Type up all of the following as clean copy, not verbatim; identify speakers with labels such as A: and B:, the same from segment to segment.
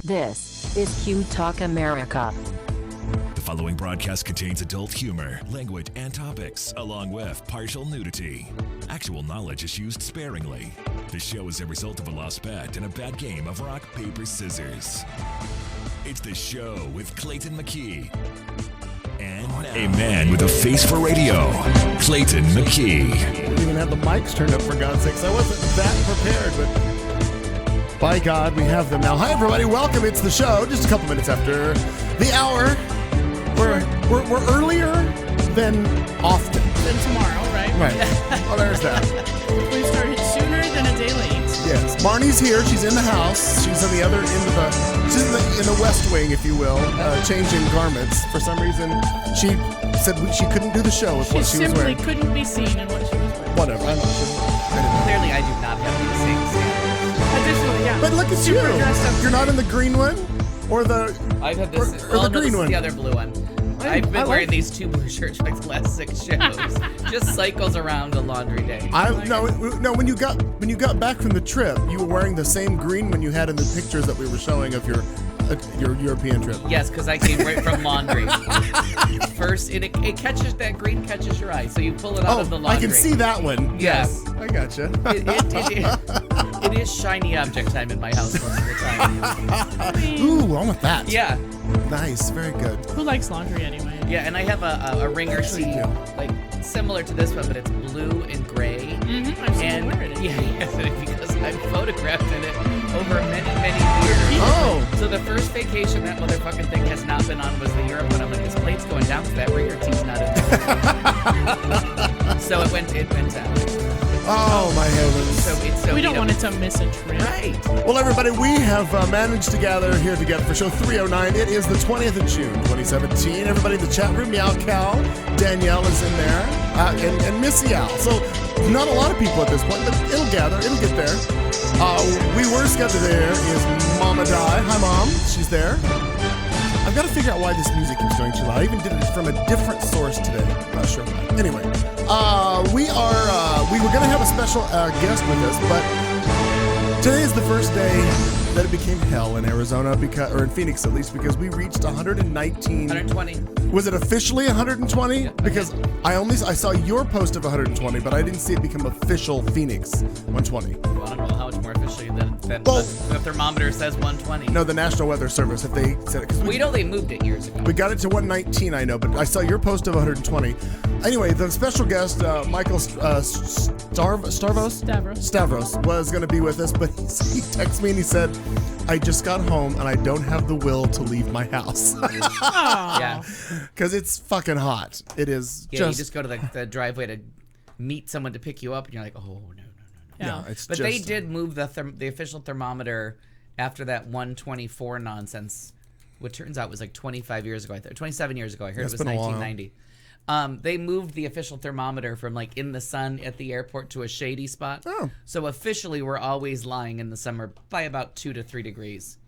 A: This is Q Talk America.
B: The following broadcast contains adult humor, language, and topics, along with partial nudity. Actual knowledge is used sparingly. The show is a result of a lost bet and a bad game of rock, paper, scissors. It's the show with Clayton McKee. And now, a man with a face for radio, Clayton McKee.
C: We even had the mics turned up, for God's sakes. I wasn't that prepared, but by God, we have them now. Hi, everybody. Welcome. It's the show. Just a couple minutes after the hour. We're earlier than often.
D: Than tomorrow, right?
C: Right. Oh, there's that.
D: We started sooner than a day late.
C: Yes. Barney's here. She's in the house. She's on the other end of the... She's in the West Wing, if you will, changing garments. For some reason, she said she couldn't do the show with what she was wearing.
D: She simply couldn't be seen in what she was wearing.
C: Whatever. I don't know.
E: Clearly, I do not have these same standards.
D: Additionally, yeah.
C: But look at you. You're not in the green one? Or the...
E: I've had this...
C: Or the green one.
E: The other blue one. I've been wearing these two blue shirts for like the last 6 shows. Just cycles around a laundry day.
C: No. When you got back from the trip, you were wearing the same green one you had in the pictures that we were showing of your European trip.
E: Yes, because I came right from laundry. First, it catches, that green catches your eye, so you pull it out of the laundry.
C: I can see that one.
E: Yes.
C: I gotcha.
E: It is shiny object time in my house most of the time.
C: Ooh, I want that.
E: Yeah.
C: Nice, very good.
D: Who likes laundry anyway?
E: Yeah, and I have a ringer seat, like similar to this one, but it's blue and gray.
D: Mm-hmm. I've seen you wear it.
E: Yeah, because I photographed in it over many years.
C: Oh.
E: So the first vacation that motherfucking thing has not been on was the Europe one. I'm like, this plane's going down, so that ringer seat's not in there. So it went down.
C: Oh, my heavens.
D: We don't want it to miss a trip.
E: Right.
C: Well, everybody, we have managed to gather here together for show 309. It is the 20th of June, 2017. Everybody in the chat room, Meow Cow, Danielle is in there, and Missy Al. So not a lot of people at this point, but it'll gather. It'll get there. We were scheduled there is Mama Di. Hi, Mom. She's there. I've got to figure out why this music keeps going too loud. I even did it from a different source today. Not sure why. Anyway, we were going to have a special guest with us, but today is the first day that it became hell in Arizona, or in Phoenix at least, because we reached 120. Was it officially 120?
E: Yeah,
C: because I saw your post of 120, but I didn't see it become official Phoenix 120.
E: Well, I don't know how much more officially than the thermometer says 120.
C: No, the National Weather Service, if they said it.
E: We know they moved it years ago.
C: We got it to 119, I know, but I saw your post of 120. Anyway, the special guest, Michael Stavros, was going to be with us, but he texted me and he said, I just got home and I don't have the will to leave my house.
E: Yeah.
C: Because it's fucking hot. It is.
E: Yeah, you just go to the driveway to meet someone to pick you up, and you're like, oh, no.
C: Yeah, it's
E: but they did move the official thermometer after that 124 nonsense, which turns out was like 25 years ago. 27 years ago. I heard it was 1990. They moved the official thermometer from like in the sun at the airport to a shady spot.
C: Oh.
E: So officially, we're always lying in the summer by about 2 to 3 degrees.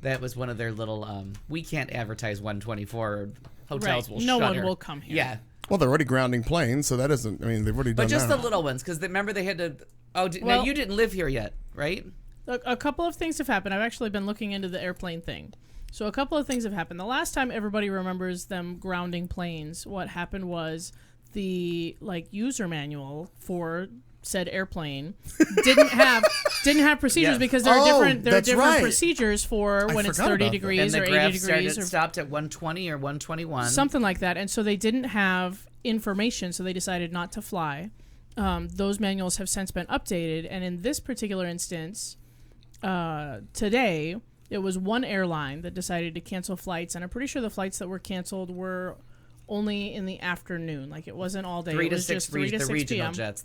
E: That was one of their little. We can't advertise 124. Hotels will
D: No
E: shutter.
D: one will come here.
E: Yeah.
C: Well, they're already grounding planes, so that isn't. I mean, they've already done that.
E: But just the little ones, because remember they had to. Now you didn't live here yet, right?
D: A couple of things have happened. I've actually been looking into the airplane thing. So a couple of things have happened. The last time everybody remembers them grounding planes, what happened was the user manual for said airplane didn't have procedures because there are different procedures for when it's 30 degrees or 80 degrees.
E: It stopped at 120 or 121.
D: Something like that. And so they didn't have information, so they decided not to fly. Those manuals have since been updated, and in this particular instance, today, it was one airline that decided to cancel flights, and I'm pretty sure the flights that were canceled were only in the afternoon. Like, it wasn't all day.
E: 3
D: it
E: to
D: was
E: 6
D: just 3 to 6
E: regional
D: p.m.
E: jets.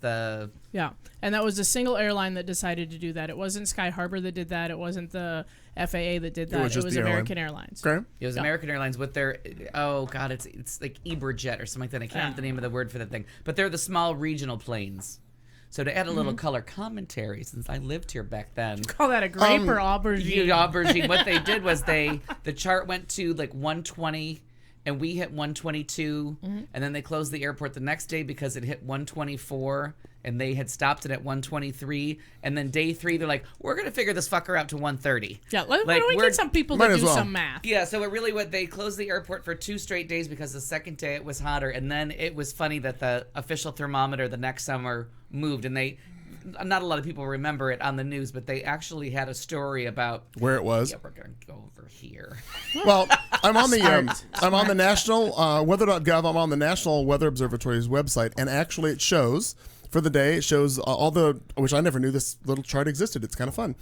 D: Yeah, and that was a single airline that decided to do that. It wasn't Sky Harbor that did that. It wasn't the FAA that did that. It was American Airlines.
C: Okay.
E: It was American Airlines with their, it's like Eberjet or something like that. I can't remember the name of the word for that thing. But they're the small regional planes. So to add a little color commentary, since I lived here back then.
D: Call that a grape or aubergine?
E: Aubergine. What they did was the chart went to like 120 and we hit 122, and then they closed the airport the next day because it hit 124, and they had stopped it at 123, and then day 3 they're like, we're gonna figure this fucker out to 130.
D: Yeah, why don't we get some people to do some math?
E: Yeah, so it really they closed the airport for 2 straight days because the second day it was hotter, and then it was funny that the official thermometer the next summer moved, and not a lot of people remember it on the news, but they actually had a story about
C: where it was.
E: Yeah, we're gonna go over here.
C: Well, I'm on the national weather.gov. I'm on the National Weather Observatory's website, and actually it shows for the day. It shows all the, which I never knew this little chart existed. It's kind of fun.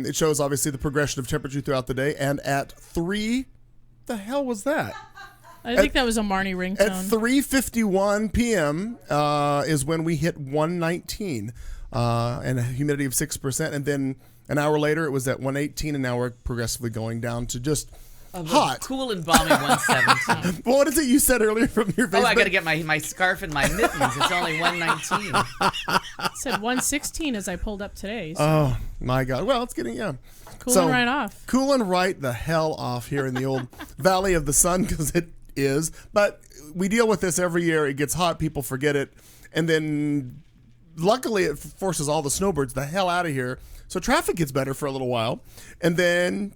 C: It shows obviously the progression of temperature throughout the day, and at 3, the hell was that?
D: I think that was a Marnie ringtone.
C: At 3:51 p.m. Is when we hit 119 and a humidity of 6%, and then an hour later it was at 118, and now we're progressively going down to just hot,
E: cool and balmy 117.
C: Well, what is it you said earlier from your Facebook?
E: Oh, I got to get my scarf and my mittens. It's only 119.
D: It said 116 as I pulled up today. So.
C: Oh my God! Well, it's getting
D: Cooling right off.
C: Cooling right the hell off here in the old Valley of the Sun, because it is. But we deal with this every year. It gets hot, people forget it, and then luckily it forces all the snowbirds the hell out of here. So traffic gets better for a little while, and then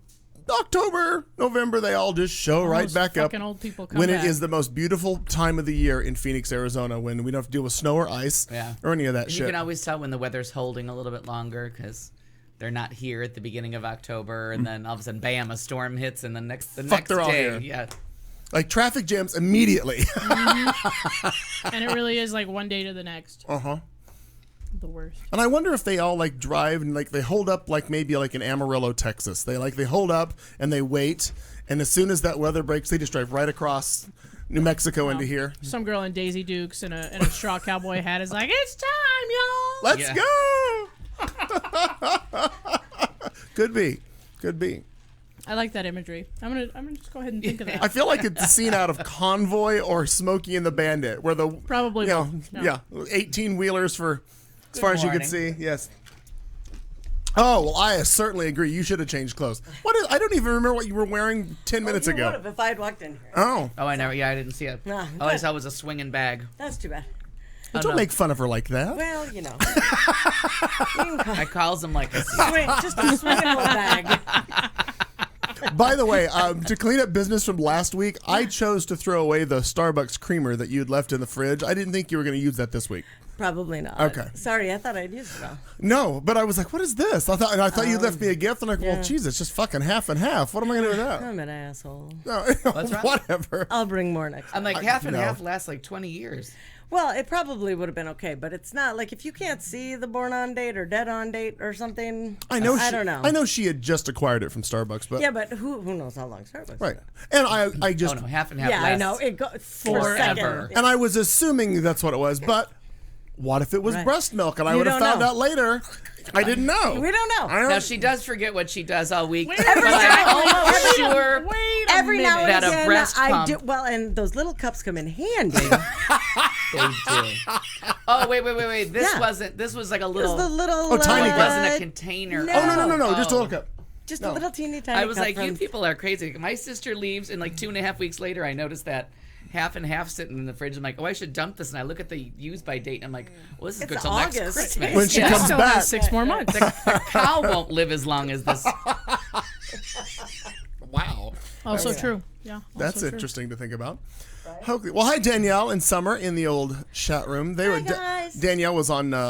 C: October, November, they all just show right back up
D: old people come
C: when
D: back.
C: It is the most beautiful time of the year in Phoenix, Arizona, when we don't have to deal with snow or ice or any of that shit.
E: You can always tell when the weather's holding a little bit longer because they're not here at the beginning of October, and then all of a sudden, bam, a storm hits, and the next
C: they're
E: day,
C: all here.
E: Yeah.
C: Like traffic jams immediately.
D: And it really is like one day to the next.
C: Uh-huh.
D: The worst.
C: And I wonder if they all like drive and like they hold up like maybe like in Amarillo, Texas. They hold up and they wait, and as soon as that weather breaks, they just drive right across New Mexico into here.
D: Some girl in Daisy Dukes and a straw cowboy hat is like, it's time, y'all.
C: Let's go. Could be.
D: I like that imagery. I'm gonna just go ahead and think of that.
C: I feel like it's a scene out of Convoy or Smokey and the Bandit, where the
D: probably
C: 18-wheelers for as far as you could see. Yes. Oh well, I certainly agree. You should have changed clothes. I don't even remember what you were wearing 10 minutes
F: you
C: ago.
F: would have if I had walked in here.
C: Oh,
E: I never. Yeah, I didn't see it.
F: Nah,
E: All I saw was a swinging bag.
F: That's too bad.
C: don't make fun of her like that.
F: Well, you know.
E: I calls them like a
F: Just a swinging little bag.
C: By the way, to clean up business from last week, I chose to throw away the Starbucks creamer that you had left in the fridge. I didn't think you were going to use that this week.
F: Probably not.
C: Okay.
F: Sorry, I thought I'd use it all.
C: No, but I was like, what is this? I thought you left me a gift. I'm like, well, geez, it's just fucking half and half. What am I going to do with that?
F: I'm an asshole.
C: No,
E: What's wrong?
C: whatever.
F: I'll bring more next time.
E: I'm like, half and half lasts like 20 years.
F: Well, it probably would have been okay, but it's not like if you can't see the born on date or dead on date or something. I don't know.
C: I know she had just acquired it from Starbucks, but
F: yeah, but who knows how long Starbucks?
C: right. And I just
E: half and half.
F: Yeah,
E: lasts
F: I know it goes
E: forever.
C: and I was assuming that's what it was, but what if it was
F: Right.
C: breast milk? And I
F: You
C: would have
F: don't
C: found
F: know.
C: out later. I didn't know.
F: We don't know.
E: Now she does forget what she does all week.
F: Every
E: but I'm sure
D: Wait
F: Every now and
E: that a
F: again,
E: breast
F: I
E: pump-
F: do. Well, and those little cups come in handy.
E: they do. Oh wait! This
F: Yeah.
E: wasn't. This was like a
F: It was
E: little.
F: the little.
C: tiny
E: It
C: cup.
E: wasn't a container.
F: No.
C: Oh no! Just a little cup.
F: Just a little teeny tiny.
E: I was
F: cup
E: like, you
F: from-
E: people are crazy. My sister leaves, and like 2.5 weeks later, I noticed that half and half sitting in the fridge. I'm like, oh, I should dump this. And I look at the use by date, and I'm like, well, this is
F: It's
E: good till next
F: August.
E: Christmas.
C: When she
D: Yeah,
C: comes
D: still
C: back,
D: has 6 more months.
E: The cow won't live as long as this.
C: wow.
D: Also true. Yeah.
C: That's
D: also true.
C: interesting to think about. Okay. Well, hi Danielle and Summer in the old chat room. They
F: Hi, guys.
C: Danielle was on the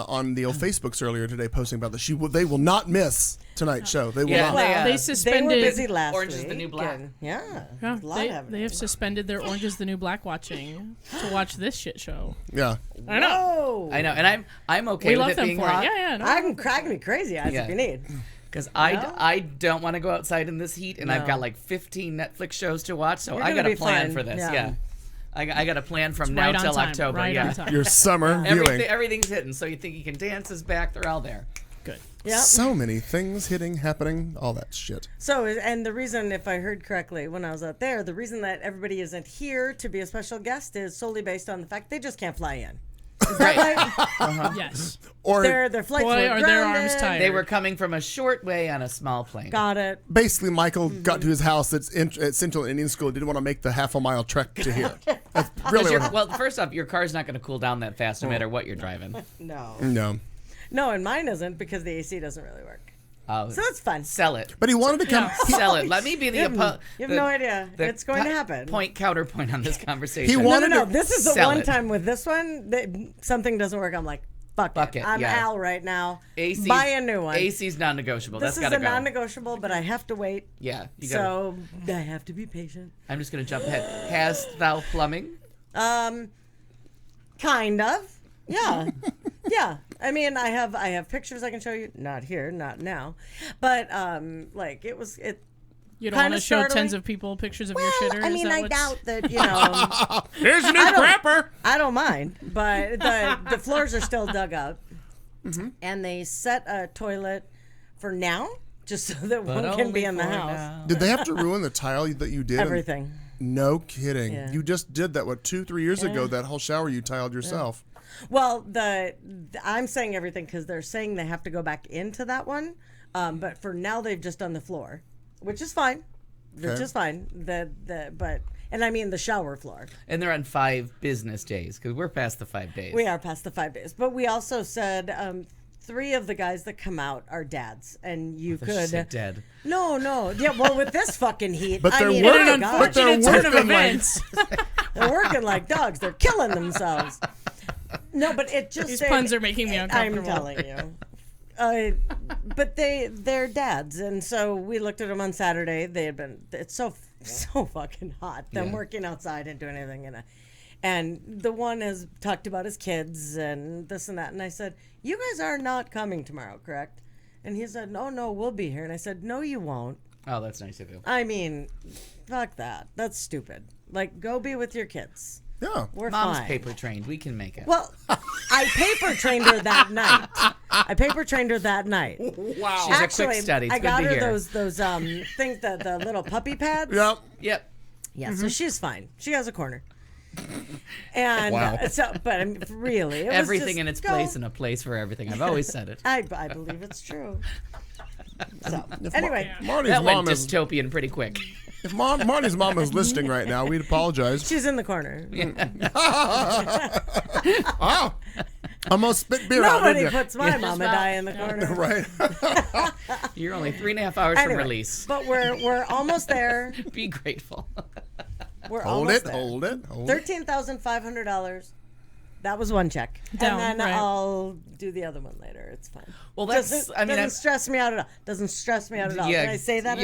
C: old Facebooks earlier today posting about this. They will not miss tonight's show. They will
E: Yeah,
C: not.
E: they,
D: They
F: They
D: suspended.
F: were busy last
E: Orange
F: week.
E: is the New Black.
F: and- Yeah.
D: Yeah,
F: a lot
D: they
F: happening.
D: have suspended their Orange is the New Black watching to watch this shit show.
C: Yeah.
D: I know.
F: Oh.
E: I know, and I'm okay
D: We
E: with
D: love
E: it
D: them
E: being
D: for
E: hot.
D: it. Yeah. No.
F: I can crack me crazy eyes
E: Yeah.
F: if you need.
E: Because I don't want to go outside in this heat, and I've got like 15 Netflix shows to watch, so
F: You're
E: I
F: gonna
E: got to
F: be
E: plan
F: fine.
E: for this.
F: Yeah.
E: Yeah, I got a plan from now
D: right on
E: till
D: time.
E: October.
D: Right
E: yeah,
D: on time.
C: Your summer viewing.
E: everything's hitting. So you think you can dance is back? They're all there.
D: Good.
F: Yeah.
C: So many things happening, all that shit.
F: So, and the reason, if I heard correctly when I was out there, the reason that everybody isn't here to be a special guest is solely based on the fact they just can't fly in. Is that right?
D: Yes.
C: Or
F: Their flights
D: Boy,
F: were
D: are their arms
F: grounded.
D: tired.
E: They were coming from a short way on a small plane.
F: Got it.
C: basically, Michael got to his house at Central Indian School. Didn't want to make the half-a-mile trek to here. That's really what
E: Well, first off, your car's not going to cool down that fast no matter what you're driving.
F: No.
C: No.
F: And mine isn't because the AC doesn't really work.
E: Oh,
F: So it's fun.
E: sell it.
C: But he wanted to come.
E: Sell it. Let me be the
F: You have no idea. It's going to happen.
E: Counterpoint on this conversation.
C: He wanted
F: No.
C: to
F: This is the
E: sell
F: one
E: it.
F: time with this one that something doesn't work. I'm like, fuck it. I'm
E: yeah.
F: Al right now.
E: AC,
F: Buy a new one.
E: AC's non-negotiable.
F: This
E: That's
F: is
E: got to
F: a
E: go.
F: non-negotiable, but I have to wait.
E: Yeah, you gotta.
F: So I have to be patient.
E: I'm just going to jump ahead. Hast thou plumbing?
F: Kind of. Yeah. Yeah. I mean, I have pictures I can show you. Not here, not now. But like it
D: You don't want
F: kinda
D: to show
F: startling.
D: tens of people pictures of your
F: well,
D: shitter?
F: I
D: Is
F: mean,
D: that
F: I
D: what's-
F: doubt that, you know.
C: Here's your new crapper.
F: I don't mind, but the floors are still dug up, and they set a toilet for now, just so that one can be in the house.
C: Did they have to ruin the tile that you did?
F: Everything.
C: No kidding.
F: Yeah.
C: You just did that, 2-3 years ago, that whole shower you tiled yourself.
F: Well, I'm saying everything because they're saying they have to go back into that one, but for now they've just done the floor, which is fine. Which is fine. And I mean the shower floor.
E: And they're on 5 business days because we're past the 5 days.
F: We are past the 5 days, but we also said 3 of the guys that come out are dads, and you could
E: dead.
F: No, yeah. Well, with this fucking heat,
C: But they're
F: I mean,
C: working-
F: oh my
C: but they're
F: God.
D: Unfortunate turn of
C: working like-
D: events.
F: They're working like dogs. They're killing themselves. No, but it just
D: These puns are making me uncomfortable.
F: I'm telling you. But they're dads, and so we looked at them on Saturday. They had been. It's so fucking hot. Them working outside and doing everything and the one has talked about his kids and this and that. And I said, "You guys are not coming tomorrow, correct?" And he said, No, we'll be here." And I said, "No, you won't."
E: Oh, that's nice of you.
F: I mean, fuck that. That's stupid. Like, go be with your kids.
C: Yeah.
F: We're
E: Mom's
F: fine.
E: paper trained. We can make it.
F: Well, I paper trained her that night.
C: Wow.
E: She's a quick study. It's
F: I
E: good
F: got
E: to
F: her
E: hear.
F: those things the little puppy pads.
C: Yep.
E: Yep.
F: Yeah, so she's fine. She has a corner. And
C: Wow.
F: but I mean, really, it was
E: Everything
F: just
E: in its
F: go.
E: place and a place for everything. I've always said it.
F: I believe it's true. So anyway,
C: Marty's
E: That
C: mom
E: went
C: is.
E: dystopian pretty quick.
C: If Marty's mom is listening right now, we'd apologize.
F: she's in the corner.
C: Wow. Almost spit beer out,
F: Nobody
C: didn't you?
F: puts my mama die in the corner.
C: Right.
E: You're only 3.5 hours from
F: Anyway,
E: release.
F: but we're almost there.
E: Be grateful.
F: We're
C: Hold
F: almost
C: it.
F: there.
C: Hold it. Hold it.
F: $13,500. That was one check,
D: Down,
F: and then
D: right.
F: I'll do the other one later. It's fine.
E: Well, that's.
F: Doesn't stress me out at all. Doesn't stress me out at all.
E: Yeah,
F: Can I say that?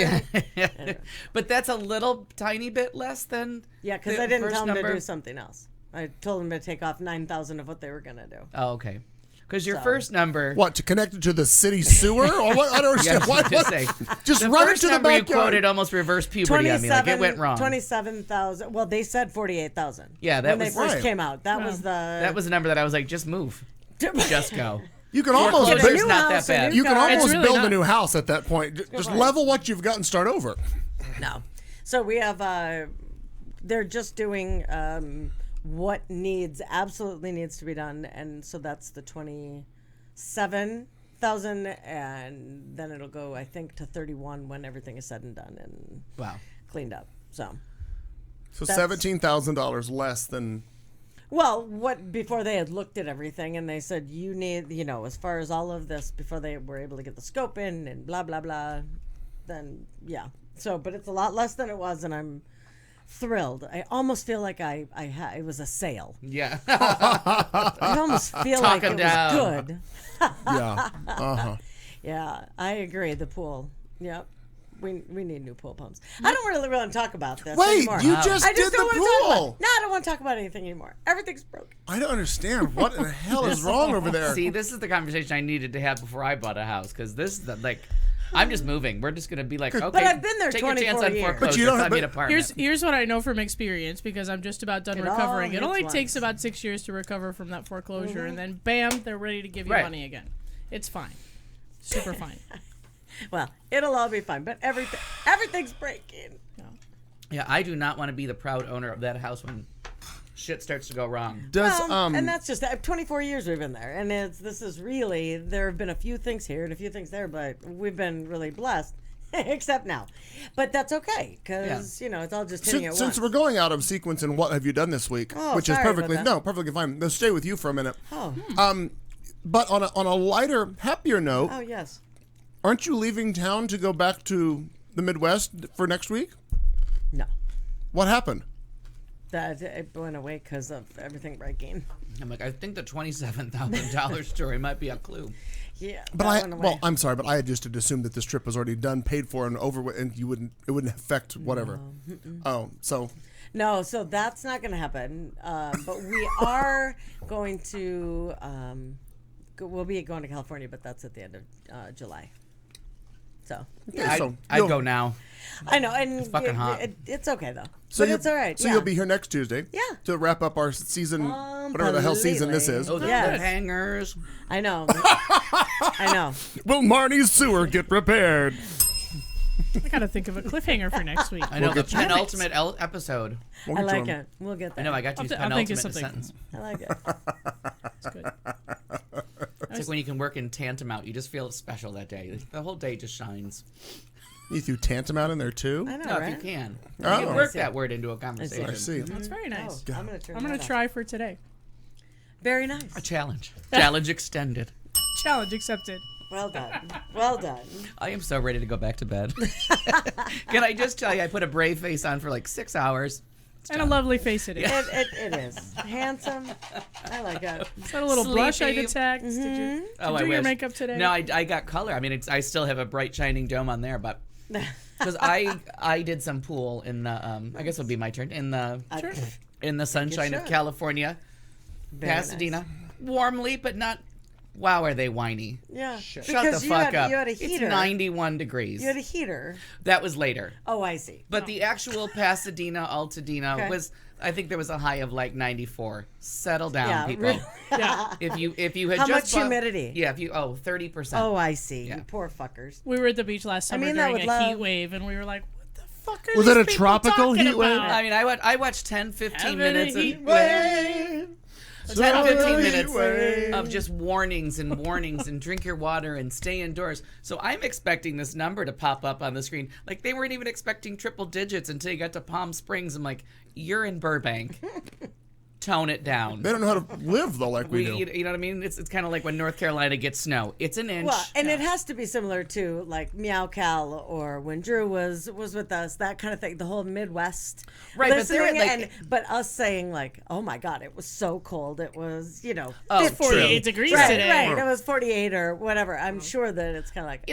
E: Yeah. But that's a little tiny bit less than.
F: Yeah, because
E: the
F: I didn't
E: first
F: tell them
E: number.
F: to do something else. I told them to take off 9,000 of what they were gonna do.
E: Oh, okay. Because your
F: So.
E: first number.
C: What, to connect it to the city sewer? Or what? I don't
E: Yeah,
C: understand. What?
E: just say.
C: Just
E: The
C: run it
E: first
C: to the
E: number you
C: backyard.
E: quoted almost reversed puberty on me. Like it went wrong.
F: 27,000. Well, they said 48,000.
E: Yeah, that
F: when
E: was-
F: they first
C: Right.
F: came out. That was the.
E: That was a number that I was like, just move. Just go.
C: You can almost
E: closer.
F: Get a
C: build,
E: It's
F: new
E: not that
F: house, a
E: bad.
F: new
C: you can
F: car.
C: almost
D: really
C: build a
D: not.
C: new house at that point. Just
F: right.
C: level what you've got and start over.
F: No. So we have. They're just doing what absolutely needs to be done, and so that's the 27,000, and then it'll go, I think, to 31 when everything is said and done and
E: Wow.
F: cleaned up. So.
C: So
F: That's-
C: $17,000 less than.
F: Well, before they had looked at everything and they said you need, as far as all of this before they were able to get the scope in and blah blah blah, then yeah. So, but it's a lot less than it was, and I'm thrilled. I almost feel like it was a sale.
E: Yeah.
F: I almost feel
E: Talk
F: like
E: 'em
F: it
E: down.
F: was good.
C: Yeah. Uh-huh.
F: Yeah, I agree. The pool. Yep. We need new pool pumps. I don't really want to talk about this
C: Wait,
F: anymore.
C: you just
F: I
C: did
F: just
C: the
F: don't want to talk about
C: pool.
F: it. No, I don't want to talk about anything anymore. Everything's broken.
C: I don't understand. What in the hell is wrong over there?
E: See, this is the conversation I needed to have before I bought a house because this is like, I'm just moving. We're just gonna be like, okay,
F: I've been there
E: take a chance
F: 24
E: on
F: years.
E: foreclosure.
C: But you don't-
E: Find me
C: but-
E: an apartment.
D: Here's what I know from experience because I'm just about done
F: It all
D: recovering. It
F: hits
D: only
F: once.
D: takes about 6 years to recover from that foreclosure, and then bam, they're ready to give you
E: Right.
D: money again. It's fine, super fine.
F: Well, it'll all be fine, but everything's breaking.
E: Yeah, I do not want to be the proud owner of that house when shit starts to go wrong.
C: Does
F: and that's just 24 years we've been there, and this is really, there have been a few things here and a few things there, but we've been really blessed. Except now, but that's okay because it's all just hitting at once.
C: Since we're going out of sequence and what have you done this week, which is perfectly fine. Let's stay with you for a minute. But on a lighter, happier note.
F: Oh yes.
C: Aren't you leaving town to go back to the Midwest for next week?
F: No.
C: What happened?
F: That it went away because of everything breaking.
E: I'm like, I think the $27,000 story might be a clue.
F: Yeah,
C: but I'm sorry, but I had just assumed that this trip was already done, paid for, and over, and it wouldn't affect whatever.
F: No, so that's not going to happen. But we are going to. We'll be going to California, but that's at the end of July. So
E: I'd go now.
F: I know, and
E: it's fucking hot.
F: It's okay though.
C: So
F: it's all right.
C: So you'll be here next Tuesday.
F: Yeah.
C: To wrap up our season, whatever the hell season this is.
E: Oh, the cliffhangers.
F: I know. I know.
C: Will Marnie's sewer get repaired?
D: I gotta think of a cliffhanger for next week.
E: I know, the penultimate episode.
F: I like it. We'll get there.
E: I know, I got to use penultimate in a sentence.
F: I like it.
D: It's good.
E: It's like when you can work in tantamount, you just feel special that day. The whole day just shines.
C: You threw tantamount in there too?
F: I know,
E: no,
F: right?
E: if you can.
C: Oh.
E: You can work that word into a conversation.
C: I see.
D: That's very nice.
F: I'm
D: gonna try for today.
F: Very nice.
E: A challenge. Challenge extended.
D: Challenge accepted.
F: Well done. Well done.
E: I am so ready to go back to bed. Can I just tell you, I put a brave face on for like 6 hours.
D: And a lovely face it is.
F: It is. Handsome. I like it.
D: Is that a little blush I detect? Did you do your makeup today?
E: No, I got color. I mean, I still have a bright shining dome on there, but because I did some pool in the I guess it'll be my turn in the sunshine of California,
F: Very
E: Pasadena, warmly but not. Wow, are they whiny?
F: Yeah.
E: Shut
F: because
E: the fuck up.
F: You had a heater.
E: It's 91 degrees.
F: You had a heater.
E: That was later.
F: Oh, I see.
E: But the actual Pasadena, Altadena was, I think there was a high of like 94. Settle down, people.
D: Yeah.
E: If you had
F: How
E: just
F: much humidity?
E: Yeah, 30%.
F: Oh, I see.
E: Yeah.
F: You poor fuckers.
D: We were at the beach last summer during a heat wave, and we were like, what the fuck are
C: Was
D: these
C: that a
D: people
C: tropical
D: talking
C: heat wave?
D: about?
E: I mean, I watched 10, 15 minutes of...
D: Heat wave.
E: 10, 15 minutes of just warnings and drink your water and stay indoors. So I'm expecting this number to pop up on the screen. Like, they weren't even expecting triple digits until you got to Palm Springs. I'm like, you're in Burbank. Tone it down.
C: They don't know how to live though, like we do.
E: You know what I mean? It's kind of like when North Carolina gets snow. It's an inch.
F: Well, and it has to be similar to like Meow Cal or when Drew was with us, that kind of thing. The whole Midwest,
E: right? But they're like,
F: but us saying like, oh my God, it was so cold. It was
D: 48 degrees today.
F: Right, it was 48 or whatever. I'm sure that it's kind of like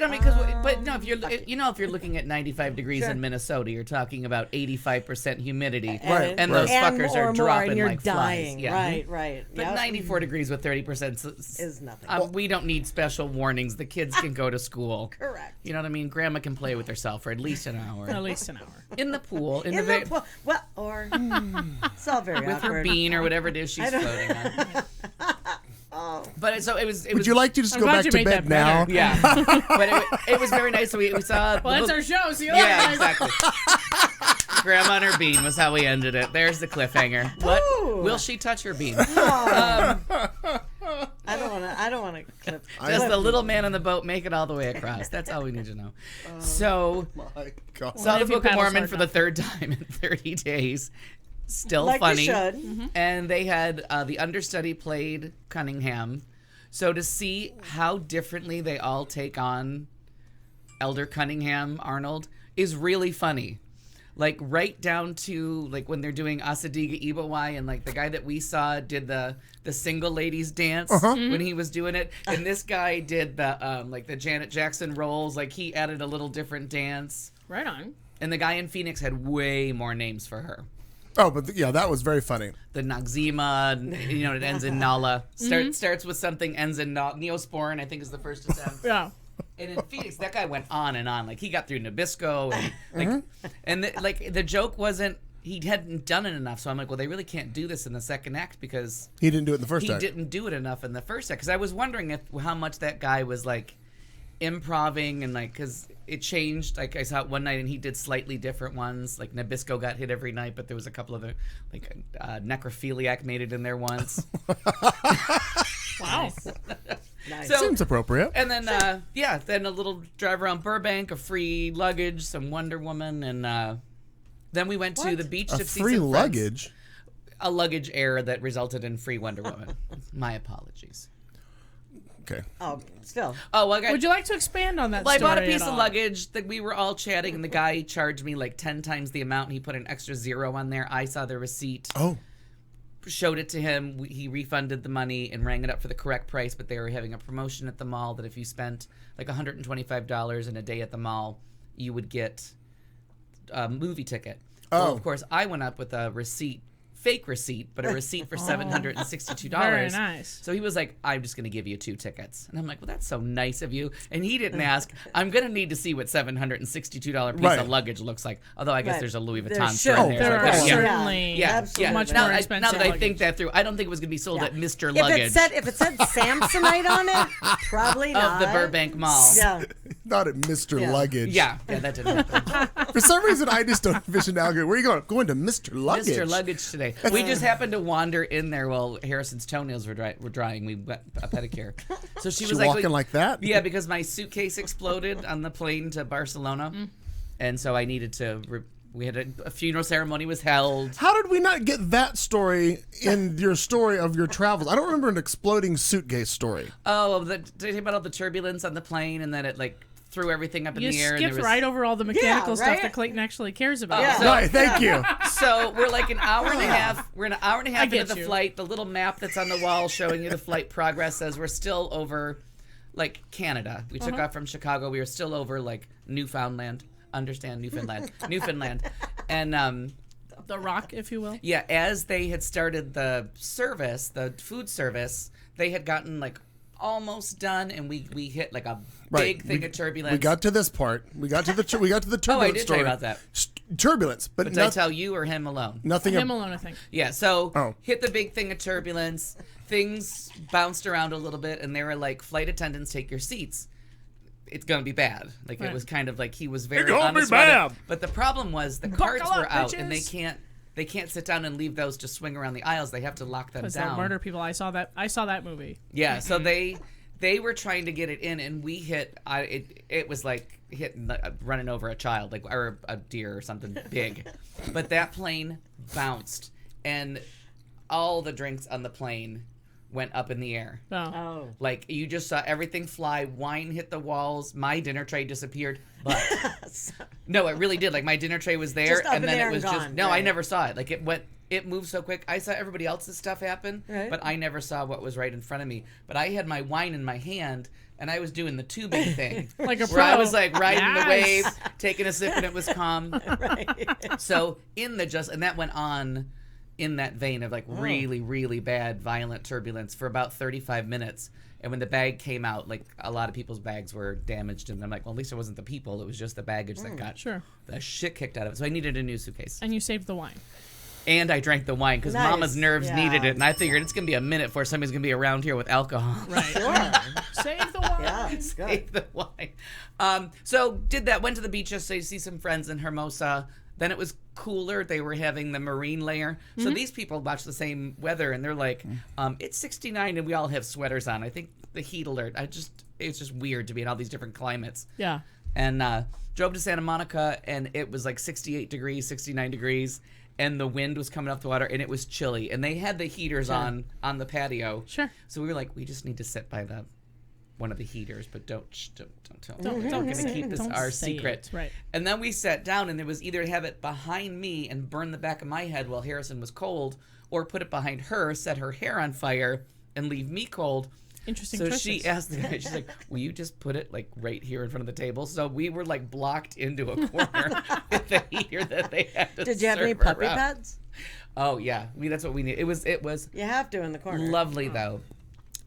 E: but no, if you're looking at 95 degrees in Minnesota, you're talking about 85% humidity, and those fuckers are dropping like flies. Yeah.
F: Right.
E: But 94 degrees with 30%
F: is nothing.
E: We don't need special warnings. The kids can go to school.
F: Correct.
E: You know what I mean? Grandma can play with herself for at least an hour.
D: At least an hour.
E: In the pool.
F: In the pool. Well, or it's all very
E: with
F: awkward.
E: her bean or whatever it is she's floating on. But so it was.
C: Would you like to just go back to bed now?
E: Yeah. But it was very nice. We saw.
D: Well, that's our show. See you
E: later.
D: Yeah,
E: exactly. Grandma and her bean was how we ended it. There's the cliffhanger. What?
F: Ooh.
E: Will she touch her bean?
F: I don't want to clip.
E: Just the little man on the boat make it all the way across. That's all we need to know. So,
C: My God.
E: saw the Book of Mormon for the third time in 30 days. Still
F: like
E: funny.
F: You should.
E: And they had the understudy played Cunningham. So to see how differently they all take on Elder Cunningham Arnold is really funny. Like right down to like when they're doing Asadiga Ibawai and like the guy that we saw did the single ladies dance when he was doing it, and this guy did the like the Janet Jackson rolls, like he added a little different dance.
D: Right on.
E: And the guy in Phoenix had way more names for her.
C: Oh, but that was very funny.
E: The Nagzima, it ends in Nala. Starts with something, ends in Neosporin, I think is the first attempt.
D: Yeah.
E: And in Phoenix, that guy went on and on. Like he got through Nabisco, and the joke wasn't he hadn't done it enough. So I'm like, well, they really can't do this in the second act because
C: he didn't do it in the first act.
E: He didn't do it enough in the first act. Because I was wondering how much that guy was like improving and like because it changed. Like I saw it one night and he did slightly different ones. Like Nabisco got hit every night, but there was a couple other like necrophiliac made it in there once.
D: Wow.
F: Nice.
E: So,
C: Seems appropriate.
E: and then then a little drive around Burbank, a free luggage, some Wonder Woman, and then we went to the beach
C: A
E: to see
C: free
E: some friends.
C: luggage.
E: A luggage error that resulted in free Wonder Woman. My apologies.
C: Okay.
F: Oh, still.
E: Oh, well, I got.
D: Would you like to expand on that
E: Well, I
D: story
E: bought a piece
D: at
E: of
D: all?
E: luggage that we were all chatting, and the guy charged me like 10 times the amount, and he put an extra 0 on there. I saw the receipt,
C: Oh.
E: showed it to him. He refunded the money and rang it up for the correct price, but they were having a promotion at the mall that if you spent like $125 in a day at the mall, you would get a movie ticket. Well, of course, I went up with a receipt. Fake receipt, but a receipt for $762.
D: Very nice.
E: So he was like, I'm just going to give you 2 tickets. And I'm like, well, that's so nice of you. And he didn't ask, I'm going to need to see what $762 piece
C: Right.
E: of luggage looks like. Although I guess
F: Right.
E: there's a Louis
F: There
E: Vuitton
F: should.
E: store in there.
D: There
E: so I
D: are
E: could've-
D: certainly
E: yeah,
F: Absolutely.
D: much
E: now
D: more
E: I-
D: expensive
E: Now that I
D: luggage.
E: think that through, I don't think it was going to be sold at Mr.
F: If
E: Luggage
F: it said Samsonite on it, probably
E: of
F: not.
E: the Burbank Mall.
F: Yeah.
C: Not at Mr.
F: Yeah.
C: Luggage.
E: Yeah, that didn't happen.
C: For some reason, I just don't envision Alligator. Where are you going? Going to Mr. Luggage.
E: Mr. Luggage today. We just happened to wander in there while Harrison's toenails were drying. We got a pedicure. So she was
C: walking like that?
E: Yeah, because my suitcase exploded on the plane to Barcelona, and so I needed to. We had a funeral ceremony was held.
C: How did we not get that story in your story of your travels? I don't remember an exploding suitcase story.
E: Oh, about all the turbulence on the plane, and then it like threw everything up in
D: You
E: the air. And
D: skipped
E: there was,
D: right over all the mechanical
F: Yeah,
D: stuff
F: right?
D: that Clayton actually cares about.
F: Yeah.
C: Right, thank you.
E: So we're like an hour and a half. We're an hour and a half
D: get
E: into the
D: you.
E: flight. The little map that's on the wall showing you the flight progress says we're still over, like Canada. We took off from Chicago. We were still over like Newfoundland. Understand Newfoundland, Newfoundland, and
D: The Rock, if you will.
E: yeah. As they had started the service, the food service, they had gotten like almost done, and we hit like a big thing of turbulence.
C: We got to this part. We got to the turbulence
E: Oh, I did
C: story.
E: tell you about that.
C: Turbulence, but
E: Did I tell you or him alone?
C: nothing.
D: Him alone, I think.
E: Yeah, so
C: Oh.
E: hit the big thing of turbulence. Things bounced around a little bit, and they were like, "Flight attendants, take your seats. It's gonna be bad." Like
D: Right.
E: it was kind of like he was very
C: gonna be
E: honest about
C: bad.
E: it. But the problem was the carts
D: Buckle
E: were
D: up,
E: out, and
D: bitches.
E: they can't sit down and leave those to swing around the aisles. They have to lock them
D: Because they'll
E: down.
D: murder people. I saw that movie.
E: Yeah, so they were trying to get it in, and we hit. It was like running over a child, like or a deer or something big. But that plane bounced, and all the drinks on the plane went up in the air.
D: Oh.
F: Oh.
E: Like you just saw everything fly. Wine hit the walls. My dinner tray disappeared. But no, it really did. Like my dinner tray was there,
F: Just up
E: and
F: in
E: then
F: there
E: it was
F: and
E: just
F: gone,
E: no. I
F: right.
E: never saw it. Like it went. It moved so quick. I saw everybody else's stuff happen,
F: Right.
E: but I never saw what was right in front of me. But I had my wine in my hand, and I was doing the tubing thing,
D: Like a
E: where I
D: pro.
E: was like riding the
D: Yes.
E: wave, taking a sip, and it was calm.
F: Right.
E: So and that went on in that vein of like
F: Oh.
E: really, really bad, violent turbulence for about 35 minutes. And when the bag came out, like a lot of people's bags were damaged, and I'm like, well, at least it wasn't the people; it was just the baggage that got
D: Sure.
E: the shit kicked out of it. So I needed a new suitcase,
D: And you saved the wine.
E: and I drank the wine because
F: Nice.
E: Mama's nerves
F: Yeah.
E: needed it, and I figured it's gonna be a minute before somebody's gonna be around here with alcohol.
D: Right.
F: Sure.
D: Save the wine.
F: Yeah. Good.
E: Save the wine. So did that. Went to the beach yesterday to see some friends in Hermosa. Then it was cooler. They were having the marine layer. So these people watch the same weather, and they're like, it's 69 and we all have sweaters on. I think the heat alert. It's just weird to be in all these different climates.
D: Yeah.
E: And drove to Santa Monica, and it was like 68 degrees, 69 degrees, and the wind was coming off the water, and it was chilly. And they had the heaters on the patio.
D: Sure.
E: So we were like, we just need to sit by one of the heaters, but don't tell.
D: Don't
E: We're gonna
D: say
E: keep
D: it.
E: this
D: Don't
E: our
D: say
E: secret.
D: it. Right.
E: And then we sat down, and it was either have it behind me and burn the back of my head while Harrison was cold, or put it behind her, set her hair on fire, and leave me cold.
D: Interesting
E: So
D: choices.
E: she asked the guy, she's like, will you just put it like right here in front of the table? So we were like blocked into a corner with the heater that they had to
F: Did you have any
E: serve
F: puppy
E: around.
F: pads?
E: Oh yeah, that's what we need. It was
F: You have to in the corner.
E: lovely though.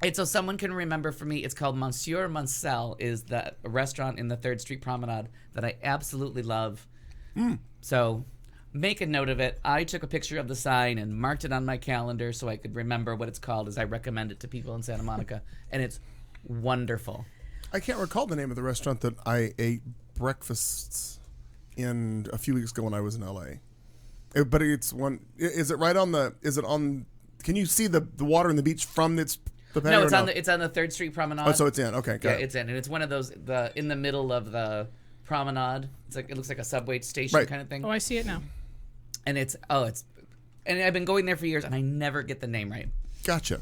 E: And so someone can remember for me, it's called Monsieur Mansell, is the restaurant in the 3rd Street Promenade that I absolutely love. So make a note of it. I took a picture of the sign and marked it on my calendar so I could remember what it's called as I recommend it to people in Santa Monica. And it's wonderful.
C: I can't recall the name of the restaurant that I ate breakfasts in a few weeks ago when I was in LA. But it's one. Is it right on the? Is it on? Can you see the water and the beach from the patio?
E: No, it's on the 3rd Street Promenade.
C: Oh, so it's in. Okay, got it.
E: It's in, and it's one of those in the middle of the promenade. It's like it looks like a subway station kind of thing.
D: Oh, I see it now.
E: And and I've been going there for years, and I never get the name right.
C: Gotcha.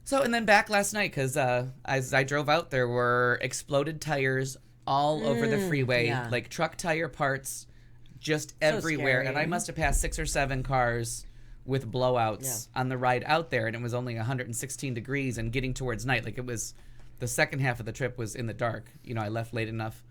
E: So, and then back last night, because as I drove out, there were exploded tires all over the freeway, like truck tire parts just everywhere.
F: Scary.
E: And I must have passed 6 or 7 cars with blowouts on the ride out there, and it was only 116 degrees and getting towards night. Like, it was the second half of the trip was in the dark. You know, I left late enough.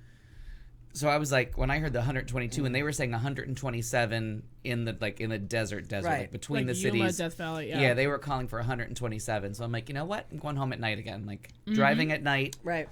E: So I was like, when I heard the 122, and they were saying 127 in the desert,
F: Right.
E: like between
D: Like
E: the
D: Yuma,
E: cities.
D: Death Valley,
E: Yeah, they were calling for 127. So I'm like, you know what? I'm going home at night again. Like driving at night,
F: Right.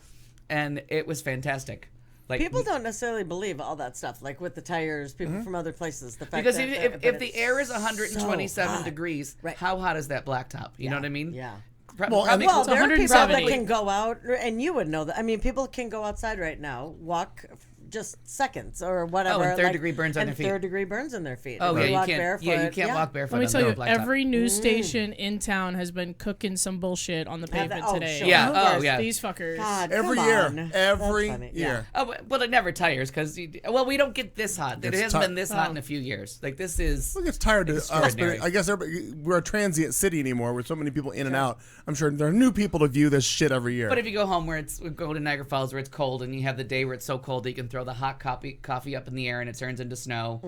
E: and it was fantastic. Like
F: People don't necessarily believe all that stuff, like with the tires, people from other places. The fact
E: because
F: that
E: if the air is 127 degrees,
F: Right.
E: how hot is that blacktop? You know what I mean?
F: Yeah.
C: Well, and-
E: Probably
F: Well,
E: close-
F: there are people
D: 170.
F: that can go out, and you would know that. I mean, people can go outside right now, walk just seconds or whatever.
E: Oh, and third-degree burns on
F: and
E: their feet.
F: 3rd-degree burns on their feet.
E: Oh
F: If
E: yeah,
F: you
E: you
F: walk
E: can't.
F: barefoot.
E: Yeah, you can't walk barefoot.
D: Let me
E: on
D: tell
E: the
D: you,
E: blacktop.
D: every news station in town has been cooking some bullshit on the pavement
F: oh,
D: today.
F: sure.
E: Yeah.
F: Of
E: Oh
F: course.
E: yeah.
D: These fuckers.
F: God,
C: Every
F: come
C: year.
F: on.
C: Every
F: That's funny.
C: year.
E: Oh, well, it never tires because we don't get this hot. It
C: It's
E: hasn't
C: ti-
E: been this hot in a few years. Like this is.
C: Look, it's tired to us,
E: Extraordinary.
C: but I guess we're a transient city anymore with so many people in and out. I'm sure there are new people to view this shit every year.
E: But if you go home we go to Niagara Falls where it's cold, and you have the day where it's so cold that you can throw the hot coffee up in the air and it turns into snow.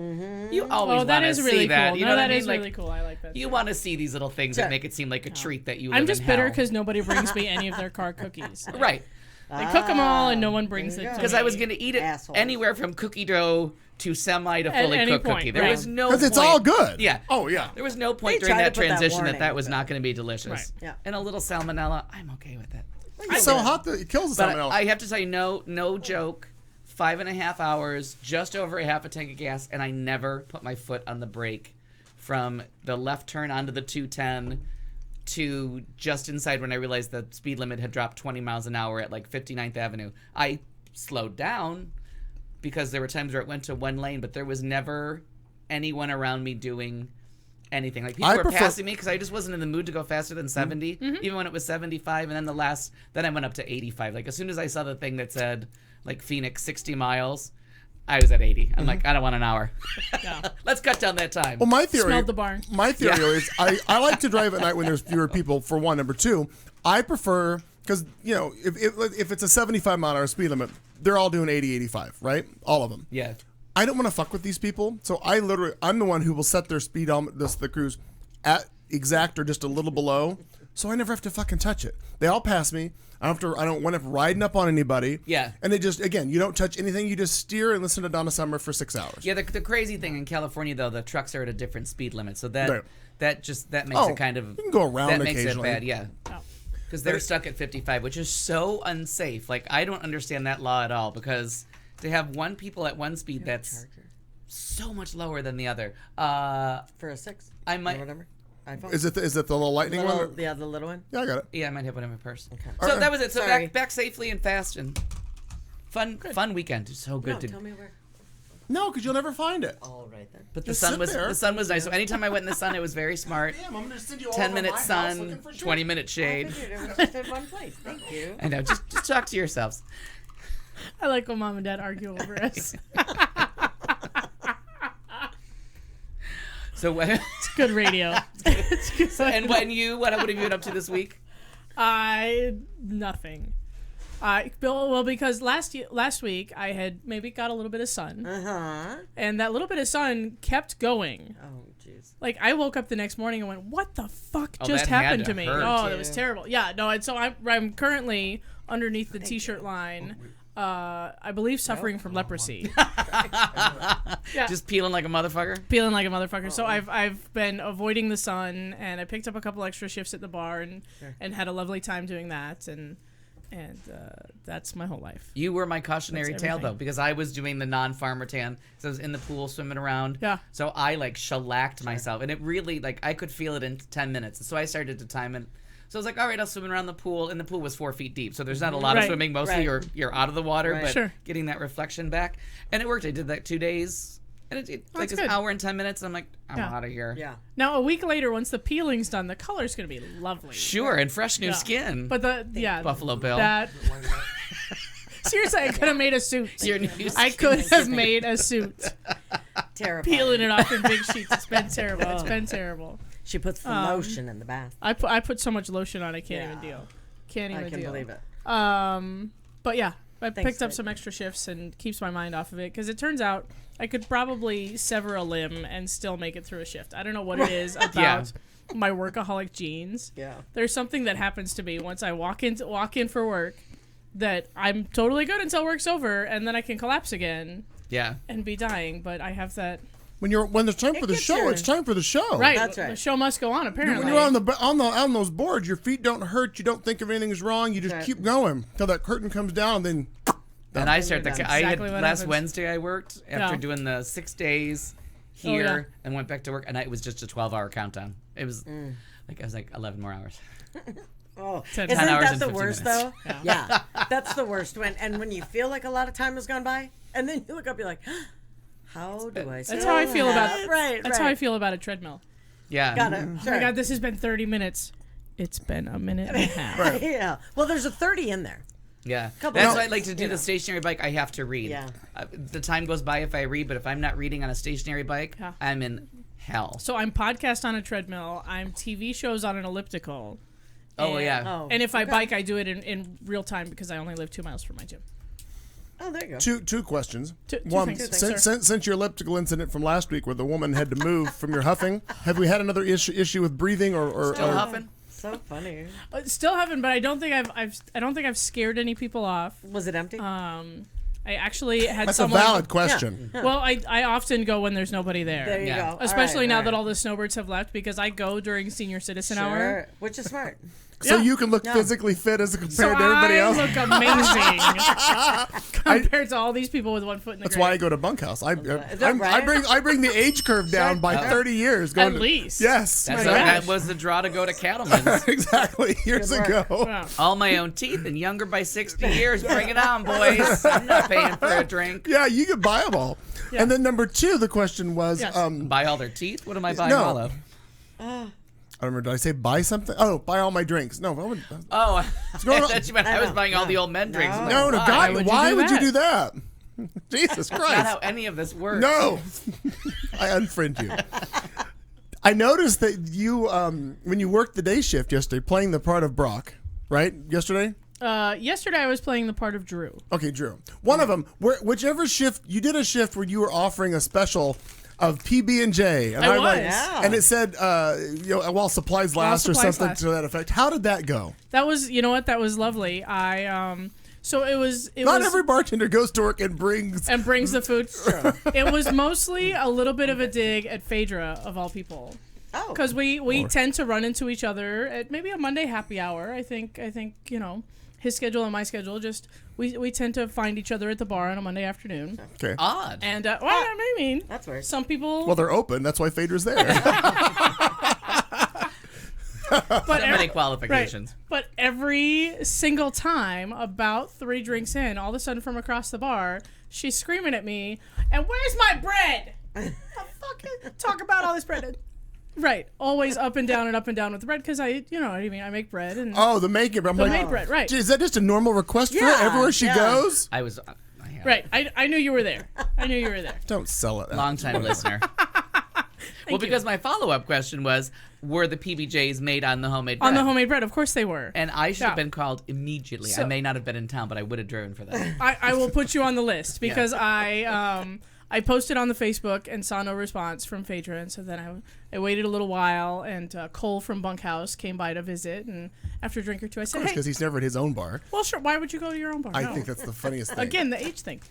E: You always
D: Oh, that
E: want to
D: is
E: see
D: really
E: that.
D: cool.
E: You
D: No,
E: know what I
D: that
E: mean?
D: is
E: Like,
D: really cool. I like that.
E: you
D: too.
E: want to see these little things
F: Sure.
E: that make it seem like a treat that you live
D: I'm just
E: in
D: bitter
E: hell.
D: because nobody brings me any of their car cookies.
E: Right.
D: They cook them all, and no one brings
F: there
D: it
F: you
D: to
F: go.
E: Because
D: me.
E: I was going to eat it
F: Assholes.
E: anywhere from cookie dough to semi to
D: At
E: fully
D: any
E: cooked
D: point,
E: cookie. There
D: right.
E: was no
C: Because it's
E: point-
C: all good.
E: Yeah.
C: Oh, yeah.
E: There was no point
F: They
E: during
F: tried
E: that
F: to put that
E: transition
F: warning,
E: that was
F: but-
E: not going to be delicious.
D: Right.
F: Yeah.
E: And a little salmonella, I'm okay with it.
C: It's so hot that it kills the
E: But
C: salmonella.
E: I have to tell you, no joke, 5.5 hours, just over a half a tank of gas, and I never put my foot on the brake from the left turn onto the 210 to just inside when I realized the speed limit had dropped 20 miles an hour at like 59th Avenue. I slowed down because there were times where it went to one lane, but there was never anyone around me doing anything. Like people
C: I
E: were
C: prefer-
E: passing me because I just wasn't in the mood to go faster than 70,
D: Mm-hmm.
E: even when it was 75. And then then I went up to 85. Like as soon as I saw the thing that said like Phoenix 60 miles, I was at 80. I'm like, I don't want an hour.
D: Yeah.
E: Let's cut down that time.
C: Well, my theory.
D: Smelled the barn.
C: My theory is I like to drive at night when there's fewer people. For one, number two, I prefer because if it's a 75 mile an hour speed limit, they're all doing 80, 85, right? All of them.
E: Yeah.
C: I don't want to fuck with these people, so I'm the one who will set their speed on the cruise at exact or just a little below, so I never have to fucking touch it. They all pass me. I don't wind up riding up on anybody.
E: Yeah.
C: And they just, again, you don't touch anything. You just steer and listen to Donna Summer for 6 hours.
E: Yeah, the crazy thing in California, though, the trucks are at a different speed limit. So that
C: Right.
E: makes
C: Oh,
E: it kind of...
C: you can go around
E: that makes it
C: occasionally.
E: bad, yeah.
D: Oh.
E: Because they're stuck at 55, which is so unsafe. Like, I don't understand that law at all, because to have one people at one speed that's so much lower than the other.
F: For a 6.
E: I might-
F: Or whatever. iPhone.
C: Is it the little lightning one?
F: Yeah, the little one.
C: Yeah, I got it.
E: Yeah, I might have one in my purse.
F: Okay.
E: So that was it. So
F: Sorry.
E: back safely and fast and fun weekend. It's so good
F: No,
E: to...
F: tell me where.
C: No, because you'll never find it.
F: All right then.
E: But
C: Just sit there.
E: the sun was nice. So anytime I went in the sun, it was very smart.
C: Damn, I'm gonna send you all
E: 10
C: over
E: minute
C: my house
E: sun,
C: looking for shit.
E: 20-minute
F: I
E: shade.
F: figured it was just in one place. Thank you.
E: I know. Just talk to yourselves.
D: I like when mom and dad argue over us.
E: So when
D: It's good radio. It's good.
E: and when what have you been up to this week?
D: Nothing. Because last week I had maybe got a little bit of sun, and that little bit of sun kept going.
F: Oh, jeez.
D: Like I woke up the next morning and went, "What the fuck
E: Oh,
D: just
E: that had
D: happened
E: to
D: to me?"
E: hurt.
D: Oh, that was terrible. Yeah, no, and so I'm currently underneath the t-shirt line. I believe suffering from leprosy,
E: Just peeling like a motherfucker.
D: feeling like a motherfucker. So I've been avoiding the sun, and I picked up a couple extra shifts at the bar, and had a lovely time doing that, and that's my whole life.
E: You were my cautionary
D: That's
E: tale
D: everything.
E: though, because I was doing the non-farmer tan. So I was in the pool swimming around.
D: Yeah.
E: So I like shellacked myself, and it really like I could feel it in 10 minutes. So I started to time it. So I was like, all right, I'll swim around the pool. And the pool was 4 feet deep. So there's not a lot of
D: Right.
E: swimming. Mostly you're out of the water,
F: Right.
E: but
D: Sure.
E: getting that reflection back. And it worked. I did that 2 days. And it like
D: that's
E: an
D: good.
E: hour and 10 minutes. And I'm like, I'm
D: Yeah.
E: out of here.
F: Yeah.
D: Now a week later, once the peeling's done, the color's gonna be lovely.
E: Sure. And fresh new
D: Yeah.
E: skin.
D: But
E: Buffalo Bill.
D: That seriously, I could have made a suit.
E: Your new
D: I
E: skin.
D: could have made a suit.
F: Terrifying.
D: Peeling it off in big sheets. It's been terrible. It's been terrible.
F: She puts the lotion in the bath.
D: I put so much lotion on, I can't even
F: Yeah.
D: deal. Can't even
F: I can
D: deal.
F: believe it.
D: But yeah, I
F: Thanks,
D: picked up
F: babe.
D: some extra shifts and keeps my mind off of it because it turns out I could probably sever a limb and still make it through a shift. I don't know what it is about my workaholic genes.
F: Yeah.
D: There's something that happens to me once I walk in for work that I'm totally good until work's over and then I can collapse again
E: Yeah.
D: and be dying. But I have that
C: When there's time for the
F: gets
C: show,
F: your-
C: it's time for the show.
D: right.
F: That's right.
D: The show must go on. Apparently,
C: When you're on those boards, your feet don't hurt. You don't think of anything's wrong. You just
F: Right.
C: keep going till that curtain comes down. Then
E: And I started
F: That's
E: I had
D: exactly what
E: last
D: happens.
E: Wednesday I worked after
D: Yeah.
E: doing the 6 days
D: Oh,
E: here
D: yeah.
E: and went back to work and it was just a 12-hour countdown. It was like I was like 11 more hours.
F: Oh,
D: 10
F: isn't
E: hours
F: that
E: and
F: the
E: 50
F: worst
E: minutes.
F: though? Yeah, that's the worst when you feel like a lot of time has gone by, and then you look up, you're like, how do I?
D: That's how I feel about it.
F: Right.
D: That's how I feel about a treadmill.
E: Yeah.
F: Got it.
D: Oh my
F: Sure.
D: god, this has been 30 minutes. It's been a minute and a half.
F: Yeah. Well, there's a 30 in there.
E: Yeah.
F: Couple
E: That's
F: of-
E: why I like to do
F: you
E: the
F: know.
E: stationary bike. I have to read.
F: Yeah.
E: The time goes by if I read, but if I'm not reading on a stationary bike,
D: Yeah.
E: I'm in hell.
D: So I'm podcast on a treadmill. I'm TV shows on an elliptical.
E: Oh,
D: and,
E: yeah.
F: Oh.
D: And if I
F: okay.
D: bike, I do it in real time because I only live 2 miles from my gym.
F: Oh, there you go.
C: two questions.
D: Two
C: One,
D: things,
C: since your elliptical incident from last week, where the woman had to move from your huffing, have we had another issue with breathing or
E: Still huffing?
F: So funny.
D: Still haven't, but I don't think I don't think I've scared any people off.
F: Was it empty?
D: I actually had
C: That's
D: someone.
C: a valid question.
D: Well, I often go when there's nobody there.
F: there you
E: Yeah.
F: go.
D: Especially
F: All
D: now
F: right,
D: that all the snowbirds have left, because I go during senior citizen hour.
F: Sure. Which is smart.
C: So
D: Yeah.
C: you can look
F: Yeah.
C: physically fit as compared
D: So
C: to everybody
D: I
C: else.
D: look amazing compared to all these people with 1 foot in the
C: That's
D: grave.
C: why I go to bunkhouse. I
F: that right?
C: I bring the age curve down by 30 years. Going
D: At least.
C: Yes.
E: That's
D: my
E: that
D: gosh.
E: was the draw to go to Cattleman's.
C: Exactly. Years
F: Good
C: ago.
F: work.
D: Wow.
E: All my own teeth and younger by 60 years. Bring it on, boys. I'm not paying for a drink.
C: Yeah, you can buy them all.
D: Yeah.
C: And then number two, the question was,
D: Yes.
E: Buy all their teeth? What am I buying
C: No.
E: all of?
C: I don't remember, did I say buy something? Oh, buy all my drinks. No, I wouldn't.
E: Oh,
C: going on?
E: that's you meant I was buying all the old men drinks. I'm like,
C: No,
E: why?
C: God, why would you
D: that?
C: do that? Jesus
E: That's not
C: Christ.
E: how any of this works.
C: No. I unfriend you. I noticed that you, when you worked the day shift yesterday, playing the part of Brock, right? Yesterday?
D: Yesterday I was playing the part of Drew.
C: Okay, Drew. One of them, whichever shift, you did a shift where you were offering a special of PB&J. And
D: I
C: I'm like,
D: was.
F: Yeah.
C: and it said, while supplies last or
D: supplies
C: something
D: last.
C: to that effect. How did that go?
D: That was, you know what? That was lovely. So it was.
C: Not every bartender goes to work and brings.
D: and brings the food. It was mostly a little bit of a dig at Phaedra of all people.
F: Oh.
D: Because we tend to run into each other at maybe a Monday happy hour. I think his schedule and my schedule we tend to find each other at the bar on a Monday afternoon.
C: Okay.
E: Odd.
D: And I mean,
F: That's weird.
D: some people.
C: Well, they're open. That's why Phaedra's there.
D: but
E: So many qualifications.
D: But every single time, about 3 drinks in, all of a sudden from across the bar, she's screaming at me, "And where's my bread? The fucking talk about all this bread." Right, always up and down with the bread because I make bread and
C: Oh, the making. I'm like,
D: made bread, right?
C: Gee, is that just a normal request for her
F: Yeah,
C: everywhere she
F: yeah.
C: goes?
E: I was. Yeah.
D: Right, I knew you were there. I knew you were there.
C: Don't sell it.
E: Long time listener. Well, because my follow-up question was, were the PBJs made on the homemade bread?
D: On the homemade bread, of course they were.
E: And I should have
D: Yeah.
E: been called immediately.
D: So-
E: I may not have been in town, but I would have driven for that.
D: I will put you on the list because I posted on the Facebook and saw no response from Phaedra, and so then I waited a little while, and Cole from Bunkhouse came by to visit, and after a drink or two, I said,
C: Because
D: "Hey,
C: he's never at his own bar.
D: well, sure. Why would you go to your own bar?"
C: I
D: No.
C: think that's the funniest thing.
D: Again, the age thing.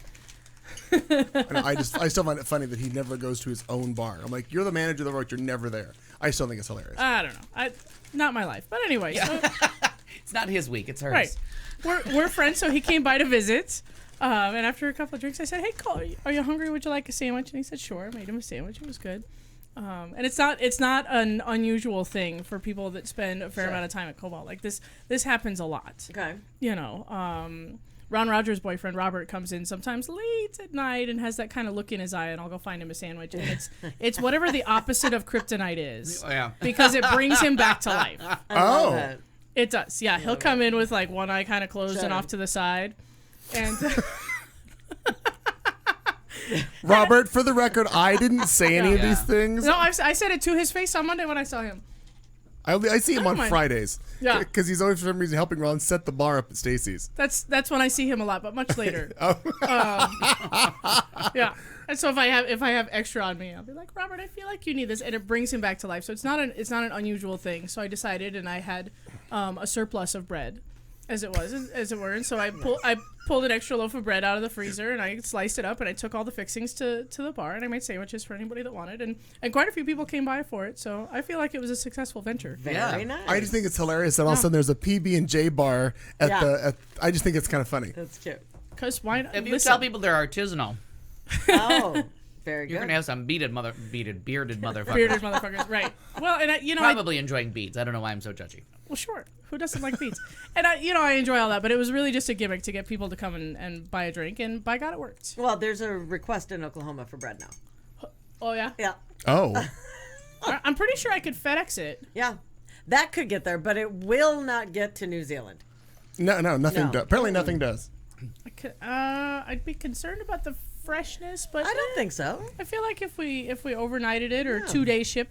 C: And I still find it funny that he never goes to his own bar. I'm like, you're the manager of the bar, you're never there. I still think it's hilarious.
D: I don't know. Not my life, but anyway. So,
E: It's not his week. It's hers.
D: right, we're friends, so he came by to visit. And after a couple of drinks, I said, "Hey, Cole, are you hungry? Would you like a sandwich?" And he said, "Sure." I made him a sandwich. It was good. And it's not an unusual thing for people that spend a fair amount of time at Cobalt. Like this happens a lot.
F: Okay.
D: You know, Ron Rogers' boyfriend Robert comes in sometimes late at night and has that kind of look in his eye, and I'll go find him a sandwich, and it's whatever the opposite of kryptonite is.
E: Oh, yeah.
D: Because it brings him back to life.
F: I love it.
D: It does. Yeah, he'll come in with like one eye kind of closed and off to the side, and.
C: Robert, for the record, I didn't say any of these things.
D: No, I said it to his face on Monday when I saw him.
C: I see him on Fridays.
D: Yeah.
C: Because he's always, for some reason, helping Ron set the bar up at Stacy's.
D: That's when I see him a lot, but much later.
C: Oh.
D: Yeah. And so if I have extra on me, I'll be like, Robert, I feel like you need this, and it brings him back to life. So it's not an unusual thing. So I decided, and I had a surplus of bread, as it were, and so I pulled an extra loaf of bread out of the freezer, and I sliced it up, and I took all the fixings to the bar, and I made sandwiches for anybody that wanted, and quite a few people came by for it. So I feel like it was a successful venture.
F: Very nice.
C: I just think it's hilarious that all of a sudden there's a PB&J bar at I just think it's kind of funny.
F: That's cute.
D: Because why not?
E: If you tell people they're artisanal,
F: Oh, very good.
E: you're gonna have some bearded motherfuckers.
D: Bearded motherfuckers, right? Well, and
E: Probably enjoying beads. I don't know why I'm so judgy.
D: Well, sure. Who doesn't like beads? And I enjoy all that, but it was really just a gimmick to get people to come and buy a drink, and by God, it worked.
F: Well, there's a request in Oklahoma for bread now.
D: Oh yeah.
F: Yeah.
C: Oh.
D: I'm pretty sure I could FedEx it.
F: Yeah. That could get there, but it will not get to New Zealand.
C: No, nothing
F: No.
C: does. Apparently nothing does.
D: I'd be concerned about the freshness, but
F: I don't think so.
D: I feel like if we overnighted it or 2-day ship.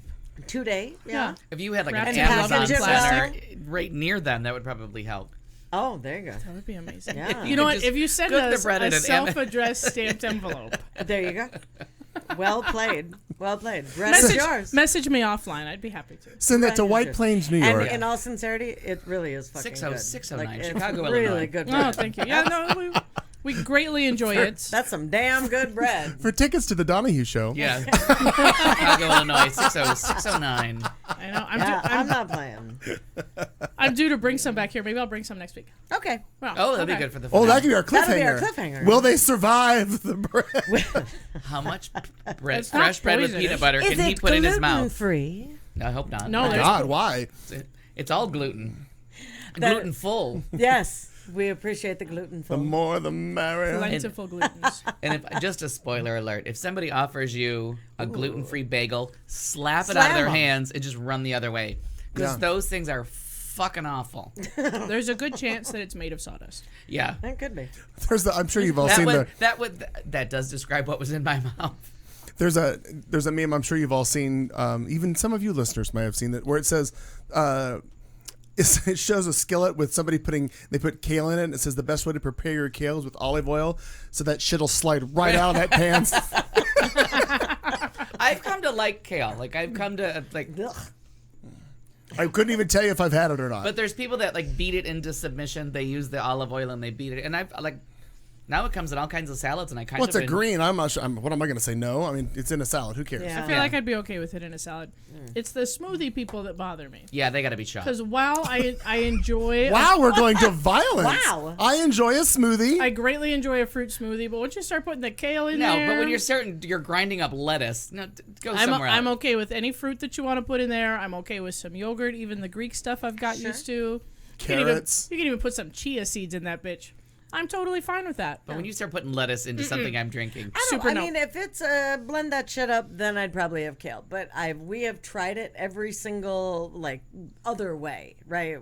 F: 2 day. Yeah.
E: If you had like
D: Wrapped
E: an
D: in
E: Amazon
F: plastic.
E: center right near them, that would probably help.
F: Oh, there you go.
D: That would be amazing.
F: Yeah.
D: You know what?
E: Just
D: If you send
E: cook the
D: us
E: bread in
D: a
E: an
D: self-addressed stamped envelope,
F: There you go. Well played. Well played. Bread is yours.
D: message me offline. I'd be happy to.
C: Send that to
F: Right.
C: White Plains, New
F: And
C: York.
F: in all sincerity, it really is fucking good.
E: 609
F: it's
E: Chicago,
F: really
E: Illinois.
F: good
D: Oh,
F: bread.
D: thank you. Yeah, no, we greatly enjoy it.
F: That's some damn good bread.
C: For tickets to the Donahue Show.
E: Yeah. Chicago, Illinois, 609.
D: I know.
F: I'm not playing.
D: I'm due to bring some back here. Maybe I'll bring some next week.
F: Okay.
D: Well,
E: Oh, that'd
D: okay.
E: be good for the
C: Oh,
E: finale.
C: that could be our
F: That'll be our
C: cliffhanger.
F: cliffhanger.
C: Will they survive the bread?
E: How much bread,
D: It's not
E: fresh bread with
D: poisonous.
E: peanut butter
F: Is
E: can he
F: it
E: put in his mouth?
F: gluten-free?
E: I hope not.
D: No, there's-
C: God, why?
E: It's all gluten.
F: That-
E: Gluten full.
F: Yes. We appreciate the gluten
C: The
F: full.
C: more the merrier.
D: Plentiful glutens.
E: And if just a spoiler alert, if somebody offers you a gluten-free bagel, slap it out of
F: Slam
E: their
F: 'em.
E: hands and just run the other way. Because
C: Yeah.
E: those things are fucking awful.
D: There's a good chance that it's made of sawdust.
E: Yeah.
F: That could be.
C: I'm sure you've all
E: That
C: seen
E: would, that does describe what was in my mouth.
C: There's a meme I'm sure you've all seen. Even some of you listeners might have seen it, where it says, it shows a skillet with somebody they put kale in it, and it says the best way to prepare your kale is with olive oil, so that shit'll slide right out of that pan.
E: I've come to like kale. Like I've come to like.
C: I couldn't even tell you if I've had it or not.
E: But there's people that like beat it into submission. They use the olive oil and they beat it. And I've like. Now it comes in all kinds of salads, and I kind
C: What's
E: of.
C: a green? I'm not sure. What am I going to say? No. I mean, it's in a salad. Who cares?
F: Yeah.
D: I feel like I'd be okay with it in a salad. It's the smoothie people that bother me.
E: Yeah, they got to be shot.
D: Because while I enjoy
C: Wow, we're going to violence.
F: Wow.
C: I enjoy a smoothie.
D: I greatly enjoy a fruit smoothie, but once you start putting the kale in
E: No,
D: there,
E: but when you're grinding up lettuce, no, go somewhere
D: I'm
E: else.
D: okay with any fruit that you want to put in there. I'm okay with some yogurt, even the Greek stuff I've got used to.
C: Carrots.
D: You can even put some chia seeds in that bitch. I'm totally fine with that.
E: But when you start putting lettuce into something I'm drinking,
D: Super
F: I
D: no.
F: mean, if it's blend that shit up, then I'd probably have kale. But we have tried it every single like other way, right?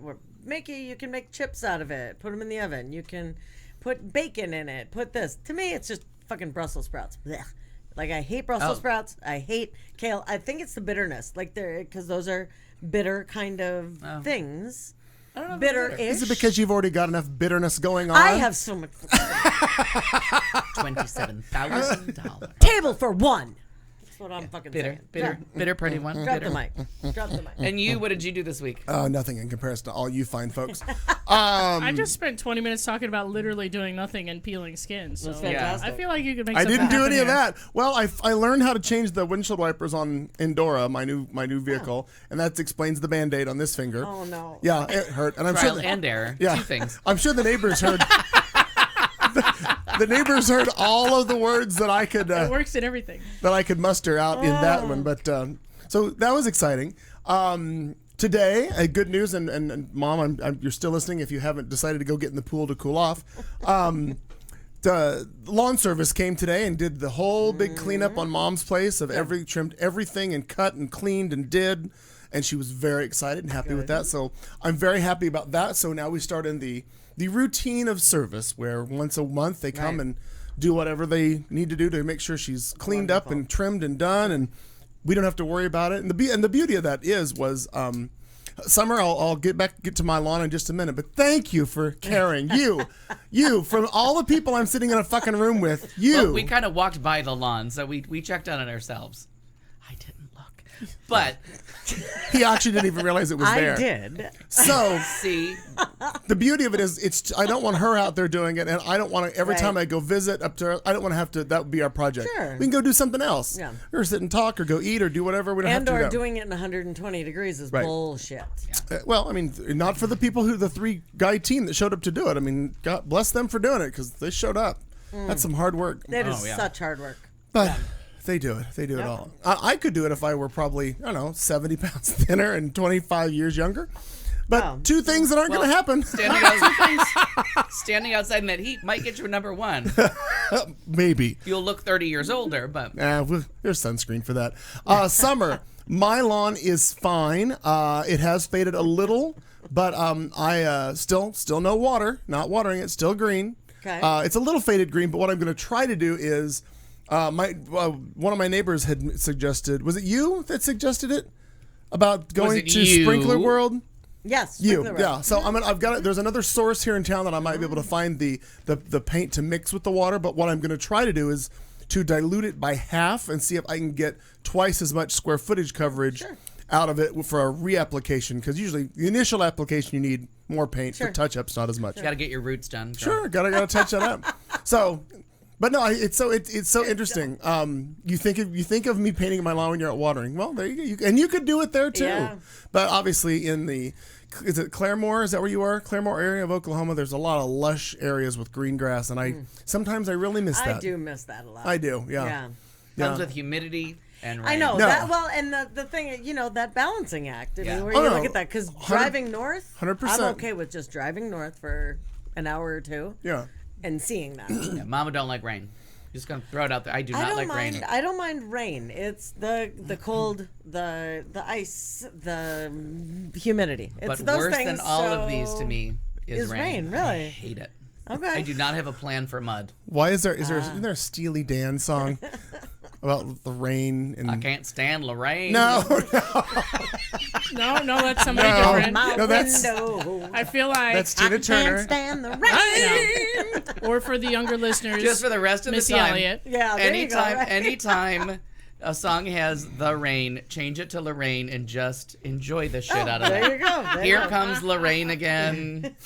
F: You can make chips out of it, put them in the oven. You can put bacon in it. Put this. To me, it's just fucking Brussels sprouts. Blech. Like I hate Brussels sprouts. I hate kale. I think it's the bitterness, like because those are bitter kind of things.
E: I don't know.
F: Bitter-ish.
C: Is it because you've already got enough bitterness going on?
F: I have so much.
E: $27,000.
F: Table for one. That's what I'm fucking saying.
E: Bitter, pretty one.
F: Drop
E: bitter.
F: the mic. Drop the mic.
E: And you, what did you do this week?
C: Nothing in comparison to all you fine folks.
D: I just spent 20 minutes talking about literally doing nothing and peeling skin. So
F: That's fantastic.
D: I feel like you could make.
C: I
D: something
C: didn't do
D: happen
C: any of
D: here.
C: that. Well, I learned how to change the windshield wipers on Endora, my new vehicle, and that explains the Band-Aid on this finger.
F: Oh no.
C: Yeah, it hurt, and I'm
E: Trial
C: sure.
E: and error.
C: Yeah,
E: Two things.
C: I'm sure the neighbors heard. The neighbors heard all of the words that I could
D: It works in everything.
C: that I could muster out in that one. But so that was exciting. Today, good news, and Mom, you're still listening. If you haven't decided to go get in the pool to cool off, the lawn service came today and did the whole big cleanup on Mom's place of trimmed everything and cut and cleaned and did, and she was very excited and happy with that. So I'm very happy about that. So now we start in the routine of service where once a month they come and do whatever they need to do to make sure she's cleaned up and trimmed and done, and we don't have to worry about it. And the beauty of that was Summer, I'll get to my lawn in just a minute, but thank you for caring. You from all the people I'm sitting in a fucking room with,
E: Well, we kind of walked by the lawn, so we checked on it ourselves. I didn't look, but
C: he actually didn't even realize it was there.
F: I did.
C: So
E: see,
C: the beauty of it is I don't want her out there doing it, and I don't want to every time I go visit up to her, I don't want to have to. That would be our project.
F: Sure.
C: We can go do something else.
F: Yeah.
C: Or sit and talk, or go eat, or do whatever. We don't have to.
F: And or doing it in 120 degrees is bullshit.
C: Well, I mean, not for the people the 3-guy team that showed up to do it. I mean, God bless them for doing it because they showed up. That's some hard work.
F: That is such hard work.
C: But they do it. They do it all. I could do it if I were probably, 70 pounds thinner and 25 years younger. But two things that aren't going to happen.
E: Standing outside in that heat might get you a number one.
C: Maybe.
E: You'll look 30 years older, but
C: There's sunscreen for that. Summer, my lawn is fine. It has faded a little, but I still no water. Not watering it. Still green.
F: Okay.
C: It's a little faded green, but what I'm going to try to do is one of my neighbors had suggested. Was it you that suggested it about going to Sprinkler World?
F: Yes,
C: yeah. So I've got it. There's another source here in town that I might be able to find the paint to mix with the water. But what I'm going to try to do is to dilute it by half and see if I can get twice as much square footage coverage out of it for a reapplication. Because usually the initial application you need more paint for touch-ups, not as much.
E: You got to get your roots done.
C: Sure, gotta touch that up. So. But no, it's so interesting. You think of me painting my lawn when you're out watering. Well, there you go. And you could do it there too. Yeah. But obviously is it Claremore? Is that where you are? Claremore area of Oklahoma. There's a lot of lush areas with green grass, and sometimes I really miss that.
F: I do miss that a lot.
C: I do. Yeah.
E: Comes with humidity and rain.
F: I know that. Well, and the thing, that balancing act. I mean, where you look at that, because driving north,
C: 100%.
F: I'm okay with just driving north for an hour or two.
C: Yeah.
F: And seeing that.
E: Mama don't like rain. Just gonna throw it out there. I do not like rain.
F: I don't mind rain. It's the cold, the ice, the humidity. It's
E: but
F: those
E: worse
F: things,
E: than all of these to me is
F: rain. Really,
E: I hate it.
F: Okay.
E: I do not have a plan for mud.
C: Why isn't there a Steely Dan song about the rain? And
E: I can't stand Lorraine.
D: No, that's somebody different.
C: No, that's
D: I feel like
C: that's Tina Turner.
F: Can't stand the rain.
D: Or for the younger listeners,
E: just for the rest of
D: Missy
E: the time.
D: Elliott.
F: Yeah.
E: Anytime a song has the rain, change it to Lorraine and just enjoy the shit out of it.
F: There you go.
E: Here comes Lorraine again.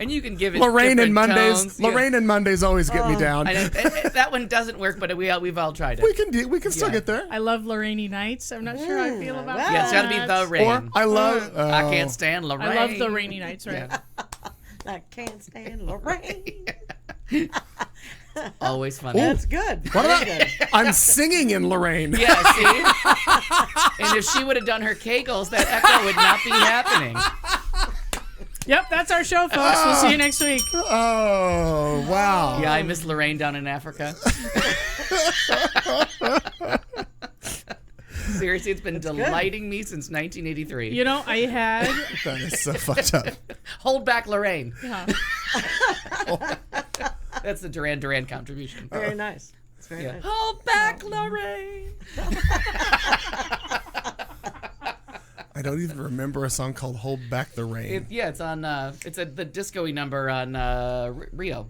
E: And you can give it
C: Lorraine and Mondays.
E: tones.
C: Lorraine and Mondays always get me down.
E: That one doesn't work, but we've all tried it.
C: We can still get there.
D: I love Lorraine Nights. I'm not sure how I feel about that.
E: Yeah, it's got to be the rain.
C: Or I love.
E: I can't stand Lorraine.
D: I love the rainy nights, right?
E: Yeah.
F: I can't stand Lorraine.
E: Always funny.
F: That's good.
C: What about? I'm singing in Lorraine.
E: Yeah, see? And if she would have done her Kegels, that echo would not be happening.
D: Yep, that's our show, folks. We'll see you next week.
C: Oh, wow.
E: Yeah, I miss Lorraine down in Africa. Seriously, it's been delighting me since 1983.
D: You know, I had...
C: That is so fucked up.
E: Hold back, Lorraine.
D: Yeah.
E: That's the Duran Duran contribution.
F: Very nice. It's very nice.
E: Hold back, Lorraine.
C: I don't even remember a song called "Hold Back the Rain."
E: It's on. It's the disco-y number on Rio.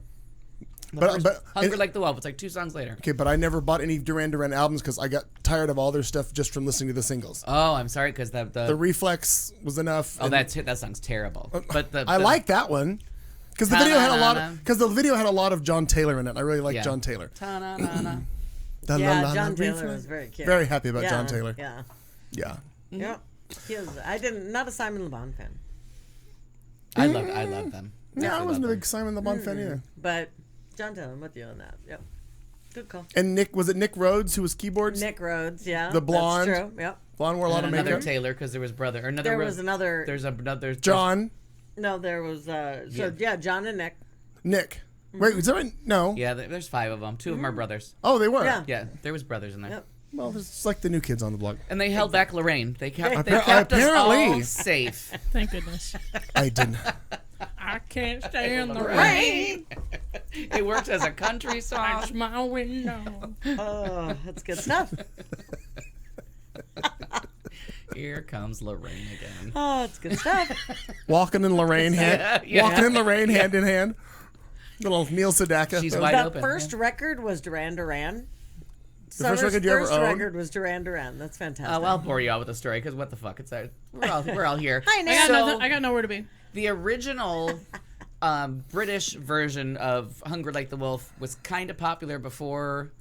C: But
E: Hunger Like the Wolf. It's like 2 songs later.
C: Okay, but I never bought any Duran Duran albums because I got tired of all their stuff just from listening to the singles.
E: Oh, I'm sorry, because the
C: Reflex was enough.
E: Oh, that song's terrible. But
C: I like that one because the video had a lot of John Taylor in it. I really like John Taylor.
F: Yeah, John Taylor was very cute.
C: Very happy about John Taylor.
F: Yeah.
C: Yeah.
F: Yeah. Not a Simon Le Bon fan.
E: I love them.
C: Yeah, I wasn't a big Simon the Bond fan either.
F: But John Taylor, I'm with you on that. Yep. Good call.
C: And was it Nick Rhodes who was keyboards?
F: Nick Rhodes, yeah.
C: The blonde.
F: That's true. Yep.
C: Blonde wore a lot of
E: another
C: makeup.
E: Taylor because there was brother. Or another.
F: There was another.
E: There's another.
C: John.
F: No, there was. John and Nick.
C: Nick. Wait, was there a, no?
E: Yeah, there's 5 of them. 2 of them are brothers.
C: Oh, they were.
F: Yeah.
E: Yeah, there was brothers in there.
F: Yep.
C: Well, it's like the new kids on the block.
E: And they held back Lorraine. They kept
C: Apparently.
E: us all safe.
D: Thank goodness.
C: I didn't.
D: I can't stay in the rain.
E: Rain. It works as a country song.
D: That's my window.
F: Oh, that's good stuff.
E: Here comes Lorraine again.
F: Oh, it's good stuff.
C: Walking in Lorraine
E: Yeah.
C: Walking in Lorraine hand in hand. Little Neil Sedaka.
E: She's wide
F: The
E: open.
F: first record was Duran Duran.
C: The first record you ever
F: first
C: owned?
F: record was Duran Duran. That's fantastic.
E: I'll bore you out with the story because what the fuck? We're all here.
F: Hi,
D: I
F: Nick.
D: got, I got nowhere to be.
E: The original British version of Hungry Like the Wolf was kind of popular before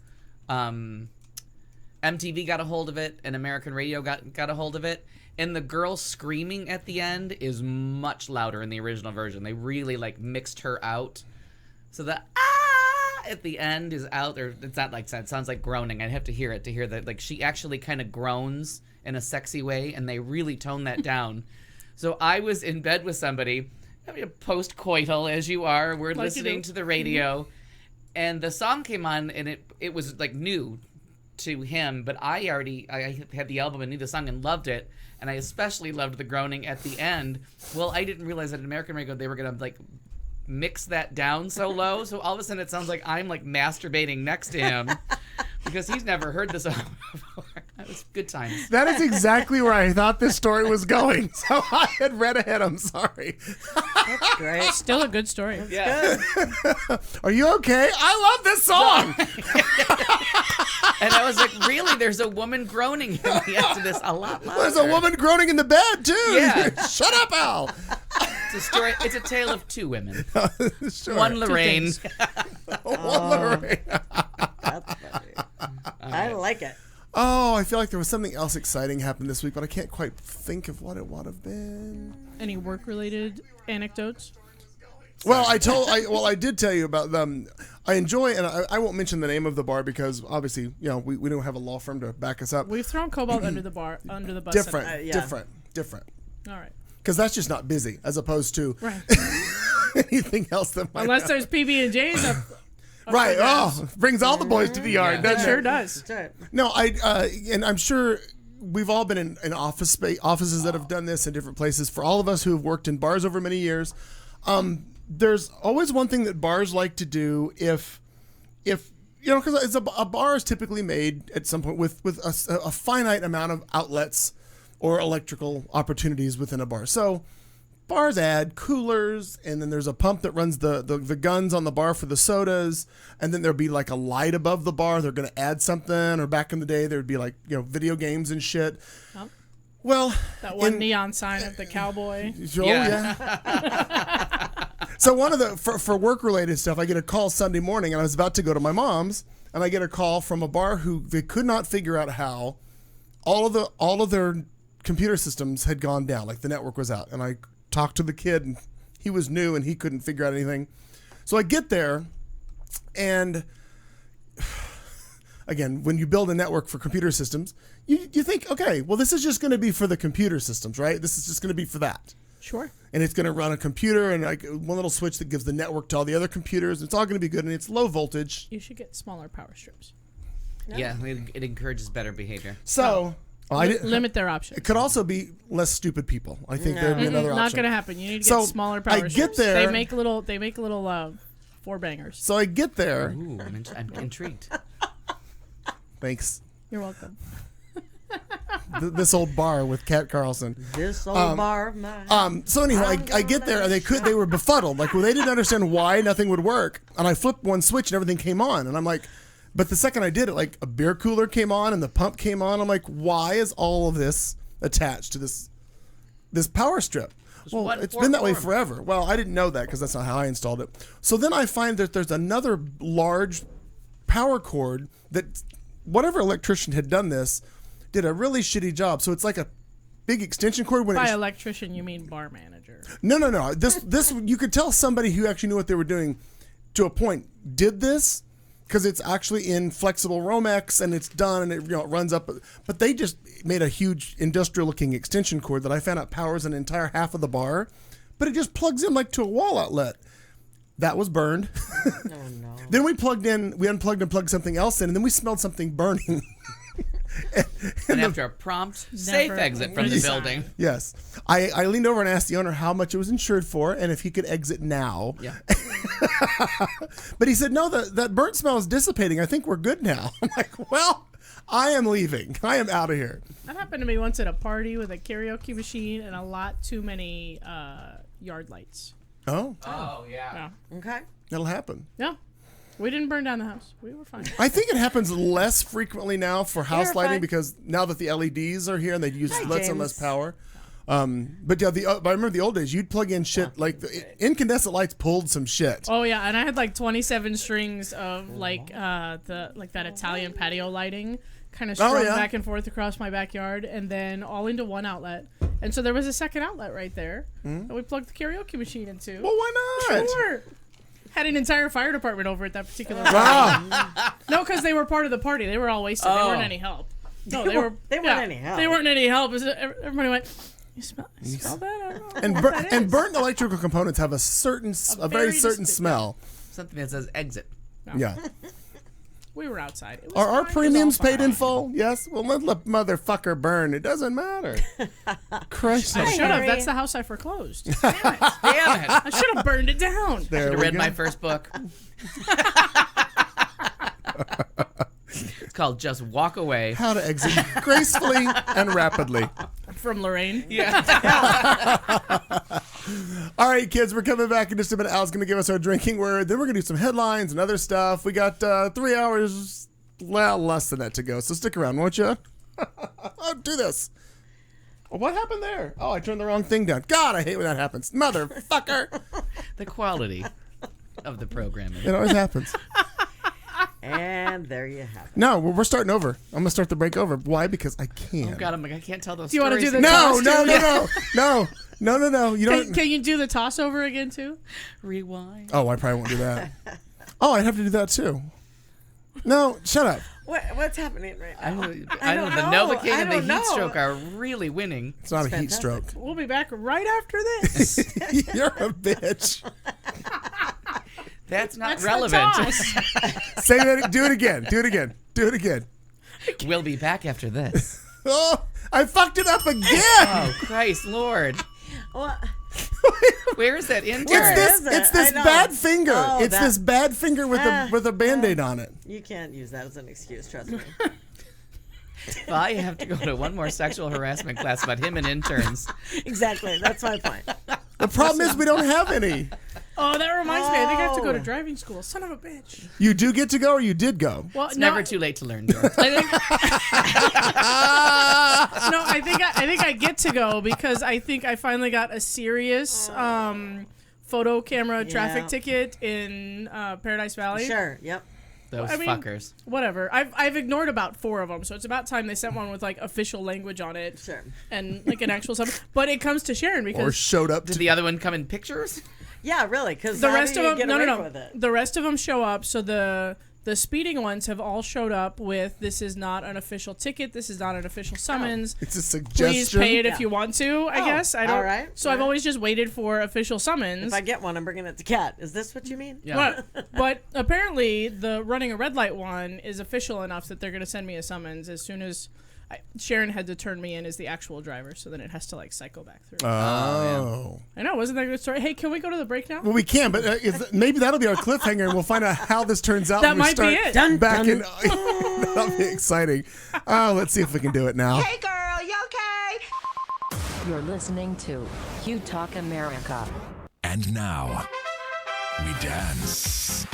E: MTV got a hold of it and American radio got a hold of it. And the girl screaming at the end is much louder in the original version. They really mixed her out. So the at the end is out there. It's not like that. It sounds like groaning. I'd have to hear it to hear that. She actually kind of groans in a sexy way, and they really tone that down. So I was in bed with somebody, post-coital as you are. We're listening to the radio, and the song came on, and it was new to him, but I had the album and knew the song and loved it, and I especially loved the groaning at the end. Well, I didn't realize that in American radio they were gonna mix that down so low, so all of a sudden it sounds like I'm masturbating next to him because he's never heard the song before. That was good times.
C: That is exactly where I thought this story was going. So I had read ahead. I'm sorry.
F: That's great.
D: Still a good story.
E: Yeah.
C: Are you okay? I love this song.
E: And I was like, really? There's a woman groaning in the end of this a lot louder.
C: There's a woman groaning in the bed too.
E: Yeah.
C: Shut up, Al.
E: It's a story. It's a tale of 2 women.
C: Sure.
E: One Lorraine.
C: One Lorraine.
F: That's funny. I like it.
C: Oh, I feel like there was something else exciting happened this week, but I can't quite think of what it would have been.
D: Any work-related anecdotes?
C: Well, I did tell you about them. I enjoy, and I won't mention the name of the bar because obviously, we don't have a law firm to back us up.
D: We've thrown Cobalt under the bus.
C: Different,
F: yeah.
C: different.
D: All right.
C: Because that's just not busy, as opposed to
D: Right.
C: anything else that might.
D: Unless there's PB&J's up.
C: Right. Oh, brings all the boys to the yard.
E: Yeah.
D: It
C: Doesn't
D: sure
C: it?
D: does.
F: That's right.
C: No, and I'm sure we've all been in offices that have done this in different places. For all of us who have worked in bars over many years, there's always one thing that bars like to do if because a bar is typically made at some point with a finite amount of outlets or electrical opportunities within a bar. So bars add coolers, and then there's a pump that runs the guns on the bar for the sodas, and then there'll be a light above the bar. They're going to add something, or back in the day there would be video games and shit.
D: Oh.
C: Well,
D: That one neon sign of the cowboy.
C: Oh, yeah. So one of the for work related stuff, I get a call Sunday morning, and I was about to go to my mom's, and I get a call from a bar who they could not figure out how all of their computer systems had gone down, the network was out, and I talked to the kid, and he was new and he couldn't figure out anything. So I get there, and again, when you build a network for computer systems, you think, okay, well, this is just going to be for the computer systems, right? This is just going to be for that.
D: Sure.
C: And it's going to run a computer and one little switch that gives the network to all the other computers. It's all going to be good, and it's low voltage.
D: You should get smaller power strips.
E: Yeah, it encourages better behavior.
C: So
D: Limit their options.
C: it could also be less stupid people. I think there'd be another option.
D: Not going to happen. You need to
C: So,
D: get smaller power
C: I get
D: strips.
C: there-
D: They make little 4-bangers.
C: So I get there.
E: Ooh, I'm intrigued.
C: Thanks.
D: You're welcome.
C: This old bar with Kat Carlson.
F: This old bar of mine.
C: So anyhow, I get there and they were befuddled. They didn't understand why nothing would work. And I flipped one switch and everything came on. And I'm like, but the second I did it, a beer cooler came on and the pump came on. I'm like, why is all of this attached to this power strip? Well, it's been that way forever. Well, I didn't know that because that's not how I installed it. So then I find that there's another large power cord that whatever electrician had done this did a really shitty job. So it's like a big extension cord. When
D: By electrician, you mean bar manager.
C: No. This you could tell somebody who actually knew what they were doing to a point did this because it's actually in flexible Romex and it's done and it runs up. But they just made a huge industrial looking extension cord that I found out powers an entire half of the bar, but it just plugs in like to a wall outlet. That was burned.
F: Oh, no.
C: Then we unplugged and plugged something else in, and then we smelled something burning.
E: and after a prompt, safe exit from the building.
C: Yes. I leaned over and asked the owner how much it was insured for and if he could exit now.
E: Yeah.
C: But he said, no, that burnt smell is dissipating. I think we're good now. I'm like, well, I am leaving. I am out of here.
D: That happened to me once at a party with a karaoke machine and a lot too many yard lights.
C: Oh.
E: Oh, yeah.
F: Okay.
C: That'll happen.
D: Yeah. We didn't burn down the house. We were fine.
C: I think it happens less frequently now for house
F: You're
C: lighting
F: fine.
C: because now that the LEDs are here and they use less and less
F: James.
C: power. But yeah, but I remember the old days. You'd plug in shit like the incandescent lights pulled some shit.
D: Oh yeah, and I had like 27 strings of like that Italian patio lighting kind of strung back and forth across my backyard, and then all into one outlet. And so there was a second outlet right there that we plugged the karaoke machine into.
C: Well, why not?
D: Sure. Had an entire fire department over at that particular
C: Wow.
D: No, because they were part of the party. They were all wasted. They weren't any help. No, they weren't any help. They weren't any help. Everybody went, you smell that? I don't know
C: And burnt electrical components have a very certain smell.
E: Something that says exit.
D: No.
C: Yeah.
D: We were outside. It was
C: Are our
D: fine. It was all
C: premiums paid in
D: fine.
C: full? Yes. Well, let the motherfucker burn. It doesn't matter. Christ.
D: I should have.
F: Harry.
D: That's the house I foreclosed. Damn it.
E: Damn it.
D: I should have burned it down.
C: There
E: I
C: we
E: read
C: go.
E: my first book. It's called Just Walk Away.
C: How to exit gracefully and rapidly.
D: From Lorraine.
E: Yeah.
C: All right, kids, we're coming back in just a minute. Al's going to give us our drinking word. Then we're going to do some headlines and other stuff. We got 3 hours, well, less than that to go. So stick around, won't you? I'll do this. What happened there? Oh, I turned the wrong thing down. God, I hate when that happens. Motherfucker.
E: The quality of the programming.
C: It always happens.
F: And there you have it.
C: No, we're starting over. I'm going to start the break over. Why? Because I can.
E: Oh, God, I can't tell those
D: Do you wanna
E: stories.
D: do the
C: No. You don't.
D: Can you do the toss over again too?
E: Rewind.
C: Oh, I probably won't do that. Oh, I'd have to do that too. No, shut up.
F: What's happening right now?
E: I know the
F: know.
E: Novocaine
F: I
E: and the
F: don't
E: heat
F: know.
E: stroke are really winning.
C: It's not a heat
F: fantastic.
C: stroke.
D: We'll be back right after this.
C: You're a bitch.
E: That's not
D: That's the
E: relevant.
D: toss.
C: Say that. Do it again. Do it again. Do it again.
E: We'll be back after this.
C: Oh, I fucked it up again.
E: Oh, Christ, Lord.
F: What?
E: Where is that intern?
C: It's
F: is
C: this
F: it? I know.
C: bad finger.
F: Oh,
C: It's
F: that-
C: this bad finger with a Band-Aid on it.
F: You can't use that as an excuse, trust me.
E: Well, I have to go to one more sexual harassment class about him and interns.
F: Exactly. That's my point.
C: The problem is we don't have any.
D: Oh, that reminds me. I think I have to go to
F: Oh.
D: driving school. Son of a bitch.
C: You do get to go, or you did go.
D: Well,
E: It's never too late to learn, George.
D: I think I get to go because I think I finally got a serious photo camera traffic
F: Yeah.
D: ticket in Paradise Valley.
F: Sure. Yep.
E: Those
D: I mean,
E: fuckers.
D: Whatever. I've ignored about 4 of them, so it's about time they sent one with like official language on it
F: Sure.
D: and like an actual sub. But it comes to Sharon
C: Or
D: because
C: showed up
E: Did
C: to.
E: the other one come in pictures?
F: Yeah, really. Because
D: the rest of them,
F: get
D: no.
F: away with it?
D: The rest of them show up. So the speeding ones have all showed up with this is not an official ticket. This is not an official summons.
C: It's a suggestion.
D: Please pay it if
F: Yeah.
D: you want to. I
F: Oh,
D: guess I don't.
F: all right,
D: So
F: all
D: I've
F: right.
D: always just waited for official summons.
F: If I get one, I'm bringing it to Kat. Is this what you mean?
E: Yeah.
D: But apparently the running a red light one is official enough that they're going to send me a summons as soon as Sharon had to turn me in as the actual driver, so then it has to like cycle back through.
C: Oh.
D: I know, wasn't that a good story? Hey, can we go to the break now?
C: Well, we can, but maybe that'll be our cliffhanger, and we'll find out how this turns out.
D: That
C: when we
D: might be
C: start
D: it.
F: Dun,
C: Back
F: dun.
C: in. That'll be exciting. Let's see if we can do it now.
G: Hey girl, you okay?
A: You're listening to Q Talk America.
B: And now, we dance.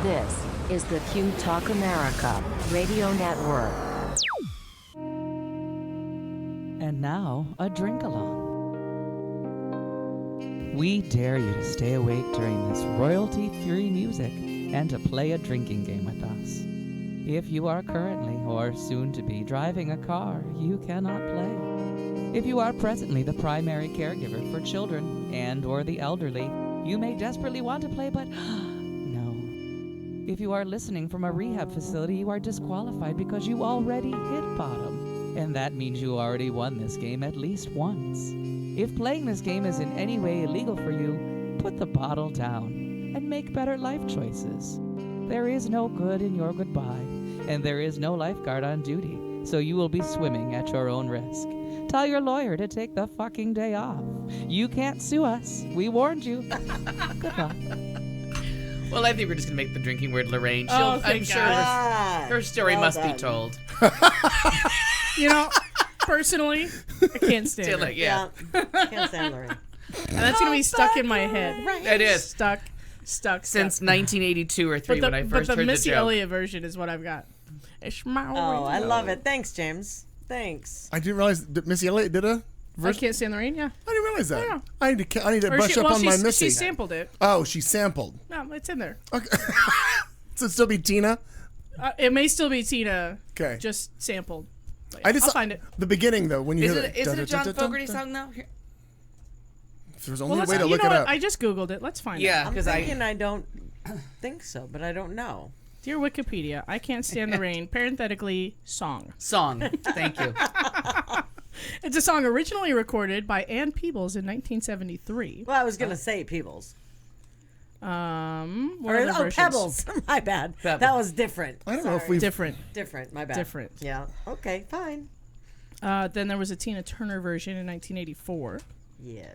A: This is the Q Talk America Radio Network.
H: And now, a drink along. We dare you to stay awake during this royalty-free music and to play a drinking game with us. If you are currently or soon to be driving a car, you cannot play. If you are presently the primary caregiver for children and or the elderly, you may desperately want to play, but no. If you are listening from a rehab facility, you are disqualified because you already hit bottom. And that means you already won this game at least once. If playing this game is in any way illegal for you, put the bottle down and make better life choices. There is no good in your goodbye, and there is no lifeguard on duty, so you will be swimming at your own risk. Tell your lawyer to take the fucking day off. You can't sue us. We warned you. Good luck.
E: Well, I think we're just going to make the drinking word Lorraine.
D: Oh,
E: I'm
D: thank
E: sure
F: God.
E: her story
F: Well
E: must
F: done.
E: be told.
D: You know, personally, I can't stand
E: Feel
D: her.
E: like, yeah.
F: Can't stand Lorraine.
D: And that's going to be stuck in my head.
F: Right.
E: It is.
D: Stuck.
E: Since 1982 or 3
D: But
E: when I
D: the
E: first heard
D: Missy
E: the joke.
D: Elliott version is what I've got. It's my
F: Oh, I
D: original.
F: love it. Thanks, James. Thanks.
C: I didn't realize that Missy Elliott did a
D: I
C: verse.
D: can't stand the rain, yeah.
C: I didn't realize that.
D: Yeah.
C: I need to
D: Or
C: brush up on my Missy.
D: She sampled it.
C: Oh, she sampled.
D: No, it's in there.
C: Okay. So it'd still be Tina?
D: It may still be Tina,
C: Okay.
D: just sampled. But
C: I just
D: I'll find it.
C: The beginning, though, when you
E: Is
C: hear
E: it a John
C: dun,
E: Fogerty
C: dun,
E: song, though?
C: If there's
D: Well,
C: only a
D: let's,
C: way to
D: you
C: look
D: know
C: it
D: what?
C: up.
D: I just Googled it. Let's find it.
E: Yeah,
F: I'm
E: because
F: thinking I don't think so, but I don't know.
D: Dear Wikipedia, I Can't Stand the Rain, parenthetically, song.
E: Song. Thank you.
D: It's a song originally recorded by Ann Peebles in 1973.
F: Well, I was going to say Peebles.
D: What
F: Or,
D: other
F: oh,
D: versions?
F: Pebbles. My bad.
E: Pebbles.
F: That was different.
C: I don't know if
F: Sorry.
C: we've...
D: Different.
F: Different. My bad.
D: Different.
F: Yeah. Okay, fine.
D: Then there was a Tina Turner version in 1984.
F: Yeah.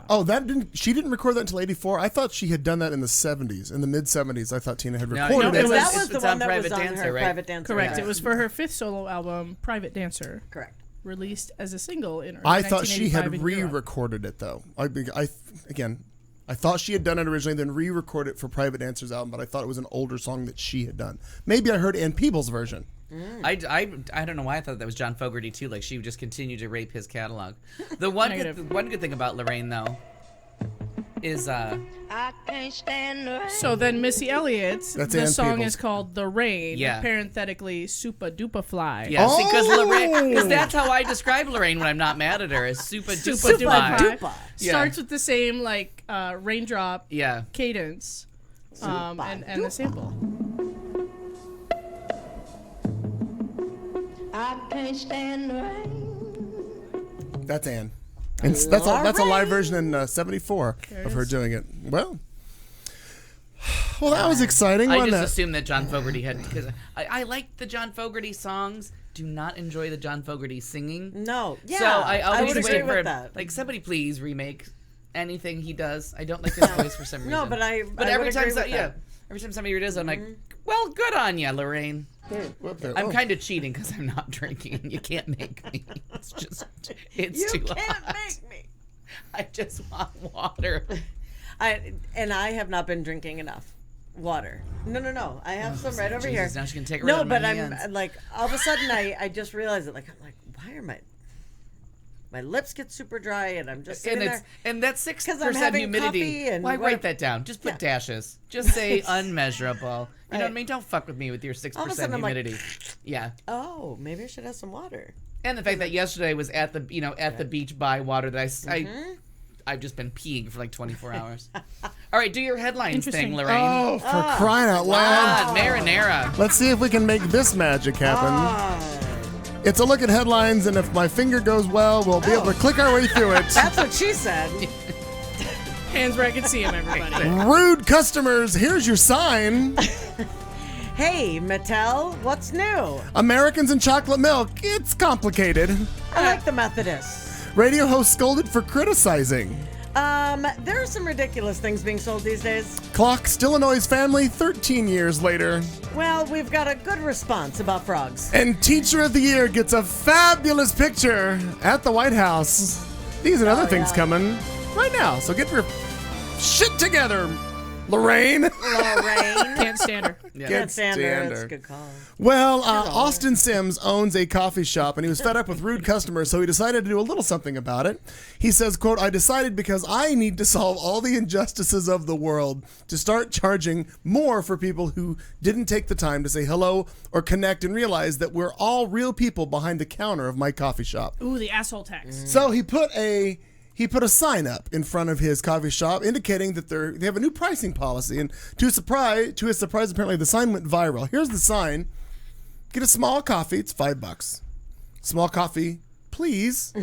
C: Oh, she didn't record that until 84? I thought she had done that in the 70s. In the mid-70s, I thought Tina had
E: No,
C: recorded
D: no,
C: it.
D: it was-
F: That was the
E: it's
F: one
E: on
F: that was
E: Private
F: on
E: Dancer,
F: her
E: right?
F: Private Dancer.
D: Correct.
F: Yeah.
D: It was for her fifth solo album, Private Dancer,
F: Correct.
D: released as a single in
C: I thought she
D: 1985
C: had
D: in Europe.
C: re-recorded it, though. I thought she had done it originally, then re-recorded it for Private Dancer's album, but I thought it was an older song that she had done. Maybe I heard Ann Peebles' version.
E: I don't know why I thought that was John Fogerty, too. Like, she would just continue to rape his catalog. The one good thing about Lorraine, though, is...
D: So then Missy Elliott's,
C: That's
D: the
C: Ann
D: song
C: Peebles.
D: is called The Rain,
E: Yeah.
D: parenthetically, Supa Dupa Fly.
E: Yeah,
C: Oh!
E: because Lorraine... Because that's how I describe Lorraine when I'm not mad at her, is super duper
D: Supa
E: fly.
D: Dupa.
F: Dupa.
E: Yeah.
D: Starts with the same, like, raindrop
E: Yeah.
D: cadence and the sample.
G: I can't stand the rain.
C: That's Ann. And that's a live version in 74 of her doing it. Well, that was exciting,
E: I
C: wasn't
E: just
C: it?
E: assumed that John Fogerty had... Because I like the John Fogerty songs, do not enjoy the John Fogerty singing.
F: No. Yeah.
E: So I always
F: would
E: wait
F: agree
E: for
F: with that.
E: like somebody please remake anything he does. I don't like his voice for some reason.
F: No, but I
E: every
F: would
E: time
F: agree with that.
E: every time somebody does, I'm like, well, good on you, Lorraine. I'm kind of cheating because I'm not drinking. You can't make me. It's
F: You
E: too
F: can't
E: hot.
F: make me.
E: I just want water.
F: I have not been drinking enough water. No. I have some right over
E: Jesus,
F: here.
E: now she can take it right
F: No,
E: out of my
F: but I'm
E: hands.
F: like all of a sudden I just realized it. Like I'm like, why are my lips get super dry and I'm just sitting there.
E: And that's 6%
F: I'm having
E: humidity.
F: coffee and
E: Why
F: what-
E: write that down? Just put dashes. Just say unmeasurable. You know what I mean? Don't fuck with me with your 6%
F: All of a sudden I'm like,
E: humidity. Yeah.
F: Oh, maybe I should have some water.
E: And the fact that yesterday was at the the beach by water that I've just been peeing for like 24 hours. All right, do your headlines thing,
D: Interesting.
E: Lorraine.
C: Oh, for crying out loud.
E: God, marinara.
C: Let's see if we can make this magic happen. It's a look at headlines, and if my finger goes well, we'll be able to click our way through it.
F: That's what she said.
D: Hands where I can see him, everybody.
C: Rude customers, here's your sign.
F: Hey, Mattel, what's new?
C: Americans and chocolate milk, it's complicated.
F: I like the Methodists.
C: Radio host scolded for criticizing.
F: There are some ridiculous things being sold these days.
C: Clock still annoys family 13 years later.
F: Well, we've got a good response about frogs.
C: And Teacher of the Year gets a fabulous picture at the White House. These and other things coming right now, so get your shit together. Lorraine.
F: Lorraine.
D: Can't stand her.
E: Yeah.
F: Can't stand her.
C: stand
F: That's
C: her.
F: a good call.
C: Well, Austin Sims owns a coffee shop, and he was fed up with rude customers, so he decided to do a little something about it. He says, quote, "I decided because I need to solve all the injustices of the world to start charging more for people who didn't take the time to say hello or connect and realize that we're all real people behind the counter of my coffee shop."
D: Ooh, the asshole tax.
C: So he put a sign up in front of his coffee shop indicating that they have a new pricing policy. And to his surprise, apparently the sign went viral. Here's the sign: get a small coffee, it's $5. Small coffee, please,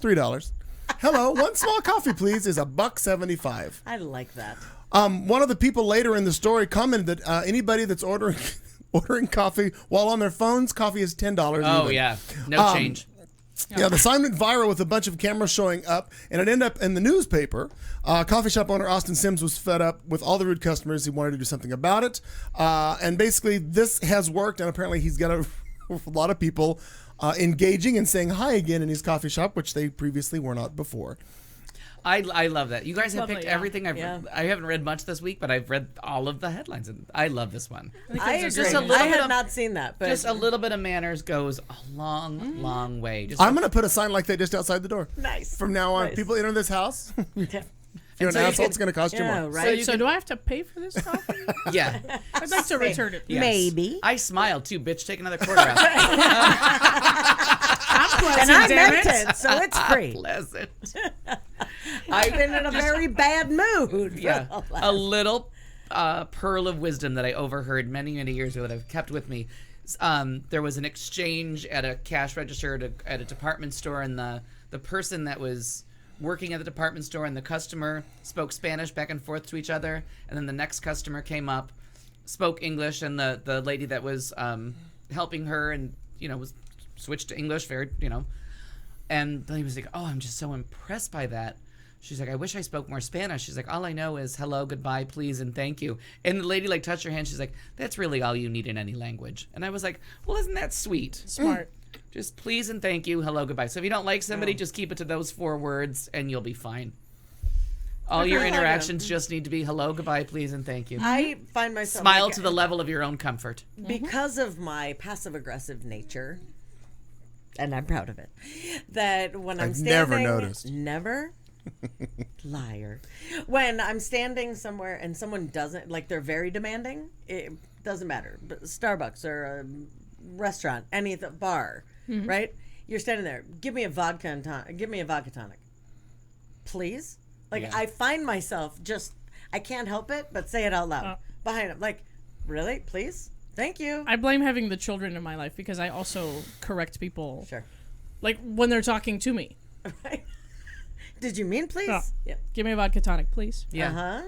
C: $3. Hello, one small coffee, please, is $1.75.
F: I like that.
C: One of the people later in the story commented that anybody that's ordering coffee while on their phones, coffee is $10.
E: Oh,
C: even.
E: yeah. No change.
C: Yeah, the sign went viral with a bunch of cameras showing up, and it ended up in the newspaper. Coffee shop owner Austin Sims was fed up with all the rude customers. He wanted to do something about it. And basically, this has worked, and apparently he's got a lot of people engaging and saying hi again in his coffee shop, which they previously were not before.
E: I love that. You guys have
D: Lovely,
E: picked
D: yeah.
E: everything I've
F: Yeah.
E: read. I haven't read much this week, but I've read all of the headlines, and I love this one.
F: I agree.
E: just a little
F: I
E: bit
F: had
E: of-
F: not seen that, but
E: Just a little bit of manners goes a long, long way. Just
C: I'm going to put a sign like that just outside the door.
F: nice.
C: From now on,
F: Nice.
C: people enter this house. If you're an
E: so you
C: asshole,
E: can-
C: it's going to cost you
F: Yeah,
C: more.
F: right.
D: So do I have to pay for this coffee?
E: yeah.
D: I'd like to return it.
E: Yes.
F: Maybe.
E: I smiled too, bitch. Take another quarter out.
D: I'm pleasant,
F: And I
D: damn
F: meant
D: it.
F: it, so it's free.
E: Pleasant.
F: I've been in a very bad mood.
E: Yeah, a little pearl of wisdom that I overheard many, many years ago that I've kept with me. There was an exchange at a cash register at a department store, and the person that was working at the department store and the customer spoke Spanish back and forth to each other, and then the next customer came up, spoke English, and the lady that was helping her and was switched to English, and then he was like, "Oh, I'm just so impressed by that." She's like, "I wish I spoke more Spanish." She's like, "All I know is hello, goodbye, please, and thank you." And the lady touched her hand. She's like, "That's really all you need in any language." And I was like, "Well, isn't that sweet?
D: Smart.
E: Just please and thank you, hello, goodbye." So if you don't like somebody, just keep it to those 4 words, and you'll be fine. All your interactions just need to be hello, goodbye, please, and thank you.
F: I find myself
E: Smile to the level of your own comfort.
F: because of my passive aggressive nature, and I'm proud of it. That when I'm
C: I've
F: standing,
C: never noticed.
F: never. Liar. When I'm standing somewhere and someone doesn't they're very demanding, it doesn't matter. But Starbucks or a restaurant, any bar, right? You're standing there. Give me a vodka and give me a vodka tonic, please.
E: Yeah.
F: I find myself I can't help it but say it out loud behind him. Really, please, thank you.
D: I blame having the children in my life because I also correct people.
F: Sure.
D: When they're talking to me.
F: Right. Did you mean please?
D: Oh.
F: Yeah.
D: Give me a vodka tonic, please.
E: Yeah.
F: Uh-huh.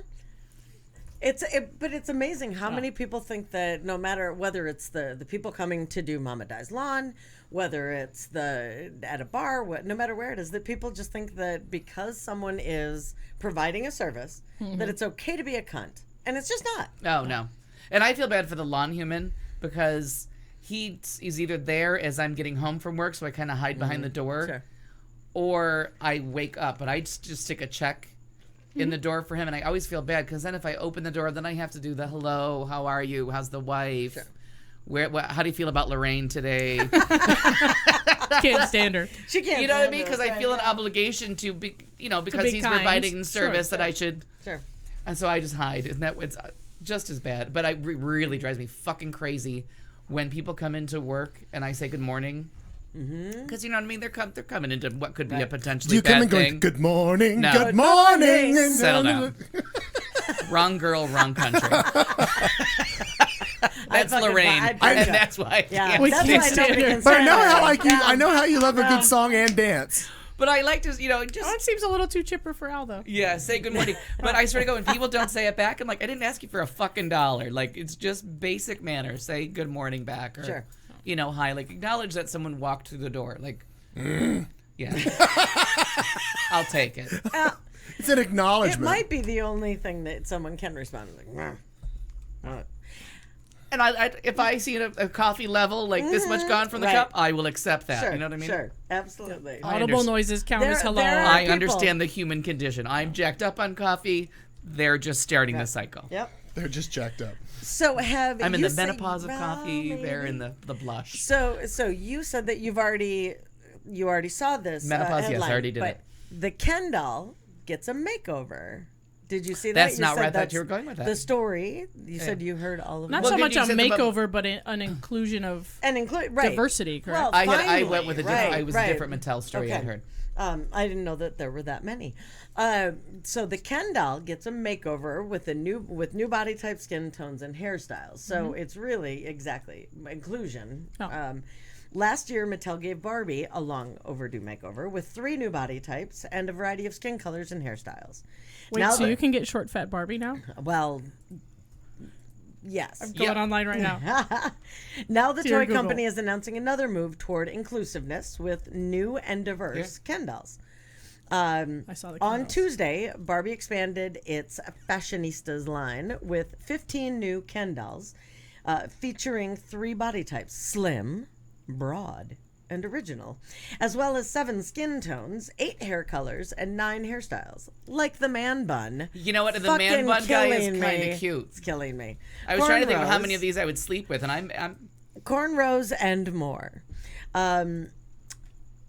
F: But it's amazing how many people think that no matter whether it's the people coming to do Mama Di's lawn, whether it's at a bar, no matter where it is, that people just think that because someone is providing a service, that it's okay to be a cunt, and it's just not.
E: Oh, no. And I feel bad for the lawn human because he's either there as I'm getting home from work, so I kind of hide behind the door,
F: Sure.
E: or I wake up, but I just stick a check in the door for him, and I always feel bad because then if I open the door, then I have to do the hello, how are you, how's the wife,
F: Sure.
E: how do you feel about Lorraine today?
D: Can't stand her.
F: She can't.
E: You know what I
F: handle
E: mean?
F: it,
E: Because I
F: right,
E: feel an
F: yeah.
E: obligation to be, because
D: be
E: he's
D: kind.
E: providing service
D: Sure.
E: that I should,
F: Sure.
E: and so I just hide, and it's just as bad. But it really drives me fucking crazy when people come into work and I say good morning. Because you know what I mean, they're coming into what could be a potentially
C: Do you come
E: bad
C: in going,
E: thing.
C: good morning,
E: No.
C: good morning? And
E: Settle down. Wrong girl, wrong country. That's
F: fucking-
E: Lorraine,
F: I'd
E: and
F: do that.
E: that's why.
F: Yeah,
D: We
F: that's
D: can't
F: why
D: stand
F: nobody
D: her.
F: can
C: But I
F: stand
C: know
F: her.
C: how you.
F: Yeah.
C: I know how you love a good song and dance.
E: But I like to, just
D: That seems a little too chipper for Al, though.
E: yeah, say good morning. But I swear to God, when people don't say it back, I'm like, I didn't ask you for a fucking dollar. It's just basic manners. Say good morning back, or
F: Sure.
E: hi. Acknowledge that someone walked through the door. Yeah, I'll take it.
C: It's an
F: It
C: acknowledgement.
F: might be the only thing that someone can respond to.
E: And if I see a coffee level this much gone from the
F: Right.
E: cup, I will accept that.
F: Sure,
E: You know what I mean?
F: Sure, absolutely.
E: I
D: Audible
E: understand.
D: noises count as hello.
F: There are
E: I
F: people-
E: understand the human condition. I'm jacked up on coffee. they're just starting the cycle.
F: Yep.
C: They're just jacked up.
F: So
E: I'm in the menopause of coffee.
F: Maybe.
E: They're in the blush.
F: So you said that you already saw this
E: Menopause, yes, I
F: headline,
E: already did
F: but
E: it.
F: The Ken doll gets a makeover. Did you see that?
E: That's
F: You
E: not
F: said
E: where I thought
F: that's
E: you were going with that.
F: The story. You said you heard all of
D: Not
F: it.
D: so much
E: you
D: a
E: said the
D: makeover, but an inclusion of
F: And include right.
D: diversity, correct?
F: Well,
E: I
F: finally,
E: went with a different.
F: right,
E: I was
F: right.
E: a different Mattel story I'd heard.
F: I didn't know that there were that many. So the Ken doll gets a makeover with new body type, skin tones, and hairstyles. So it's really exactly inclusion.
D: Oh.
F: Last year, Mattel gave Barbie a long overdue makeover with 3 new body types and a variety of skin colors and hairstyles.
D: Wait,
F: now
D: so you can get short, fat Barbie now?
F: Well, yes.
D: I'm going online right now.
F: Now the
D: Dear
F: toy
D: Google.
F: company is announcing another move toward inclusiveness with new and diverse Ken dolls.
D: I saw the
F: On
D: Ken dolls.
F: Tuesday, Barbie expanded its Fashionistas line with 15 new Ken dolls, featuring 3 body types: slim, broad, and original, as well as 7 skin tones, 8 hair colors, and 9 hairstyles. Like the man bun.
E: You know what? The man
F: Fucking
E: bun guy is
F: killing
E: kind
F: me.
E: of cute.
F: It's killing me.
E: I was trying to think of how
F: Cornrows.
E: many of these I would sleep with, and I'm
F: Cornrows and more.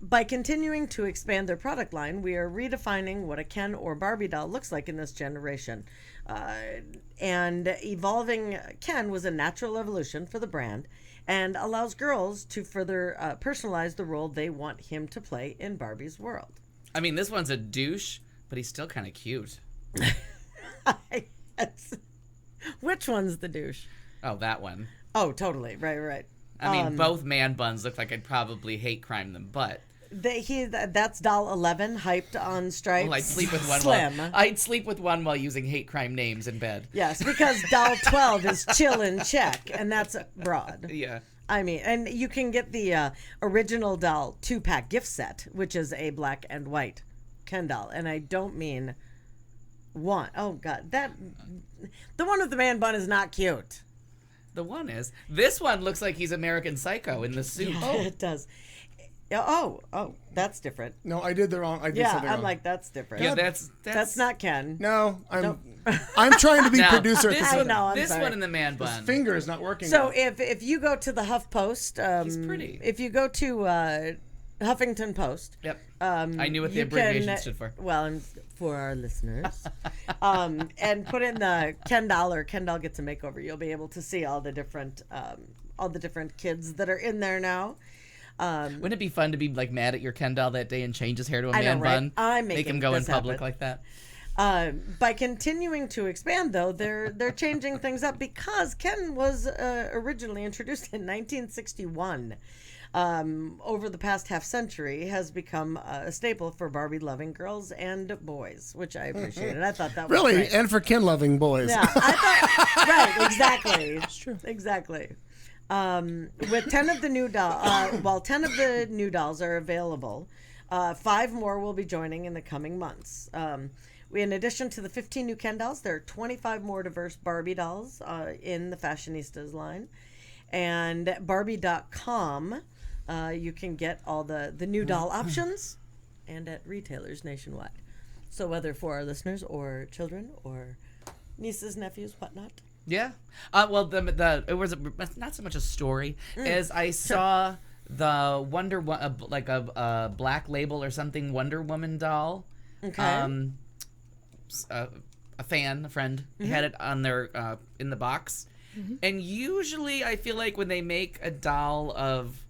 F: By continuing to expand their product line, we are redefining what a Ken or Barbie doll looks like in this generation. And evolving Ken was a natural evolution for the brand and allows girls to further personalize the role they want him to play in Barbie's world.
E: I mean, this one's a douche, but he's still kind of cute.
F: Yes. Which one's the douche?
E: Oh, that one.
F: Oh, totally. Right.
E: I mean, both man buns look like I'd probably hate crime them, but
F: That's doll 11, hyped on stripes.
E: well, I'd sleep with one.
F: Slim.
E: I'd sleep with one while using hate crime names in bed.
F: Yes, because doll 12 is chill and check, and that's broad.
E: Yeah.
F: I mean, and you can get the original doll 2-pack gift set, which is a black and white Ken doll. And I don't mean one. Oh, God. The one with the man bun is not cute.
E: The one is. This one looks like he's American Psycho in the suit.
F: Oh, it does. Oh, that's different.
C: No, I did the wrong. I did
F: Yeah,
C: something
F: I'm
C: wrong.
F: like, that's different.
E: Yeah, that's
F: not Ken.
C: No, I'm trying to be
E: Now,
C: producer.
E: This
C: at the
F: I
C: time.
F: know, I'm
E: this
F: sorry.
E: one in the man bun.
C: His finger is not working.
F: So
C: now.
F: if you go to the HuffPost,
E: He's pretty.
F: If you go to Huffington Post,
E: Yep. I knew what the
F: you
E: abbreviation
F: can-
E: stood for.
F: Well, and for our listeners, and put in the Ken doll or Ken doll gets a makeover. You'll be able to see all the different kids that are in there now.
E: Wouldn't it be fun to be like mad at your Ken doll that day and change his hair to a
F: I know,
E: man
F: right?
E: bun?
F: I'm
E: Make him
F: making
E: go in
F: this
E: public
F: happen.
E: like that.
F: By continuing to expand, though, they're changing things up because Ken was originally introduced in 1961. Over the past half century, has become a staple for Barbie-loving girls and boys, which I appreciated. I thought that was
C: really,
F: great.
C: and for Ken-loving boys.
F: Yeah, I thought right, exactly. That's true. Exactly. With 10 of the new while 10 of the new dolls are available, 5 more will be joining in the coming months. In addition to the 15 new Ken dolls, there are 25 more diverse Barbie dolls in the Fashionistas line. And Barbie.com, you can get all the new doll options and at retailers nationwide. So whether for our listeners or children or nieces, nephews, whatnot.
E: Yeah. Well, it was not so much a story as I saw the like a Black Label or something Wonder Woman doll.
F: Okay.
E: A friend had it on their in the box, and usually I feel like when they make a doll of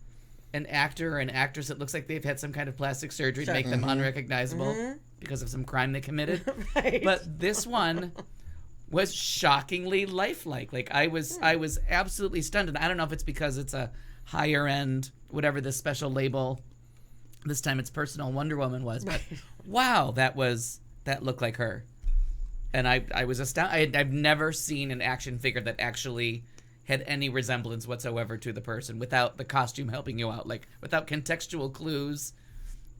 E: an actor or an actress, it looks like they've had some kind of plastic surgery to make them unrecognizable because of some crime they committed.
F: Right.
E: But this one was shockingly lifelike. Like I was absolutely stunned, and I don't know if it's because it's a higher end, whatever this special label. This time it's personal Wonder Woman was, but wow, that looked like her, and I was astounded. I've never seen an action figure that actually had any resemblance whatsoever to the person without the costume helping you out, like without contextual clues.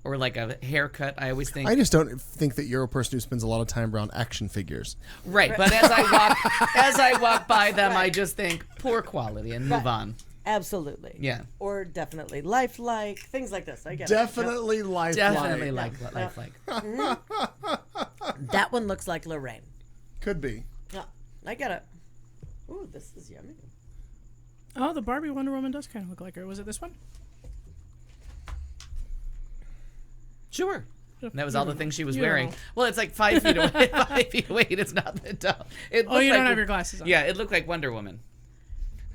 E: Or like a haircut, I always think.
C: I just don't think that you're a person who spends a lot of time around action figures.
E: Right, but as I walk by them, I just think poor quality and move on.
F: Absolutely.
E: Yeah.
F: Or definitely lifelike, things like this. I get
C: Definitely lifelike.
E: Definitely lifelike.
F: it. That one looks like Lorraine.
C: Could be.
F: Yeah, I get it. Ooh, this is yummy.
D: Oh, the Barbie Wonder Woman does kind of look like her. Was it this one?
E: Sure. That was all the things she was
D: You don't
E: wearing.
D: know.
E: Well, it's like 5 feet away. 5 feet away. It's not that tall. It
D: Oh,
E: looked
D: you
E: like,
D: don't have your glasses on.
E: Yeah, it looked like Wonder Woman.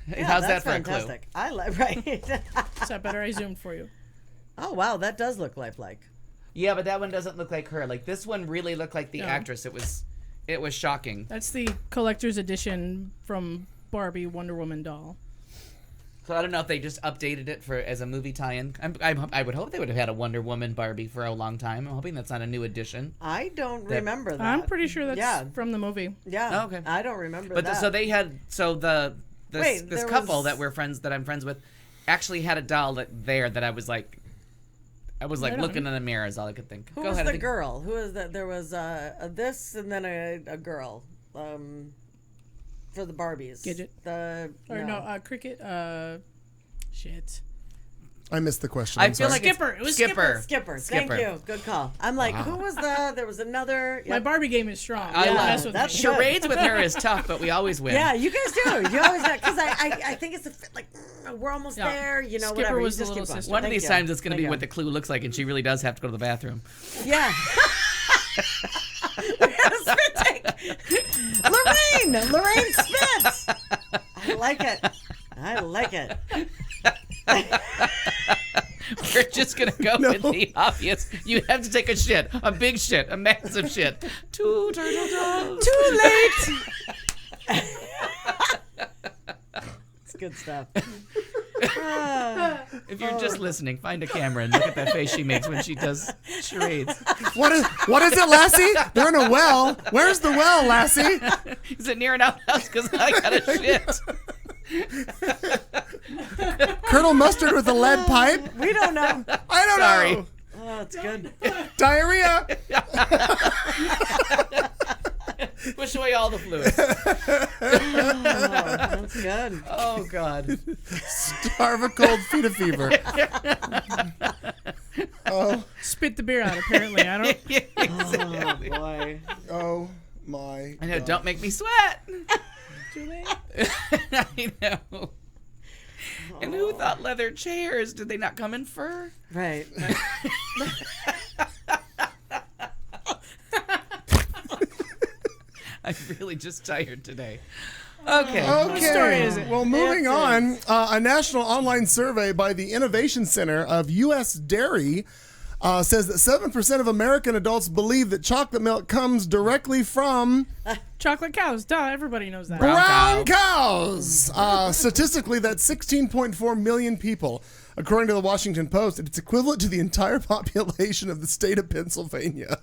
F: Yeah,
E: How's that
F: that's
E: for
F: fantastic. I like right.
D: Is that better? I zoomed for you.
F: Oh wow, that does look lifelike.
E: a clue? Yeah, but that one doesn't look like her. Like this one really looked like the
D: No.
E: actress. It was shocking.
D: That's the collector's edition from Barbie Wonder Woman doll.
E: So I don't know if they just updated it as a movie tie-in. I would hope they would have had a Wonder Woman Barbie for a long time. I'm hoping that's not a new edition.
F: I don't remember that.
D: I'm pretty sure that's
F: Yeah.
D: from the movie.
F: Yeah.
E: Oh, okay.
F: I don't remember
E: But
F: that.
E: so they had
F: Wait,
E: this
F: there
E: couple
F: was-
E: that I'm friends with actually had a doll that I was like
D: Right
E: looking
D: on.
E: in the mirror is all I could think.
F: Who
E: Go
F: was
E: ahead. I
F: the
E: think-
F: girl? Who was that? There was a this and then a girl. For the Barbies.
D: Gidget.
F: No.
D: Cricket. Shit.
C: I missed the question.
E: I
C: I'm
E: feel
C: sorry.
E: like it's
D: Skipper. It was
E: Skipper.
F: Skipper.
E: Skipper.
F: Thank you. Good call. I'm like, who was there was another.
D: My Barbie game is strong.
E: I
D: Don't
E: love
D: mess with
F: that's
D: me.
F: good.
E: Charades with her is tough, but we always win.
F: Yeah, you guys do. You always because I think it's we're almost
D: Yeah.
F: there. You know,
D: Skipper
F: whatever.
D: was
F: You
D: the
F: just
D: little
F: keep going.
D: sister.
E: One of
F: Thank
E: these
F: you.
E: times it's going to
F: Thank
E: be
F: you.
E: what the clue looks like, and she really does have to go to the bathroom.
F: Yeah. Lorraine. Lorraine spits. I like it.
E: We're just going to go with the obvious. You have to take a shit, a big shit, a massive shit. Two turtle doves.
F: Too late. It's good stuff.
E: If you're just listening, find a camera and look at that face she makes when she does charades.
C: What is it, Lassie? They're in a well. Where's the well, Lassie?
E: Is it near an outhouse? Because I got a shit.
C: Colonel Mustard with a lead pipe?
F: We don't know.
C: I don't
E: Sorry.
C: know.
F: Oh, it's good.
C: Diarrhea.
E: Push away all the fluids.
F: That's good.
E: Oh, God.
C: Starve a cold, feed a fever. Oh,
D: Spit the beer out, apparently. I don't.
F: Oh boy.
C: oh my.
E: I know,
C: God.
E: don't make me sweat.
D: Too late.
E: I know. And who thought leather chairs? Did they not come in fur?
F: Right.
E: I'm really just tired today. Okay.
C: Okay.
D: story is it?
C: Well, moving on, a national online survey by the Innovation Center of U.S. Dairy says that 7% of American adults believe that chocolate milk comes directly from
D: Chocolate cows. Duh, everybody knows that.
C: brown cows. Statistically, that's 16.4 million people, according to the Washington Post. It's equivalent to the entire population of the state of Pennsylvania.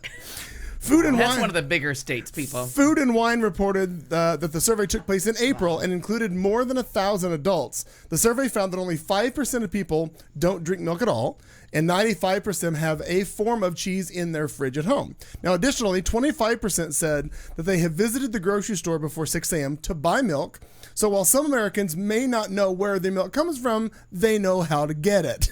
C: Food and
E: That's
C: Wine.
E: one of the bigger states, people.
C: Food and Wine reported that the survey took place in April and included more than 1,000 adults. The survey found that only 5% of people don't drink milk at all, and 95% have a form of cheese in their fridge at home. Now, additionally, 25% said that they have visited the grocery store before 6 a.m. to buy milk. So while some Americans may not know where the milk comes from, they know how to get it.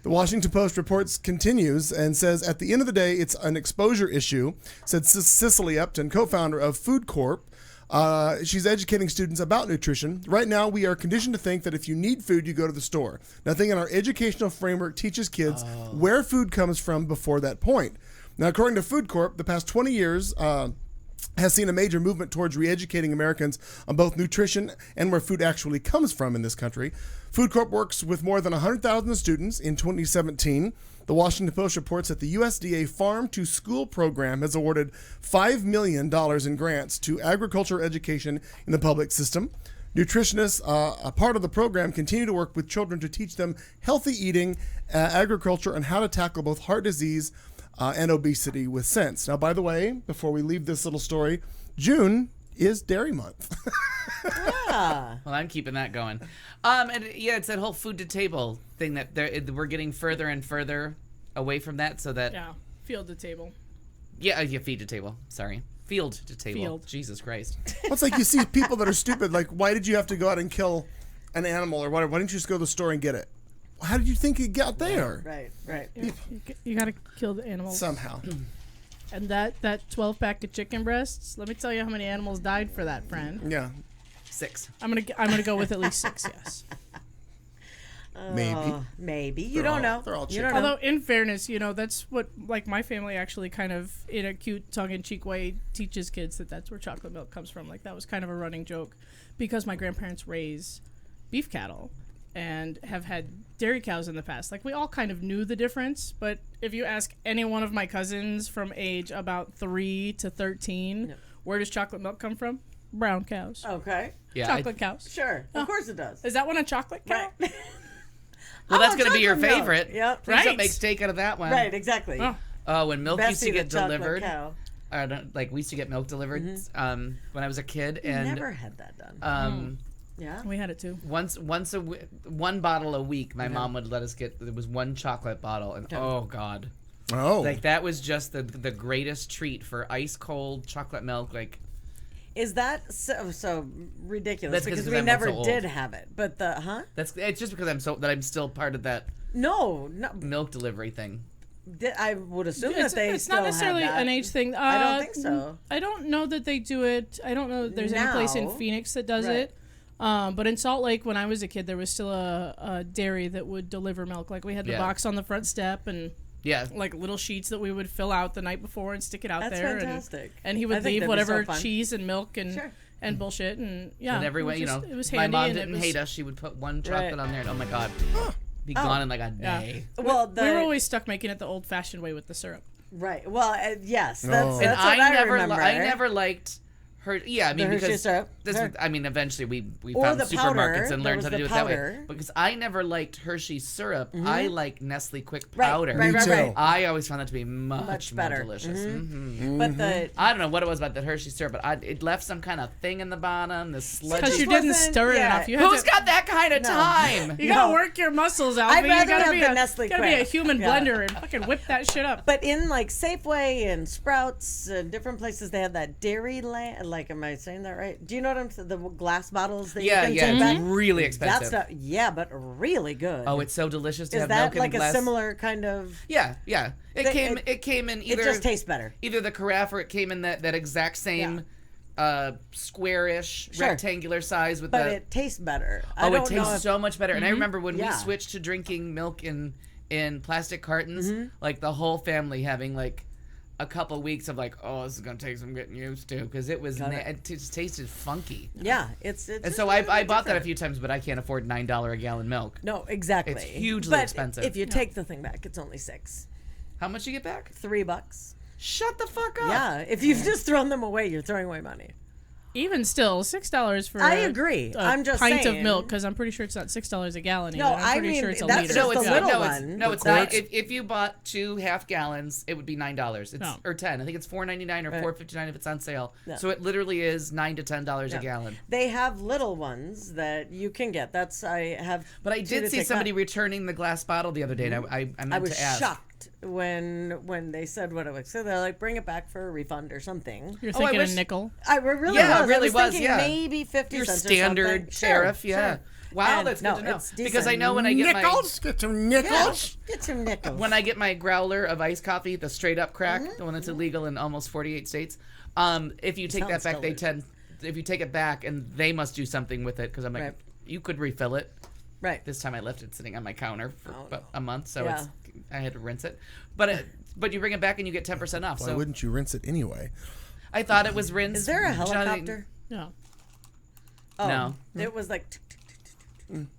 C: The Washington Post reports continues and says, at the end of the day, it's an exposure issue, said Cicely Upton, co-founder of Food Corp. She's educating students about nutrition. Right now, we are conditioned to think that if you need food, you go to the store. Nothing in our educational framework teaches kids where food comes from before that point. Now, according to Food Corp, the past 20 years has seen a major movement towards re-educating Americans on both nutrition and where food actually comes from in this country. Food Corp works with more than 100,000 students in 2017. The Washington Post reports that the USDA Farm to School program has awarded $5 million in grants to agriculture education in the public system. Nutritionists, a part of the program, continue to work with children to teach them healthy eating, agriculture, and how to tackle both heart disease and obesity with sense. Now, by the way, before we leave this little story, June is Dairy Month.
F: Yeah.
E: Well, I'm keeping that going. And yeah, it's that whole food to table thing that we're getting further and further away from that, so that
D: Yeah. Field to table.
E: yeah, feed to table. Sorry, field to table.
D: Field.
E: Jesus Christ.
C: Well, it's like you see people that are stupid. Like, why did you have to go out and kill an animal or whatever? Why didn't you just go to the store and get it? How did you think it got there?
F: Right.
D: You gotta kill the animals.
C: Somehow.
D: And that 12-pack of chicken breasts, let me tell you how many animals died for that, friend.
C: Yeah.
E: 6.
D: I'm gonna go with at least 6, yes.
F: Maybe. You don't know.
C: They're all
F: You
C: chicken.
F: don't know.
D: Although, in fairness, that's what, like, my family actually kind of, in a cute, tongue-in-cheek way, teaches kids that's where chocolate milk comes from. Like, that was kind of a running joke because my grandparents raise beef cattle and have had dairy cows in the past. Like, we all kind of knew the difference, but if you ask any one of my cousins from age about 3 to 13, where does chocolate milk come from? Brown cows.
F: Okay.
E: Yeah,
D: Chocolate cows.
F: Sure. Of course it does.
D: Is that one a chocolate cow?
F: Right.
E: Well, that's going to be your
F: chocolate milk.
E: favorite.
F: Yep.
E: Please don't make steak out of that one.
F: Right, exactly.
D: Oh.
E: When milk used to
F: Bessie
E: get
F: the chocolate
E: delivered.
F: cow.
E: We used to get milk delivered when I was a kid. And
F: Never had that done. Yeah.
D: We had it too.
E: one bottle a week, my mom would let us get. There was one chocolate bottle, and oh god, like that was just the greatest treat for ice cold chocolate milk. Like,
F: is that so ridiculous?
E: That's
F: because
E: 'cause
F: we
E: I'm
F: never
E: so old.
F: did have it, but
E: it's just because I'm still part of that
F: no.
E: milk delivery thing.
F: I would assume that they
D: It's
F: still
D: not necessarily
F: have that.
D: an age thing.
F: I don't think so.
D: I don't know that they do it. I don't know that there's any place in
F: Now.
D: Phoenix that does
F: Right.
D: it. But in Salt Lake, when I was a kid, there was still a dairy that would deliver milk. Like, we had the box on the front step and like little sheets that we would fill out the night before and stick it out
F: That's
D: there.
F: fantastic.
D: And he
F: I
D: would
F: think
D: leave
F: that'd be so
D: whatever
F: fun.
D: cheese and milk and bullshit and
E: And every
D: it was
E: way,
D: just- it was
E: my
D: handy
E: mom
D: and it
E: didn't
D: was-
E: hate us. She would put one chocolate
F: Right.
E: on there, and oh my god, be gone in like a day.
F: Well,
D: we were always stuck making it the old-fashioned way with the syrup.
F: right. Well, yes. That's,
C: Oh.
F: that's
E: And
F: what I remember.
E: I never liked her. Yeah, I mean,
F: The Hershey
E: because
F: syrup.
E: this
F: Sure.
E: was, I mean, eventually we
F: Or
E: found
F: the
E: supermarkets
F: powder.
E: and
F: There
E: learned
F: was
E: how to
F: the
E: do it that way.
F: powder.
E: Because I never liked Hershey syrup. I like Nestle Quick
F: Right,
E: powder.
F: right, right,
C: too.
F: right.
E: I always found that to be much
F: Much
E: more
F: better.
E: delicious.
F: But the
E: I don't know what it was about the Hershey syrup, but it left some kind of thing in the bottom. This sludgy.
D: Because you
F: just
D: didn't
F: wasn't-
D: stir it
F: yeah.
D: enough. You had
E: Who's
D: to,
E: got that kind of time?
D: You gotta work your muscles, Alfie.
F: I'd rather
D: you gotta
F: have
D: be
F: the
D: a,
F: Nestle
D: gotta be a
F: Quick.
D: human
F: Yeah.
D: blender and fucking whip that shit up.
F: But in like Safeway and Sprouts and different places, they have that dairy land. Like, am I saying that right? Do you know what I'm saying? The glass bottles that
E: Yeah,
F: you
E: yeah,
F: can
E: it's
F: take back.
E: really
F: That's
E: expensive.
F: not, yeah, but really good.
E: Oh, it's so delicious to
F: is
E: have
F: that
E: milk in
F: like
E: a glass.
F: a similar kind of?
E: Yeah. It
F: It-
E: came in either
F: It just tastes better.
E: either the carafe or it came in that exact same squarish
F: Sure.
E: rectangular size with
F: But
E: the
F: it tastes better.
E: Oh,
F: I
E: it
F: don't know
E: tastes
F: if-
E: so much better. And I remember when we
F: Yeah.
E: switched to drinking milk in plastic cartons, like the whole family having like a couple weeks of like, oh, this is gonna take some getting used to, because it was it just tasted funky.
F: Yeah, it's
E: And so I bought that a few times, but I can't afford $9 a gallon milk.
F: No, exactly.
E: It's hugely
F: but
E: expensive.
F: If you take the thing back, it's only $6.
E: How much you get back?
F: $3.
E: Shut the fuck up.
F: Yeah, if you've just thrown them away, you're throwing away money.
D: Even still, $6 for
F: I
D: a-
F: agree.
D: a
F: I'm just
D: pint
F: saying.
D: of milk, because I'm pretty sure it's not $6 a gallon.
F: No,
D: either. I'm
F: I
D: pretty
F: mean,
D: sure it's a
F: that's
D: liter.
F: just the little one.
E: No, it's
C: Quarts.
E: not. If you bought 2 half gallons, it would be $9. It's
D: No.
E: or 10. I think it's $4.99 or $4.59 if it's on sale.
F: Yeah.
E: So it literally is $9 to $10 a gallon.
F: They have little ones that you can get. I have.
E: But I
F: two
E: did
F: to
E: see
F: take
E: somebody
F: back.
E: returning the glass bottle the other day, and I meant
F: I was
E: to ask.
F: shocked when they said what it was. So they're like, bring it back for a refund or something.
D: You're
E: Oh, I
D: thinking
E: wish-
D: a nickel.
F: I really
E: Yeah,
F: was.
E: it really
F: I was
E: was,
F: thinking
E: yeah.
F: maybe 50
E: Your
F: cents or
E: standard
F: something. Sure,
E: tariff, yeah.
F: sure.
E: Wow,
F: And
E: that's
F: no,
E: good to know.
F: it's
E: Because
F: decent.
E: I know when I get
C: Nickels? Get some nickels?
F: Get some nickels.
E: my growler of iced coffee, the straight up crack, the one that's illegal in almost 48 states, if you take that
F: Sounds
E: back, if you take it back, and they must do something with it, because I'm like,
F: Right.
E: you could refill it.
F: Right.
E: This time I left it sitting on my counter for
F: Oh,
E: about
F: no.
E: a month, so
F: Yeah.
E: I had to rinse it. But you bring it back and you get 10% off.
C: Why
E: So
C: wouldn't you rinse it anyway?
E: I thought it was rinsed.
F: Is there a
E: Johnny-
F: helicopter?
D: No.
F: Oh,
E: No.
F: It was like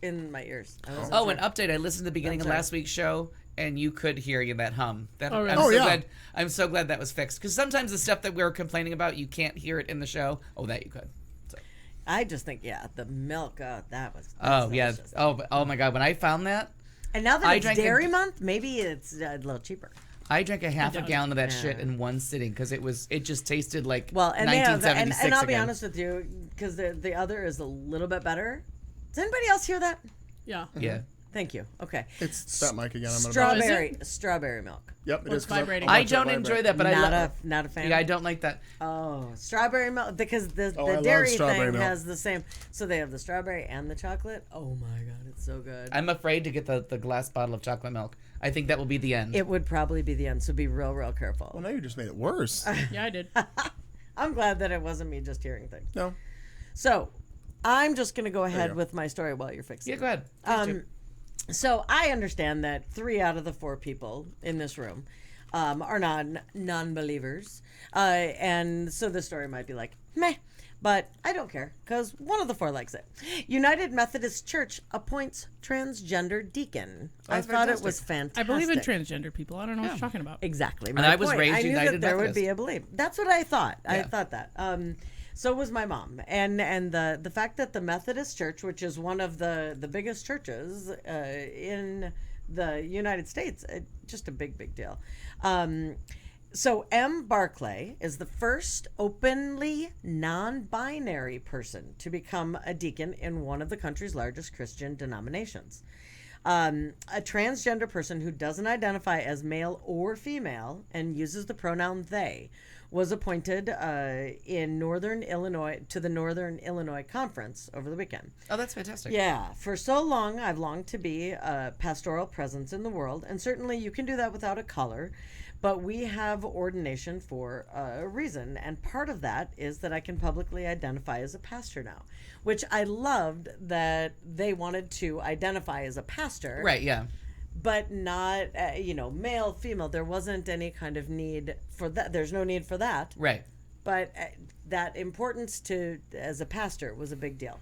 F: in my ears. I wasn't
E: Oh,
F: sure.
E: an update. I listened to the beginning of
F: sorry.
E: last week's show, and you could hear that hum.
D: Oh, really?
E: I'm so glad that was fixed. Because sometimes the stuff that we were complaining about, you can't hear it in the show. Oh, that you could. So.
F: I just think, the milk. That was.
E: Oh,
F: that's
E: yeah.
F: delicious.
E: Oh, my God. When I found that,
F: And now that
E: I
F: it's
E: drank
F: Dairy Month, maybe it's a little cheaper.
E: I drank a half a
D: doubt it.
E: gallon of that
F: Yeah.
E: shit in one sitting because it just tasted like
F: Well, and they have,
E: 1976
F: and I'll be
E: again.
F: honest with you, because the other is a little bit better. Does anybody else hear that?
D: Yeah.
E: Yeah.
F: Thank you. Okay.
C: It's that mic again.
F: Strawberry milk.
C: Yep, it
D: It's
C: is. 'Cause
D: vibrating.
E: I don't enjoy that, but
F: Not a fan.
E: Yeah, I don't like that.
F: Oh, strawberry milk because the
C: I love
F: dairy
C: strawberry
F: thing
C: milk.
F: has the same. So they have the strawberry and the chocolate. Oh my god, it's so good.
E: I'm afraid to get the glass bottle of chocolate milk. I think that will be the end.
F: It would probably be the end. So be real careful.
C: Well, now you just made it worse.
D: Yeah, I did.
F: I'm glad that it wasn't me just hearing things.
C: No.
F: So I'm just gonna go ahead
C: go.
F: with my story while you're fixing.
E: Yeah, go ahead.
F: So I understand that 3 out of the 4 people in this room are non-believers, and so the story might be like meh, but I don't care because 1 of the 4 likes it. United Methodist Church appoints transgender deacon. I
E: that's
F: thought it
E: fantastic.
F: was fantastic.
D: I believe in transgender people. I don't know what you're talking about.
F: Exactly.
E: I was
F: point.
E: raised
F: I knew
E: United
F: that there would
E: Methodist.
F: be a belief. That's what I thought. I
E: Yeah.
F: thought that. So was my mom, and the fact that the Methodist Church, which is one of the biggest churches in the United States, just a big deal. So M. Barclay is the first openly non-binary person to become a deacon in one of the country's largest Christian denominations. A transgender person who doesn't identify as male or female and uses the pronoun they was appointed in Northern Illinois to the Northern Illinois Conference over the weekend.
E: Oh, that's fantastic.
F: Yeah, for so long I've longed to be a pastoral presence in the world, and certainly you can do that without a color, but we have ordination for a reason, and part of that is that I can publicly identify as a pastor now, which I loved that they wanted to identify as a pastor.
E: Right, yeah.
F: But not, male, female. There wasn't any kind of need for that. There's no need for that.
E: Right.
F: But that importance to as a pastor was a big deal.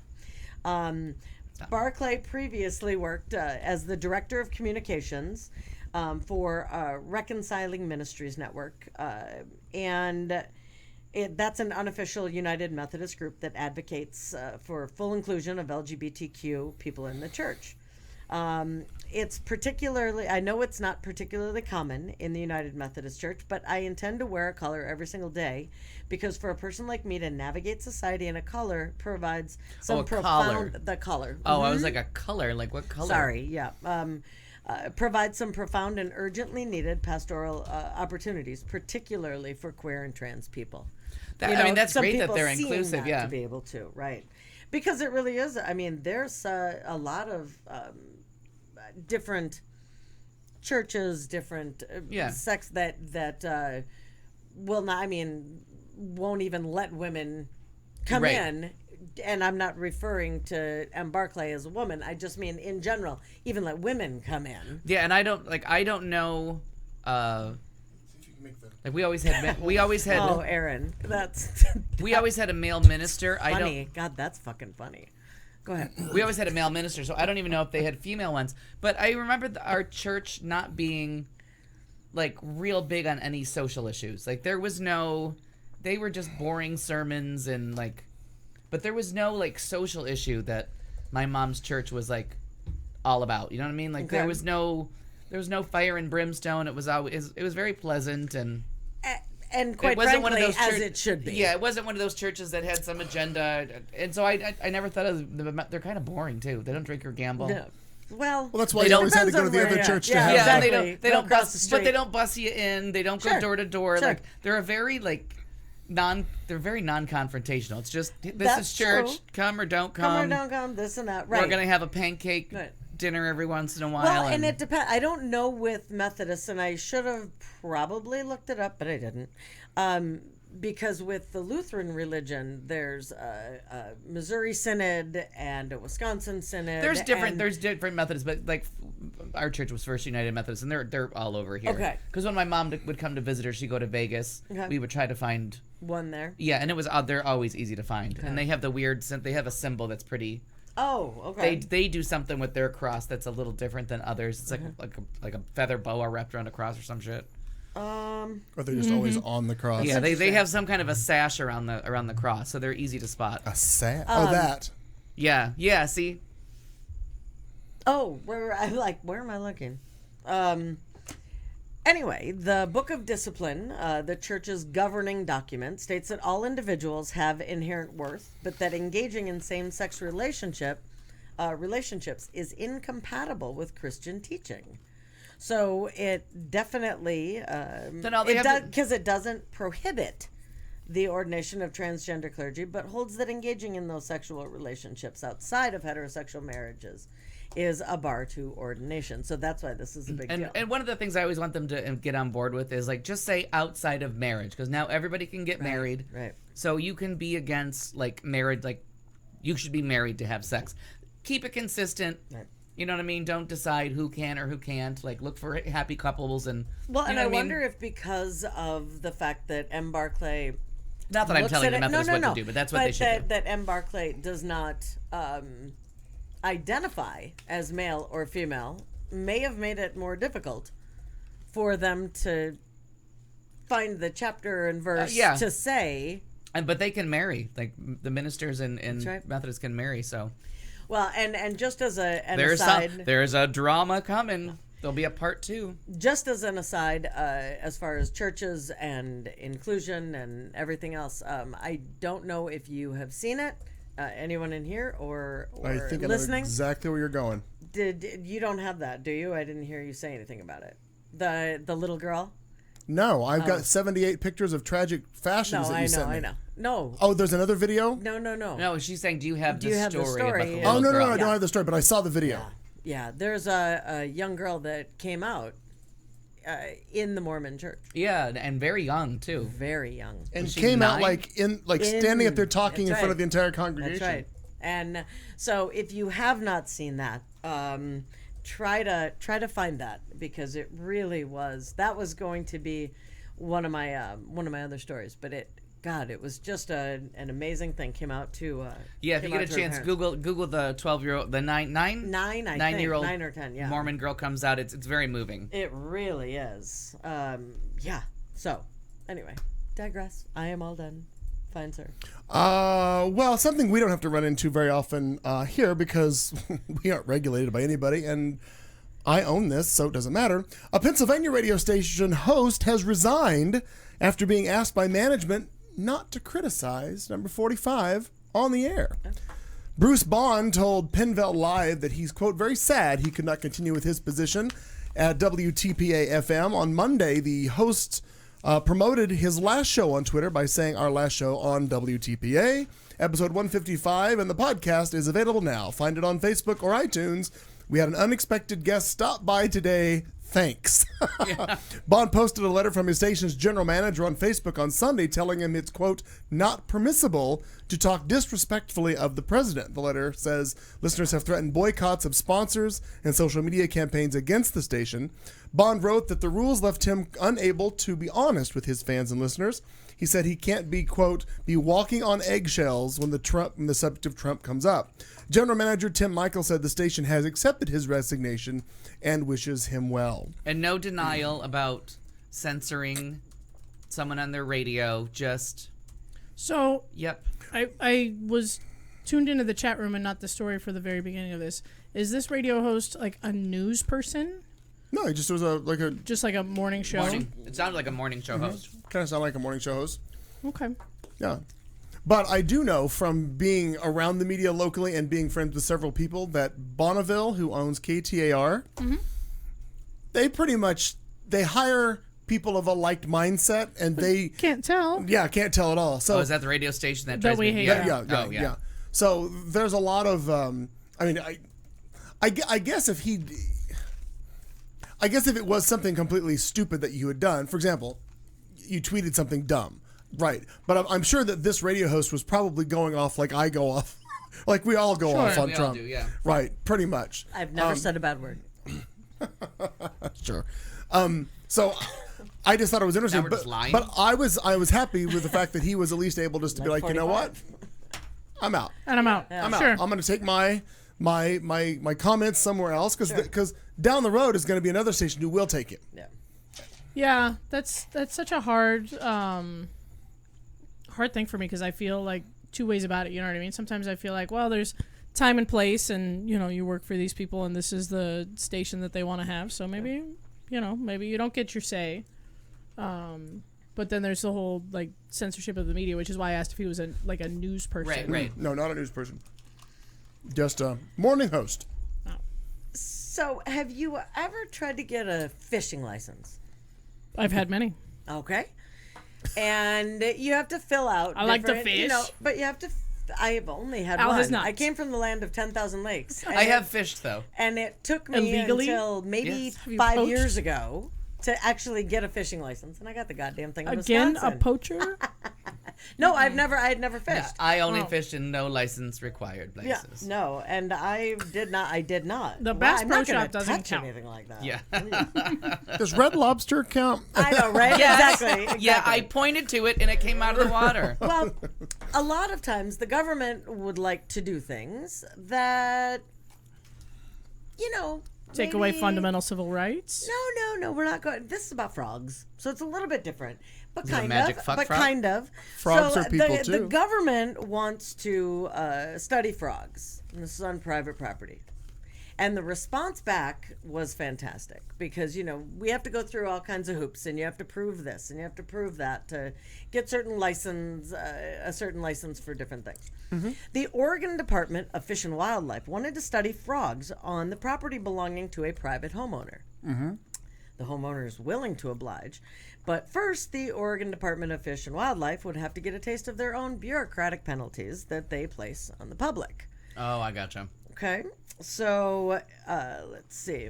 F: Barclay previously worked as the director of communications for Reconciling Ministries Network, and that's an unofficial United Methodist group that advocates for full inclusion of LGBTQ people in the church. It's particularly, I know it's not particularly common in the United Methodist Church, but I intend to wear a color every single day because for a person like me to navigate society in a color provides some profound,
E: collar.
F: the color.
E: Oh, I was like a color. Like what color?
F: Sorry, yeah. Provides some profound and urgently needed pastoral opportunities, particularly for queer and trans people.
E: That's
F: some
E: great that
F: people
E: they're
F: seeing
E: inclusive,
F: that
E: yeah.
F: to be able to, right. Because it really is. I mean, there's a lot of different churches, different sects that will not. I mean, won't even let women come
E: Right.
F: in. And I'm not referring to M. Barclay as a woman. I just mean in general, even let women come in.
E: Yeah, and I don't know. Like we always had.
F: Oh, Aaron, that's
E: We always had a male minister.
F: funny. God, that's fucking funny. Go ahead.
E: We always had a male minister, so I don't even know if they had female ones. But I remember our church not being like real big on any social issues. Like there was no, they were just boring sermons and like, but there was no like social issue that my mom's church was like all about. You know what I mean? Like
F: Okay.
E: there was no fire and brimstone. It was very pleasant
F: And quite
E: it wasn't
F: frankly,
E: one of those
F: as it should be.
E: Yeah, it wasn't one of those churches that had some agenda, and so I never thought of them. They're kind of boring too. They don't drink or gamble.
F: No. Well,
C: Well, that's why
E: They
C: you always had to
F: depends
C: go to
F: on
C: the
F: where
C: other
F: you're
C: church
F: at.
C: to
F: Yeah,
C: have
E: Yeah, and
F: exactly.
E: they don't
F: Across the
E: bus, but they
F: street.
E: don't bus you in. They don't go
F: Sure.
E: door to door.
F: Sure.
E: Like they're they're very non-confrontational. It's just this
F: That's
E: is church.
F: true.
E: Come or don't
F: come
E: come.
F: or don't come, this and that. Right.
E: We're gonna have a pancake
F: Right.
E: dinner every once in a while.
F: Well, and it depends. I don't know with Methodists, and I should have probably looked it up, but I didn't. Because with the Lutheran religion, there's a Missouri Synod and a Wisconsin Synod.
E: There's different.
F: and-
E: There's different Methodists, but like our church was First United Methodist, and they're all over here.
F: Okay.
E: Because when my mom would come to visit her, she'd go to Vegas.
F: Okay.
E: We would try to find.
F: one there.
E: Yeah, and it was they're always easy to find, and they have the weird. They have a symbol that's pretty.
F: Oh, okay.
E: They do something with their cross that's a little different than others. It's like a feather boa wrapped around a cross or some shit.
C: Or they're just always on the cross.
E: Yeah, they have some kind of a sash around the cross, so they're easy to spot.
C: A sad. That.
E: Yeah. See.
F: Oh, where am I looking? Anyway, the Book of Discipline, the church's governing document, states that all individuals have inherent worth, but that engaging in same-sex relationship relationships is incompatible with Christian teaching. So it definitely because it doesn't prohibit the ordination of transgender clergy, but holds that engaging in those sexual relationships outside of heterosexual marriages is a bar to ordination. So that's why this is a big deal.
E: And one of the things I always want them to get on board with is like just say outside of marriage, because now everybody can get married.
F: Right.
E: So you can be against like marriage, like you should be married to have sex. Keep it consistent. Right. You know what I mean? Don't decide who can or who can't. Like look for happy couples and.
F: Well, and I wonder if because of the fact that M. Barclay.
E: Not that I'm telling the Methodists what to do, but that's what they should do.
F: That M. Barclay does not identify as male or female may have made it more difficult for them to find the chapter and verse to say.
E: But they can marry. Like the ministers and Methodists can marry. So.
F: Well, and just as an aside,
E: there's a drama coming. There'll be a part 2.
F: Just as an aside, as far as churches and inclusion and everything else, I don't know if you have seen it, anyone in here or
C: I think
F: listening.
C: I know exactly where you're going.
F: Did you don't have that, do you? I didn't hear you say anything about it. The little girl.
C: No, I've got 78 pictures of tragic fashions that you sent me.
F: I know. No.
C: Oh, there's another video?
F: No.
E: No, she's saying, do you have the story about the little
C: Oh, no,
E: girl?
C: I don't have the story, but I saw the video.
F: Yeah, there's a young girl that came out in the Mormon church.
E: Yeah, and very young too.
F: Very young.
C: And came 9? Out standing up there talking in front of the entire congregation.
F: That's right. And so if you have not seen that, try to find that, because it really was going to be one of my other stories, but it was just an amazing thing. Came out to
E: if you get a chance, Google the 12-year-old, the 9-year-old
F: 9 or 10
E: Mormon girl comes out. It's very moving.
F: It really is. So anyway, digress. I am all done. Fine, sir.
C: Well, something we don't have to run into very often here, because we aren't regulated by anybody, and I own this, so it doesn't matter. A Pennsylvania radio station host has resigned after being asked by management not to criticize number 45 on the air. Bruce Bond told Penville Live that he's, quote, very sad he could not continue with his position at WTPA-FM. On Monday, the host promoted his last show on Twitter by saying, our last show on WTPA, episode 155, and the podcast is available now. Find it on Facebook or iTunes. We had an unexpected guest stop by today. Thanks. Bond posted a letter from his station's general manager on Facebook on Sunday telling him it's, quote, not permissible to talk disrespectfully of the president. The letter says listeners have threatened boycotts of sponsors and social media campaigns against the station. Bond wrote that the rules left him unable to be honest with his fans and listeners. He said he can't be, quote, be walking on eggshells when the subject of Trump comes up. General Manager Tim Michael said the station has accepted his resignation and wishes him well.
E: And no denial about censoring someone on their radio, just...
D: So,
E: yep.
D: I was tuned into the chat room and not the story for the very beginning of this. Is this radio host like a news person?
C: No, he just was
D: just like a morning show.
E: It sounded like a morning show host.
C: Kind of sound like a morning show host.
D: Okay.
C: Yeah. But I do know from being around the media locally and being friends with several people that Bonneville, who owns KTAR, they hire people of a liked mindset, and they
D: can't tell.
C: Yeah, can't tell at all. So
E: is that the radio station
D: that we hate?
C: Yeah. So there's a lot of I guess if it was something completely stupid that you had done, for example, you tweeted something dumb. Right, but I'm sure that this radio host was probably going off like I go off, like we all go off on Trump.
E: All do, yeah.
C: Right, pretty much.
F: I've never said a bad word.
C: Sure. So I just thought it was interesting, but I was happy with the fact that he was at least able just to be like, 45. You know what, I'm out.
D: And I'm out.
C: I'm
D: sure.
C: out. I'm going to take my comments somewhere else because down the road is going to be another station who will take it.
F: Yeah.
D: Yeah, that's such a hard thing for me, because I feel like two ways about it. You know what I mean? Sometimes I feel like, well, there's time and place, and you work for these people, and this is the station that they want to have. So maybe maybe you don't get your say. But then there's the whole like censorship of the media, which is why I asked if he was a news person.
E: Right.
C: No, not a news person. Just a morning host.
F: So, have you ever tried to get a fishing license?
D: I've had many.
F: Okay. And you have to fill out.
D: I like to
F: different-
D: fish.
F: But you have to. I've only had
D: Al
F: one.
D: has not.
F: I came from the land of 10,000 lakes.
E: I have fished though.
F: And it took me
D: Illegally?
F: until maybe
E: Yes.
D: Have you
F: 5
D: poached?
F: years ago to actually get a fishing license, and I got the goddamn thing in
D: Again, a
F: Wisconsin.
D: poacher?
F: No, I had never fished.
E: I only
D: Oh.
E: fished in no license required
F: Yeah,
E: places.
F: no, and I did not.
D: The Bass
F: I'm
D: Pro
F: not gonna
D: Shop doesn't
F: touch
D: count.
F: anything like that.
E: Yeah.
C: Does Red Lobster count?
F: I know, right?
E: Yes.
F: Exactly.
E: Yeah, I pointed to it and it came out of the water.
F: Well, a lot of times the government would like to do things that,
D: Take away
F: maybe-
D: fundamental civil rights?
F: No, we're not going. This is about frogs, so it's a little bit different. But
E: Is it a
F: kind
E: magic
F: of.
E: fuck
F: But
E: frog?
F: kind of.
C: Frogs
F: so
C: are people,
F: the
C: too.
F: government wants to study frogs. And this is on private property. And the response back was fantastic because, we have to go through all kinds of hoops and you have to prove this and you have to prove that to get a certain license for different things. Mm-hmm. The Oregon Department of Fish and Wildlife wanted to study frogs on the property belonging to a private homeowner. Mm-hmm. The homeowner is willing to oblige. But first, the Oregon Department of Fish and Wildlife would have to get a taste of their own bureaucratic penalties that they place on the public.
E: Oh, I gotcha.
F: Okay, so let's see.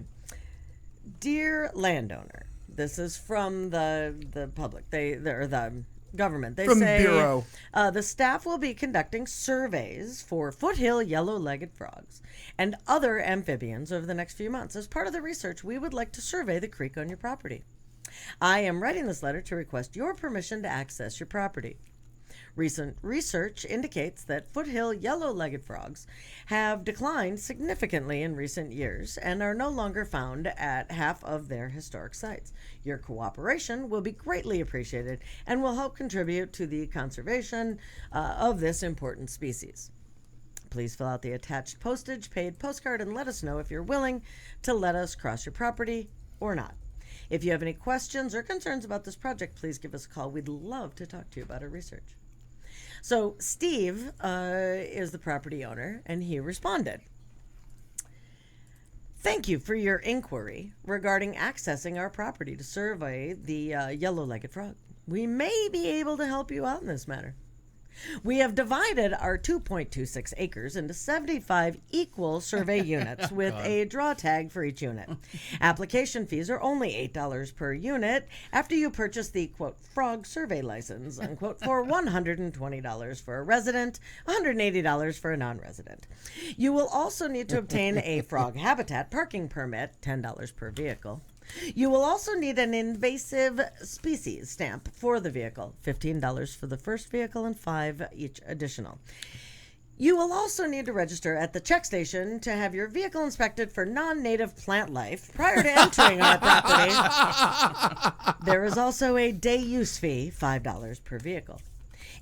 F: Dear landowner, this is from the public. Or the government. They
C: From the
F: say
C: Bureau.
F: The staff will be conducting surveys for foothill yellow-legged frogs and other amphibians over the next few months. As part of the research, we would like to survey the creek on your property. I am writing this letter to request your permission to access your property. Recent research indicates that foothill yellow-legged frogs have declined significantly in recent years and are no longer found at half of their historic sites. Your cooperation will be greatly appreciated and will help contribute to the conservation of this important species. Please fill out the attached postage paid postcard and let us know if you're willing to let us cross your property or not. If you have any questions or concerns about this project, please give us a call. We'd love to talk to you about our research. So Steve is the property owner, and he responded. Thank you for your inquiry regarding accessing our property to survey the yellow-legged frog. We may be able to help you out in this matter. We have divided our 2.26 acres into 75 equal survey units with a draw tag for each unit. Application fees are only $8 per unit after you purchase the, quote, frog survey license, unquote, for $120 for a resident, $180 for a non-resident. You will also need to obtain a frog habitat parking permit, $10 per vehicle. You will also need an invasive species stamp for the vehicle, $15 for the first vehicle and $5 each additional. You will also need to register at the check station to have your vehicle inspected for non-native plant life prior to entering our property. There is also a day use fee, $5 per vehicle.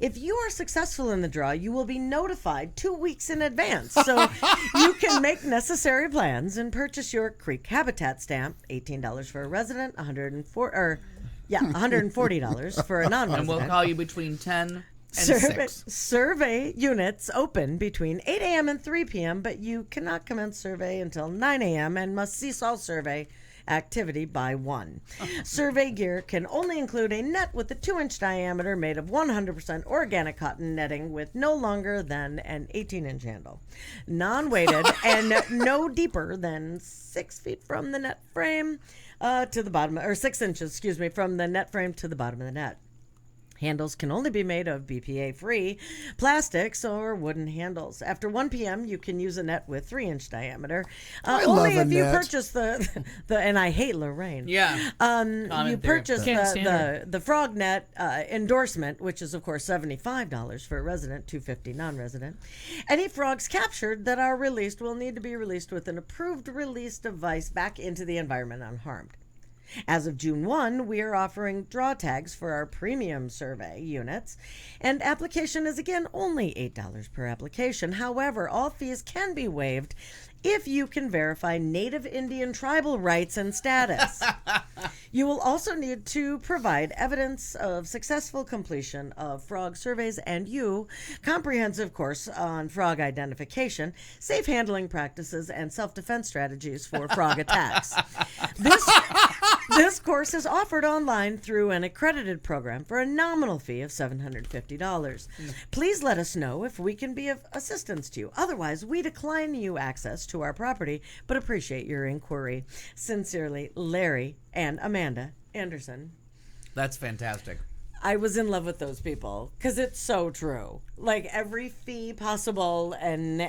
F: If you are successful in the draw, you will be notified 2 weeks in advance, so you can make necessary plans and purchase your creek habitat stamp, $18 for a resident, $140 for a non-resident.
E: And we'll call you between 10 and 6.
F: Survey units open between 8 a.m. and 3 p.m., but you cannot commence survey until 9 a.m. and must cease all survey activity by 1. Survey gear can only include a net with a 2-inch diameter made of 100% organic cotton netting with no longer than an 18-inch handle, non-weighted, and no deeper than 6 feet from the net frame to the bottom, or 6 inches, from the net frame to the bottom of the net. Handles can only be made of BPA-free plastics or wooden handles. After 1 p.m., you can use a net with 3-inch diameter. Only if you purchase the and I hate Lorraine.
E: Yeah.
F: You purchase
D: Can't
F: the frog net endorsement, which is of course $75 for a resident, $250 non-resident. Any frogs captured that are released will need to be released with an approved release device back into the environment unharmed. As of June 1, we are offering draw tags for our premium survey units, and application is again only $8 per application. However, all fees can be waived if you can verify Native Indian tribal rights and status. You will also need to provide evidence of successful completion of frog surveys and comprehensive course on frog identification, safe handling practices, and self-defense strategies for frog attacks. This course is offered online through an accredited program for a nominal fee of $750. Please let us know if we can be of assistance to you. Otherwise, we decline you access to our property, but appreciate your inquiry. Sincerely, Larry and Amanda Anderson.
E: That's fantastic.
F: I was in love with those people because it's so true. Like every fee possible, and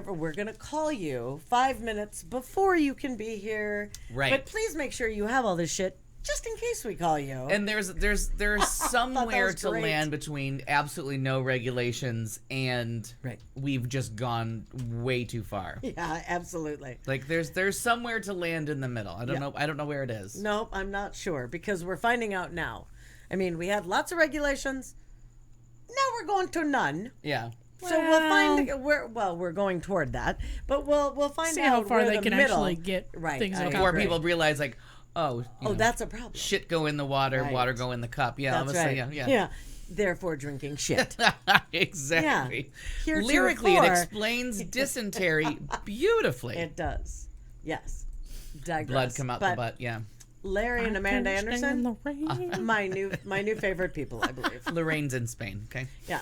F: we're gonna call you 5 minutes before you can be here.
E: Right.
F: But please make sure you have all this shit just in case we call you.
E: And there's somewhere to
F: great.
E: land between absolutely no regulations and we've just gone way too far.
F: Yeah, absolutely.
E: Like there's somewhere to land in the middle. I don't know where it is.
F: Nope, I'm not sure because we're finding out now. I mean, we had lots of regulations. Now we're going to none.
E: Yeah.
F: So we'll find we're going toward that, but we'll find
D: See
F: out
D: how far
F: where
D: they
F: the
D: can
F: middle,
D: actually get things
F: I
E: Before
F: agree.
E: people realize like, you know,
F: that's a problem.
E: shit go in the water,
F: Right.
E: water go in the cup. Yeah,
F: That's
E: obviously,
F: right.
E: yeah.
F: Therefore, drinking shit.
E: Exactly.
F: Yeah.
E: Lyrically, it
F: Heretofore-
E: explains dysentery beautifully.
F: It does. Yes. Digress.
E: Blood come out the butt. Yeah.
F: Larry and Amanda Anderson,
D: Rain.
F: my new favorite people, I believe.
E: Lorraine's in Spain. Okay.
F: Yeah.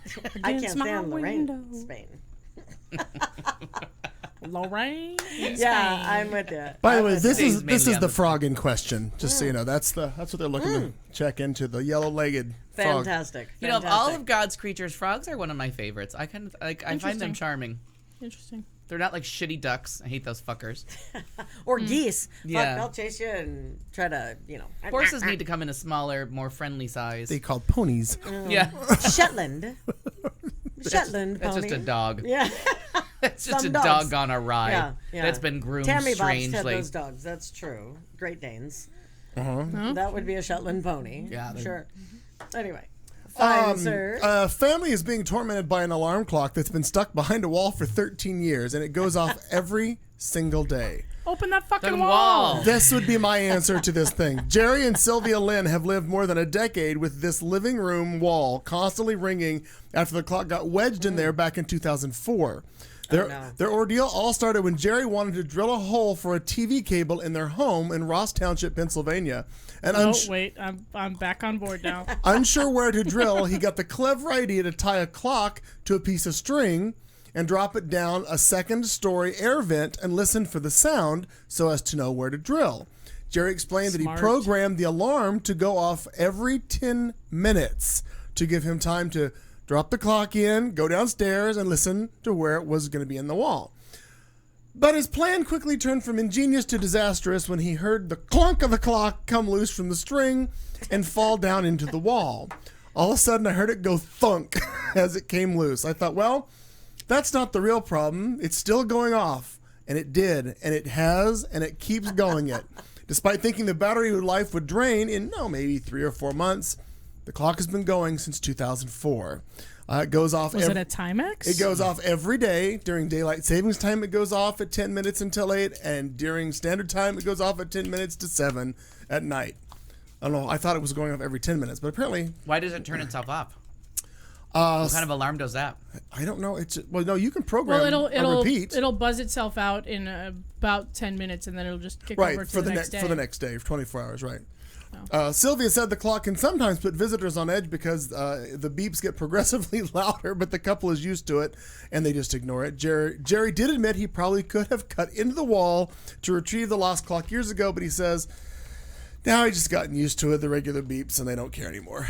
F: I can't
D: Against my
F: stand Lorraine,
D: window.
F: Spain.
D: Lorraine.
F: Yeah, I'm with you.
C: By the way, this
E: Stays
C: is
E: mainly on
C: the
E: the-
C: frog in question. Just so you know, that's what they're looking to check into, the yellow-legged frog.
F: Fantastic.
E: You know, of all of God's creatures, frogs are one of my favorites. I kind of like. I find them
D: Interesting.
E: charming.
D: Interesting.
E: They're not like shitty ducks. I hate those fuckers.
F: Or geese.
E: Yeah.
F: Fuck, they'll chase you and try to,
E: Horses need to come in a smaller, more friendly size.
C: They called ponies.
E: Yeah.
F: Shetland. Shetland
E: That's
F: pony.
E: just a dog.
F: Yeah.
E: It's just
F: Some
E: a
F: dogs.
E: dog on a ride.
F: Yeah.
E: That's been groomed
F: Tammy Bob's had
E: strangely.
F: those dogs. That's true. Great Danes.
C: Uh-huh.
F: That would be a Shetland pony.
E: Yeah, they're-
F: Sure. Anyway. Fine, sir.
C: A family is being tormented by an alarm clock that's been stuck behind a wall for 13 years, and it goes off every single day.
D: Open that fucking
E: The
D: wall.
E: wall.
C: This would be my answer to this thing. Jerry and Sylvia Lynn have lived more than a decade with this living room wall constantly ringing after the clock got wedged in there back in 2004. Their ordeal all started when Jerry wanted to drill a hole for a TV cable in their home in Ross Township, Pennsylvania. And
D: Oh wait, I'm back on board now.
C: unsure where to drill, he got the clever idea to tie a clock to a piece of string and drop it down a second-story air vent and listen for the sound so as to know where to drill. Jerry explained that he
D: Smart.
C: programmed the alarm to go off every 10 minutes to give him time to drop the clock in, go downstairs, and listen to where it was going to be in the wall. But his plan quickly turned from ingenious to disastrous when he heard the clunk of the clock come loose from the string and fall down into the wall. All of a sudden, I heard it go thunk as it came loose. I thought, well, that's not the real problem. It's still going off. And it did, and it has, and it keeps going it. Despite thinking the battery life would drain in, maybe 3 or 4 months, the clock has been going since 2004. It goes off.
D: Was it a Timex?
C: It goes off every day. During daylight savings time, it goes off at 10 minutes until 8, and during standard time, it goes off at 10 minutes to 7 at night. I don't know. I thought it was going off every 10 minutes, but apparently...
E: Why does it turn itself off? What kind of alarm does that?
C: I don't know. No, you can program
D: Well,
C: a repeat.
D: it'll buzz itself out in about 10 minutes, and then it'll just kick over to
C: for
D: the next day.
C: For the next day, 24 hours, right. Sylvia said the clock can sometimes put visitors on edge because the beeps get progressively louder, but the couple is used to it, and they just ignore it. Jerry did admit he probably could have cut into the wall to retrieve the lost clock years ago, but he says, now he's just gotten used to it, the regular beeps, and they don't care anymore.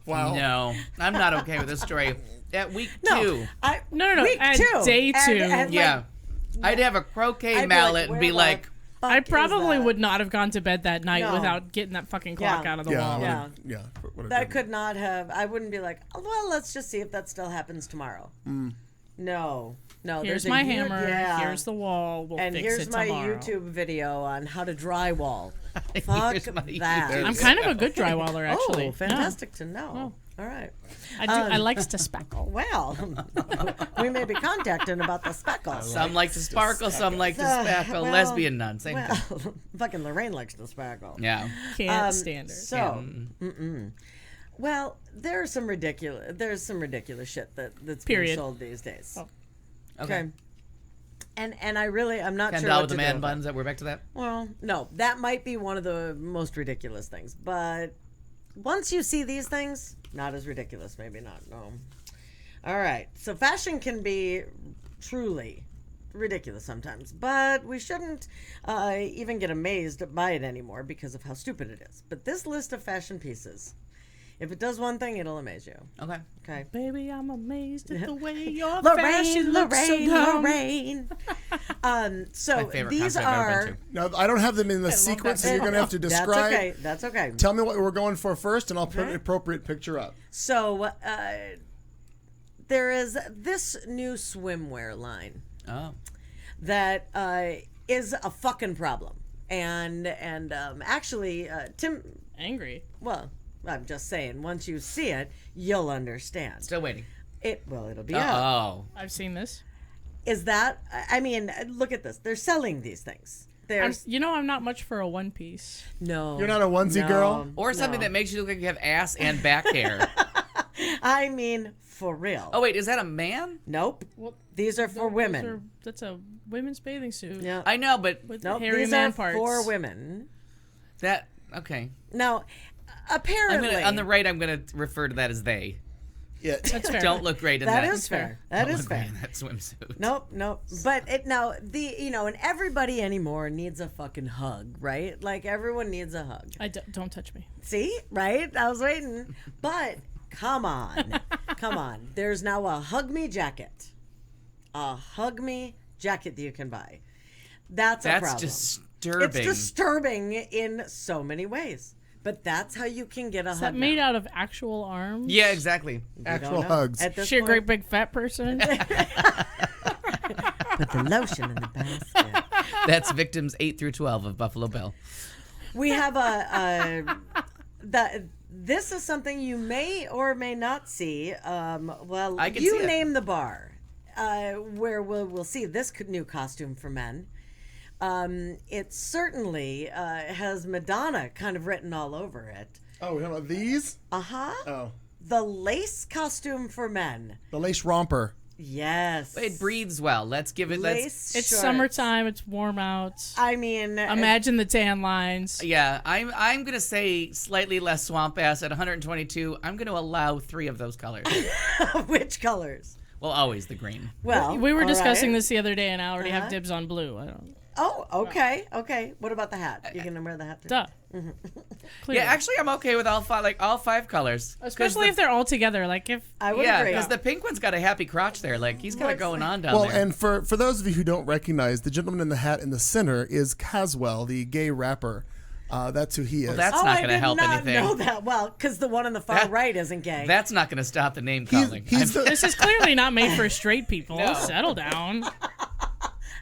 C: Wow.
E: No, I'm not okay with this story. At week 2.
D: No.
F: Week
D: At
F: 2.
D: day 2.
F: And,
E: Yeah. I'd have a croquet
F: I'd be
E: mallet
F: like,
E: and
F: where
E: be
F: the
E: like,
F: fuck
D: I
F: is
D: probably
F: that?
D: would not have gone to bed that night
F: No.
D: without getting that fucking clock
F: Yeah.
D: out of the wall.
F: Yeah.
C: Yeah.
F: That could not have. I wouldn't be like, oh, well, let's just see if that still happens tomorrow. No.
D: Here's
F: there's a
D: my
F: U-
D: hammer.
F: yeah.
D: Here's the wall. We'll
F: And
D: fix
F: here's
D: it
F: my
D: tomorrow.
F: YouTube video on how to drywall. Fuck
E: Here's my
F: that.
E: YouTube
D: I'm kind of a good drywaller, actually.
F: Oh, fantastic to know.
D: Oh,
F: All right.
D: I likes to speckle.
F: Well, we may be contacting about the speckle.
E: Some like to sparkle, some like to spackle.
F: well,
E: Lesbian none, same thing.
F: Well, fucking Lorraine likes to sparkle.
E: Yeah.
D: Can't stand her.
F: So, well, there's some ridiculous shit that's being
D: Period.
F: sold these days.
D: Oh.
E: Okay.
F: And I'm not
E: Ken
F: sure
E: Doll
F: what
E: with
F: to
E: the
F: do
E: man
F: with
E: buns. That we're back to that.
F: Well, no, that might be one of the most ridiculous things. But once you see these things, not as ridiculous. Maybe not. No. All right. So fashion can be truly ridiculous sometimes, but we shouldn't even get amazed by it anymore because of how stupid it is. But this list of fashion pieces, if it does one thing, it'll amaze you.
E: Okay.
F: Okay.
D: Baby, I'm amazed at the way your
F: Lorraine,
D: fashion looks so dumb.
F: Lorraine. So
E: My favorite
F: these
E: concert I've ever
F: are.
E: been
C: No, I don't have them in the sequence, so you're going to have to describe.
F: That's okay. That's okay.
C: Tell me what we're going for first, and I'll put an appropriate picture up.
F: So there is this new swimwear line
E: Oh.
F: that is a fucking problem, and actually Tim.
D: Angry.
F: Well, I'm just saying. Once you see it, you'll understand.
E: Still waiting.
F: It'll be out.
E: Oh.
D: I've seen this.
F: Is that? I mean, look at this. They're selling these things.
D: I'm not much for a one piece.
F: No.
C: You're not a onesie girl?
E: Or something that makes you look like you have ass and back hair.
F: I mean, for real.
E: Oh, wait, is that a man?
F: Nope.
D: Well,
F: These are for women.
D: That's a women's bathing suit.
F: Yeah.
E: I know, but
D: With
F: Nope.
D: hairy
F: These
D: man
F: are
D: parts.
F: for women.
E: okay.
F: Now, apparently,
E: On the right, I'm going to refer to that as they.
C: Yeah.
D: That's fair.
E: Don't look great in that.
F: that is fair. That
E: Don't
F: is
E: look great
F: fair.
E: in that swimsuit.
F: Nope. But and everybody anymore needs a fucking hug, right? Like everyone needs a hug.
D: Don't touch me.
F: See, right? I was waiting. But come on. There's now a Hug Me jacket. A Hug Me jacket that you can buy. That's a problem.
E: Disturbing.
F: It's disturbing in so many ways. But that's how you can get a
D: Is
F: hug.
D: that made out of actual arms?
E: Yeah, exactly.
C: Actual hugs.
F: At this
D: She a
F: point,
D: great big fat person?
F: put the lotion in the basket.
E: That's victims 8 through 12 of Buffalo Bill.
F: We have this is something you may or may not see.
E: I can
F: you
E: see it.
F: name the bar where we'll see this new costume for men. It certainly has Madonna kind of written all over it.
C: Oh, you know these?
F: Uh-huh.
C: Oh.
F: The lace costume for men.
C: The lace romper.
F: Yes.
E: It breathes well. Let's give it.
F: Lace
D: It's
F: shorts.
D: summertime. It's warm out.
F: I mean,
D: Imagine the tan lines.
E: Yeah, I'm gonna say slightly less swamp ass at 122. I'm gonna allow 3 of those colors.
F: which colors?
E: Well, always the green.
F: Well,
D: We were
F: all
D: discussing
F: right.
D: this the other day, and I already
F: Uh-huh.
D: have dibs on blue. I don't.
F: Oh, okay. What about the hat? You gonna wear the hat too?
D: Duh. Clearly.
E: Yeah, actually, I'm okay with all 5 colors.
D: Especially if they're all together. Like if
F: I would
E: Yeah,
F: agree.
E: because the pink one's got a happy crotch there. Like he's got it going on down
C: Well,
E: there.
C: and for those of you who don't recognize, the gentleman in the hat in the center is Caswell, the gay rapper. That's who he is.
E: Well, that's not going to help
F: I
E: anything.
F: did not know that. Well, because the one on the far
E: That-
F: right isn't gay.
E: That's not going to stop the name calling.
C: he's the,
D: this is clearly not made for straight people.
E: No.
D: Settle down.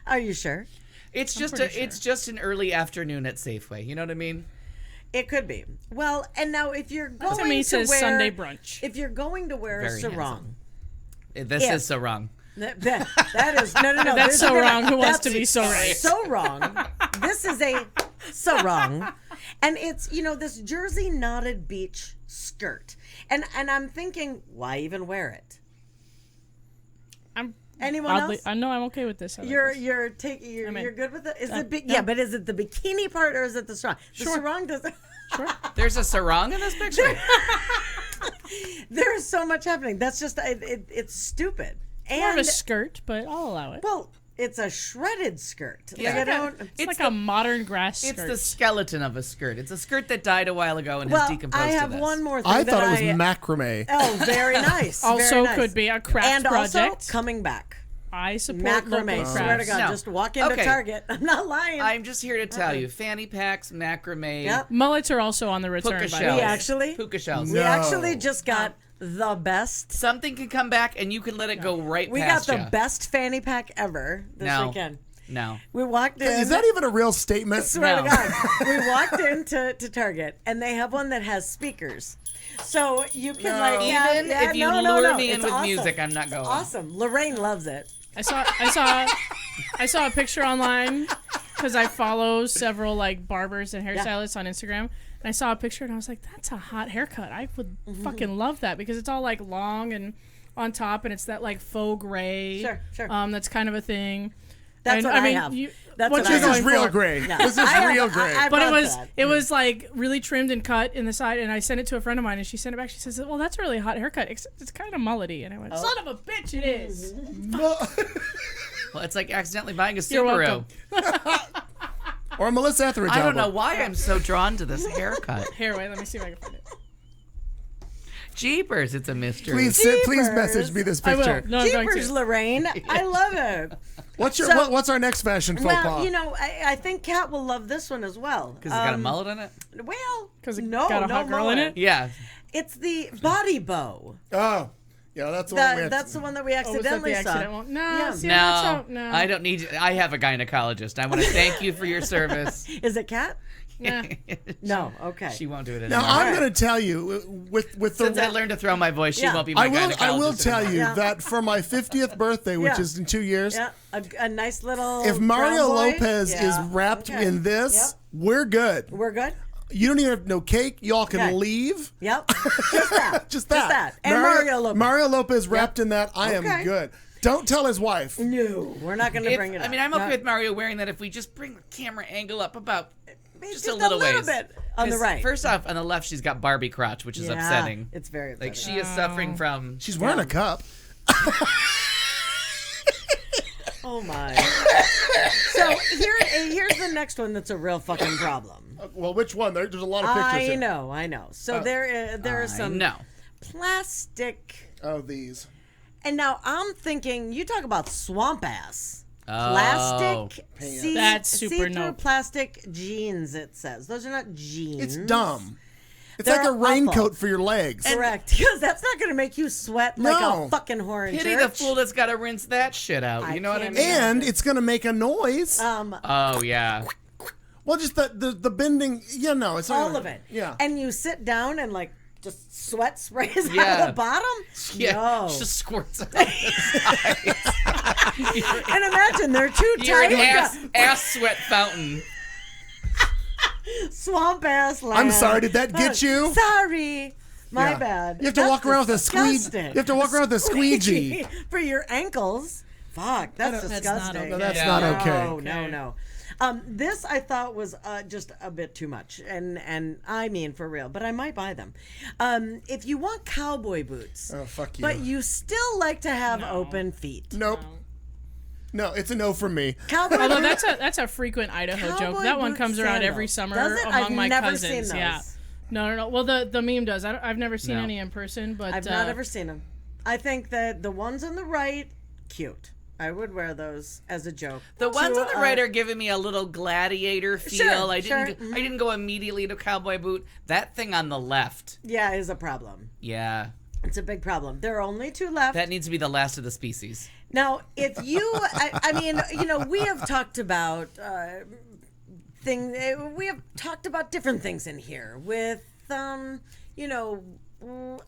F: Are you sure?
E: It's just
D: pretty
E: it's just an early afternoon at Safeway. You know what I mean?
F: It could be. Well, and now if you're going
D: To me,
F: to
D: says
F: wear
D: Sunday brunch.
F: if you're going to wear
E: Very
F: a sarong,
E: This
F: Yeah.
E: is so wrong.
F: that is no.
D: That's
F: there's
D: so
F: gonna-
D: wrong. Who wants to
F: that's
D: be so right?
F: So wrong. This is a sarong, and it's this jersey knotted beach skirt, and I'm thinking, why even wear it?
D: I'm
F: Anyone
D: oddly.
F: else?
D: I know I'm okay with this. I like
F: You're
D: this.
F: you're taking you're,
D: I'm in.
F: you're good with it. Is
D: Yeah.
F: it
D: Yeah.
F: yeah? But is it the bikini part or is it the sarong? The
D: Sure.
F: sarong doesn't.
D: Sure.
E: There's a sarong in this picture.
F: There is so much happening. That's just it's stupid.
D: More of
F: And
D: a skirt, but I'll allow it.
F: well, it's a shredded skirt.
E: Yeah.
F: Like I don't.
D: It's
E: It's
D: like
E: the-
D: a modern grass skirt.
E: It's the skeleton of a skirt. It's a skirt that died a while ago and
F: Well,
E: has decomposed.
F: I
E: to
F: have
E: this.
F: one more thing.
C: I
F: that
C: thought it was
F: I,
C: macrame.
F: Oh, very nice.
D: also
F: very nice.
D: could be a craft
F: and
D: project.
F: also coming back.
D: I support
F: Macrame.
D: local
F: Swear to
D: crafts.
F: God,
E: No.
F: just walk into
E: Okay.
F: Target. I'm not lying.
E: I'm just here to tell you, fanny packs, macrame,
F: Yep.
D: Mullets are also on the return.
E: puka
D: By the
E: shells.
F: We
D: way.
F: actually-
E: puka shells.
F: we
C: No.
F: actually just got the best.
E: Something can come back and you can let it go right
F: We got
E: past
F: the
E: ya.
F: best fanny pack ever this
E: No.
F: weekend.
E: No.
F: We walked in.
C: Is that even a real statement?
F: Swear to
E: No.
F: God. We walked into Target, and they have one that has speakers. So you can
E: Even if you lure me in with music, I'm not going.
F: Awesome. Lorraine loves it.
D: I saw a picture online because I follow several like barbers and hairstylists on Instagram, and I saw a picture and I was like, "That's a hot haircut. I would fucking love that because it's all like long and on top, and it's that like faux gray.
F: Sure.
D: That's kind of a thing.
F: That's what I have. That's
D: what
F: what
D: you're
F: I
C: This
D: going
C: is real
D: for.
C: gray.
F: No.
C: This is real gray.
F: I
D: But
F: brought
D: it was like really trimmed and cut in the side, and I sent it to a friend of mine, and she sent it back. She says, "Well, that's a really hot haircut, except it's kind of mullety." And I went, "Son of a bitch, it is."
E: Well, it's like accidentally buying a
D: You're
E: Subaru.
D: welcome.
C: Or a Melissa Etheridge
E: I don't
C: album.
E: know why I'm so drawn to this haircut.
D: Here, wait, let me see if I can find it.
E: Jeepers, it's a mystery.
C: Please message me this
D: I will.
C: picture.
D: No, I'm going
F: Jeepers,
D: to.
F: Lorraine. I love it.
C: What's our next fashion faux pas?
F: Well, you know, I think Kat will love this one as well.
E: Because it's got a mullet in it?
F: Well,
D: 'Cause it
F: no,
D: got a
F: no
D: hot girl in
F: mullet.
D: it?
E: Yeah.
F: It's the body bow.
C: Oh, yeah, that's the one we had.
F: That's the one that we
D: Oh, was that
F: accidentally
D: the
F: saw.
D: accident one? No,
F: Yeah.
D: see, that's
E: No,
D: how, no.
E: I don't need you. I have a gynecologist. I want to thank you for your service.
F: Is it Kat?
D: Nah.
F: No. Okay.
E: She won't do it
C: Now
E: anymore.
C: I'm going to tell you with the.
E: Since I learned to throw my voice, she
F: Yeah.
E: won't be my gynecologist
C: I will tell you
F: Yeah.
C: that for my 50th birthday, which
F: Yeah.
C: is in 2 years,
F: Yeah, a nice little.
C: if Mario
F: brown boy.
C: Lopez
F: Yeah.
C: is wrapped
F: Okay.
C: in this,
F: Yep.
C: we're good.
F: We're good.
C: You don't even have no cake. Y'all can
F: Okay.
C: leave.
F: Yep. Just that.
C: Just that.
F: And Mario Lopez.
C: Mario Lopez wrapped in that. I am
F: Okay.
C: good. Don't tell his wife.
F: No, we're not going to bring it up.
E: I mean, I'm okay
F: No.
E: with Mario wearing that if we just bring the camera angle up about
F: Just
E: a little ways.
F: bit on the
E: 'Cause
F: right.
E: First off, on the left, she's got Barbie crotch, which is
F: Yeah,
E: upsetting.
F: It's very upsetting.
E: Like, she is suffering from...
C: She's wearing a cup.
F: Oh my. So here's the next one that's a real fucking problem.
C: Well, which one? There's a lot of pictures
F: I
C: here.
F: know. So there are some
E: No.
F: plastic,
C: Oh, these.
F: and now I'm thinking you talk about swamp ass.
E: Oh.
F: Plastic,
D: That's super
F: see-through
D: nope.
F: plastic jeans. It says those are not jeans.
C: It's dumb. It's
F: They're
C: like a
F: awful.
C: raincoat for your legs.
F: Correct, because that's not going to make you sweat like
C: No.
F: a fucking whore in
E: Pity
F: church.
E: the fool that's got to rinse that shit out. You know what I
F: can't
E: mean?
C: And it's going to make a noise.
E: Oh, yeah.
C: Well, just the bending. Yeah, no, it's not
F: all
C: gonna-
F: of it.
C: Yeah.
F: And you sit down and like just sweat sprays out
E: Yeah.
F: of the bottom.
E: Yeah.
F: No.
E: Just squirts out the sides.
F: And imagine they're too
E: You're an
F: tight.
E: ass sweat fountain.
F: Swamp ass land.
C: I'm sorry, did that get you?
F: Sorry. My
C: Yeah.
F: bad.
C: You have to walk around with a squeegee.
F: disgusting.
C: You have to walk around with a squeegee.
F: For your ankles. Fuck, that's
D: That's not
F: disgusting.
D: okay.
C: No, that's
E: Yeah.
C: not okay.
F: No. This I thought was just a bit too much, and I mean for real. But I might buy them. If you want cowboy boots,
C: Oh, fuck you.
F: but you still like to have open feet.
C: Nope. No, it's a no from me.
F: Cowboy
D: Although
F: boots.
D: that's a frequent Idaho joke.
F: Cowboy
D: That one
F: boot
D: comes around every
F: sandals.
D: summer
F: Does it?
D: among
F: I've
D: my
F: never
D: cousins.
F: seen
D: Yeah.
F: those.
D: No. Well, the meme does. I've never seen
E: No.
D: any in person, but
F: I've not ever seen them. I think that the ones on the right, cute. I would wear those as a joke.
E: The ones
F: To,
E: on the right are giving me a little gladiator feel. I didn't go immediately to cowboy boot. That thing on the left.
F: Yeah, is a problem.
E: Yeah.
F: It's a big problem. There are only two left.
E: That needs to be the last of the species.
F: Now, if you, I mean, you know, we have talked about we have talked about different things in here with, you know,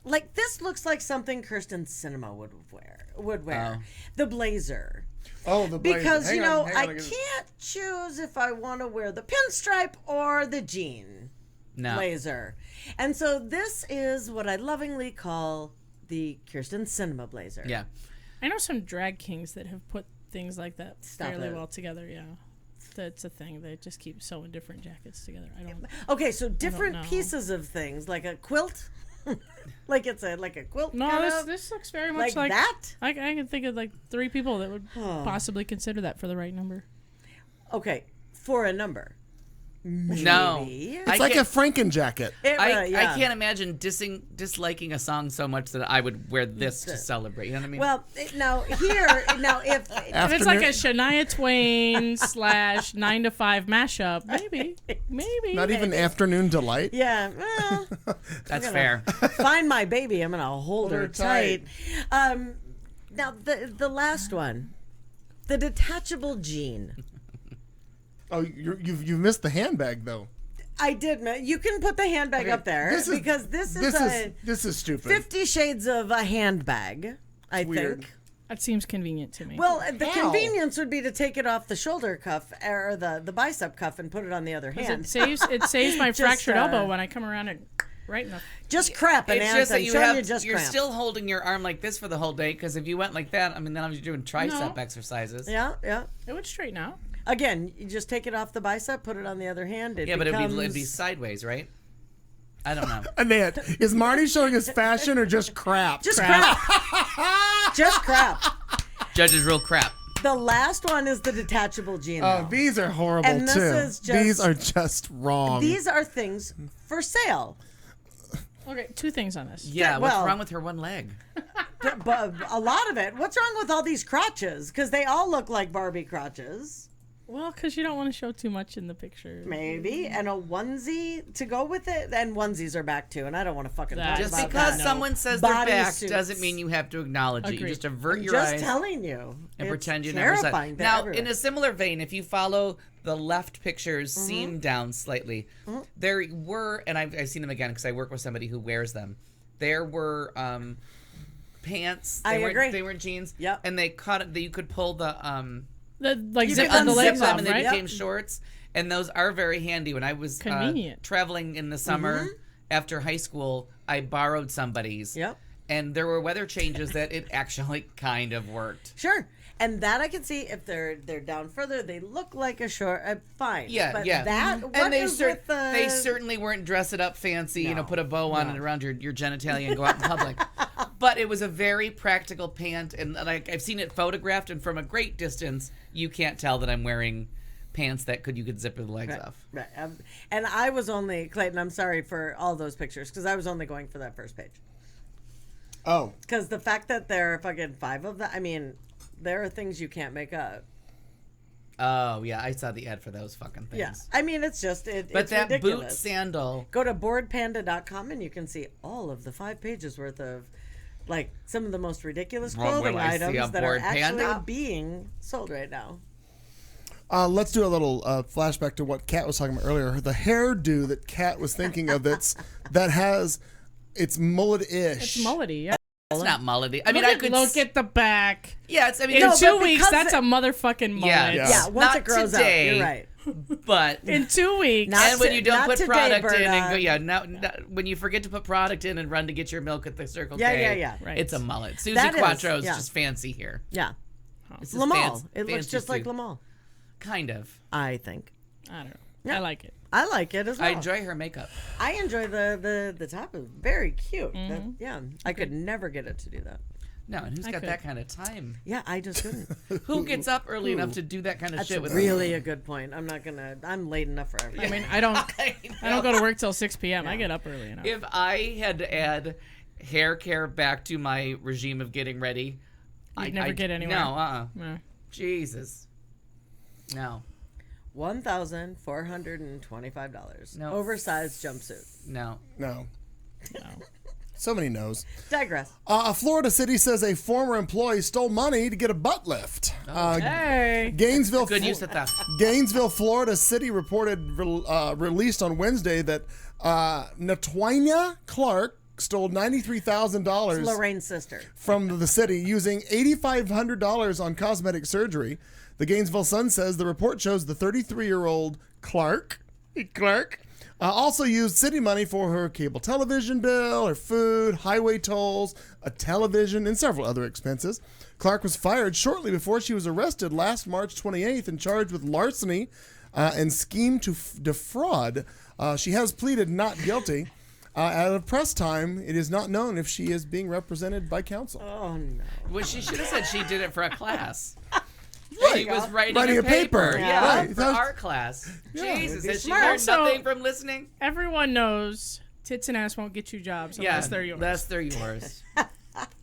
F: like this looks like something Kirsten Cinema would wear.
E: Oh.
F: The blazer.
C: Oh, the blazer.
F: Because,
C: Hang
F: you
C: on,
F: know,
C: hang on,
F: I
C: I'll get it.
F: can't choose if I want to wear the pinstripe or the jean
E: No.
F: blazer. And so this is what I lovingly call the Kirsten Cinema blazer.
E: Yeah.
D: I know some drag kings that have put things like that
F: Stop
D: fairly
F: it.
D: well together. Yeah, that's a thing. They just keep sewing different jackets together. I don't.
F: Okay, so different
D: know.
F: pieces of things, like a quilt. like a quilt
D: No,
F: kind
D: this
F: of,
D: this looks very much like
F: that.
D: I can think of like 3 people that would possibly consider that for the right number.
F: Okay, for a number.
E: No.
F: Maybe.
C: It's like a Franken jacket.
E: I
F: yeah.
E: can't imagine disliking a song so much that I would wear this to celebrate. You know what I mean?
F: Well, if
D: If it's like a Shania Twain / 9 to 5 mashup, maybe.
C: Not even afternoon delight.
F: yeah, well,
E: that's fair.
F: find my baby. I'm gonna hold her
C: her
F: tight. Now the last one. The detachable jean.
C: Oh, you've missed the handbag though.
F: I did. You can put the handbag up there because this is
C: stupid.
F: 50 Shades of a handbag. I
C: weird.
F: think.
D: That seems convenient to me.
F: Well, the convenience would be to take it off the shoulder cuff or the bicep cuff and put it on the other hand.
D: It saves my fractured elbow when I come around and right in the.
F: Just crap, and
E: it's just that you're
F: cramp.
E: still holding your arm like this for the whole day. Because if you went like that, I mean, then I was doing tricep exercises.
F: Yeah.
D: It would straighten out.
F: Again, you just take it off the bicep, put it on the other hand.
E: But it'd be sideways, right? I don't know.
C: Annette, is Marty showing us fashion or just crap?
F: Just crap. Just crap.
E: Judge is real crap.
F: The last one is the detachable jean.
C: Oh, these are horrible
F: and this
C: too.
F: is
C: These are just wrong.
F: These are things for sale.
D: Okay, 2 things on this.
E: Yeah, what's wrong with her one leg?
F: But a lot of it. What's wrong with all these crotches? Because they all look like Barbie crotches.
D: Well, because you don't want to show too much in the picture.
F: Maybe. And a onesie to go with it. And onesies are back too. And I don't want to fucking talk
E: Just
F: about
E: because
F: that.
E: someone says they're back doesn't mean you have to acknowledge it. You just avert your eyes.
F: Just telling you.
E: And pretend you
F: never
E: saw it. Now,
F: everywhere.
E: in a similar vein, if you follow the left pictures seam down slightly, there were, and I've seen them again because I work with somebody who wears them. There were pants.
F: I agree.
E: They weren't jeans.
F: Yep.
E: And they cut it. You could pull the
D: zip the legs off,
E: and they
D: right?
E: became shorts. And those are very handy. When I was traveling in the summer after high school, I borrowed somebody's.
F: Yep.
E: And there were weather changes that it actually kind of worked.
F: Sure. And that I can see if they're down further, they look like a short. Fine.
E: Yeah,
F: but
E: yeah.
F: That
E: and they
F: they
E: certainly weren't dress it up fancy. Put a bow on it around your genitalia and go out in public. But it was a very practical pant, and I've seen it photographed, and from a great distance, you can't tell that I'm wearing pants that you could zip the legs off.
F: Right. And I was only Clayton. I'm sorry for all those pictures because I was only going for that first page.
C: Oh.
F: Because the fact that there are fucking 5 of them, I mean, there are things you can't make up.
E: Oh, yeah, I saw the ad for those fucking things.
F: Yeah, I mean, it's just,
E: but
F: it's
E: that
F: ridiculous.
E: boot sandal.
F: Go to boardpanda.com and you can see all of the 5 pages worth of, like, some of the most ridiculous clothing items that are actually being sold right now.
C: Let's do a little flashback to what Kat was talking about earlier. The hairdo that Kat was thinking of it's mullet-ish.
D: It's mullety, yeah.
E: It's not mullety. I mean,
D: look at the back.
E: Yeah, it's. I mean,
D: in 2 weeks, that's a motherfucking mullet.
F: Yeah. Once it grows out, you're right.
E: But
D: in 2 weeks,
E: when you don't put product in and go, when you forget to put product in and run to get your milk at the Circle K,
F: right.
E: It's a mullet. Susie Quattro's just fancy here.
F: Yeah, it's Lamal. It looks just like Lamal.
E: Kind of.
F: I think.
D: I don't know. Yeah. I like it.
F: I like it as well.
E: I enjoy her makeup.
F: I enjoy the top. Is very cute. I could never get it to do that.
E: No, and who's got that kind of time?
F: Yeah, I just couldn't.
E: Who gets up early enough to do that kind of shit?
F: That's really a good point. I'm late enough for everything.
D: I mean, I don't go to work till 6 p.m. Yeah. I get up early enough.
E: If I had to add hair care back to my regime of getting ready,
D: I'd never get anywhere.
E: No, no. Jesus. No.
F: $1,425. No. Oversized jumpsuit.
E: No.
C: So many no's.
F: Digress.
C: Florida City says a former employee stole money to get a butt lift.
D: Hey.
C: Gainesville.
E: Good use of theft.
C: Gainesville, Florida City reported released on Wednesday that Natwina Clark stole $93,000.
F: Lorraine's sister.
C: From the city using $8,500 on cosmetic surgery. The Gainesville Sun says the report shows the 33-year-old Clark also used city money for her cable television bill, her food, highway tolls, a television, and several other expenses. Clark was fired shortly before she was arrested last March 28th and charged with larceny and scheme to defraud. She has pleaded not guilty. At a press time, it is not known if she is being represented by counsel.
F: Oh, no.
E: Well, she should have said she did it for a class.
C: Right.
E: She was writing a
C: paper.
E: Yeah,
C: right.
E: for art class.
C: Yeah.
E: Jesus, has she
D: smart.
E: learned
D: Also,
E: nothing from listening?
D: Everyone knows tits and ass won't get you jobs unless they're yours.
E: Unless they're yours.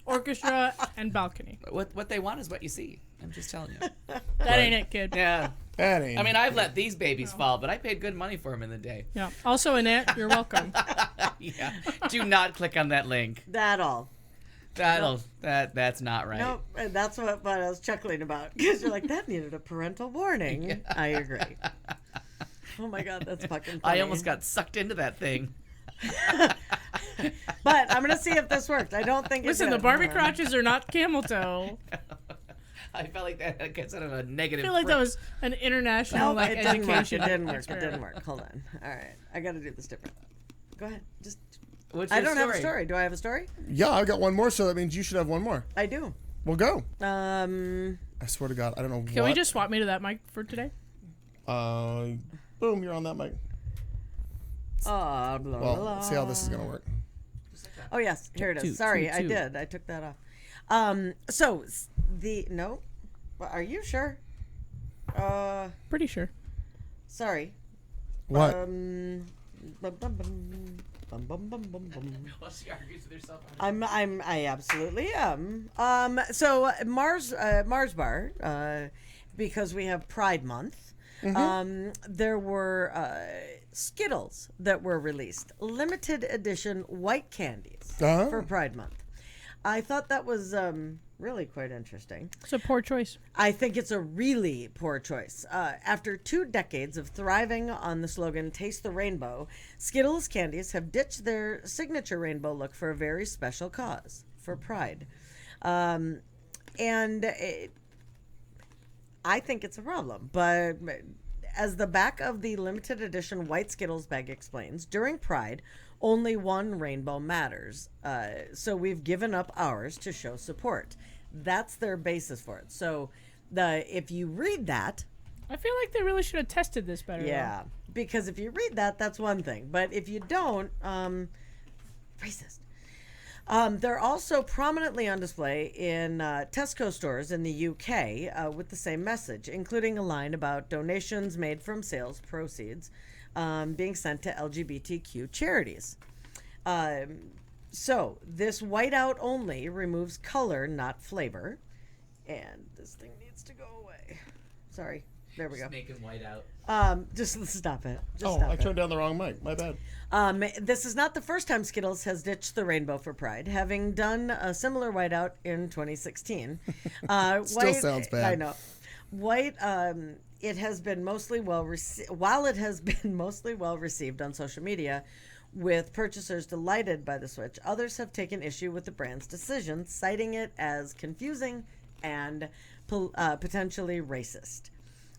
D: Orchestra and balcony.
E: What they want is what you see. I'm just telling you.
D: That ain't it, kid.
E: Yeah.
C: That ain't
E: I mean, I've let these babies fall, but I paid good money for them in the day.
D: Yeah. Also, Annette, you're welcome.
E: Yeah. Do not click on that link.
F: That all.
E: That's not right.
F: Nope, and that's what I was chuckling about because you're like that needed a parental warning. Yeah. I agree. Oh my God, that's fucking funny.
E: I almost got sucked into that thing.
F: But I'm gonna see if this worked. I don't think.
D: Listen, the Barbie crotches are not camel toe.
E: I felt like that gets out of a negative.
D: I feel like that was an international
F: it didn't work.
D: education.
F: It didn't work. It didn't work. Hold on. All right, I got to do this different. Go ahead. Just.
E: What's
F: I
E: your
F: don't have a
E: story?
F: story. Do I have a story?
C: Yeah, I've got one more, so that means you should have one more.
F: I do.
C: Well, go.
F: I
C: I swear to God, I don't know
D: Can we just swap me to that mic for today?
C: Boom, you're on that mic.
F: blah,
C: Well,
F: blah.
C: see how this is gonna work.
F: Oh yes, here it is.
H: Two,
F: Sorry,
H: two,
F: I
H: two.
F: did. I took that off. So no, are you sure?
D: Pretty sure.
F: Sorry.
C: What?
F: Bum, bum, bum, bum, bum, bum, bum, bum.
E: Well, she argues with herself.
F: I absolutely am. So Mars Bar, because we have Pride Month. There were Skittles that were released, limited edition white candies for Pride Month. I thought that was really quite interesting.
D: It's a poor choice.
F: I think it's a really poor choice. After 2 decades of thriving on the slogan "Taste the Rainbow," Skittles candies have ditched their signature rainbow look for a very special cause, for Pride. I think it's a problem, but as the back of the limited edition white Skittles bag explains, during Pride, only one rainbow matters. So we've given up ours to show support. That's their basis for it. So if you read that,
D: I feel like they really should have tested this better.
F: yeah, because if you read that, that's one thing. But if you don't, racist. They're also prominently on display in Tesco stores in the UK with the same message, including a line about donations made from sales proceeds being sent to LGBTQ charities. So this whiteout only removes color, not flavor. And this thing needs to go away. Sorry. There we go.
E: Making white out.
F: Just stop it.
C: I turned down the wrong mic. My bad.
F: This is not the first time Skittles has ditched the rainbow for Pride, having done a similar whiteout in 2016.
C: Still sounds bad.
F: I know. White. It has been mostly well received. While it has been mostly well received on social media, with purchasers delighted by the switch, others have taken issue with the brand's decision, citing it as confusing and potentially racist.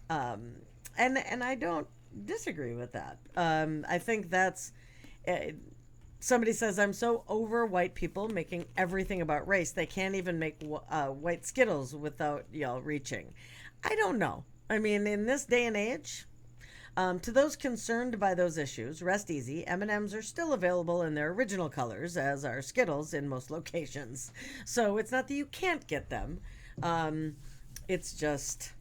F: And I don't disagree with that. I think that's somebody says, I'm so over white people making everything about race. They can't even make white Skittles without y'all reaching. I don't know. I mean, in this day and age, to those concerned by those issues, rest easy. M&Ms are still available in their original colors, as are Skittles in most locations. So it's not that you can't get them. It's just,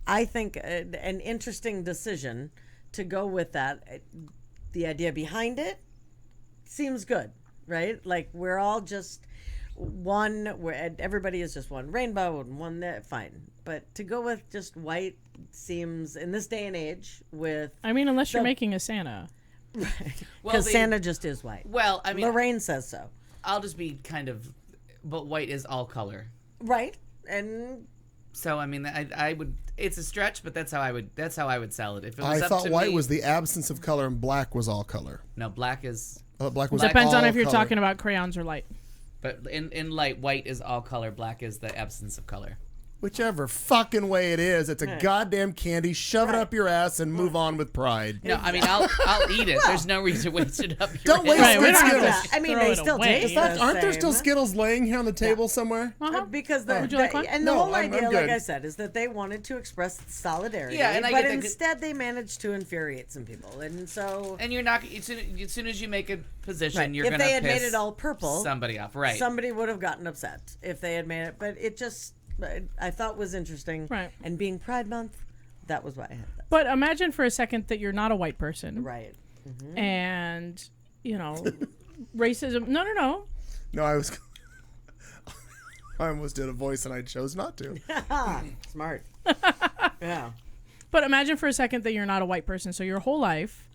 F: I think, an interesting decision to go with that. The idea behind it seems good, right? Like, we're all just one, everybody is just one rainbow and one that, fine. But to go with just white seems, in this day and age, with...
D: I mean, unless you're making a Santa.
F: Because Santa just is white.
E: Well, I mean...
F: Lorraine says so.
E: I'll just be kind of... But white is all color.
F: Right. And...
E: So, I mean, I would... It's a stretch, but that's how I would sell it. If it was
C: I
E: up
C: thought
E: to
C: white
E: me,
C: was the absence of color and black was all color.
E: No, black is...
C: Black was
D: Depends
C: all
D: on if you're
C: color.
D: talking about crayons or light.
E: But in light, white is all color. Black is the absence of color.
C: Whichever fucking way it is, it's a goddamn candy. Shove it up your ass and move on with pride.
E: No, I mean, I'll eat it. There's no reason to waste it up your
C: Don't waste
D: Right, we
C: good
D: don't have
C: Skittles.
D: to
F: I mean,
D: throw
F: they
D: it
F: still
D: away.
F: taste
C: Fact,
F: the
C: aren't there
F: same.
C: still Skittles laying here on the table somewhere?
F: Because
D: Would you like one?
F: and
C: No,
F: the whole
C: I'm
F: idea,
C: good.
F: like I said, is that they wanted to express solidarity.
E: Yeah, and I
F: but
E: get that-
F: instead they managed to infuriate some people, and so
E: And you're not... As soon as you make a position,
F: right.
E: you're
F: if
E: going to
F: they had
E: piss
F: made it all purple,
E: somebody off. Right.
F: somebody would have gotten upset if they had made it. But it just, I thought was interesting.
D: Right.
F: And being Pride Month, that was why I had that.
D: But imagine for a second that you're not a white person.
F: Right.
D: And, you know, racism. No.
C: No, I was. I almost did a voice and I chose not to.
F: Smart. Yeah.
D: But imagine for a second that you're not a white person. So your whole life,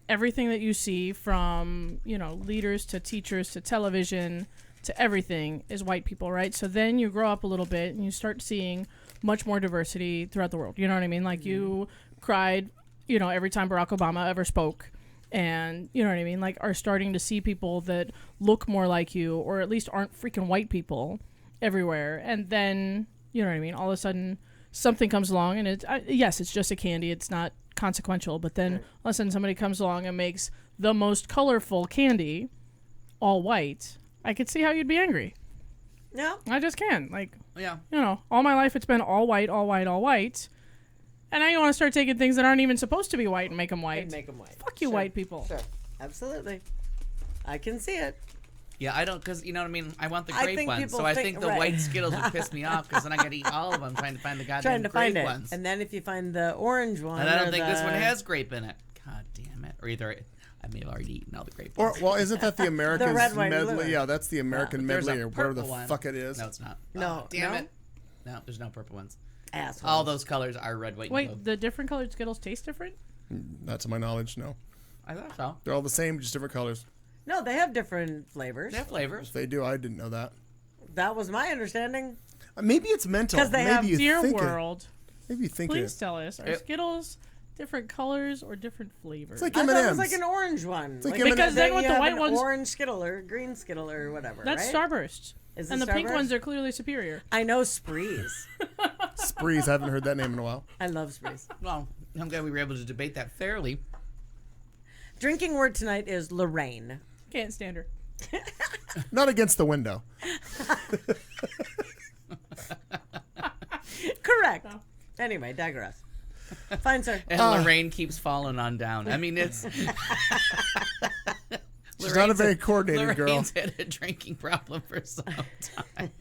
D: Everything that you see from, leaders to teachers to television to everything is white people, right? So then you grow up a little bit and you start seeing much more diversity throughout the world. You know what I mean? Like you cried, every time Barack Obama ever spoke. And, you know what I mean? Like are starting to see people that look more like you or at least aren't freaking white people everywhere. And then, you know what I mean? All of a sudden something comes along and it's just a candy. It's not consequential. But then all of a sudden somebody comes along and makes the most colorful candy all white. I could see how you'd be angry.
F: Yeah.
D: I just can.
E: Yeah.
D: All my life it's been all white, all white, all white. And now you want to start taking things that aren't even supposed to be white and make them white. Fuck you, white people.
F: Sure. Absolutely. I can see it.
E: Yeah, I don't, because, you know what I mean? I want the grape
F: think
E: ones.
F: people
E: So I think the
F: right.
E: white Skittles would piss me off because then I got to eat all of them trying to find the goddamn grape ones.
F: And then if you find the orange one.
E: And I don't think this one has grape in it. God damn it. Or either I may have already eaten all the grape ones.
C: Well, isn't that the America's
F: The red, white,
C: medley?
F: blue.
C: Yeah, that's the American
E: There's
C: medley
E: a
C: or whatever the
E: purple one.
C: fuck it is.
E: No, it's not.
F: No.
E: Damn
F: No?
E: it. No, there's no purple ones.
F: Assholes.
E: All those colors are red, white, and blue.
D: Wait, the different colored Skittles taste different?
C: Not to my knowledge, no.
E: I thought so.
C: They're all the same, just different colors.
F: No, they have different flavors.
E: They have flavors.
C: They do. I didn't know that.
F: That was my understanding.
C: Maybe it's mental.
F: 'Cause they
C: Maybe
F: have
C: you
D: Dear
C: think it.
D: world,
C: Maybe you think
D: please
C: it.
D: tell us, are Skittles different colors or different flavors?
C: It's like
F: I
C: M&Ms.
F: thought it was like an orange one.
C: like
F: Like,
D: because then with
F: you
D: the
F: have
D: white
F: an
D: ones,
F: orange Skittle or green Skittle or whatever.
D: that's
F: right?
D: Starburst.
F: Is
D: And
F: it
D: the pink
F: Starburst?
D: ones are clearly superior.
F: I know Sprees.
C: Sprees. I haven't heard that name in a while.
F: I love Sprees.
E: Well, I'm glad we were able to debate that fairly.
F: Drinking word tonight is Lorraine.
D: Can't stand her.
C: Not against the window.
F: Correct.
D: No.
F: Anyway, digress. Fine, sir.
E: And Lorraine keeps falling on down. I mean, it's...
C: She's not a very coordinated girl.
E: Lorraine's had a drinking problem for some time.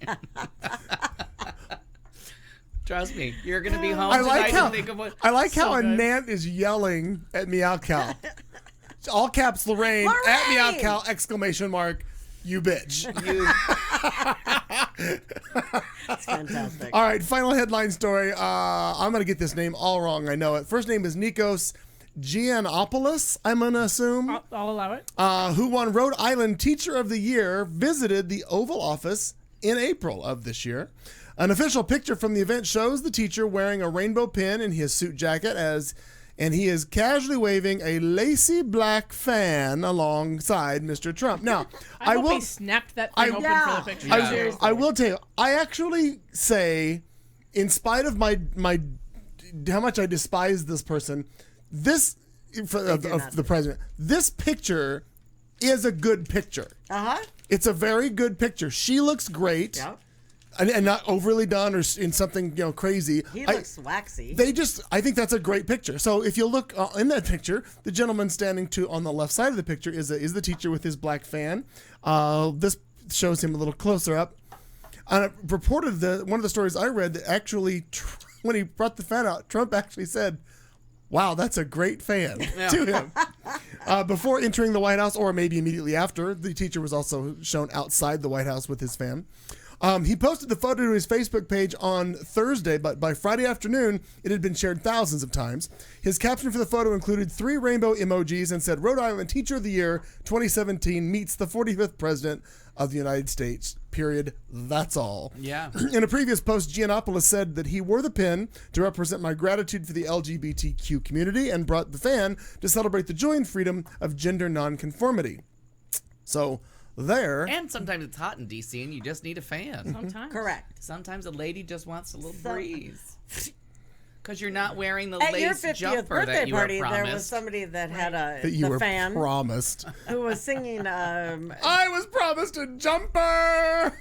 E: Trust me, you're going to be home tonight and think of what...
C: I like how
D: good.
C: Anant is yelling at Meow Cow. All caps Lorraine at Meow Cow, exclamation mark, you bitch.
F: That's fantastic.
C: All right, final headline story. I'm going to get this name all wrong. I know it. First name is Nikos Giannopoulos, I'm going to assume.
D: I'll allow it.
C: Who won Rhode Island Teacher of the Year, visited the Oval Office in April of this year. An official picture from the event shows the teacher wearing a rainbow pin in his suit jacket and he is casually waving a lacy black fan alongside Mr. Trump. Now,
D: I hope he snapped that thing open for the picture.
E: Yeah.
C: I will tell you, I actually say, in spite of my how much I despise this person, this of the president, this picture is a good picture. It's a very good picture. She looks great.
F: Yep.
C: And not overly done or in something crazy.
F: He looks waxy.
C: I think that's a great picture. So if you look in that picture, the gentleman standing on the left side of the picture is the teacher with his black fan. This shows him a little closer up. And it reported one of the stories I read that actually, when he brought the fan out, Trump actually said, "Wow, that's a great fan," to him. Before entering the White House, or maybe immediately after, the teacher was also shown outside the White House with his fan. He posted the photo to his Facebook page on Thursday, but by Friday afternoon, it had been shared thousands of times. His caption for the photo included 3 rainbow emojis and said, "Rhode Island Teacher of the Year 2017 meets the 45th President of the United States, period. That's all."
E: Yeah.
C: In a previous post, Giannopoulos said that he wore the pin to represent my gratitude for the LGBTQ community and brought the fan to celebrate the joy and freedom of gender nonconformity. So...
E: And sometimes it's hot in D.C. and you just need a fan.
D: Sometimes.
F: Correct.
E: Sometimes a lady just wants a little breeze. Because you're not wearing the
F: At your
E: lace
F: 50th
E: jumper
F: birthday
E: that you
F: party,
E: were
F: there
E: promised.
F: was somebody that had
C: that you
F: the
C: were
F: fan
C: promised.
F: who was singing
C: I was promised a jumper.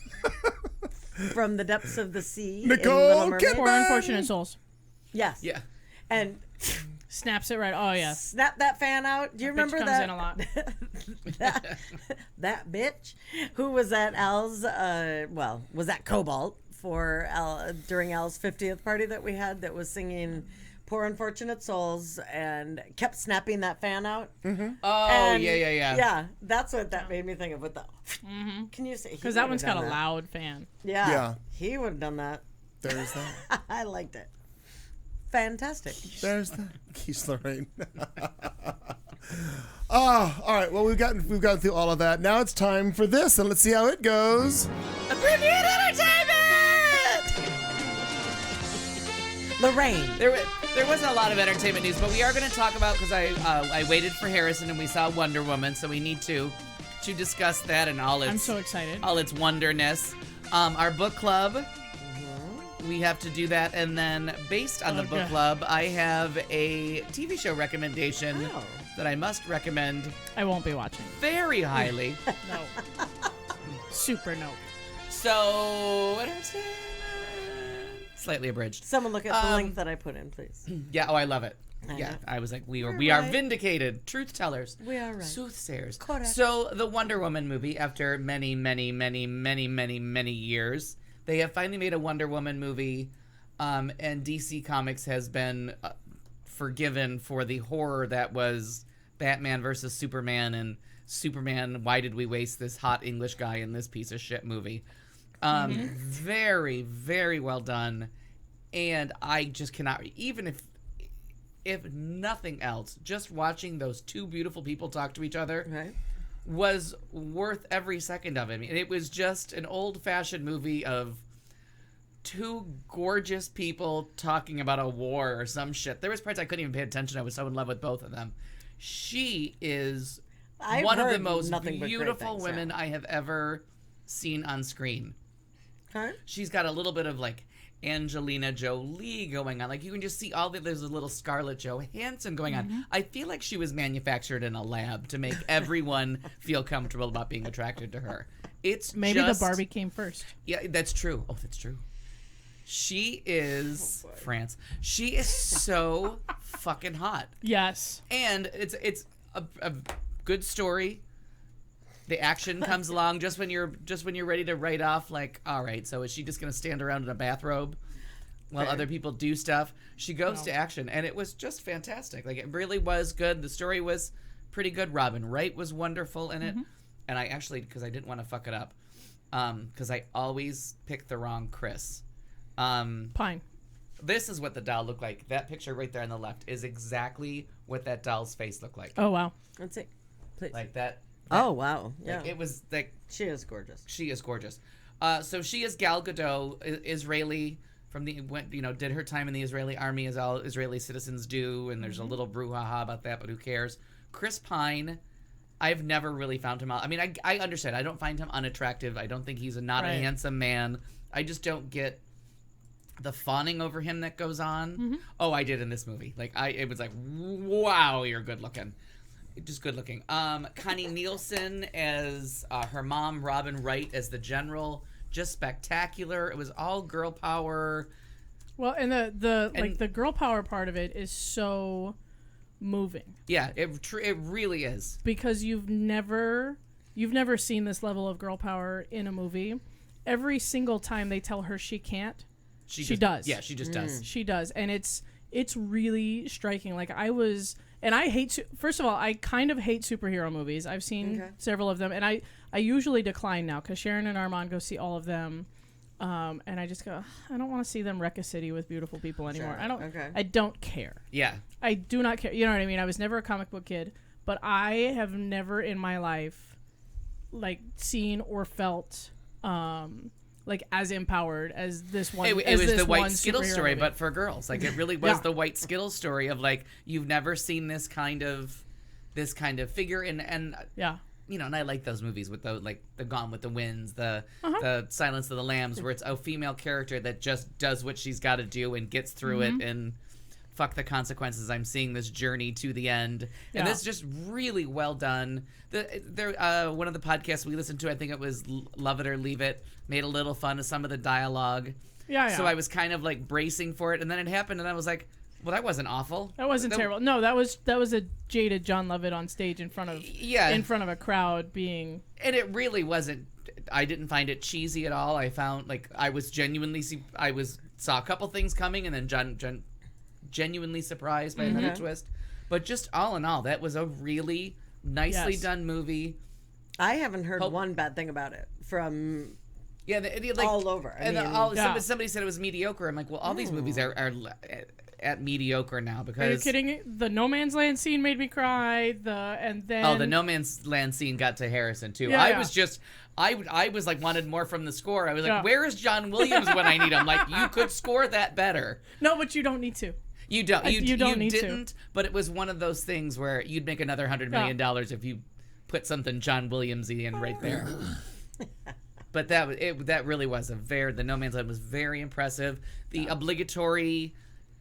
F: From the Depths of the Sea.
C: Nicole
F: in Little Mermaid.
C: Kidman.
D: Poor unfortunate souls.
F: Yes.
E: Yeah.
F: And
D: Snaps it right. Oh yeah.
F: snap that fan out. Do you remember
D: Bitch
F: that?
D: comes in a lot.
F: that bitch who was at Al's, was at Cobalt for during Al's 50th party that we had, that was singing Poor Unfortunate Souls and kept snapping that fan out.
C: Mm-hmm.
E: Oh,
F: And,
E: yeah.
F: Yeah, that's what that made me think of with the. Can you say?
D: Because that one's got a loud fan.
F: Yeah.
C: Yeah.
F: He would have done that.
C: There's that.
F: I liked it. Fantastic.
C: There's that. Keith Lorraine. All right. Well, we've gotten through all of that. Now it's time for this, and let's see how it goes.
E: Abbreviated entertainment.
F: Lorraine.
E: There wasn't a lot of entertainment news, but we are going to talk about, because I waited for Harrison and we saw Wonder Woman, so we need to discuss that and all its.
D: I'm so excited.
E: All its wonderness. Our book club. We have to do that, and then based on the book club, I have a TV show recommendation that I must recommend.
D: I won't be watching.
E: Very highly.
D: No. Super no.
E: So, entertainment. Slightly abridged.
F: Someone look at the link that I put in, please.
E: Yeah. Oh, I love it.
F: Yeah,
E: I was like, we are
F: right.
E: vindicated, truth tellers.
F: We are right.
E: Soothsayers.
F: Correct.
E: So the Wonder Woman movie, after many years, they have finally made a Wonder Woman movie, and DC Comics has been forgiven for the horror that was Batman versus Superman and Superman. Why did we waste this hot English guy in this piece of shit movie? Very, very well done, and I just cannot. Even if nothing else, just watching those two beautiful people talk to each other was worth every second of it. I mean, it was just an old-fashioned movie of two gorgeous people talking about a war or some shit. There was parts I couldn't even pay attention. I was so in love with both of them. She is one of the most beautiful women I have ever seen on screen. She's got a little bit of like Angelina Jolie going on. Like you can just see there's a little Scarlett Johansson going on. I feel like she was manufactured in a lab to make everyone feel comfortable about being attracted to her. It's
D: maybe the Barbie came first.
E: Yeah, that's true. Oh, that's true. She is France. She is so fucking hot.
D: Yes.
E: And it's a good story. The action comes along just when you're ready to write off, like, all right, so is she just going to stand around in a bathrobe while other people do stuff? She goes to action, and it was just fantastic. Like, it really was good. The story was pretty good. Robin Wright was wonderful in it. And I actually, because I didn't want to fuck it up, because I always pick the wrong Chris.
D: Pine.
E: This is what the doll looked like. That picture right there on the left is exactly what that doll's face looked like.
D: Oh, wow.
F: Let's see. Please.
E: Like that.
F: Oh, wow. Yeah.
E: Like, it was like...
F: She is gorgeous.
E: She is gorgeous. So she is Gal Gadot, Israeli, did her time in the Israeli army as all Israeli citizens do, and there's a little brouhaha about that, but who cares? Chris Pine, I've never really found him out. I mean, I understand. I don't find him unattractive. I don't think he's not a handsome man. I just don't get the fawning over him that goes on. Oh, I did in this movie. Like, it was like, wow, you're good looking. Just good looking. Connie Nielsen as her mom, Robin Wright as the general, just spectacular. It was all girl power.
D: Well, and the girl power part of it is so moving.
E: Yeah, it really is.
D: Because you've never seen this level of girl power in a movie. Every single time they tell her she can't, she does.
E: Yeah, she just does.
D: She does, and it's really striking. Like and I hate. First of all, I kind of hate superhero movies. I've seen several of them, and I usually decline now because Sharon and Armand go see all of them, and I just go, I don't want to see them wreck a city with beautiful people anymore.
F: Sure.
D: I don't care.
E: Yeah.
D: I do not care. You know what I mean? I was never a comic book kid, but I have never in my life like seen or felt like as empowered as this one.
E: It was the White Skittles story, but for girls. Like it really was the White Skittles story of like you've never seen this kind of figure, and you know, and I like those movies with the Gone with the Winds, the Silence of the Lambs, where it's a female character that just does what she's got to do and gets through it and fuck the consequences. I'm seeing this journey to the end, and this is just really well done. One of the podcasts we listened to, I think it was Love It or Leave It, made a little fun of some of the dialogue.
D: Yeah.
E: So I was kind of like bracing for it, and then it happened, and I was like, well, that wasn't awful.
D: That wasn't terrible. No, that was a jaded John Lovett on stage in front of a crowd being. And
E: it really wasn't. I didn't find it cheesy at all. I found like I was saw a couple things coming, and then genuinely surprised by another twist. But just all in all, that was a really nicely done movie.
F: I haven't heard one bad thing about it from
E: like,
F: all over.
E: Somebody said it was mediocre. I'm like, well, all these movies are at mediocre now because.
D: Are you kidding? The No Man's Land scene made me cry.
E: The No Man's Land scene got to Harrison too.
D: Yeah,
E: I
D: yeah.
E: was just. I was like wanted more from the score. I was like,
D: Yeah.
E: where is John Williams when I need him? Like, you could score that better.
D: No, but you don't need to.
E: You don't. You
D: don't need to.
E: didn't. But it was one of those things where you'd make another $100 million if you put something John Williamsy in right there. But that really was the No Man's Land was very impressive. The obligatory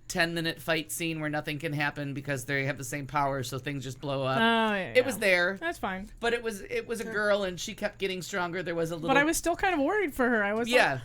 E: 10-minute fight scene where nothing can happen because they have the same powers, so things just blow up.
D: Oh, yeah.
E: It was there.
D: That's fine.
E: But it was a girl, and she kept getting stronger. There was a little.
D: But I was still kind of worried for her. I was
E: yeah.
D: like,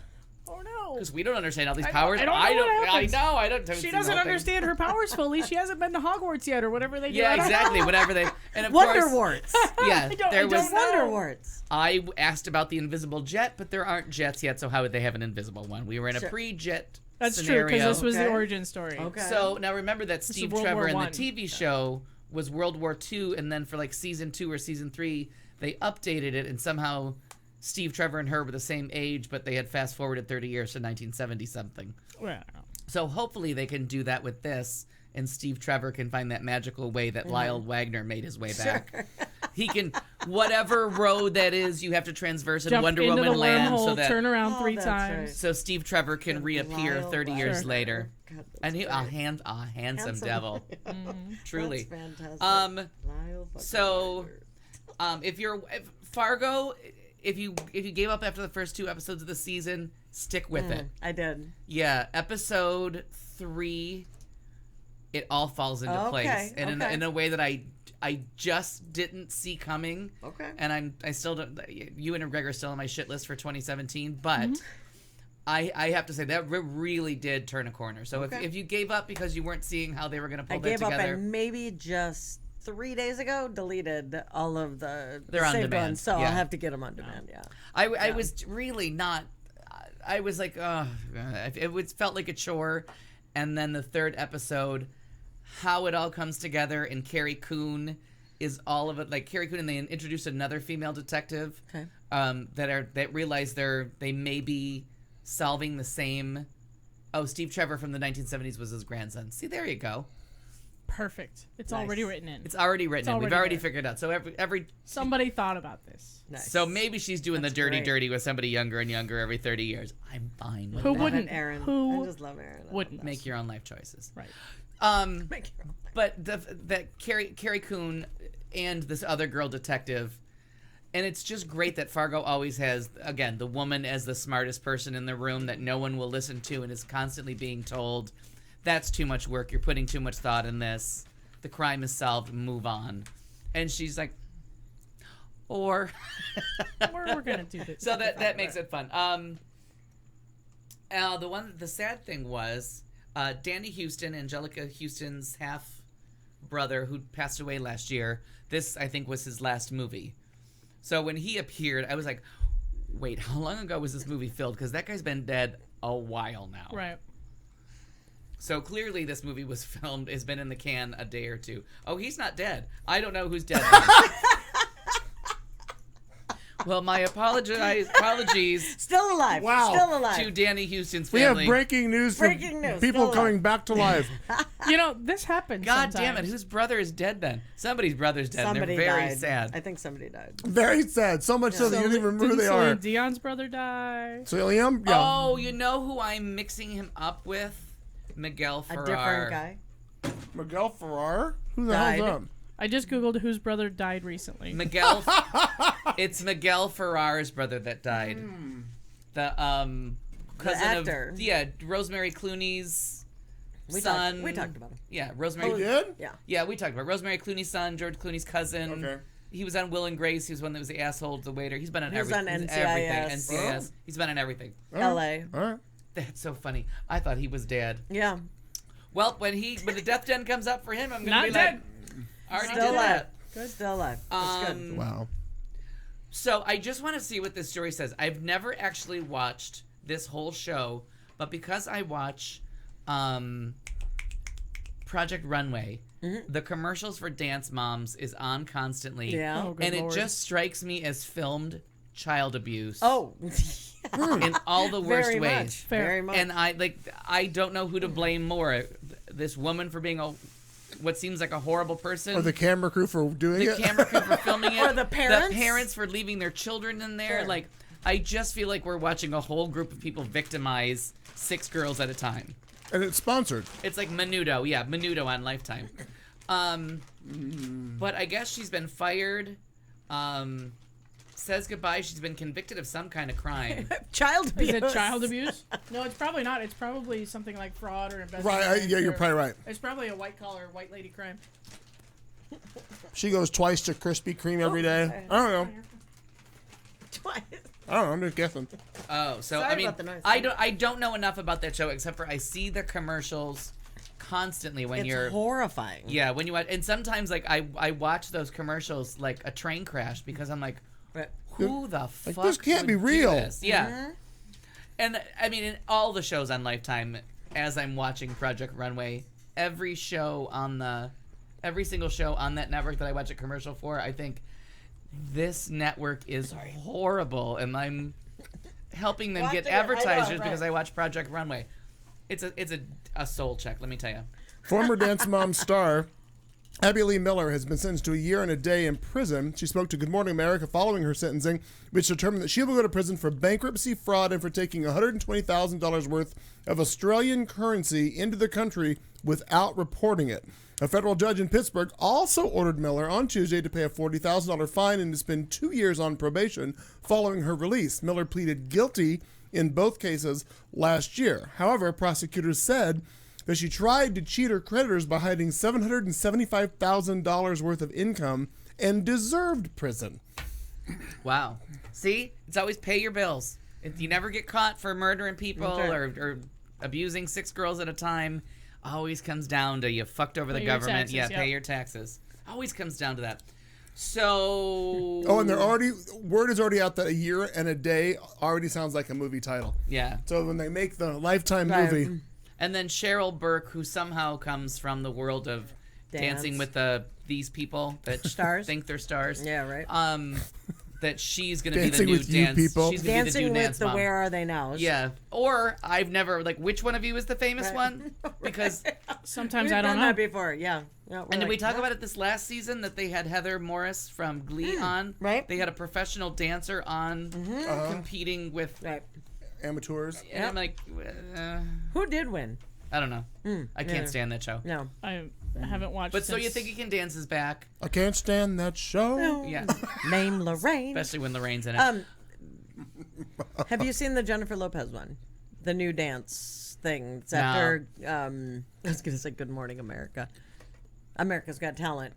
D: oh no.
E: Because we don't understand all these
D: I
E: powers.
D: don't know what happens.
E: I know. I don't.
D: She doesn't understand her powers fully. She hasn't been to Hogwarts yet, or whatever they do.
E: Yeah,
D: I don't
E: exactly.
D: know.
E: Whatever they. And of
F: Wonderworts.
E: course. Yeah,
D: I don't
E: there was.
D: know.
F: Wonderworts.
E: I asked about the invisible jet, but there aren't jets yet, so how would they have an invisible one? We were in a
F: Sure.
E: pre-jet
D: That's true,
E: scenario.
D: because this was the
F: Okay.
D: origin story.
F: Okay.
E: So now remember that
D: is
E: Steve
D: World
E: Trevor
D: War
E: in the
D: I.
E: TV show was World War II, and then for like season 2 or season 3, they updated it, and somehow Steve Trevor and her were the same age, but they had fast forwarded 30 years to 1970 something.
D: Well, I don't know.
E: So hopefully they can do that with this, and Steve Trevor can find that magical way that Lyle Wagner made his way back. He can, whatever road that is, you have to transverse in
D: Jump
E: Wonder
D: into
E: Woman
D: the
E: land,
D: wormhole,
E: so that
D: turn around 3
F: that's
D: times.
F: right.
E: so Steve Trevor can reappear
F: Lyle
E: 30 years
F: Wagner.
E: later.
F: God, that's
E: And he, a
F: great.
E: handsome devil, truly.
F: That's fantastic.
E: Um,
F: Lyle fucking
E: so,
F: Wagner.
E: if Fargo, if you gave up after the first 2 episodes of the season, stick with it.
F: I did.
E: Yeah, episode 3, it all falls into
F: Okay,
E: place, and
F: okay.
E: in a way that I just didn't see coming.
F: Okay.
E: And I still don't. You and Greg are still on my shit list for 2017, but I have to say that really did turn a corner. So
F: Okay.
E: if you gave up because you weren't seeing how they were going to pull
F: I
E: that
F: gave up
E: together,
F: and maybe just 3 days ago deleted all of the
E: They're on
F: saved
E: demand,
F: ones, so
E: yeah.
F: I'll have to get them on demand. Yeah.
E: I was really not. I was like, it felt like a chore. And then the 3rd episode, how it all comes together, and Carrie Coon is all of it. Like Carrie Coon, and they introduced another female detective
F: Okay.
E: that realize they may be solving the same. Oh, Steve Trevor from the 1970s was his grandson. See, there you go.
D: Perfect. It's
F: Nice.
D: already written in.
E: It's already written.
D: It's
E: We've
D: already
E: already
D: there.
E: figured it out. So every
D: Somebody thought about this.
F: Nice.
E: so maybe she's doing
F: That's
E: the dirty
F: great.
E: dirty with somebody younger and younger every 30 years. I'm fine with
D: Who
E: that.
D: wouldn't?
F: Aaron.
D: Who
F: I just love Aaron. I love
D: wouldn't?
F: that.
E: Make your own life choices.
D: Right.
F: Make your own.
E: But that Carrie Coon and this other girl detective, and it's just great that Fargo always has, again, the woman as the smartest person in the room that no one will listen to and is constantly being told, that's too much work, you're putting too much thought in this, the crime is solved, move on. And she's like, or...
D: We're gonna do this.
E: So that makes it fun. The sad thing was, Danny Houston, Angelica Houston's half brother, who passed away last year. This, I think, was his last movie. So when he appeared, I was like, wait, how long ago was this movie filmed? Because that guy's been dead a while now.
D: Right.
E: So clearly this movie was filmed, has been in the can a day or 2. Oh, he's not dead. I don't know who's dead. Well, my apologies
F: Still alive.
C: Wow.
F: Still alive.
E: to Danny Houston's
C: We have
E: family.
C: breaking news from
F: Breaking news.
C: people
F: Still
C: coming
F: alive.
C: back to life.
D: You know, this happens.
E: God damn it,
D: sometimes.
E: whose brother is dead then? Somebody's brother's dead.
F: Somebody
E: and they're very
F: died.
E: sad.
F: I think somebody died.
C: Very sad. So much so that you don't even remember who they
D: Celine
C: are.
D: Dion's brother die.
C: So Liam, yeah.
E: Oh, you know who I'm mixing him up with? Miguel Ferrer.
F: A different guy.
C: Miguel Ferrer? Who the
F: Died.
C: hell's that?
D: I just googled whose brother died recently.
E: Miguel. It's Miguel Ferrar's brother that died. The cousin
F: actor.
E: of Rosemary Clooney's son.
F: We talked about him.
E: Yeah, Rosemary.
C: We did?
F: Yeah.
E: Yeah, we talked about Rosemary Clooney's son, George Clooney's cousin.
C: Okay.
E: He was on Will and Grace. He was one that was the asshole, the waiter. He's been on
F: He was
E: everything.
F: on
E: Everything.
F: NCIS.
E: NCIS. He's been on everything.
F: L.A.
C: All right.
E: That's so funny. I thought he was dead.
F: Yeah.
E: Well, when the death den comes up for him, I'm gonna
D: Not
E: be
D: dead.
E: like, already
F: Still
E: did
F: alive.
E: that.
F: Good. Still alive. That's good.
C: Wow.
E: So I just want to see what this story says. I've never actually watched this whole show, but because I watch Project Runway, the commercials for Dance Moms is on constantly.
F: Yeah.
D: Oh, good
E: And
D: Lord.
E: it just strikes me as filmed child abuse.
F: Oh.
E: In all the worst
F: Very
E: ways.
F: much.
D: Fair.
F: Very much.
E: And I don't know who to blame more, this woman for being what seems like a horrible person.
C: Or the camera crew for doing it.
E: The camera crew for filming it.
F: Or the parents.
E: The parents for leaving their children in there.
F: Sure.
E: Like, I just feel like we're watching a whole group of people victimize 6 girls at a time.
C: And it's sponsored.
E: It's like Menudo. Yeah, Menudo on Lifetime. But I guess she's been fired. Says goodbye. She's been convicted of some kind of crime.
F: Child abuse.
D: Is it child abuse? No, it's probably not. It's probably something like fraud or embezzlement.
C: Right, yeah, you're probably right.
D: It's probably a white-collar, white lady crime.
C: She goes twice to Krispy Kreme every day. I don't know.
F: Twice.
C: I don't know. I'm just guessing.
E: Oh, so
F: Sorry
E: I mean,
F: about the noise.
E: I don't know enough about that show except for I see the commercials constantly when
F: It's
E: you're
F: horrifying.
E: Yeah, when you watch, and sometimes like I watch those commercials like a train crash because I'm like,
F: Right.
E: who the fuck?
C: this can't
E: would
C: be
E: do
C: real.
E: this? Yeah. And I mean, in all the shows on Lifetime, as I'm watching Project Runway, every single show on that network that I watch a commercial for, I think this network is horrible, and I'm helping them get
F: Watching it, I know,
E: advertisers
F: right.
E: because I watch Project Runway. It's a soul check, let me tell you.
C: Former Dance Mom star Abby Lee Miller has been sentenced to a year and a day in prison. She spoke to Good Morning America following her sentencing, which determined that she will go to prison for bankruptcy, fraud, and for taking $120,000 worth of Australian currency into the country without reporting it. A federal judge in Pittsburgh also ordered Miller on Tuesday to pay a $40,000 fine and to spend 2 years on probation following her release. Miller pleaded guilty in both cases last year. However, prosecutors said that she tried to cheat her creditors by hiding $775,000 worth of income and deserved prison.
E: Wow. See? It's always pay your bills. You never get caught for murdering people or abusing 6 girls at a time. Always comes down to you fucked over the government.
D: Taxes,
E: pay your taxes. Always comes down to that. So.
C: Oh, and word is already out that a year and a day already sounds like a movie title.
E: Yeah.
C: So when they make the Lifetime movie.
E: And then Cheryl Burke, who somehow comes from the world of dancing with these people that
F: Stars?
E: think they're stars.
F: Yeah, right.
E: That she's going to be the
C: Dancing
E: new
C: with you
E: dance.
C: people.
E: She's gonna be
F: Dancing
E: the new
F: with
E: dance
F: the
E: mom.
F: Where Are They Now?
E: Yeah. Or I've never, which one of you is the famous one? Because.
D: Sometimes
F: We've
D: I don't
F: done
D: know.
F: that before, yeah.
E: And did we talk about it this last season that they had Heather Morris from Glee on?
F: Right.
E: They had a professional dancer on competing with.
F: Right.
C: Amateurs.
E: And I'm like,
F: Who did win?
E: I don't know. I can't stand that show.
F: No.
D: I haven't watched.
E: But So
D: since-
E: You Think You Can Dance is back.
C: I can't stand that show.
E: Yeah.
F: Name Lorraine.
E: Especially when Lorraine's in it.
F: Have you seen the Jennifer Lopez one? The new dance thing. It's after, I was going to say Good Morning America. America's Got Talent.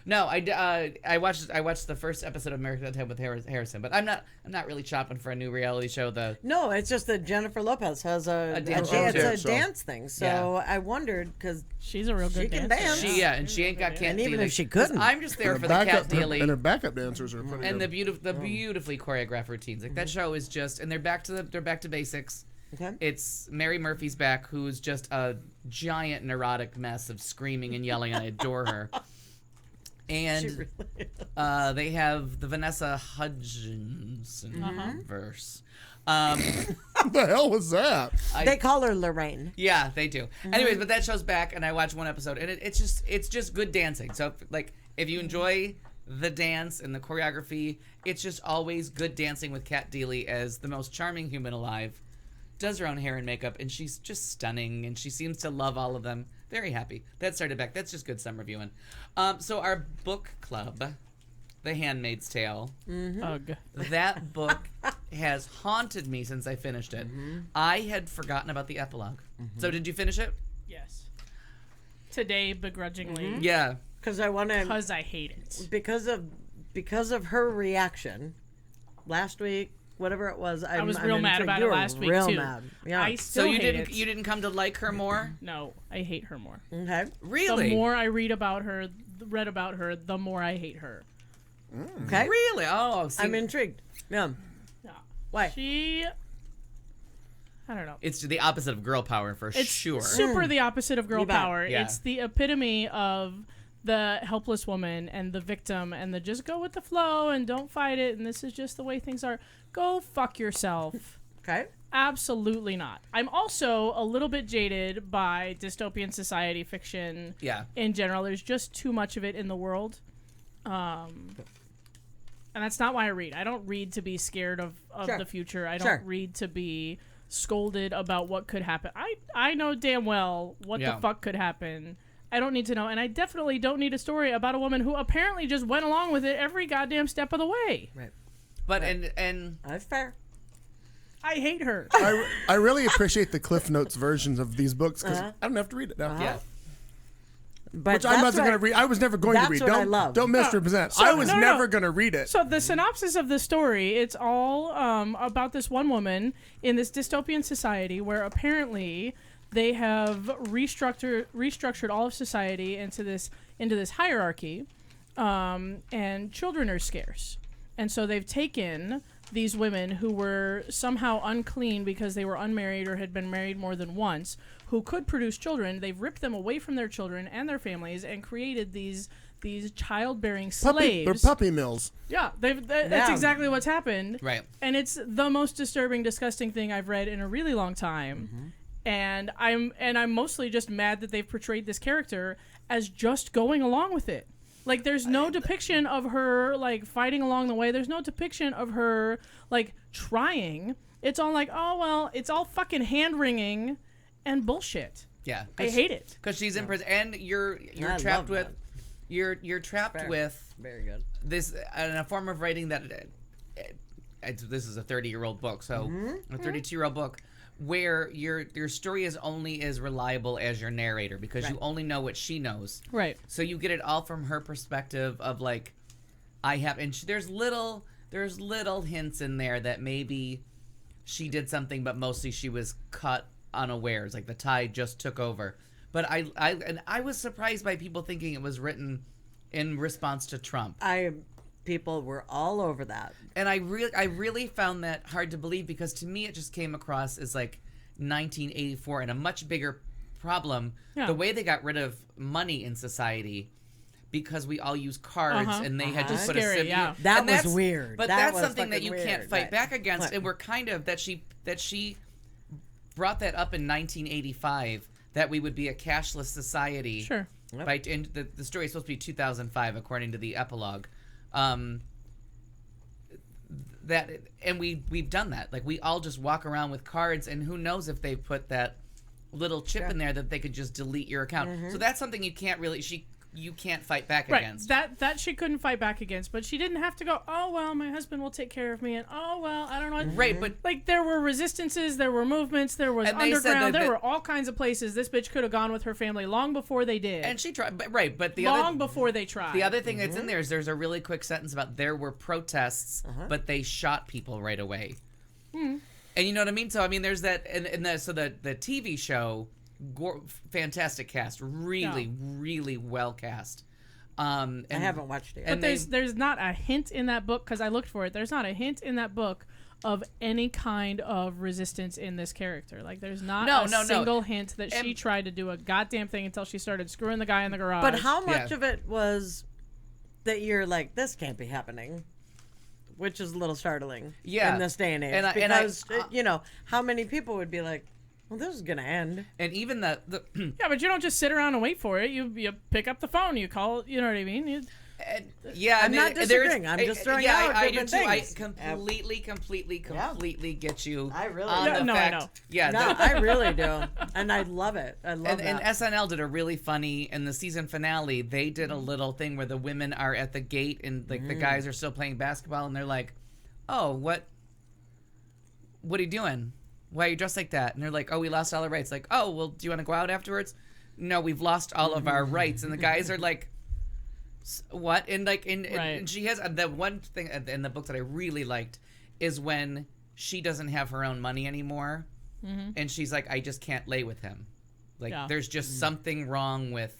E: No, I watched the first episode of America Got Talent with Harrison, but I'm not really shopping for a new reality show.
F: No, it's just that Jennifer Lopez has a
E: dance
F: it's
E: show.
F: a dance thing. So I wondered because
D: she's a real good
F: she can
D: dancer.
F: dance.
E: and she ain't got cat.
F: And even
E: Dealy.
F: if she couldn't.
E: I'm just there
C: And
E: for
C: her
E: the cat
C: backup,
E: Dealy
C: and her backup dancers are pretty
E: and
C: good.
E: the beautifully choreographed routines. Like that show is just, and they're back to basics.
F: Okay.
E: It's Mary Murphy's back, who's just a giant neurotic mess of screaming and yelling, and I adore her. And they have the Vanessa Hudgens verse.
C: What the hell was that?
F: They call her Lorraine.
E: Yeah, they do. Anyways, but that show's back, and I watched one episode, and it's just good dancing. So if you enjoy the dance and the choreography, it's just always good dancing with Kat Deely as the most charming human alive. Does her own hair and makeup, and she's just stunning, and she seems to love all of them. Very happy. That started back. That's just good summer viewing. So our book club, The Handmaid's Tale.
D: Ugh.
E: That book has haunted me since I finished it. I had forgotten about the epilogue. So did you finish it?
D: Yes. Today, begrudgingly,
E: Yeah.
F: Because I want to.
D: because I hate it.
F: Because of her reaction last week, whatever it was.
D: I was real mad about it last week
F: real
D: too.
F: mad. Yeah.
D: I still
E: So you
D: hate
E: didn't
D: it.
E: you didn't come to like her more?
D: No, I hate her more.
F: Okay.
E: Really?
D: The more I read about her, the more I hate her.
F: Okay.
E: Really? Oh, see,
F: I'm intrigued. Yeah.
D: Yeah.
F: Why?
D: I don't know.
E: it's the opposite of girl power for
D: It's
E: sure.
D: super the opposite of girl
F: You bet.
D: power.
E: Yeah.
D: It's the epitome of the helpless woman and the victim and the just go with the flow and don't fight it and this is just the way things are. Go fuck yourself.
F: Okay.
D: Absolutely not. I'm also a little bit jaded by dystopian society fiction.
E: Yeah.
D: In general, there's just too much of it in the world. And that's not why I read. I don't read to be scared of the future. I don't read to be scolded about what could happen. I know damn well what the fuck could happen. I don't need to know. And I definitely don't need a story about a woman who apparently just went along with it every goddamn step of the way.
F: Right.
E: But, and
F: That's fair.
D: I hate her.
C: I really appreciate the Cliff Notes versions of these books because I don't have to read it now.
E: yeah.
F: But
C: Which I wasn't going to read. I was never going to read.
F: That's what I love.
C: Don't misrepresent. I was never going to read it.
D: So the synopsis of the story, it's all about this one woman in this dystopian society where apparently they have restructured all of society into this hierarchy, and children are scarce. And so they've taken these women who were somehow unclean because they were unmarried or had been married more than once, who could produce children. They've ripped them away from their children and their families and created these childbearing slaves.
C: They're puppy mills.
D: Yeah, that's exactly what's happened.
E: Right.
D: And it's the most disturbing, disgusting thing I've read in a really long time. And I'm mostly just mad that they've portrayed this character as just going along with it. Like, there's no depiction of her, like, fighting along the way. There's no depiction of her, like, trying. It's all like, oh, well, it's all fucking hand-wringing and bullshit.
E: Yeah.
D: I hate it.
E: Because she's in prison. And you're trapped with... You're trapped with...
F: Very good.
E: This, in a form of writing that... this is a 30-year-old book, so... A 32-year-old book. Where your story is only as reliable as your narrator because you only know what she knows.
D: Right.
E: So you get it all from her perspective of like, there's little hints in there that maybe she did something, but mostly she was caught unawares. Like the tide just took over. But I was surprised by people thinking it was written in response to Trump.
F: People were all over that.
E: And I really found that hard to believe because to me it just came across as like 1984 and a much bigger problem. Yeah. The way they got rid of money in society because we all use cards and they had to put a SIM.
D: Yeah.
F: That was weird.
E: But that's something that you can't fight back against.
F: Right.
E: And we're kind of that she brought that up in 1985 that we would be a cashless society.
D: Sure.
E: Yep. And the story is supposed to be 2005 according to the epilogue. We've done that. Like we all just walk around with cards, and who knows if they put that little chip in there that they could just delete your account. So that's something you can't really you can't fight back against.
D: That she couldn't fight back against, but she didn't have to go, oh well, my husband will take care of me, and oh well, I don't know.
E: Right, but
D: like there were resistances, there were movements, there was underground, there were all kinds of places this bitch could have gone with her family long before they did.
E: And she tried, but
D: before they tried.
E: The other thing that's in there is there's a really quick sentence about there were protests, but they shot people right away. And you know what I mean? So I mean, there's that, and the TV show. Fantastic cast, really well cast. And
F: I haven't watched it.
D: But there's not a hint in that book because I looked for it. There's not a hint in that book of any kind of resistance in this character. Like there's not a single hint that she tried to do a goddamn thing until she started screwing the guy in the garage.
F: But how much of it was that you're like, this can't be happening? Which is a little startling in this day and age. Because how many people would be like, well, this is gonna end.
E: And even the
D: yeah, but you don't just sit around and wait for it. You pick up the phone, you call. You know what I mean?
F: I'm not disagreeing. I'm just throwing out
E: I
F: different
E: do too.
F: things.
E: I completely get you.
F: I really
E: on the fact,
D: I know.
E: Yeah,
F: no, I really do, and I love it. I love that.
E: And SNL did a really funny in the season finale. They did a little thing where the women are at the gate and like the guys are still playing basketball, and they're like, "Oh, what are you doing? Why are you dressed like that?" And they're like, "Oh, we lost all our rights." Like, "Oh, well, do you want to go out afterwards?" "No, we've lost all of our rights." And the guys are like, "What?" And like, and she has the one thing in the book that I really liked is when she doesn't have her own money anymore, and she's like, "I just can't lay with him." Like, there's just something wrong with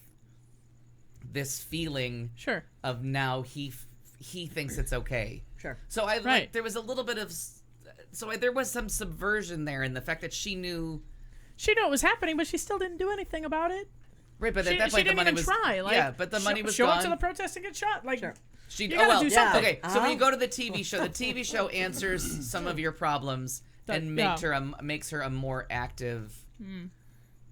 E: this feeling of now he thinks it's okay.
F: Sure.
E: So there was a little bit of. So there was some subversion there in the fact that she knew
D: it was happening, but she still didn't do anything about it.
E: Right, but at that point the money was
D: try. Like,
E: yeah, but the money was
D: show
E: gone.
D: up to the protest and get shot. Like
E: you
D: gotta do something.
E: Okay, so when you go to the TV show, the TV show answers some of your problems. and makes her a more active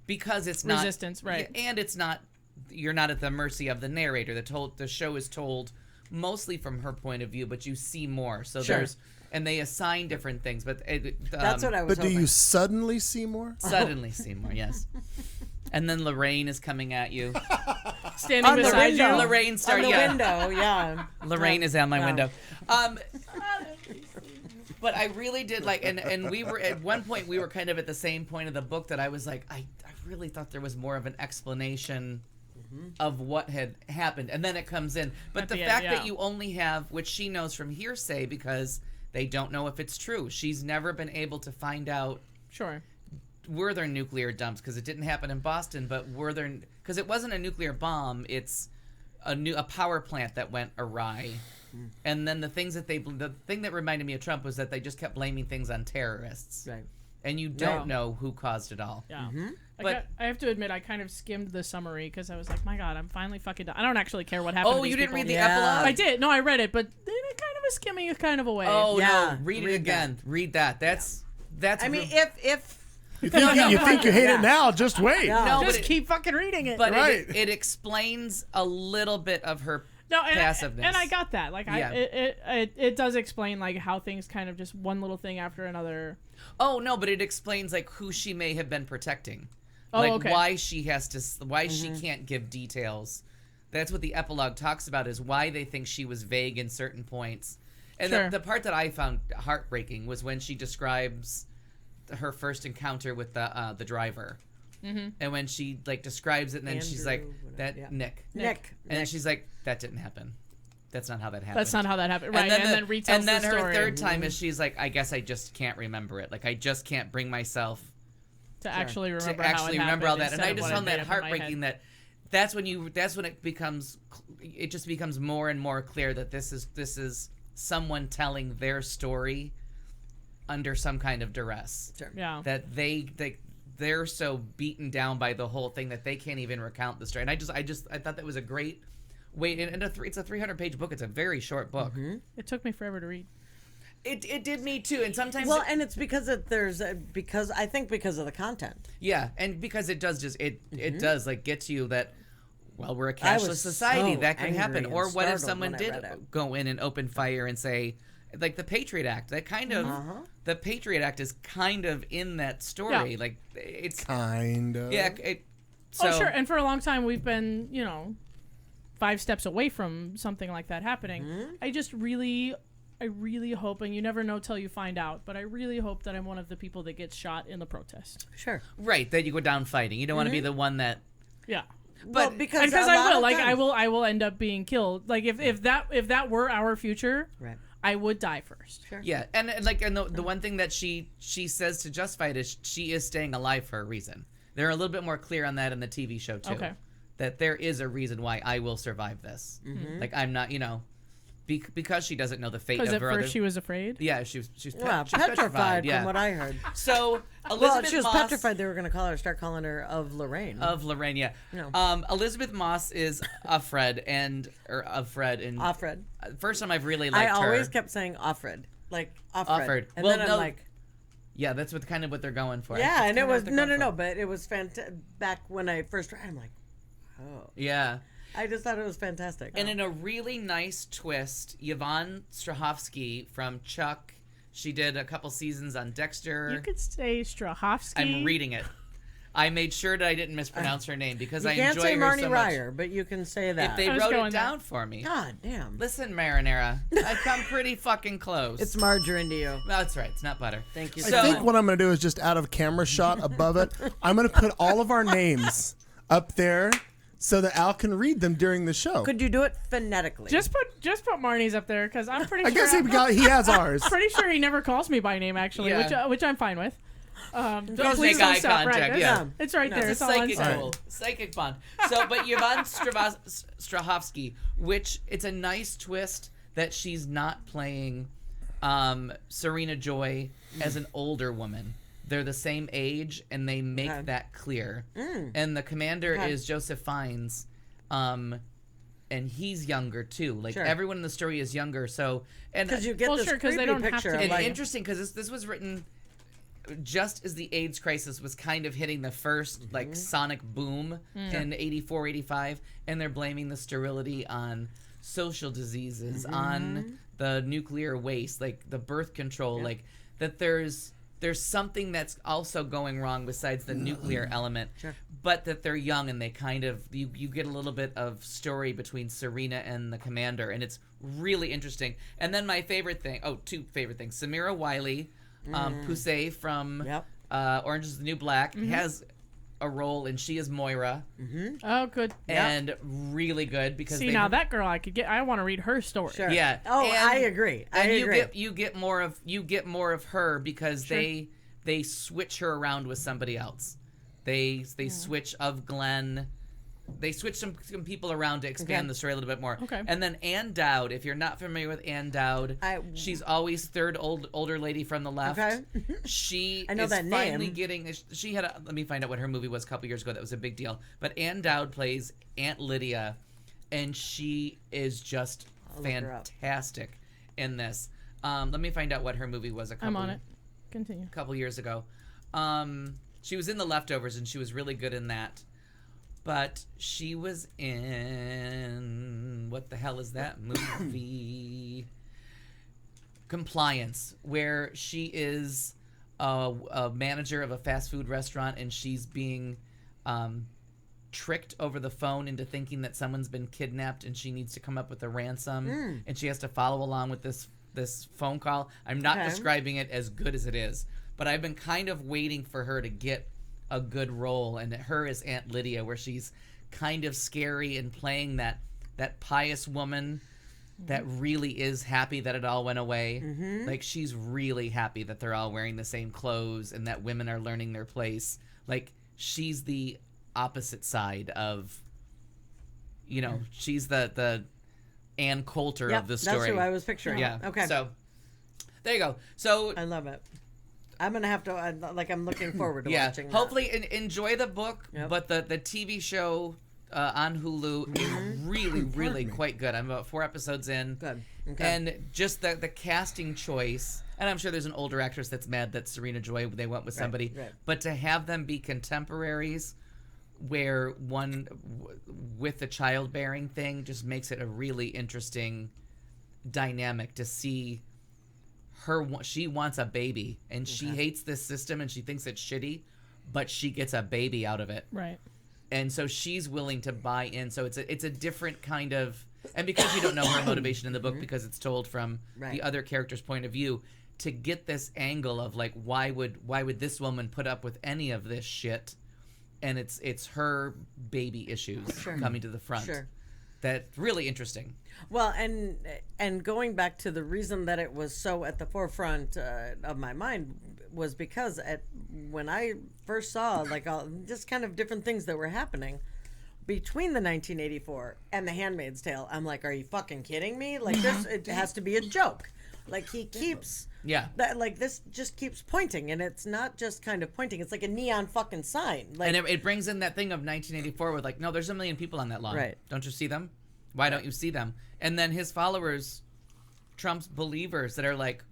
E: because it's not
D: resistance, right?
E: And it's not, you're not at the mercy of the narrator. The show is told mostly from her point of view, but you see more. So and they assign different things, but
F: that's what I was.
C: But do you suddenly see more?
E: Suddenly see more, yes. And then Lorraine is coming at you,
D: standing beside you.
E: Lorraine started
F: on the window, yeah.
E: Lorraine is at my window. But I really did like, and we were at one point we were kind of at the same point of the book that I was like, I really thought there was more of an explanation of what had happened, and then it comes in. But at the fact that you only have, which she knows from hearsay because they don't know if it's true. She's never been able to find out.
D: Sure.
E: Were there nuclear dumps? Because it didn't happen in Boston, but were there? Because it wasn't a nuclear bomb. It's a power plant that went awry. And then the thing that reminded me of Trump was that they just kept blaming things on terrorists.
F: Right.
E: And you don't know who caused it all.
D: Yeah. But I have to admit, I kind of skimmed the summary because I was like, my God, I'm finally fucking done. I don't actually care what happened to these
E: you didn't
D: people.
E: read the epilogue?
D: I did. No, I read it, but then it kind of was skimming kind of away.
E: Oh,
F: Yeah,
E: no. Read it again.
F: that.
E: Read that. That's.
F: I mean, if
C: You think you hate it now? Just wait.
F: No,
D: just keep fucking reading it.
E: But
C: Right.
E: it explains a little bit of her
D: and
E: passiveness.
D: and I got that. Like,
E: Yeah.
D: it does explain like how things kind of just one little thing after another.
E: Oh no, but it explains like who she may have been protecting,
D: Oh,
E: like
D: okay.
E: why she has to, why she can't give details. That's what the epilogue talks about, is why they think she was vague in certain points. And
D: Sure.
E: the part that I found heartbreaking was when she describes her first encounter with the driver, and when she like describes it, and then she's like,
F: Andrew,
E: "That
F: whatever,
E: Nick," and then she's like, "That didn't happen. That's not how that happened.
D: That's not how that happened." Right.
E: And
D: And then retells
E: and then
D: the
E: her
D: story
E: third time is she's like, "I guess I just can't remember it. Like I just can't bring myself
D: to actually remember
E: to
D: how
E: actually
D: it
E: remember all
D: happened
E: that." And I
D: instead of
E: just
D: what
E: found
D: made
E: that
D: up in my
E: heartbreaking.
D: head.
E: That's when it just becomes more and more clear that this is someone telling their story under some kind of duress.
F: Sure.
D: Yeah.
E: That they're so beaten down by the whole thing that they can't even recount the story. And I thought that was a great way. And it's a 300-page book. It's a very short book.
D: It took me forever to read.
E: It did me too. And sometimes
F: well, and it's because because of the content.
E: yeah, and because it does it does like get to you that, well, we're a
F: I
E: cashless
F: was
E: society,
F: so
E: that can
F: angry
E: happen.
F: and
E: Or what if
F: startled
E: someone
F: when I
E: did
F: read it.
E: go in and open fire and say, like the Patriot Act, that kind of the Patriot Act is kind of in that story.
D: Yeah.
E: Like it's
C: Kind of.
E: yeah. So,
D: Oh, sure. And for a long time, we've been, 5 steps away from something like that happening. I really hope, and you never know till you find out, but I really hope that I'm one of the people that gets shot in the protest.
F: Sure.
E: right, that you go down fighting. You don't want to be the one that.
D: Yeah.
F: Well,
E: But
F: because
D: Because
F: a
D: I
F: lot
D: will,
F: of
D: like,
F: times-
D: I will end up being killed. Like, if that were our future,
F: Right.
D: I would die first.
F: Sure.
E: yeah, and the one thing that she says to justify it is she is staying alive for a reason. They're a little bit more clear on that in the TV show too.
D: Okay.
E: That there is a reason why I will survive this. Like I'm not, because she doesn't know the fate
D: Because
E: of
D: at
E: her
D: first
E: other.
D: she was afraid.
E: Yeah, she's
F: Well,
E: she's
F: petrified
E: Yeah.
F: from what I heard.
E: So
F: Well,
E: Elizabeth
F: she was
E: Moss,
F: petrified they were going to start calling her of Lorraine.
E: of Lorraine. Yeah.
F: No.
E: Elizabeth Moss is Offred and
F: Offred.
E: First time I've really liked
F: I always
E: her.
F: kept saying Offred. Like Offred.
E: Offred.
F: And
E: Well,
F: then
E: no,
F: I'm like,
E: Yeah, that's what they're going for.
F: yeah,
E: That's
F: and it
E: kinda
F: was,
E: what they're going
F: no,
E: for.
F: but it was fantastic. Back when I first read, I'm like, oh.
E: Yeah.
F: I just thought it was fantastic.
E: And in a really nice twist, Yvonne Strahovski from Chuck, she did a couple seasons on Dexter.
D: You could say Strahovski.
E: I'm reading it. I made sure that I didn't mispronounce her name because
F: you
E: I
F: can't
E: enjoy
F: say
E: her
F: Marnie
E: so much.
F: Ryer, but you can say that.
E: If they
D: I was
E: wrote
D: going
E: it
D: there.
E: down for me.
F: God damn.
E: Listen, Marinara, I come pretty fucking close.
F: It's margarine to you.
E: No, that's right. It's not butter.
F: Thank you
C: I
F: so
C: think
F: much.
C: what I'm going to do is just out of camera shot above it, I'm going to put all of our names up there so that Al can read them during the show.
F: Could you do it phonetically?
D: Just put Marnie's up there because I'm pretty
C: I
D: sure.
C: guess he has ours.
D: pretty sure he never calls me by name actually,
E: Yeah.
D: which I'm fine with.
E: Don't
D: please
E: make eye
D: stop, right,
E: contact.
D: it's-
E: Yeah.
D: It's right there.
E: It's
D: It's
E: a
D: all on
E: psychic
D: screen.
E: tool. Psychic bond. So, but Yvonne Strahovski, it's a nice twist that she's not playing Serena Joy as an older woman. They're the same age, and they make
F: Okay.
E: that clear. And the commander is Joseph Fiennes, and he's younger too. Like
F: Sure.
E: everyone in the story is younger. So, and
F: because you get
D: Well,
F: this
D: sure, 'cause they
F: creepy
D: don't have
F: picture
D: to
F: of
E: and
F: like,
E: interesting because this was written just as the AIDS crisis was kind of hitting the first like sonic boom in 84, 85, and they're blaming the sterility on social diseases, on the nuclear waste, like the birth control, like that there's something that's also going wrong besides the nuclear element, but that they're young and they kind of, you get a little bit of story between Serena and the commander, and it's really interesting. And then my favorite thing, two favorite things, Samira Wiley, Poussey from Orange is the New Black, has a role, and she is Moira.
D: Oh, good.
E: And really good because
D: now that girl I want to read her story.
F: Sure.
E: Yeah.
F: Oh,
E: and,
F: I agree.
E: You get more of her because they switch her around with somebody else. They switch of Glenn. They switch some people around to expand the story a little bit more. Okay. And then Ann Dowd, if you're not familiar with Ann Dowd, she's always third older lady from the left. Okay. She
F: I know
E: is
F: that
E: finally
F: name.
E: getting. She had let me find out what her movie was a couple years ago. That was a big deal. But Ann Dowd plays Aunt Lydia, and she is just fantastic in this. Let me find out what her movie was.
D: I'm on it. Continue.
E: A couple years ago. She was in The Leftovers, and she was really good in that. But she was in, what the hell is that movie? Compliance, where she is a manager of a fast food restaurant, and she's being tricked over the phone into thinking that someone's been kidnapped, and she needs to come up with a ransom, and she has to follow along with this phone call. I'm not describing it as good as it is, but I've been kind of waiting for her to get a good role, and her as Aunt Lydia, where she's kind of scary and playing that pious woman that really is happy that it all went away. Like, she's really happy that they're all wearing the same clothes and that women are learning their place. Like, she's the opposite side of, she's the Ann Coulter of the story.
F: That's who I was picturing.
E: Yeah.
F: Okay.
E: So there you go. So
F: I love it. I'm gonna have to I'm looking forward to watching.
E: Hopefully, enjoy the book, but the TV show on Hulu is really, really quite good. I'm about 4 episodes in.
F: Good. Okay.
E: And just the casting choice, and I'm sure there's an older actress that's mad that Serena Joy, they went with somebody, but to have them be contemporaries, where one with the childbearing thing just makes it a really interesting dynamic to see. She wants a baby, and she hates this system, and she thinks it's shitty, but she gets a baby out of it.
D: Right.
E: And so she's willing to buy in. So it's a different kind of, and because you don't know her motivation in the book, because it's told from the other character's point of view, to get this angle of like, why would this woman put up with any of this shit? And it's her baby issues coming to the front. Sure. That's really interesting.
F: Well, and going back to the reason that it was so at the forefront of my mind was because when I first saw just kind of different things that were happening between the 1984 and The Handmaid's Tale, I'm like, are you fucking kidding me? Like it has to be a joke. Like he keeps this just keeps pointing, and it's not just kind of pointing, it's like a neon fucking sign. Like,
E: and it brings in that thing of 1984 with like, no, there's 1 million people on that lawn. Right. Don't you see them? Why don't you see them? And then his followers, Trump's believers that are like,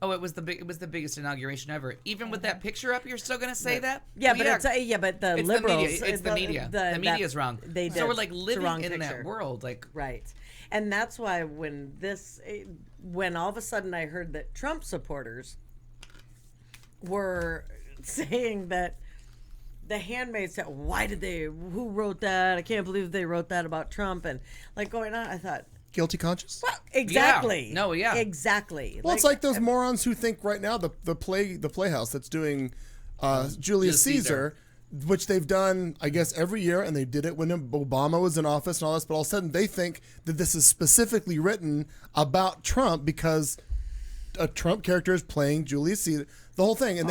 E: oh, it was the biggest inauguration ever. Even with that picture up, you're still gonna say that?
F: Yeah, but but the liberals,
E: it's the media. The media's wrong.
F: They did.
E: So we're like living in that world, like
F: and that's why when all of a sudden I heard that Trump supporters were saying that The Handmaid's Tale, who wrote that? I can't believe they wrote that about Trump, and like going on, I thought,
C: guilty conscience?
F: Well, exactly.
E: Yeah. No, yeah.
F: Exactly.
C: Well, it's like those morons who think right now the Playhouse that's doing Julius Caesar, which they've done, I guess, every year, and they did it when Obama was in office and all this, but all of a sudden they think that this is specifically written about Trump because a Trump character is playing Julius Caesar, the whole thing, and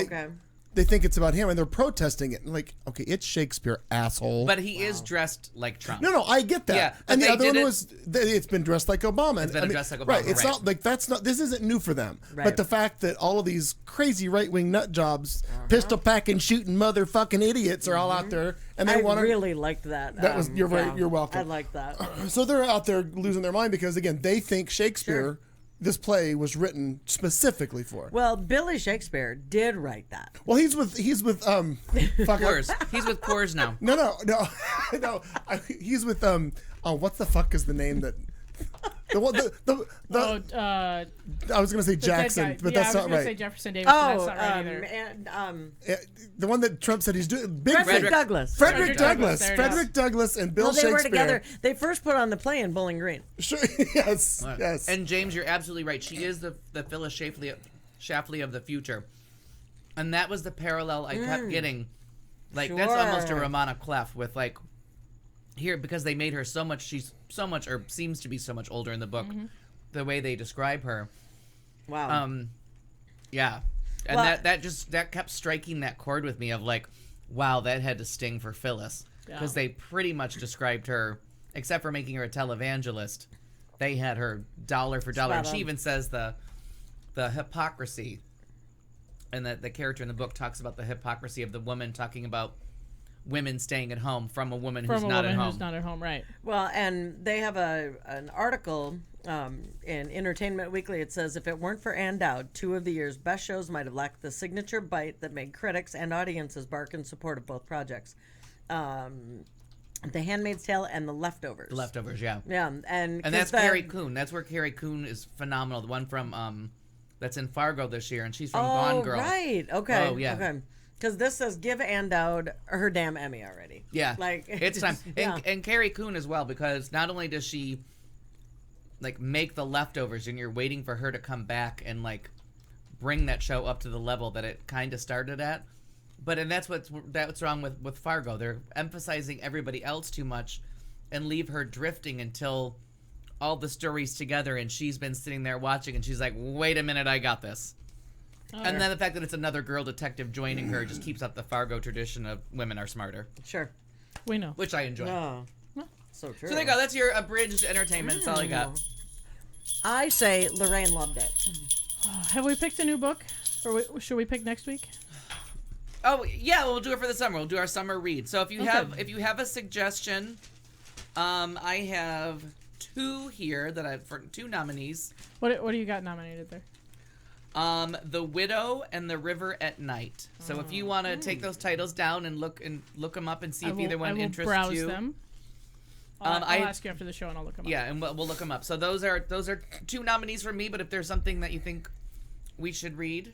C: they think it's about him, and they're protesting it. And like, okay, it's Shakespeare, asshole.
E: But he is dressed like Trump.
C: No, I get that. Yeah, and the other one was, it's been dressed like Obama.
E: It's been dressed like Obama.
C: Right, it's not like this isn't new for them. Right. But the fact that all of these crazy right-wing nut jobs, pistol-packing, shooting motherfucking idiots are all out there, and they want to...
F: I really liked that.
C: That was, you're welcome.
F: I like that.
C: So they're out there losing their mind because, again, they think Shakespeare this play was written specifically for.
F: Well, Billy Shakespeare did write that.
C: Well, he's with fuck
E: Coors. He's with Coors now.
C: No. He's with what the fuck is the name that I was gonna say Jackson, but that's not
D: I was
C: right.
D: say Jefferson Davis, but that's not right either.
C: The one that Trump said he's doing.
F: Frederick Douglass.
C: Frederick Douglass.
D: There it is.
C: Frederick Douglass and Bill
F: Well, they
C: Shakespeare.
F: were together. They first put on the play in Bowling Green.
C: Sure. Yes. Yes.
E: And James, you're absolutely right. She is the Phyllis Schlafly of the future, and that was the parallel I kept getting. Like that's almost a Romana Clef with like here because they made her so much. She's so much or seems to be so much older in the book. The way they describe her.
F: Wow.
E: Yeah. And
F: Well,
E: that kept striking that chord with me of like, wow, that had to sting for Phyllis because they pretty much described her, except for making her a televangelist, they had her dollar for dollar. And she even says the hypocrisy, and that the character in the book talks about the hypocrisy of the woman talking about women staying at home from a woman who's not at home.
D: Who's not at home, right?
F: Well, and they have an article in Entertainment Weekly. It says, if it weren't for Ann Dowd, 2 of the year's best shows might have lacked the signature bite that made critics and audiences bark in support of both projects. The Handmaid's Tale and The Leftovers.
E: The Leftovers, yeah.
F: Yeah, and
E: that's Carrie Coon. That's where Carrie Coon is phenomenal. The one from that's in Fargo this year, and she's from Gone Girl.
F: Right. Okay.
E: Oh, yeah.
F: Okay. Because this says give Ann Dowd her damn Emmy already.
E: Yeah,
F: like
E: it's time.
F: Yeah.
E: And Carrie Coon as well, because not only does she like make The Leftovers, and you're waiting for her to come back and like bring that show up to the level that it kind of started at, but and that's what's wrong with Fargo. They're emphasizing everybody else too much, and leave her drifting until all the stories together, and she's been sitting there watching, and she's like, wait a minute, I got this. And then the fact that it's another girl detective joining her just keeps up the Fargo tradition of women are smarter.
F: Sure.
D: We know.
E: Which I enjoy.
F: No. So true.
E: So there you go. That's your abridged entertainment. That's all I got.
F: I say Lorraine loved it.
D: Have we picked a new book? Or should we pick next week?
E: Oh, yeah. We'll do it for the summer. We'll do our summer read. So if you have a suggestion, I have 2 here for 2 nominees.
D: What do you got nominated there?
E: The Widow and The River at Night. So if you want to take those titles down and look them up and see if either one interests
D: browse
E: you.
D: Them. I'll ask you after the show and I'll look them up.
E: Yeah, and we'll look them up. So those are 2 nominees for me. But if there's something that you think we should read,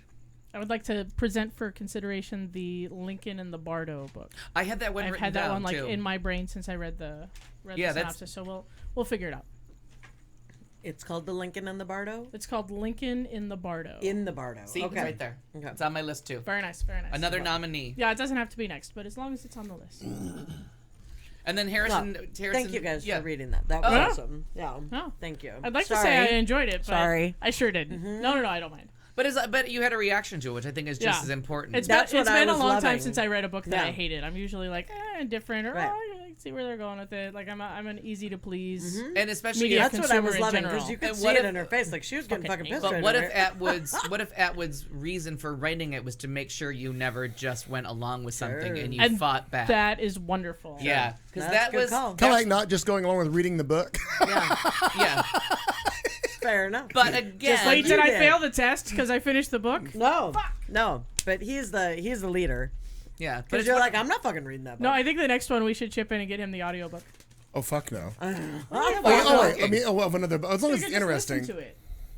D: I would like to present for consideration the Lincoln and the Bardo book.
E: I had that one.
D: I've
E: written
D: had that
E: down,
D: one like
E: too.
D: in my brain since I read the synopsis. So we'll figure it out.
F: It's called The Lincoln and the Bardo?
D: It's called Lincoln in the Bardo.
F: In the Bardo.
E: See,
F: okay.
E: it's right there.
F: Okay.
E: It's on my list too.
D: Very nice, very nice.
E: Another nominee.
D: Yeah, it doesn't have to be next, but as long as it's on the list.
E: And then Harrison.
F: Thank you guys for reading that. That was awesome. Yeah.
D: Oh.
F: Thank you.
D: I'd like to say I enjoyed it, but
F: Sorry.
D: I sure did. No, I don't mind.
E: But you had a reaction to it, which I think is just as important.
D: It's been a long time since I read a book that I hated. I'm usually like indifferent or I see where they're going with it. Like I'm an easy to please.
E: And especially
F: that's what I was loving because you could see it in her face, like she was getting fucking pissed.
E: But what if Atwood's reason for writing it was to make sure you never just went along with something and you fought back?
D: That is wonderful.
E: Yeah, because that was
C: kind of like not just going along with reading the book.
E: Yeah.
F: Fair enough.
E: But again,
D: wait, did I fail the test because I finished the book?
F: No. No. But he's the leader.
E: Yeah.
F: Because you're like, I'm not fucking reading that book.
D: No, I think the next one we should chip in and get him the audiobook.
C: Oh fuck no.
F: Wait.
C: Another book. As long as it's interesting.
D: To it.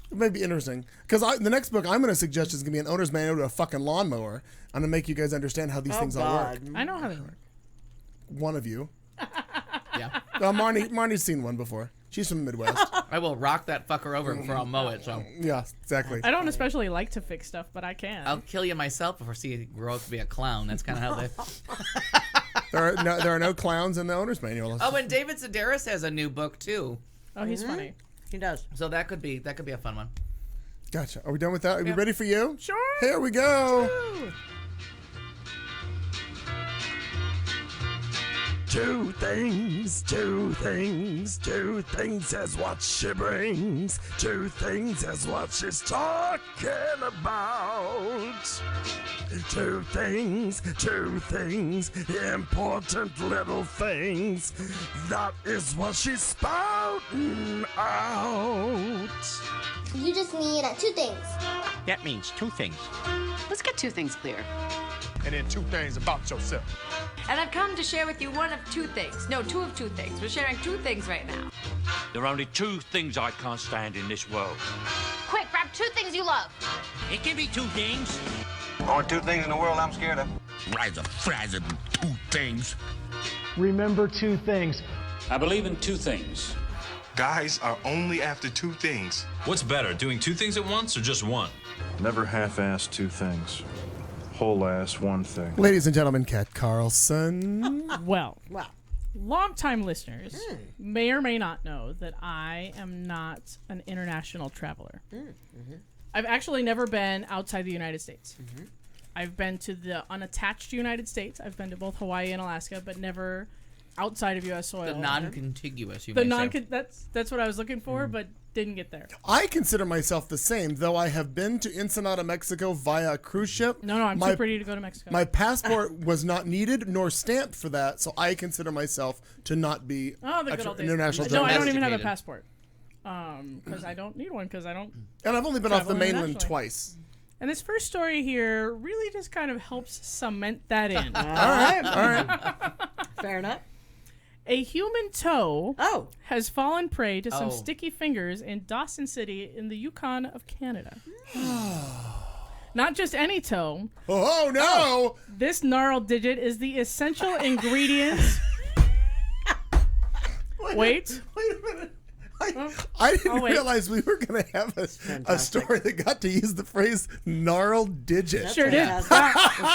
C: It may be interesting because the next book I'm going to suggest is going to be an owner's manual to a fucking lawnmower. I'm going to make you guys understand how these things all work.
D: I know how they work.
C: One of you.
E: Yeah.
C: Marnie's seen one before. She's from the Midwest.
E: I will rock that fucker over before I'll mow it. So
C: yeah, exactly.
D: I don't especially like to fix stuff, but I can.
E: I'll kill you myself before see you grow up to be a clown. That's kind of how they.
C: There are no clowns in the owner's manual.
E: Oh, and David Sedaris has a new book too.
D: Oh, he's funny.
F: He does.
E: So that could be a fun one.
C: Gotcha. Are we done with that? Are we ready for you?
D: Sure.
C: Here we go. Two things is what she brings. 2 things is what she's talking about. 2 things, important little things. That is what she's spouting out.
I: You just need two things.
J: That means two things.
K: Let's get two things clear.
L: And then two things about yourself.
K: And I've come to share with you one of two things. No, two of two things. We're sharing two things right now.
J: There are only two things I can't stand in this world.
I: Quick, grab two things you love.
J: It can be two things.
L: Only two things in the world I'm scared of.
J: Rise of fries and two things.
M: Remember two things.
N: I believe in two things.
L: Guys are only after two things.
O: What's better, doing two things at once or just one?
P: Never half-ass two things. Whole-ass one thing.
C: Ladies and gentlemen, Kat Carlson.
D: Well, long-time listeners may or may not know that I am not an international traveler. I've actually never been outside the United States. I've been to the unattached United States. I've been to both Hawaii and Alaska, but never outside of U.S. soil.
E: The non-contiguous, you
D: the
E: may
D: non
E: say.
D: That's what I was looking for, but didn't get there.
C: I consider myself the same, though I have been to Ensenada, Mexico via a cruise ship.
D: No, I'm super ready to go to Mexico.
C: My passport was not needed nor stamped for that, so I consider myself to not be
D: the good old days.
C: international
D: No,
C: traveler.
D: I don't even have a passport. Because I don't need one, because I don't.
C: And I've only been off the mainland
D: internationally.
C: twice.
D: And this first story here really just kind of helps cement that in.
C: All right.
F: Fair enough.
D: A human toe has fallen prey to some sticky fingers in Dawson City in the Yukon of Canada. Not just any toe.
C: Oh, no!
D: This gnarled digit is the essential ingredients. Wait
C: a minute. I didn't realize we were going to have a story that got to use the phrase gnarled digit.
D: Sure did.
F: That's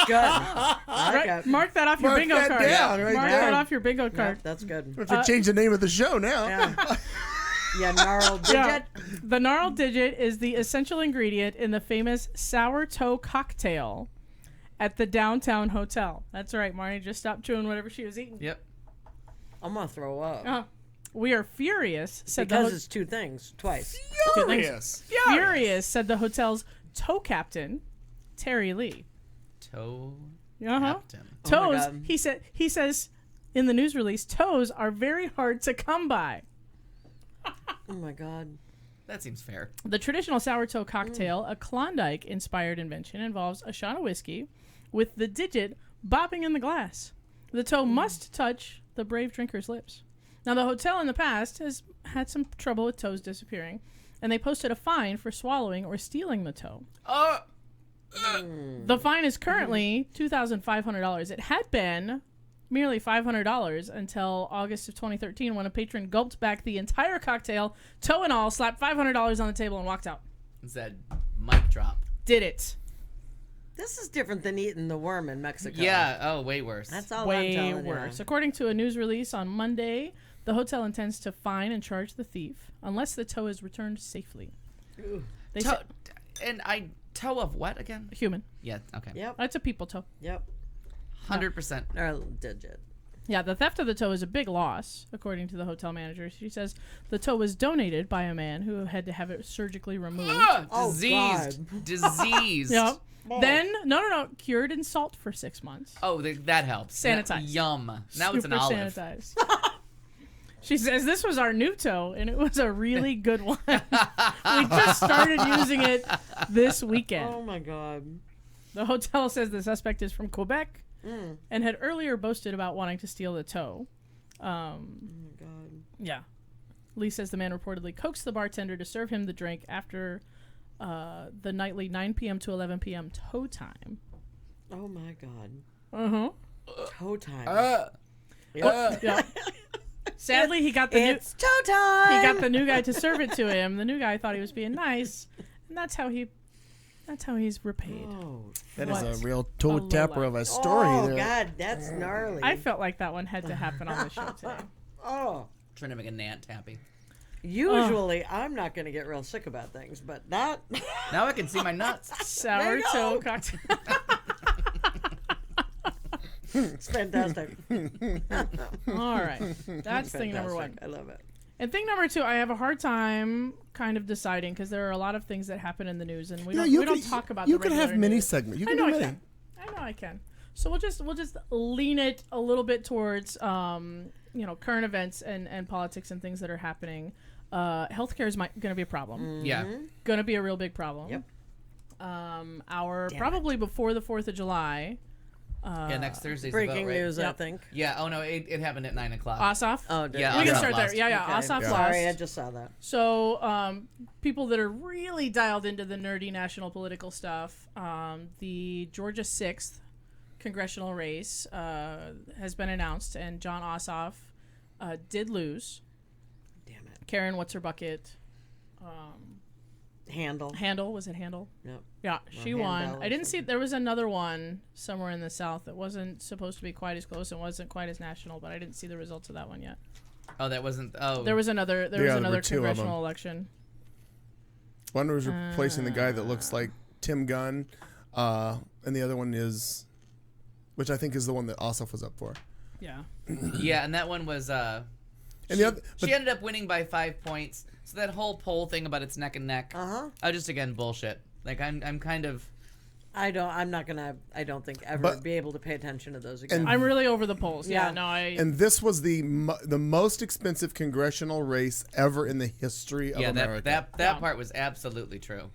F: good.
D: Mark that off your bingo card.
C: Mark
D: that off your bingo card.
F: Yep, that's good.
C: We have to change the name of the show now.
F: Yeah, gnarled digit.
D: Yeah. The gnarled digit is the essential ingredient in the famous sour toe cocktail at the downtown hotel. That's right. Marnie just stopped chewing whatever she was eating.
E: Yep.
F: I'm going to throw up.
D: We are furious, said
F: because it's two things, twice.
D: Furious, said the hotel's toe captain, Terry Lee.
E: Toe
D: captain.
F: Oh
D: Toes, he says in the news release, toes are very hard to come by.
F: Oh my God.
E: That seems fair.
D: The traditional sour toe cocktail, a Klondike-inspired invention, involves a shot of whiskey with the digit bobbing in the glass. The toe must touch the brave drinker's lips. Now, the hotel in the past has had some trouble with toes disappearing, and they posted a fine for swallowing or stealing the toe. The fine is currently $2,500. It had been merely $500 until August of 2013 when a patron gulped back the entire cocktail, toe and all, slapped $500 on the table, and walked out.
E: Said mic drop.
D: Did it.
F: This is different than eating the worm in Mexico.
E: Yeah. Oh, way worse.
F: That's all
D: way
F: I'm telling
D: worse.
F: you.
D: According to a news release on Monday, the hotel intends to fine and charge the thief unless the toe is returned safely.
E: Toe of what again?
D: Human.
E: Yeah. Okay.
F: Yep.
D: That's a people toe.
F: Yep.
E: 100%.
F: Or digit.
D: Yeah, the theft of the toe is a big loss, according to the hotel manager. She says the toe was donated by a man who had to have it surgically removed.
E: Diseased. Diseased.
D: Yep. Then, no, cured in salt for 6 months.
E: Oh, that helps.
D: Sanitized.
E: Yum. Now it's an olive.
D: Sanitized. She says this was our new toe, and it was a really good one. We just started using it this weekend.
F: Oh, my God.
D: The hotel says the suspect is from Quebec and had earlier boasted about wanting to steal the toe.
F: Oh, my God.
D: Yeah. Lee says the man reportedly coaxed the bartender to serve him the drink after the nightly 9 p.m. to 11 p.m. toe time.
F: Oh, my God.
D: Uh-huh.
F: Toe time.
D: Yeah. Sadly, he got the
F: it's toe time.
D: He got the new guy to serve it to him. The new guy thought he was being nice, and that's how he's repaid.
F: Oh,
C: that is a real toe tapper of a story.
F: Oh,
C: there.
F: God, that's gnarly.
D: I felt like that one had to happen on the show today.
E: Trying to make a Nant happy.
F: Usually, I'm not going to get real sick about things, but that.
E: Now I can see my nuts.
D: Sour toe cocktail.
F: It's fantastic.
D: All right. That's thing number one.
F: I love it.
D: And thing number two, I have a hard time kind of deciding because there are a lot of things that happen in the news, and we don't talk about.
C: You
D: the
C: can have
D: regular
C: mini
D: news.
C: segment. You
D: I
C: can
D: know
C: do
D: I
C: many.
D: can. I know I can. So we'll just lean it a little bit towards current events and politics and things that are happening. healthcare is going to be a problem.
E: Yeah.
D: Going to be a real big problem.
F: Yep.
D: Probably before the 4th of July.
E: Next Thursday's
F: breaking
E: the vote, right?
F: news, I think.
E: Yeah. Oh no, it happened at 9 o'clock.
D: Ossoff.
F: Oh,
E: yeah.
D: We can
E: Ossoff
D: start there.
E: lost.
D: Yeah.
F: Okay.
D: Ossoff lost.
F: Sorry, I just saw that.
D: So, people that are really dialed into the nerdy national political stuff, the Georgia 6th congressional race has been announced, and John Ossoff did lose.
F: Damn it.
D: Karen, what's her bucket?
F: Handle.
D: Was it Handle?
F: Yep.
D: Yeah, she won. I didn't see. There was another one somewhere in the South that wasn't supposed to be quite as close and wasn't quite as national, but I didn't see the results of that one yet.
E: Oh, that wasn't. Oh,
D: there was another. There was another congressional election.
C: One was replacing the guy that looks like Tim Gunn, and the other one is, which I think is the one that Ossoff was up for.
D: Yeah.
E: Yeah, and that one was. She ended up winning by 5 points. So that whole poll thing about it's neck and neck. Just again bullshit. Like I'm kind of.
F: I don't think ever be able to pay attention to those again.
D: I'm really over the polls.
F: Yeah.
C: And this was the most expensive congressional race ever in the history of America.
E: That part was absolutely true.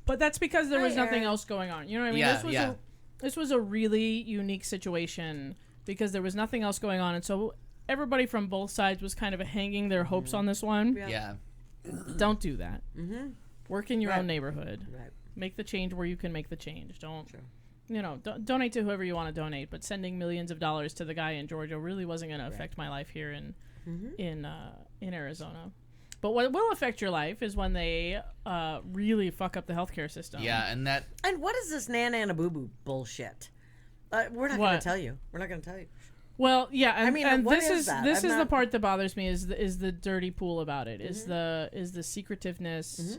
D: But that's because there was nothing else going on. You know what I mean?
E: Yeah,
D: this was a really unique situation because there was nothing else going on, and so everybody from both sides was kind of hanging their hopes on this one.
E: Yeah.
D: Don't do that. Work in your own neighborhood.
F: Right.
D: Make the change where you can make the change. Don't donate to whoever you want to donate, but sending millions of dollars to the guy in Georgia really wasn't going to affect my life here in Arizona. But what will affect your life is when they really fuck up the healthcare system.
E: Yeah, and
F: what is this nana boo boo bullshit? We're not going to tell you. We're not going to tell you.
D: Well, yeah, and
F: what
D: this is
F: that?
D: this is the part that bothers me is the dirty pool about it. Is the secretiveness,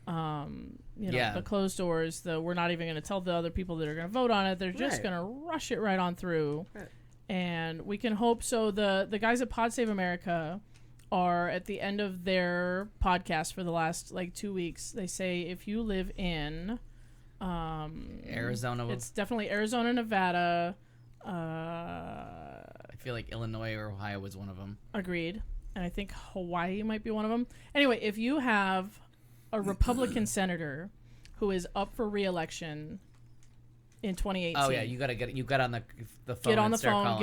D: the closed doors. We're not even going to tell the other people that are going to vote on it. They're just going to rush it right on through, and we can hope. So the guys at Pod Save America are at the end of their podcast for the last 2 weeks. They say if you live in
E: Arizona,
D: it's definitely Arizona, Nevada.
E: I feel like Illinois or Ohio was one of them.
D: Agreed. And I think Hawaii might be one of them. Anyway, if you have a Republican senator who is up for re-election in 2018.
E: Oh yeah, you got on the phone.
D: Get on the phone,
E: calling.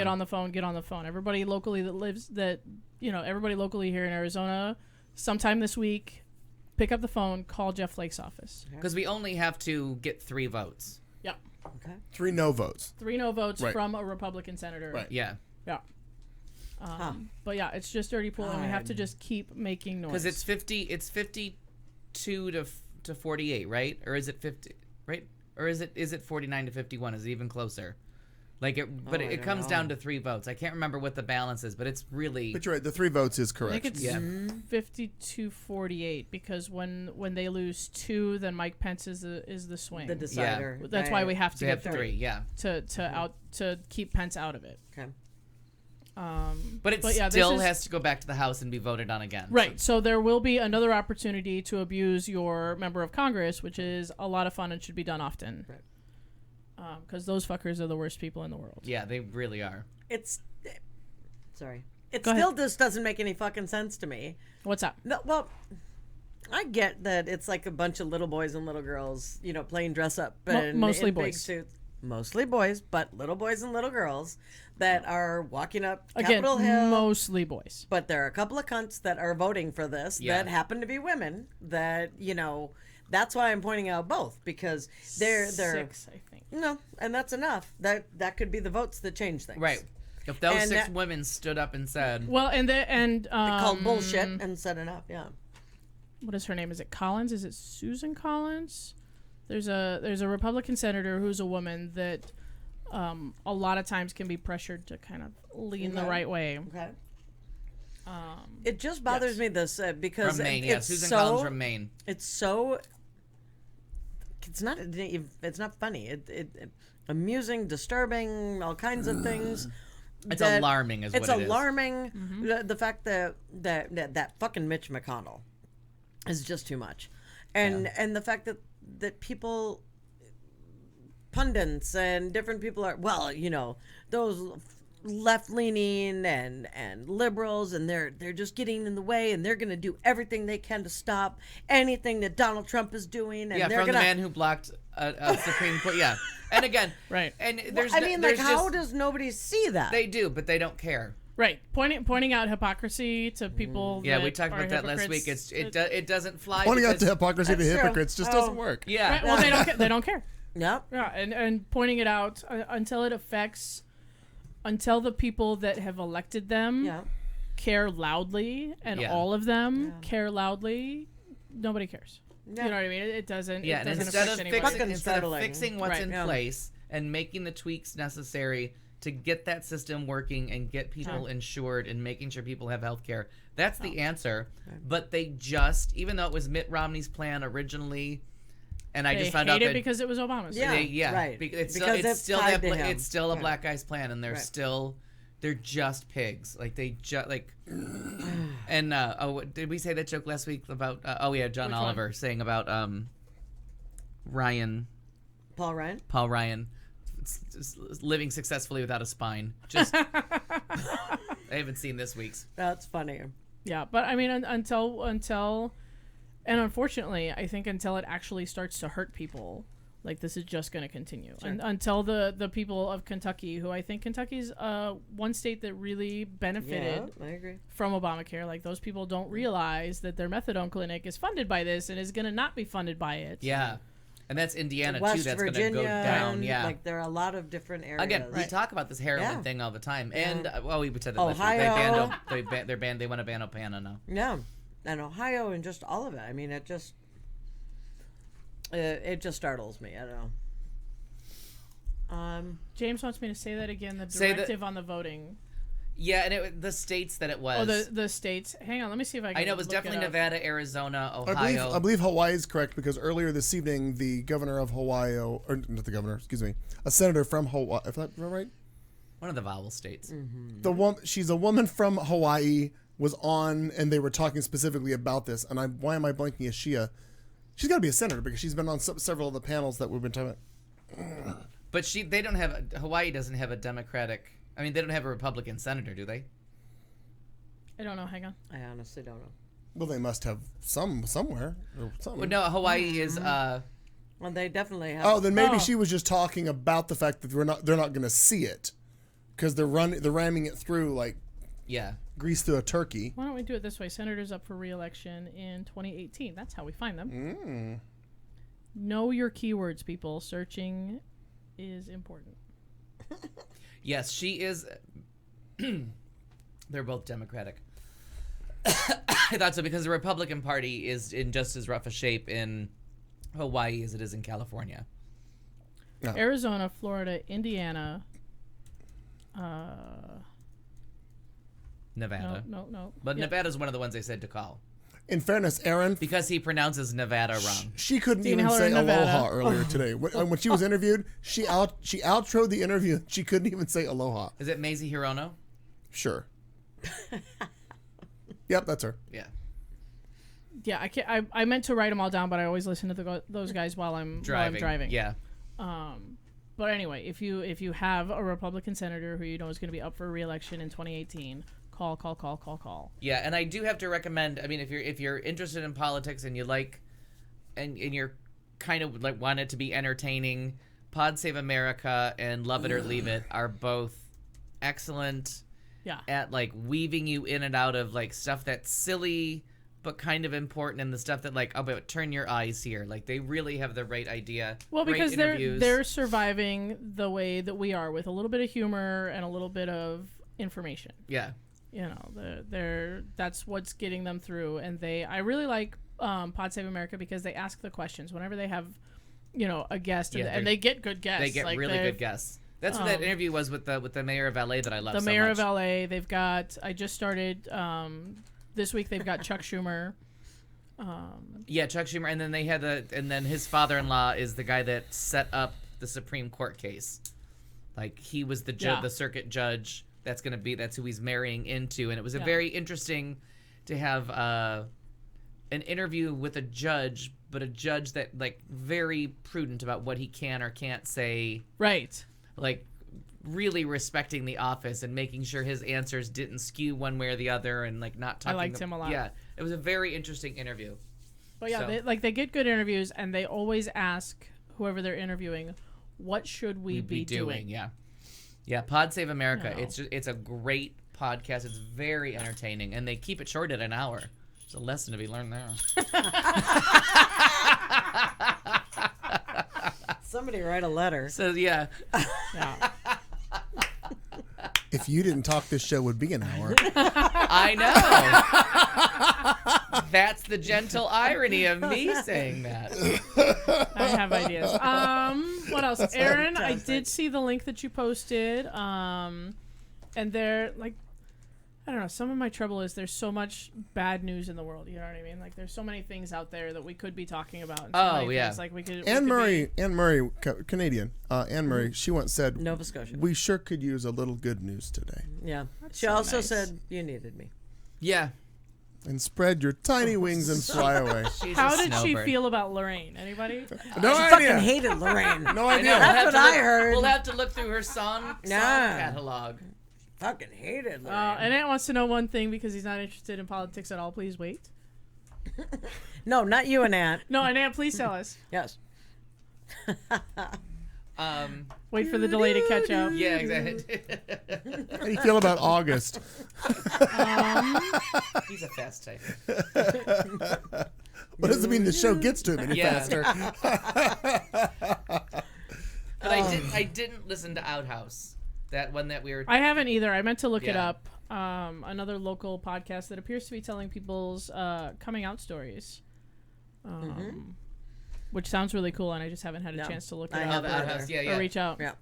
D: get on the phone. Everybody locally everybody locally here in Arizona, sometime this week, pick up the phone, call Jeff Flake's office.
E: Because we only have to get 3 votes.
D: Yep.
F: Okay.
C: 3 no votes.
D: 3 no votes from a Republican senator.
C: Right.
E: Yeah.
D: Yeah. But yeah, it's just dirty pool, and we have to just keep making noise.
E: Because it's 52 to 48, right? Or is it 50? Right? Or is it 49 to 51? Is it even closer? It comes down to 3 votes. I can't remember what the balance is, but it's really.
C: But you're right. The 3 votes is correct.
D: I think it's 52-48 because when they lose 2, then Mike Pence is the swing.
F: The decider.
D: Yeah. That's why we have to
E: get 3. Yeah.
D: To keep Pence out of it.
F: Okay.
E: But it still has to go back to the House and be voted on again.
D: Right. So there will be another opportunity to abuse your member of Congress, which is a lot of fun and should be done often.
F: Right.
D: Because those fuckers are the worst people in the world.
E: Yeah, they really are.
F: It still just doesn't make any fucking sense to me.
D: What's up?
F: No, well, I get that it's like a bunch of little boys and little girls, playing dress up and
D: mostly
F: in
D: boys.
F: big suits. Mostly boys, but little boys and little girls that are walking up Capitol Hill.
D: Mostly boys.
F: But there are a couple of cunts that are voting for this that happen to be women. That that's why I'm pointing out both because they're
D: 6, I think.
F: No, and that's enough. That could be the votes that change things.
E: Right. If those 6 women stood up and said,
D: well,
F: they called bullshit and set it up. Yeah.
D: What is her name? Is it Collins? Is it Susan Collins? There's a Republican senator who's a woman that a lot of times can be pressured to kind of lean the right way.
F: Okay. It just bothers me this because
E: from Maine,
F: it's
E: Susan
F: so,
E: Collins from Maine.
F: It's so. It's not funny. It amusing, disturbing, all kinds of things.
E: It's alarming, is what it is.
F: It's alarming. The fact that fucking Mitch McConnell is just too much, and the fact that people, pundits and different people are those left-leaning and liberals, and they're just getting in the way, and they're going to do everything they can to stop anything that Donald Trump is doing. And they're
E: from
F: gonna...
E: the man who blocked a Supreme Court. Yeah, and again,
D: right.
E: And
F: how does nobody see that?
E: They do, but they don't care.
D: Right, pointing out hypocrisy to people.
E: Yeah, we talked about that last week. It doesn't fly.
C: Pointing out the hypocrisy to hypocrites just doesn't work.
E: Yeah,
D: right, well, they don't care. They don't care.
F: Yep.
D: Yeah, and pointing it out until the people that have elected them care loudly, and all of them care loudly. Nobody cares. Yeah. You know what I mean? It doesn't.
E: Yeah,
D: it doesn't
E: instead
D: affect
E: of fixing what's in place and making the tweaks necessary to get that system working and get people insured and making sure people have health care. That's the answer. But they just, even though it was Mitt Romney's plan originally, and I just found out that
D: because it was Obama's.
F: Right.
E: It's still a black guy's plan, and they're just pigs. Like they just and did we say that joke last week about John
D: Which
E: Oliver
D: one?
E: saying about
F: Paul
E: Ryan living successfully without a spine. Just I haven't seen this week's.
F: That's funny.
D: Yeah, but I mean until and unfortunately, I think until it actually starts to hurt people, like this is just going to continue.
F: Sure.
D: And until the people of Kentucky, who I think Kentucky's one state that really benefited
F: I agree.
D: from Obamacare, like those people don't realize that their methadone clinic is funded by this and is going to not be funded by it.
E: Yeah. And that's Indiana
F: West
E: too. That's going
F: Virginia,
E: to go down. Yeah,
F: like there are a lot lot of different areas.
E: Again, we talk about this heroin thing all the time, and we said that
F: Ohio.
E: They want to ban Opana now.
F: Yeah, and Ohio and just all of it. I mean, it just startles me. I don't know.
D: James wants me to say that again. The directive on the voting.
E: Yeah, and the states that it was.
D: Oh, the states. Hang on, let me see if I can.
E: I know it was definitely Nevada, Arizona, Ohio.
C: I believe Hawaii is correct because earlier this evening, the governor of Hawaii, or not the governor, excuse me, a senator from Hawaii, if that's right?
E: One of the vowel states.
C: Mm-hmm. She's a woman from Hawaii, was on, and they were talking specifically about this. And why am I blanking? Is she she's got to be a senator because she's been on several of the panels that we've been talking about.
E: But Hawaii doesn't have a Democratic. I mean, they don't have a Republican senator, do they?
D: I don't know. Hang on.
F: I honestly don't know.
C: Well, they must have somewhere. Or something.
E: Well, no, Hawaii is.
F: Well, they definitely have.
C: Oh, then maybe she was just talking about the fact that they're not going to see it because they're ramming it through like grease through a turkey.
D: Why don't we do it this way? Senators up for re-election in 2018. That's how we find them. Know your keywords, people. Searching is important.
E: Yes, she is. They're both Democratic. I thought so because the Republican Party is in just as rough a shape in Hawaii as it is in California.
D: No. Arizona, Florida, Indiana.
E: Nevada.
D: No.
E: But Nevada's one of the ones they said to call.
C: In fairness, Aaron,
E: because he pronounces Nevada wrong.
C: She couldn't even say aloha earlier today. When she was interviewed, she outroed the interview. She couldn't even say aloha.
E: Is it Mazie Hirono?
C: Sure. Yep, that's her.
E: Yeah.
D: Yeah, I meant to write them all down, but I always listen to those guys while I'm driving.
E: Yeah.
D: But anyway, if you have a Republican senator who you know is going to be up for re-election in 2018. Call.
E: Yeah, and I do have to recommend. I mean, if you're interested in politics and you like, and you're kind of like want it to be entertaining, Pod Save America and Love It or Leave It are both excellent.
D: Yeah.
E: At like weaving you in and out of like stuff that's silly but kind of important, and the stuff that like but turn your eyes here. Like they really have the right idea.
D: Well, because they're surviving the way that we are with a little bit of humor and a little bit of information.
E: Yeah.
D: You know, that's what's getting them through, and I really like Pod Save America because they ask the questions whenever they have, you know, a guest, and they get good guests.
E: They get like really good guests. That's what that interview was with the mayor of LA that I love.
D: The mayor of LA. They've got. I just started this week. They've got Chuck Schumer.
E: Yeah, Chuck Schumer, and then they had and then his father-in-law is the guy that set up the Supreme Court case. Like he was the circuit judge. That's who he's marrying into. And it was very interesting to have an interview with a judge, but a judge that like very prudent about what he can or can't say.
D: Right.
E: Like really respecting The Office and making sure his answers didn't skew one way or the other, and like not talking.
D: I liked him a lot.
E: Yeah, it was a very interesting interview.
D: But yeah, they get good interviews, and they always ask whoever they're interviewing, "What should we be doing?"
E: Yeah. Pod Save America. It's a great podcast. It's very entertaining, and they keep it short at an hour. There's a lesson to be learned there.
F: Somebody write a letter.
E: So yeah.
C: If you didn't talk, this show would be an hour.
E: I know. That's the gentle irony of me saying that.
D: I have ideas. What else?
F: That's
D: Aaron,
F: fantastic.
D: I did see the link that you posted. And they're like, I don't know. Some of my trouble is there's so much bad news in the world. You know what I mean? Like there's so many things out there that we could be talking about. And so many things, like we could.
C: Anne Murray, Canadian. Anne Murray. She once said,
F: Nova Scotia.
C: We sure could use a little good news today.
F: Yeah.
D: That's
F: She
D: so
F: also
D: nice.
F: said you needed me.
E: Yeah.
C: And spread your tiny wings and fly away.
D: How did she feel about Lorraine? Anybody?
C: No
F: She
C: idea.
F: fucking hated Lorraine.
C: No
E: I
C: idea.
E: know,
F: That's what I
E: look,
F: heard.
E: We'll have to look through her song catalog.
F: Fucking hated Lorraine.
D: And Ant wants to know one thing because he's not interested in politics at all. Please wait.
F: No, not you and Aunt.
D: No, and Ant, please tell us.
F: Yes.
D: Wait for the delay to catch up.
E: Yeah, exactly.
C: How do you feel about August?
E: He's a fast type.
C: What does it mean the show gets to him any faster?
E: But I didn't listen to Outhouse. That one that we were.
D: I haven't either. I meant to look it up. Another local podcast that appears to be telling people's coming out stories. Which sounds really cool, and I just haven't had a chance to look it up or reach out. Yeah,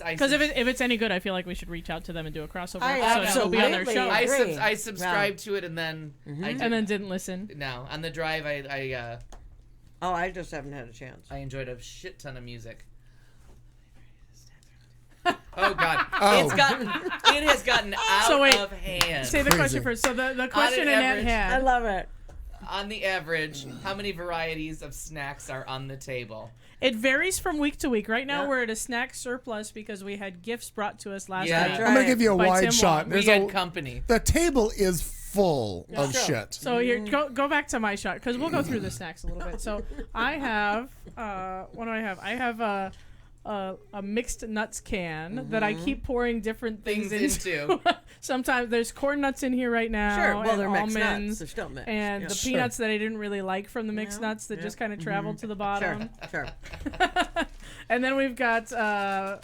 D: because if it's any good, I feel like we should reach out to them and do a crossover episode. So it'll be on their show.
E: I subscribed to it and then
D: didn't listen.
E: No, on the drive I
F: just haven't had a chance.
E: I enjoyed a shit ton of music. Oh God!
C: Oh.
E: It has gotten out of hand.
D: Say the question first. So the question Annette had.
F: I love it.
E: On the average, how many varieties of snacks are on the table?
D: It varies from week to week. Right now, we're at a snack surplus because we had gifts brought to us last week.
E: Right.
C: I'm gonna give you a
D: by
C: wide
D: Tim
C: shot.
D: Wong.
E: We had company.
C: The table is full of shit.
D: So here, go back to my shot because we'll go through the snacks a little bit. So I have, what do I have? I have a mixed nuts can that I keep pouring different things into. Sometimes there's corn nuts in here right now.
F: Sure, well,
D: and
F: they're mixed nuts.
D: almonds,
F: They're still mixed.
D: and the peanuts that I didn't really like from the mixed nuts that just kind of traveled to the bottom.
F: Sure.
D: And then we've got the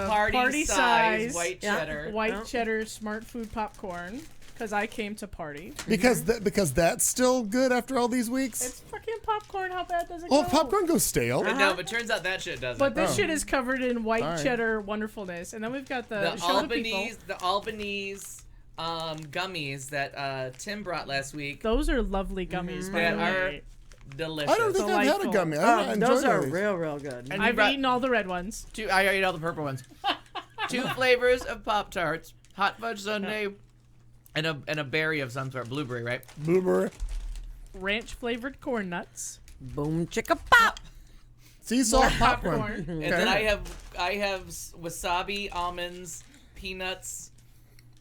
D: party size
E: white cheddar.
D: white cheddar smart food popcorn. Because I came to party.
C: Because that's still good after all these weeks?
D: It's fucking popcorn. How bad does it go?
C: Oh, popcorn goes stale.
E: No, but turns out that shit doesn't.
D: But this shit is covered in white cheddar wonderfulness. And then we've got the
E: Albanese gummies that Tim brought last week.
D: Those are lovely gummies, by the way.
E: Delicious.
C: I don't think I've had a gummy. I enjoy
F: those are
C: those.
F: real good.
E: And
D: I've eaten all the red ones.
E: I ate all the purple ones. 2 flavors of Pop-Tarts, hot fudge sundae, and a berry of some sort, blueberry, right?
C: Blueberry.
D: Ranch flavored corn nuts.
F: Boom chicka pop.
C: Sea salt popcorn.
E: And then I have wasabi, almonds, peanuts,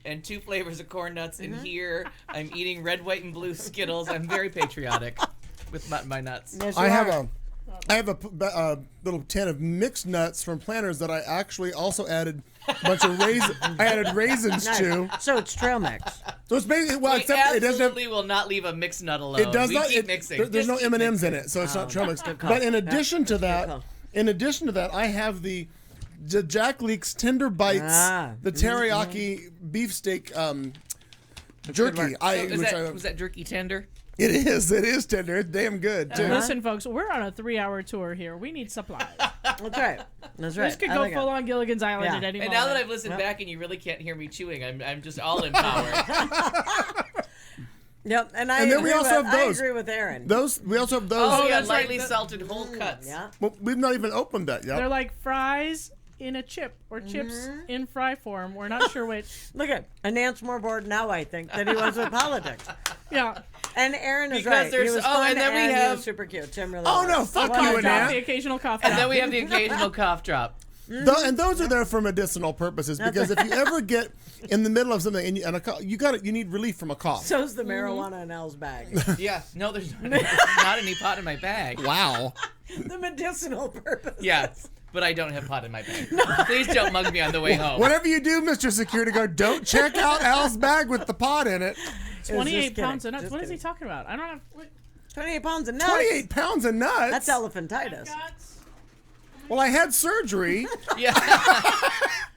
E: and 2 flavors of corn nuts. And here I'm eating red, white, and blue Skittles. I'm very patriotic with my nuts.
F: Yes,
C: I have a little tin of mixed nuts from Planters that I actually also added a bunch of raisins. I added raisins to.
F: So it's trail mix.
C: So it's basically
E: We
C: except it doesn't have.
E: absolutely will not leave a mixed nut alone.
C: It does not.
E: Keep mixing.
C: There's no
E: Just keep
C: M&Ms in
E: mixing.
C: it, so it's not trail mix.
F: good call.
C: But in addition to that,
F: call.
C: I have the Jack Leek's Tender Bites, the teriyaki beefsteak jerky.
E: Was that jerky tender?
C: It is tender. It's damn good too.
D: Listen, folks, we're on a 3-hour tour here. We need supplies.
F: That's right.
D: This could go full on Gilligan's Island at any
E: And
D: moment.
E: now that I've listened back and you really can't hear me chewing, I'm just all empowered.
F: Yep, and
C: then we also have those.
F: I agree with Aaron.
C: We also have those.
E: Oh, yeah,
D: that's right.
E: lightly salted whole cuts.
F: Yeah.
C: Well, we've not even opened that yet.
D: They're like fries in a chip or chips in fry form. We're not sure which.
F: Look at Anant's more bored now, I think, than he was with politics.
D: Yeah.
F: And Aaron is
E: Because
F: right.
E: there's-
F: He was
E: oh,
F: fun
E: and then we
F: he
E: have-
F: was super cute. Tim really
C: Oh,
F: was.
C: no, fuck
F: Well
C: you,
F: done.
C: Anant.
D: The occasional cough
E: And
D: drop.
E: then we have the occasional cough drop.
C: And those are there for medicinal purposes because if you ever get in the middle of something and you need relief from a cough.
F: So's the marijuana in Al's bag.
E: Yeah, no, there's not any pot in my bag.
C: Wow.
F: The medicinal purpose.
E: Yeah, but I don't have pot in my bag. Please don't mug me on the way home.
C: Whatever you do, Mr. Security Guard, don't check out Al's bag with the pot in it.
D: 28 pounds of nuts. What is he talking about? I don't have.
F: 28 pounds of nuts.
C: 28 pounds of nuts?
F: That's elephantitis.
C: Well, I had surgery.
E: Yeah.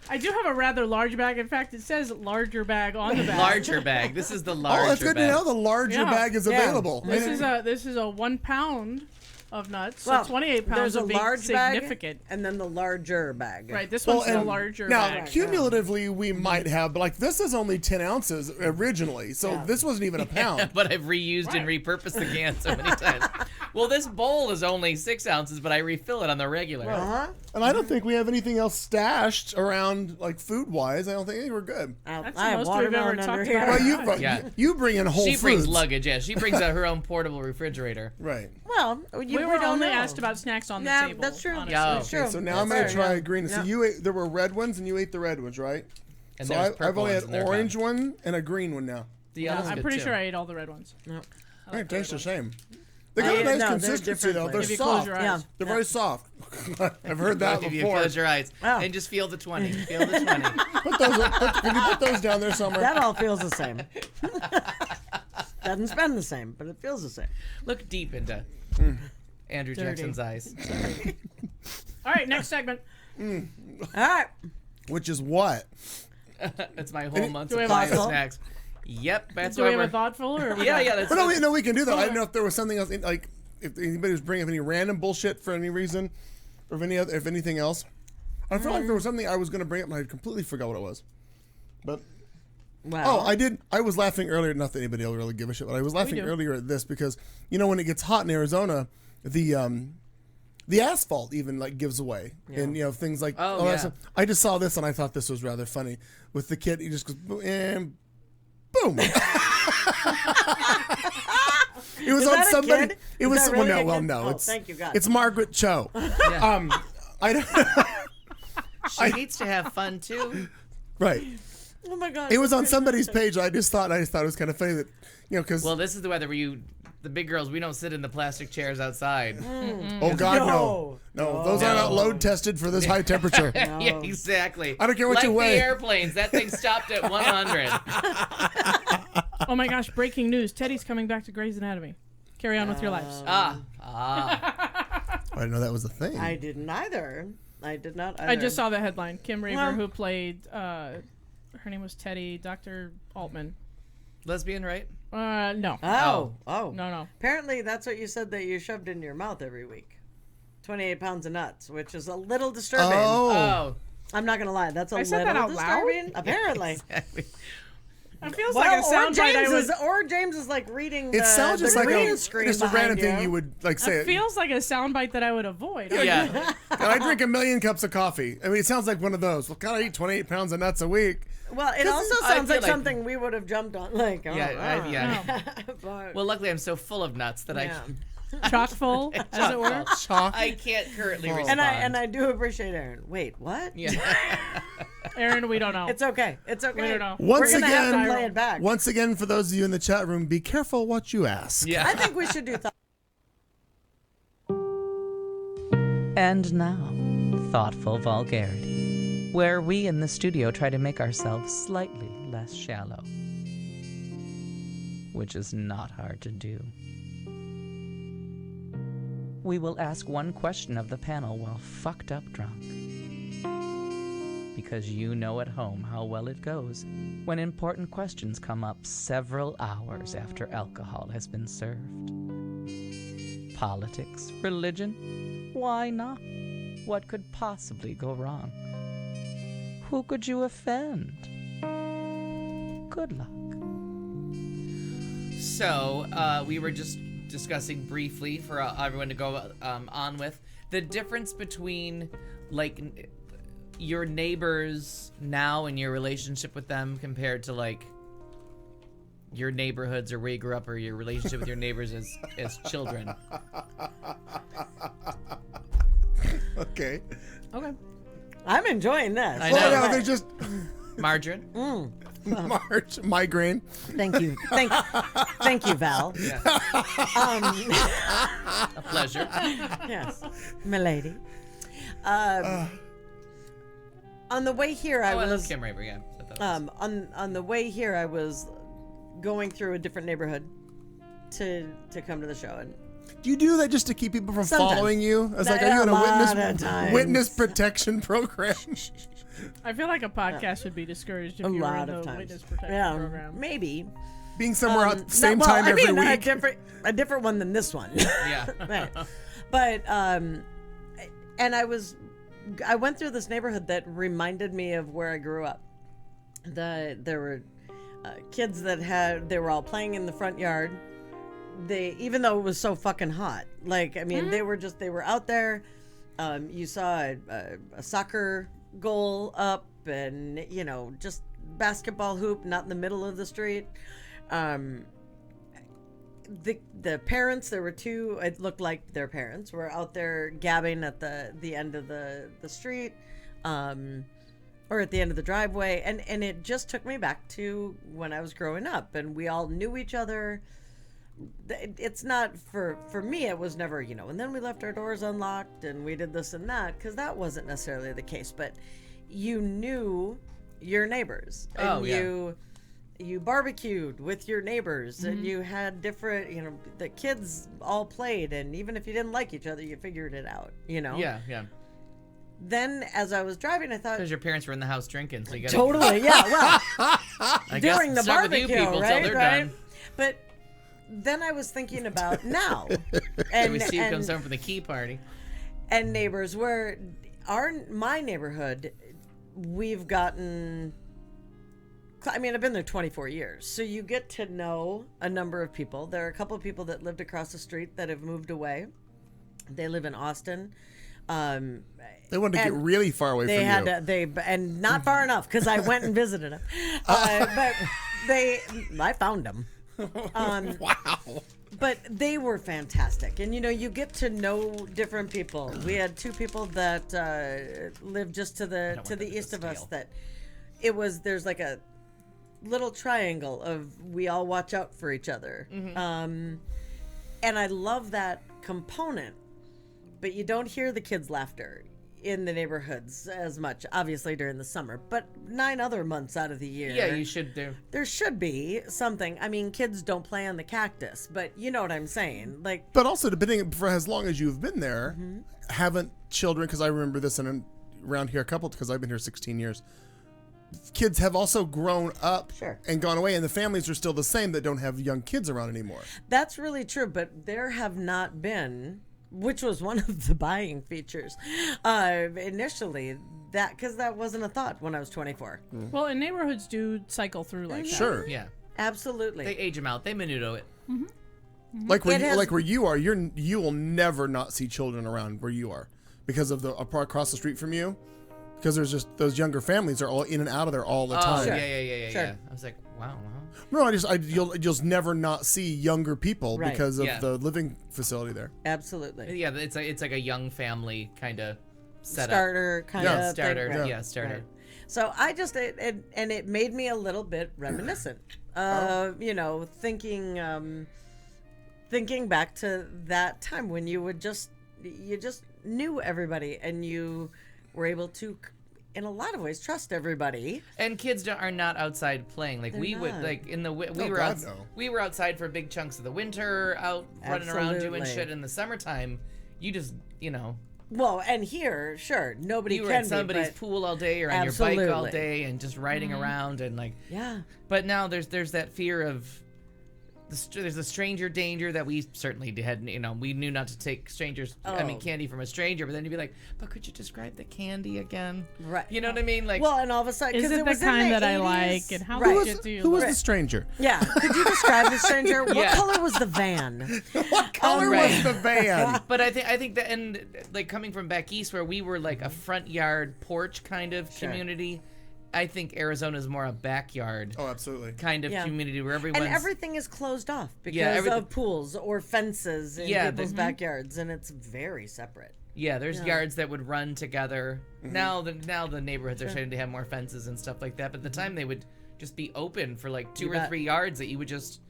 D: I do have a rather large bag. In fact, it says larger bag on the bag.
E: Larger bag. This is the larger bag.
C: Oh, that's good to know. The larger bag is available.
D: This is a 1 pound of nuts. So 28 pounds
F: there's a
D: would be
F: large
D: significant.
F: Bag and then the larger bag.
D: Right, this one's the larger
C: now,
D: bag.
C: Now, cumulatively, we might have, but like this is only 10 ounces originally, so this wasn't even a pound.
E: But I've reused and repurposed the can so many times. Well, this bowl is only 6 ounces, but I refill it on the regular.
C: And I don't think we have anything else stashed around, like food-wise. I think we're good.
D: That's the most we've ever talked about.
C: Well, you bring in whole foods.
E: She brings luggage, yeah. She brings her own portable refrigerator.
C: Right.
F: Well,
D: we were only asked about snacks on the table.
F: That's true.
D: Honestly.
F: That's true.
C: Okay, so now I'm going to try green. So you ate, there were red ones, and you ate the red ones, right?
E: And
C: so I've only had orange one and a green one now.
D: I'm pretty sure I ate all the red ones.
F: No.
C: They taste the same. They got a nice consistency, though. They're soft.
D: Yeah.
C: They're very soft. I've heard that
E: if
C: before.
E: You close your eyes and just feel the 20. Feel the 20.
C: Can you put those down there somewhere?
F: That all feels the same. Doesn't spend the same, but it feels the same.
E: Look deep into Andrew Jackson's eyes.
D: All right, next segment.
F: All right.
C: Which is what?
E: That's my whole month's supply of snacks. Yep, that's
D: Do we have a thoughtful or
E: yeah. That's
C: no, we can do that. I didn't know if there was something else, like if anybody was bringing up any random bullshit for any reason, or if anything else. I feel like there was something I was going to bring up, and I completely forgot what it was. But I did. I was laughing earlier. Not that anybody will really give a shit, but I was laughing earlier at this because when it gets hot in Arizona, the asphalt even like gives away, and things like I just saw this and I thought this was rather funny with the kid. He just goes and boom. It was on somebody. It was
F: really
C: no.
F: It's thank you God.
C: It's Margaret Cho.
E: She needs to have fun too.
C: Right.
F: Oh my God.
C: It was on somebody's page. I just thought it was kind of funny that because
E: this is the weather where the big girls, we don't sit in the plastic chairs outside.
C: Oh God, no. Those are not load tested for this high temperature.
E: Yeah, exactly.
C: I don't care what you weigh.
E: Like the airplanes, that thing stopped at 100.
D: Oh my gosh! Breaking news: Teddy's coming back to Grey's Anatomy. Carry on with your lives.
C: I didn't know that was a thing.
F: I didn't either. I did not either.
D: I just saw the headline. Kim Raver, who played, her name was Teddy, Dr. Altman.
E: Lesbian, right?
D: No.
F: Oh.
D: No.
F: Apparently, that's what you said that you shoved in your mouth every week. 28 pounds of nuts, which is a little disturbing.
E: Oh.
F: I'm not going to lie. That's a
D: said
F: little
D: that out
F: disturbing.
D: loud?
F: Apparently.
E: Exactly.
D: It feels like a soundbite
F: or James is like reading
C: it sounds just like
F: green screen
C: just a random thing you would like say.
D: It feels like a soundbite that I would avoid.
E: Yeah.
C: I drink 1 million cups of coffee. I mean, it sounds like one of those. Well, can I eat 28 pounds of nuts a week?
F: Well, it also sounds like something we would have jumped on. Like,
E: Well, luckily I'm so full of nuts that
D: chock full, as it were.
E: I can't currently respond.
F: And I do appreciate Aaron. Wait, what?
E: Yeah.
D: Aaron, we don't know.
F: It's okay. It's okay.
D: We don't know.
C: Once
F: We're gonna
C: again,
F: have to play it back.
C: Once again, for those of you in the chat room, be careful what you ask.
E: Yeah.
F: I think we should do.
H: And now, Thoughtful Vulgarity, where we in the studio try to make ourselves slightly less shallow, which is not hard to do. We will ask one question of the panel while fucked up drunk. Because you know at home how well it goes when important questions come up several hours after alcohol has been served. Politics, religion, why not? What could possibly go wrong? Who could you offend? Good luck.
E: So, we were just discussing briefly for everyone to go on with the difference between like your neighbors now and your relationship with them compared to like your neighborhoods or where you grew up or your relationship with your neighbors as children.
C: Okay.
F: I'm enjoying this.
E: I know.
C: Oh, yeah, they're just
E: Margarine.
C: migraine.
F: Thank you. Thank you, Val.
E: Yeah. A pleasure.
F: Yes, milady. On the way here, I
E: love
F: was
E: Kim Raver. Yeah.
F: on the way here, I was going through a different neighborhood to come to the show, and
C: Do you do that just to keep people from
F: Sometimes.
C: following you? It's like, are
F: A
C: you in
F: lot
C: a
F: of times.
C: witness protection program?
D: I feel like a podcast should be discouraged if you were in the witness protection program.
F: Maybe.
C: Being somewhere at the same time
F: I
C: every
F: mean,
C: week.
F: a different one than this one.
E: Yeah.
F: Right. But and I went through this neighborhood that reminded me of where I grew up. There were kids they were all playing in the front yard. Even though it was so fucking hot, like, I mean, they were out there. You saw a soccer goal up, and just basketball hoop, not in the middle of the street. The parents, there were two, it looked like their parents were out there gabbing at the end of the street, or at the end of the driveway, and it just took me back to when I was growing up, and we all knew each other. It's not for me, it was never, and then we left our doors unlocked and we did this and that, because that wasn't necessarily the case, but you knew your neighbors, and you barbecued with your neighbors, and you had different, the kids all played, and even if you didn't like each other, you figured it out,
E: Yeah.
F: Then as I was driving, I thought,
E: Because your parents were in the house drinking, so you got
F: totally, yeah, well,
E: I
F: during the
E: guess start with
F: barbecue,
E: you people
F: right?
E: till they're
F: Right?
E: done.
F: But then I was thinking about now,
E: So
F: and
E: we see who comes home from the key party.
F: and neighbors, where my neighborhood, we've gotten, I mean, I've been there 24 years, so you get to know a number of people. There are a couple of people that lived across the street that have moved away. They live in Austin.
C: They wanted to get really far away from you.
F: And not far enough, because I went and visited them. But I found them.
C: Wow.
F: But they were fantastic, and you get to know different people. We had two people that lived just to the east of us. That there's like a little triangle of we all watch out for each other, and I love that component. But you don't hear the kids' laughter in the neighborhoods as much, obviously during the summer, but 9 other months out of the year.
E: Yeah, you should do.
F: There should be something. I mean, kids don't play on the cactus, but you know what I'm saying. Like,
C: but also, depending for as long as you've been there, haven't children? Because I remember this around here because I've been here 16 years. Kids have also grown up and gone away, and the families are still the same that don't have young kids around anymore.
F: That's really true, but there have not been, which was one of the buying features initially, because that wasn't a thought when I was 24.
D: Well, and neighborhoods do cycle through like that.
C: Sure.
E: Yeah.
F: Absolutely.
E: They age them out. They menudo it.
C: Like where you are, you will never not see children around where you are because of the across the street from you. Because there's just those younger families are all in and out of there all the time.
E: Sure. Yeah. I was like, wow.
C: No, you'll just never not see younger people because of the living facility there.
F: Absolutely.
E: Yeah, it's like a young family kind of setup.
F: Starter kind of
E: starter.
F: thing.
E: Yeah, starter.
F: Right. So I just it made me a little bit reminiscent. Thinking back to that time when you just knew everybody, and you were able to, in a lot of ways, trust everybody.
E: And kids are not outside playing. Like we would, like in the we were outside for big chunks of the winter, out running around doing shit. In the summertime, you just
F: Well, and here, sure, nobody
E: you were
F: can
E: at somebody's pool all day or on your bike all day and just riding around and like.
F: Yeah.
E: But now there's that fear of. There's a stranger danger that we certainly had. We knew not to take candy from a stranger. But then you'd be like, "But could you describe the candy again?"
F: Right.
E: You know what I mean? Like,
F: well, and all of a sudden,
D: is it the kind that I like? And how much do you?
C: Who was the stranger?
F: Yeah. Could you describe the stranger? What color was the van?
C: What color was the van?
E: But I think that, and like coming from back east where we were like a front yard porch kind of community. I think Arizona is more a backyard.
C: Oh, absolutely.
E: Kind of community where everyone's...
F: And everything is closed off because of pools or fences in people's backyards, and it's very separate.
E: Yeah, there's yards that would run together. Now the neighborhoods are starting to have more fences and stuff like that. But at the time they would just be open for like 2 or 3 yards that you could just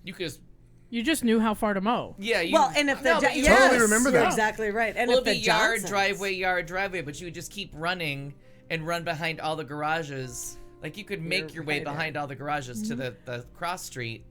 D: You just knew how far to mow.
E: Yeah.
F: And if the
C: totally remember that.
F: You're exactly right. And if the
E: yard, driveway, but you would just keep running and run behind all the garages. Like you could make your way behind all the garages to the cross street,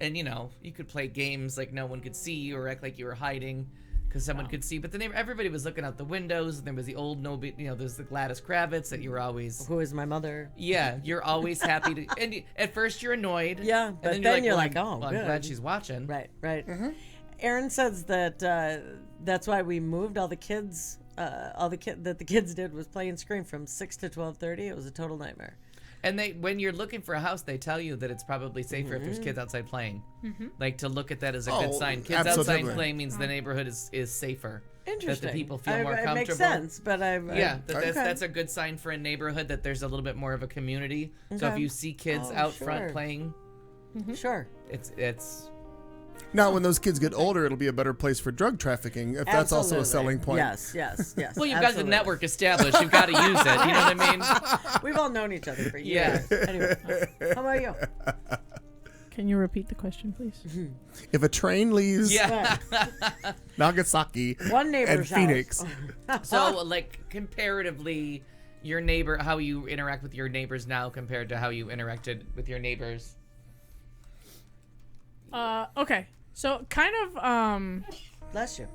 E: and you could play games like no one could see you or act like you were hiding because someone could see. But then everybody was looking out the windows, and there was the old there's the Gladys Kravitz that you were always.
F: Who is my mother?
E: Yeah, you're always happy to. And at first you're annoyed.
F: Yeah,
E: but
F: then you're like,
E: I'm glad she's watching.
F: Right. Aaron says that that's why we moved all the kids. That the kids did was play and scream from 6 to 12:30. It was a total nightmare.
E: And when you're looking for a house, they tell you that it's probably safer if there's kids outside playing. Like to look at that as a good sign. Kids outside playing means the neighborhood is safer.
F: Interesting.
E: That the people feel more comfortable.
F: It makes sense, but
E: that's a good sign for a neighborhood that there's a little bit more of a community. Okay. So if you see kids out front playing,
F: sure,
E: it's.
C: Now, when those kids get older, it'll be a better place for drug trafficking, if that's also a selling point.
F: Yes.
E: Well, you've got the network established. You've got to use it. You know what I mean?
F: We've all known each other for years. Yeah. Anyway, how about you?
D: Can you repeat the question, please?
C: If a train leaves Nagasaki
F: one neighbor's
C: and Phoenix.
E: So, like, comparatively, your neighbor, how you interact with your neighbors now compared to how you interacted with your neighbors?
D: Okay. So kind of
F: bless you.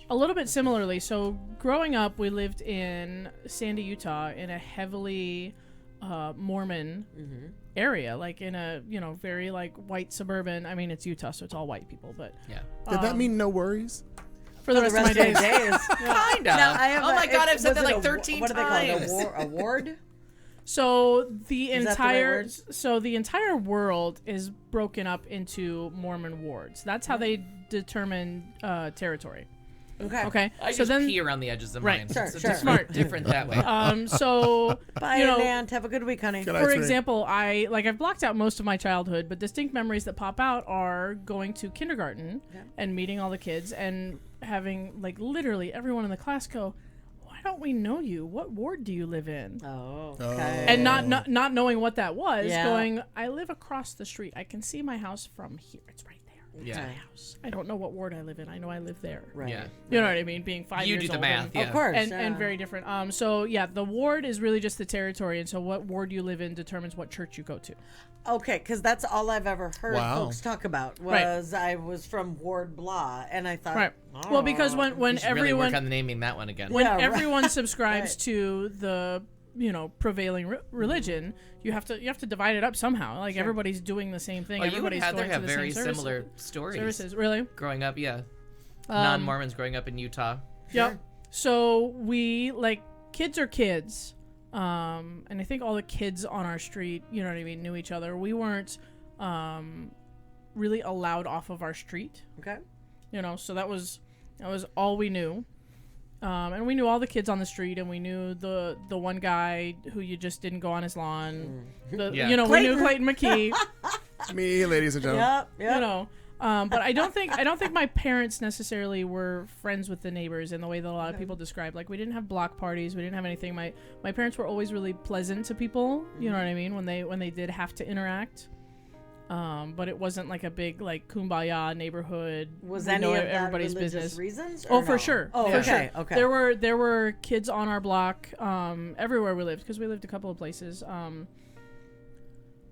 D: A little bit similarly. So growing up, we lived in Sandy, Utah, in a heavily Mormon area, like in a very like white suburban. I mean, it's Utah, so it's all white people. But
C: did that mean no worries?
D: For the rest of my days,
E: kind of. Oh my God, I've said that like 13
F: times. What do they call it? A ward?
D: So the entire world is broken up into Mormon wards. That's how they determine territory. Okay.
E: I just pee around the edges of mine.
F: Sure.
D: Smart.
E: Different that way.
D: So
F: bye, Aunt. Have a good week, honey.
D: For example, I've blocked out most of my childhood, but distinct memories that pop out are going to kindergarten and meeting all the kids and having like literally everyone in the class go, don't we know you? What ward do you live in?
F: Oh, okay.
D: And not knowing what that was, going, I live across the street. I can see my house from here. It's right there.
E: Yeah.
D: It's my house. I don't know what ward I live in. I know I live there.
F: Right.
E: Yeah.
D: You know what I mean? Being 5 years old.
E: You do the math,
F: Of course.
D: And very different. So, yeah, the ward is really just the territory. And so what ward you live in determines what church you go to.
F: Okay, because that's all I've ever heard folks talk about was I was from Ward blah, and I thought,
D: well, because when everyone
E: really work on naming that one again.
D: When everyone subscribes to the prevailing religion, you have to divide it up somehow. Like everybody's doing the same thing. Everybody's going to the
E: very
D: same
E: similar stories.
D: Services, really?
E: Growing up, non-Mormons growing up in Utah.
D: Yep. So we kids are kids. And I think all the kids on our street, you know what I mean, knew each other. We weren't really allowed off of our street.
F: Okay.
D: So that was all we knew. And we knew all the kids on the street, and we knew the one guy who you just didn't go on his lawn. We knew Clayton McKee.
C: Me, ladies and gentlemen.
F: Yep.
D: But I don't think my parents necessarily were friends with the neighbors in the way that a lot of people describe. Like, we didn't have block parties, we didn't have anything. My parents were always really pleasant to people, you know what I mean, when they did have to interact. But it wasn't like a big like kumbaya neighborhood.
F: Was any of that
D: everybody's
F: religious
D: business
F: reasons?
D: Oh, for sure.
F: Oh,
D: for
F: okay.
D: sure.
F: Okay.
D: There were kids on our block, everywhere we lived, because we lived a couple of places.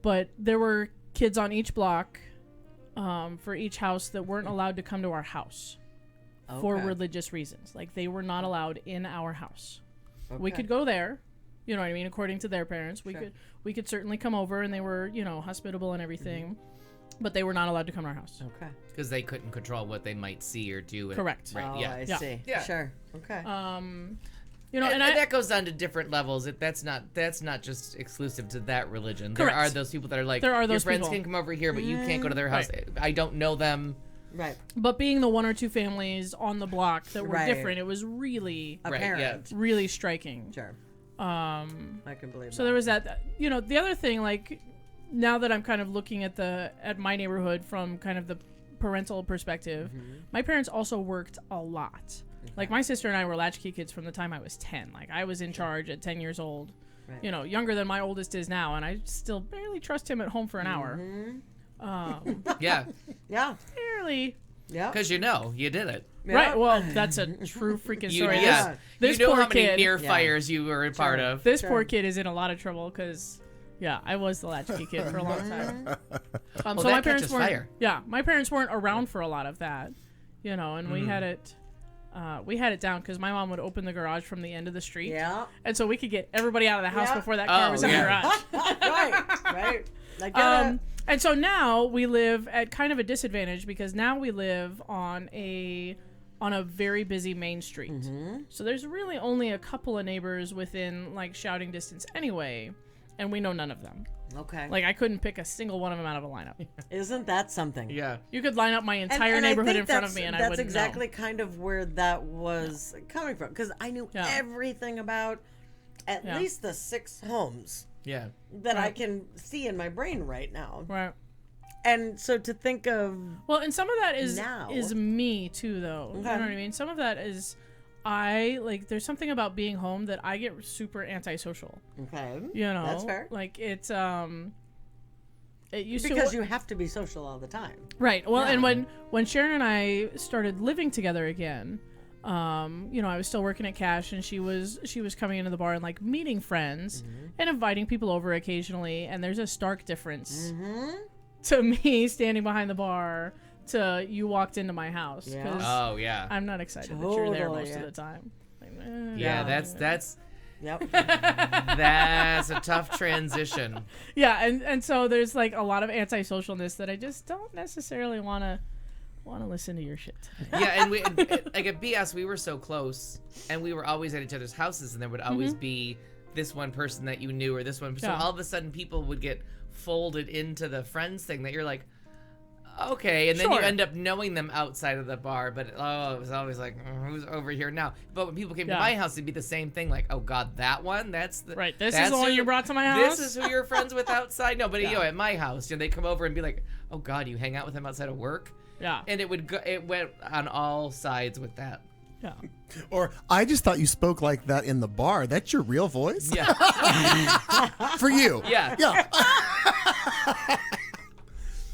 D: But there were kids on each block. For each house that weren't allowed to come to our house for religious reasons. Like, they were not allowed in our house. Okay. We could go there, you know what I mean, according to their parents. We could certainly come over, and they were, hospitable and everything, but they were not allowed to come to our house.
F: Okay.
E: Because they couldn't control what they might see or do.
D: Correct.
E: Right.
F: I see. Yeah. Sure. Okay.
E: And that goes down to different levels. That's not just exclusive to that religion.
D: Correct.
E: There are those people that are like,
D: there are those
E: your friends
D: people.
E: can come over here, but you can't go to their house. Right. I don't know them.
F: Right.
D: But being the one or two families on the block that were different, it was really
F: apparent.
D: Really striking.
F: Sure. I can believe
D: so that. There was that. The other thing, like, now that I'm kind of looking at my neighborhood from kind of the parental perspective, my parents also worked a lot. Like my sister and I were latchkey kids from the time I was 10. Like I was in charge at 10 years old. Right. You know, younger than my oldest is now, and I still barely trust him at home for an hour.
E: Yeah.
F: Yeah.
D: Barely.
F: Yeah.
E: Because you did it.
F: Yeah.
D: Right. Well, that's a true freaking story.
E: Yeah.
D: This
E: you know
D: poor
E: how many
D: kid,
E: near fires you were a part of.
D: This poor kid is in a lot of trouble because, yeah, I was the latchkey kid for a long time.
E: Well,
D: so
E: that
D: my parents weren't.
E: fire.
D: Yeah, my parents weren't around for a lot of that, you know, and we had it. We had it down because my mom would open the garage from the end of the street.
F: Yeah.
D: And so we could get everybody out of the house before that car was in the garage.
F: Right. I get it.
D: And so now we live at kind of a disadvantage because now we live on a very busy main street. So there's really only a couple of neighbors within like shouting distance anyway, and we know none of them.
F: Okay.
D: Like I couldn't pick a single one of them out of a lineup.
F: Isn't that something?
E: Yeah.
D: You could line up my entire neighborhood in front of me and I wouldn't
F: That's exactly
D: know.
F: kind of where that was coming from because I knew everything about at least the 6 homes.
E: Yeah.
F: That I can see in my brain right now.
D: Right.
F: And so to think of
D: and some of that is me too though.
F: Okay.
D: You know what I mean? Some of that is there's something about being home that I get super antisocial.
F: Okay.
D: You know.
F: That's fair.
D: Like it's it used
F: because
D: to
F: you have to be social all the time.
D: Right. Well, and when Sharon and I started living together again, you know, I was still working at Cash, and she was coming into the bar and like meeting friends and inviting people over occasionally. And there's a stark difference to me standing behind the bar to you walked into my house.
F: Yeah.
E: Oh yeah.
D: I'm not excited that you're there most of the time. Like,
E: that's.
F: Yep.
E: That's a tough transition.
D: Yeah, and so there's like a lot of antisocialness that I just don't necessarily want to listen to your shit.
E: Yeah, and we like at BS we were so close, and we were always at each other's houses, and there would always be this one person that you knew or this one. So all of a sudden, people would get folded into the friends thing that you're like, okay, and then you end up knowing them outside of the bar, but it was always like, who's over here now? But when people came to my house, it'd be the same thing, like, oh god, that one, that's the
D: right. This is the one you brought to my house.
E: This is who you're friends with outside. No, but you know, at my house, you know, they come over and be like, oh god, you hang out with him outside of work.
D: Yeah, and
E: it went on all sides with that.
D: Yeah.
C: Or I just thought you spoke like that in the bar. That's your real voice?
E: Yeah.
C: For you.
E: Yeah.
C: Yeah.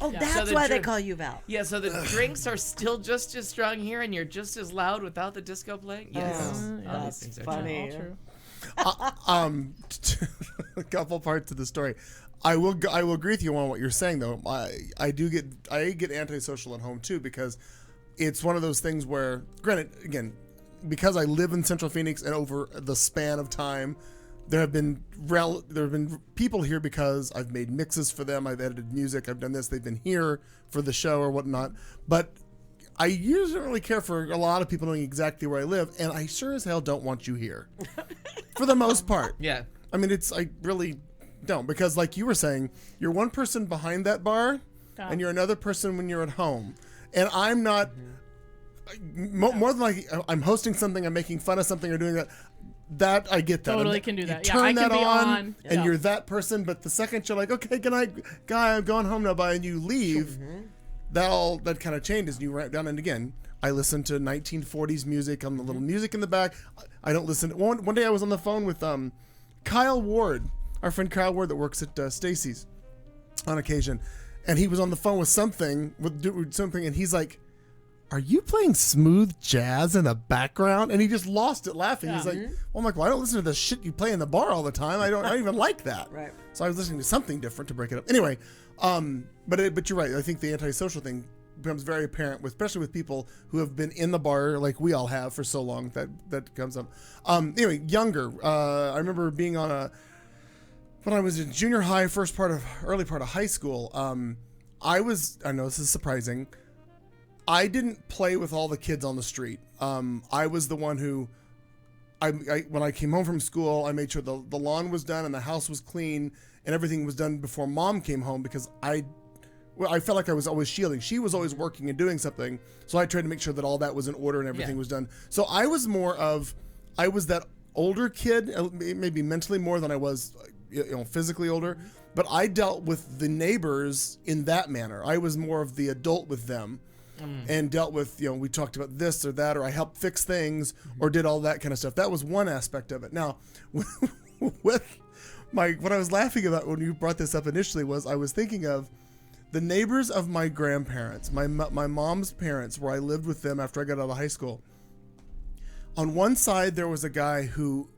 F: Oh, that's why they call you Val.
E: Yeah, so the drinks are still just as strong here, and you're just as loud without the disco playing. Yes, all these things are
F: funny.
E: true.
C: A couple parts of the story. I will agree with you on what you're saying though. I get antisocial at home too because it's one of those things where, granted, again, because I live in Central Phoenix and over the span of time, there have been people here because I've made mixes for them, I've edited music, I've done this, they've been here for the show or whatnot, but I usually don't really care for a lot of people knowing exactly where I live, and I sure as hell don't want you here. For the most part.
E: Yeah.
C: I mean, I really don't, because like you were saying, you're one person behind that bar, and you're another person when you're at home. And I'm not, more than like, I'm hosting something, I'm making fun of something or doing that. That I get that.
D: Totally can do that.
C: You
D: Yeah, I
C: turn
D: can
C: that
D: be
C: on, and you're that person. But the second you're like, okay, good night, guy, I'm going home now, bye, and you leave, that kind of changes. And you write down, and again, I listen to 1940s music on the little music in the back. I don't listen. One day I was on the phone with Kyle Ward, our friend Kyle Ward that works at Stacy's on occasion, and he was on the phone with something, and he's like, are you playing smooth jazz in the background? And he just lost it laughing. He's like, well, I'm like, well, I don't listen to the shit you play in the bar all the time. I don't even like that.
F: Right.
C: So I was listening to something different to break it up. Anyway, but you're right. I think the antisocial thing becomes very apparent, especially with people who have been in the bar like we all have for so long. That comes up. Anyway, younger. I remember being on when I was in junior high, early part of high school. I know this is surprising, I didn't play with all the kids on the street. I was the one who, when I came home from school, I made sure the lawn was done and the house was clean and everything was done before mom came home because I felt like I was always shielding. She was always working and doing something, so I tried to make sure that all that was in order and everything was done. So I was that older kid, maybe mentally more than I was, physically older, but I dealt with the neighbors in that manner. I was more of the adult with them. and dealt with, we talked about this or that, or I helped fix things or did all that kind of stuff. That was one aspect of it. Now, with what I was laughing about when you brought this up initially was I was thinking of the neighbors of my grandparents, my mom's parents, where I lived with them after I got out of high school. On one side, there was a guy who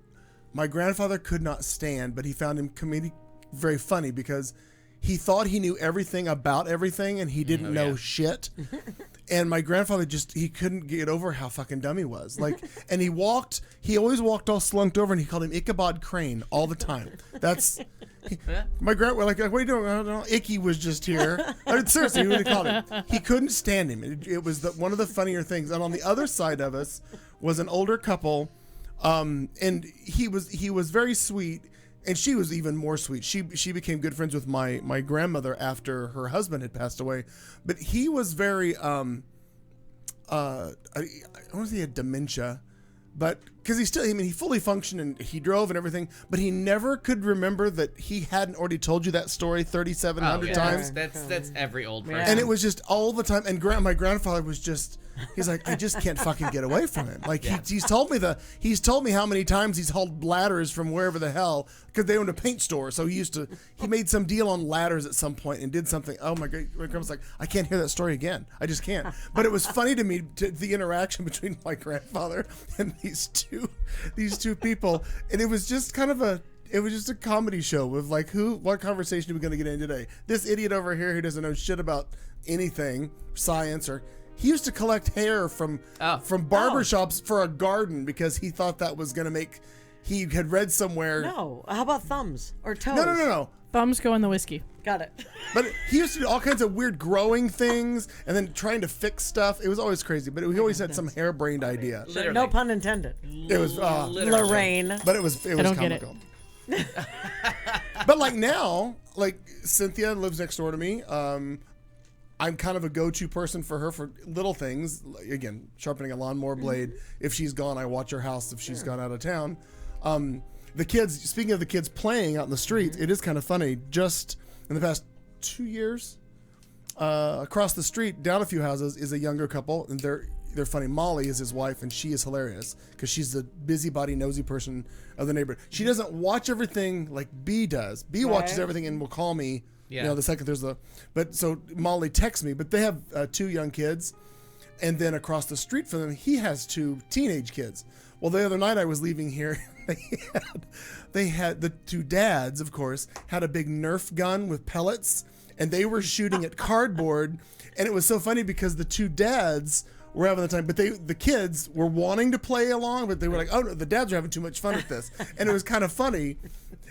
C: my grandfather could not stand, but he found him very funny because he thought he knew everything about everything and he didn't know shit. And my grandfather he couldn't get over how fucking dumb he was. And he always walked all slunked over, and he called him Ichabod Crane all the time. That's my we're like, what are you doing? I don't know. Icky was just here. I mean, seriously, what he called him. He couldn't stand him. It was one of the funnier things. And on the other side of us was an older couple, and he was very sweet. And she was even more sweet. She became good friends with my grandmother after her husband had passed away. But he was very, I want to say he had dementia, but because he fully functioned and he drove and everything, but he never could remember that he hadn't already told you that story 3,700 times.
E: That's every old person.
C: And it was just all the time. And my grandfather was just, he's like, I just can't fucking get away from him. Like he's told me how many times he's hauled ladders from wherever the hell, because they owned a paint store. So he made some deal on ladders at some point and did something. Oh my God. My grandma's like, I can't hear that story again. I just can't. But it was funny to me, the interaction between my grandfather and these two people. And it was just kind of a comedy show of like, what conversation are we going to get in today? This idiot over here who doesn't know shit about anything, science, or he used to collect hair from barbershops for a garden because he thought that was going to make, he had read somewhere.
F: No. How about thumbs or toes?
C: No.
D: Thumbs go in the whiskey.
F: Got it.
C: But he used to do all kinds of weird growing things and then trying to fix stuff. It was always crazy, but he always had some harebrained idea.
F: Literally. No pun intended.
C: It was
F: Lorraine.
C: But it was comical. But like now, like Cynthia lives next door to me. I'm kind of a go-to person for her for little things. Again, sharpening a lawnmower blade. If she's gone, I watch her house if she's gone out of town. The kids, speaking of the kids playing out in the streets, it is kind of funny. Just in the past 2 years, across the street, down a few houses, is a younger couple, and they're funny. Molly is his wife, and she is hilarious because she's the busybody, nosy person of the neighborhood. She doesn't watch everything like B does. B watches everything and will call me. Yeah. The second there's but so Molly texts me, but they have 2 young kids, and then across the street from them, he has 2 teenage kids. Well, the other night I was leaving here, they had the 2 dads, of course, had a big Nerf gun with pellets, and they were shooting at cardboard, and it was so funny because the 2 dads were having the time, but the kids were wanting to play along, but they were like, oh no, the dads are having too much fun with this, and it was kind of funny.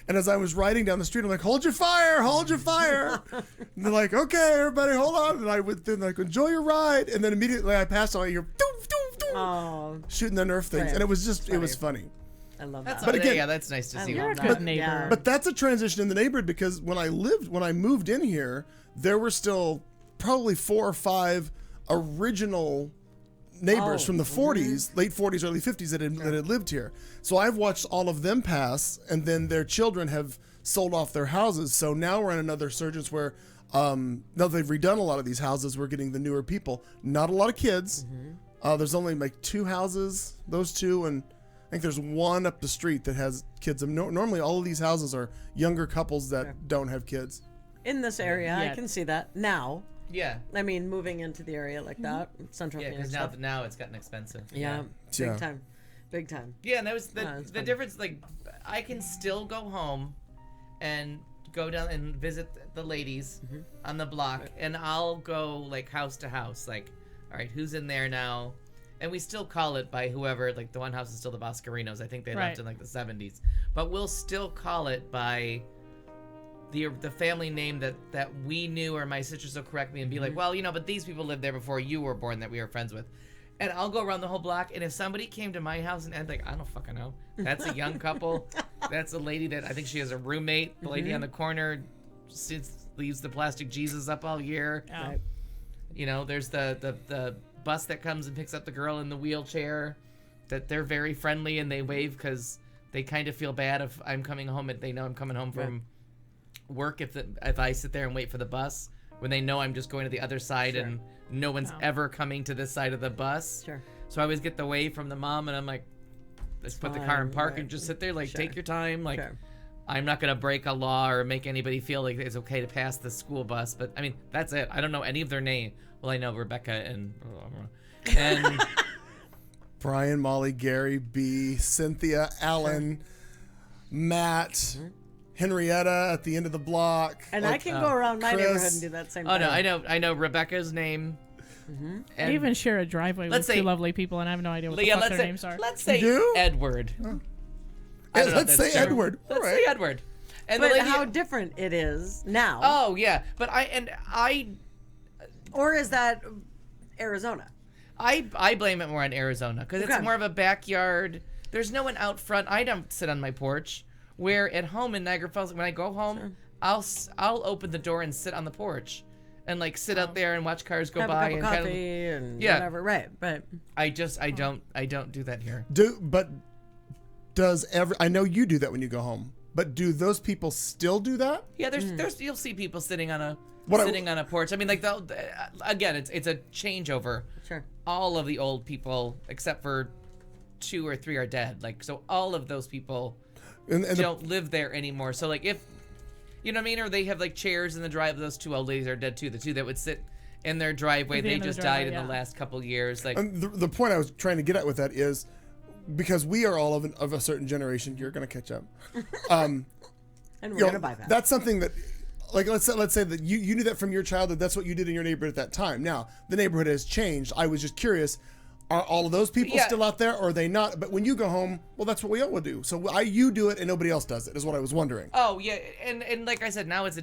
C: And as I was riding down the street, I'm like, hold your fire. And they're like, okay, everybody, hold on. And I went then like, enjoy your ride. And then immediately I passed on, I hear, shooting the Nerf things. And it was just, it was funny.
F: I love that.
E: But again, that's nice to see.
D: You're a good neighbor.
F: Yeah.
C: But that's a transition in the neighborhood because when I moved in here, there were still probably 4 or 5 original neighbors from the 40s, late 40s, early 50s that had lived here. So I've watched all of them pass, and then their children have sold off their houses. So now we're in another surge where now they've redone a lot of these houses. We're getting the newer people. Not a lot of kids. There's only like 2 houses, those 2, and I think there's 1 up the street that has kids. Normally all of these houses are younger couples that don't have kids.
F: In this area, I can see that now.
E: Yeah.
F: I mean, moving into the area like that, Central Phoenix.
E: Yeah, because now it's gotten expensive.
F: Yeah. Big time.
E: Yeah, and that was the difference. Like, I can still go home and go down and visit the ladies on the block, and I'll go like house to house. Like, all right, who's in there now? And we still call it by whoever. Like, the one house is still the Boscarinos. I think they left in like the 70s, but we'll still call it by the family name that we knew, or my sisters will correct me and be like, well, but these people lived there before you were born that we were friends with. And I'll go around the whole block, and if somebody came to my house and I'd like, I don't fucking know. That's a young couple. That's a lady that I think she has a roommate. The lady on the corner leaves the plastic Jesus up all year. There's the bus that comes and picks up the girl in the wheelchair. That they're very friendly and they wave because they kind of feel bad if I'm coming home and they know I'm coming home from work if I sit there and wait for the bus, when they know I'm just going to the other side and no one's ever coming to this side of the bus.
F: Sure.
E: So I always get the wave from the mom, and I'm like, let's put the car in park and just sit there, like, take your time. Like, I'm not going to break a law or make anybody feel like it's okay to pass the school bus. But, I mean, that's it. I don't know any of their name. Well, I know Rebecca and
C: Brian, Molly, Gary, B, Cynthia, Alan, Matt, Henrietta at the end of the block.
F: And I can go around my neighborhood and do that same thing.
E: Oh, no, I know Rebecca's name.
D: Mm-hmm. I even share a driveway with two lovely people, and I have no idea what the fuck their names are.
E: Let's say Edward.
C: Let's say Edward.
E: Let's say Edward.
F: And but how different it is now.
E: Oh, yeah. But I...
F: Or is that Arizona?
E: I blame it more on Arizona, because it's more of a backyard. There's no one out front. I don't sit on my porch. Where at home in Niagara Falls, when I go home, I'll open the door and sit on the porch. And like sit out there and watch cars go by
F: and coffee and whatever. Right.
E: I don't do that here.
C: I know you do that when you go home, but do those people still do that?
E: Yeah, there's you'll see people sitting on a porch. I mean, like again, it's a changeover.
F: Sure.
E: All of the old people except for 2 or 3 are dead. Like, so all of those people don't live there anymore. So like if you know what I mean? Or they have like chairs in the drive. Those 2 old ladies are dead too. The 2 that would sit in their driveway. They just died in the last couple years. Like
C: the point I was trying to get at with that is because we are all of a certain generation. You're going to catch up.
F: And we're going to buy that.
C: That's something that, like, let's say that you knew that from your childhood. That's what you did in your neighborhood at that time. Now the neighborhood has changed. I was just curious. Are all of those people still out there, or are they not? But when you go home, well, that's what we all would do. So you do it, and nobody else does it. Is what I was wondering.
E: Oh yeah, and like I said, now it's a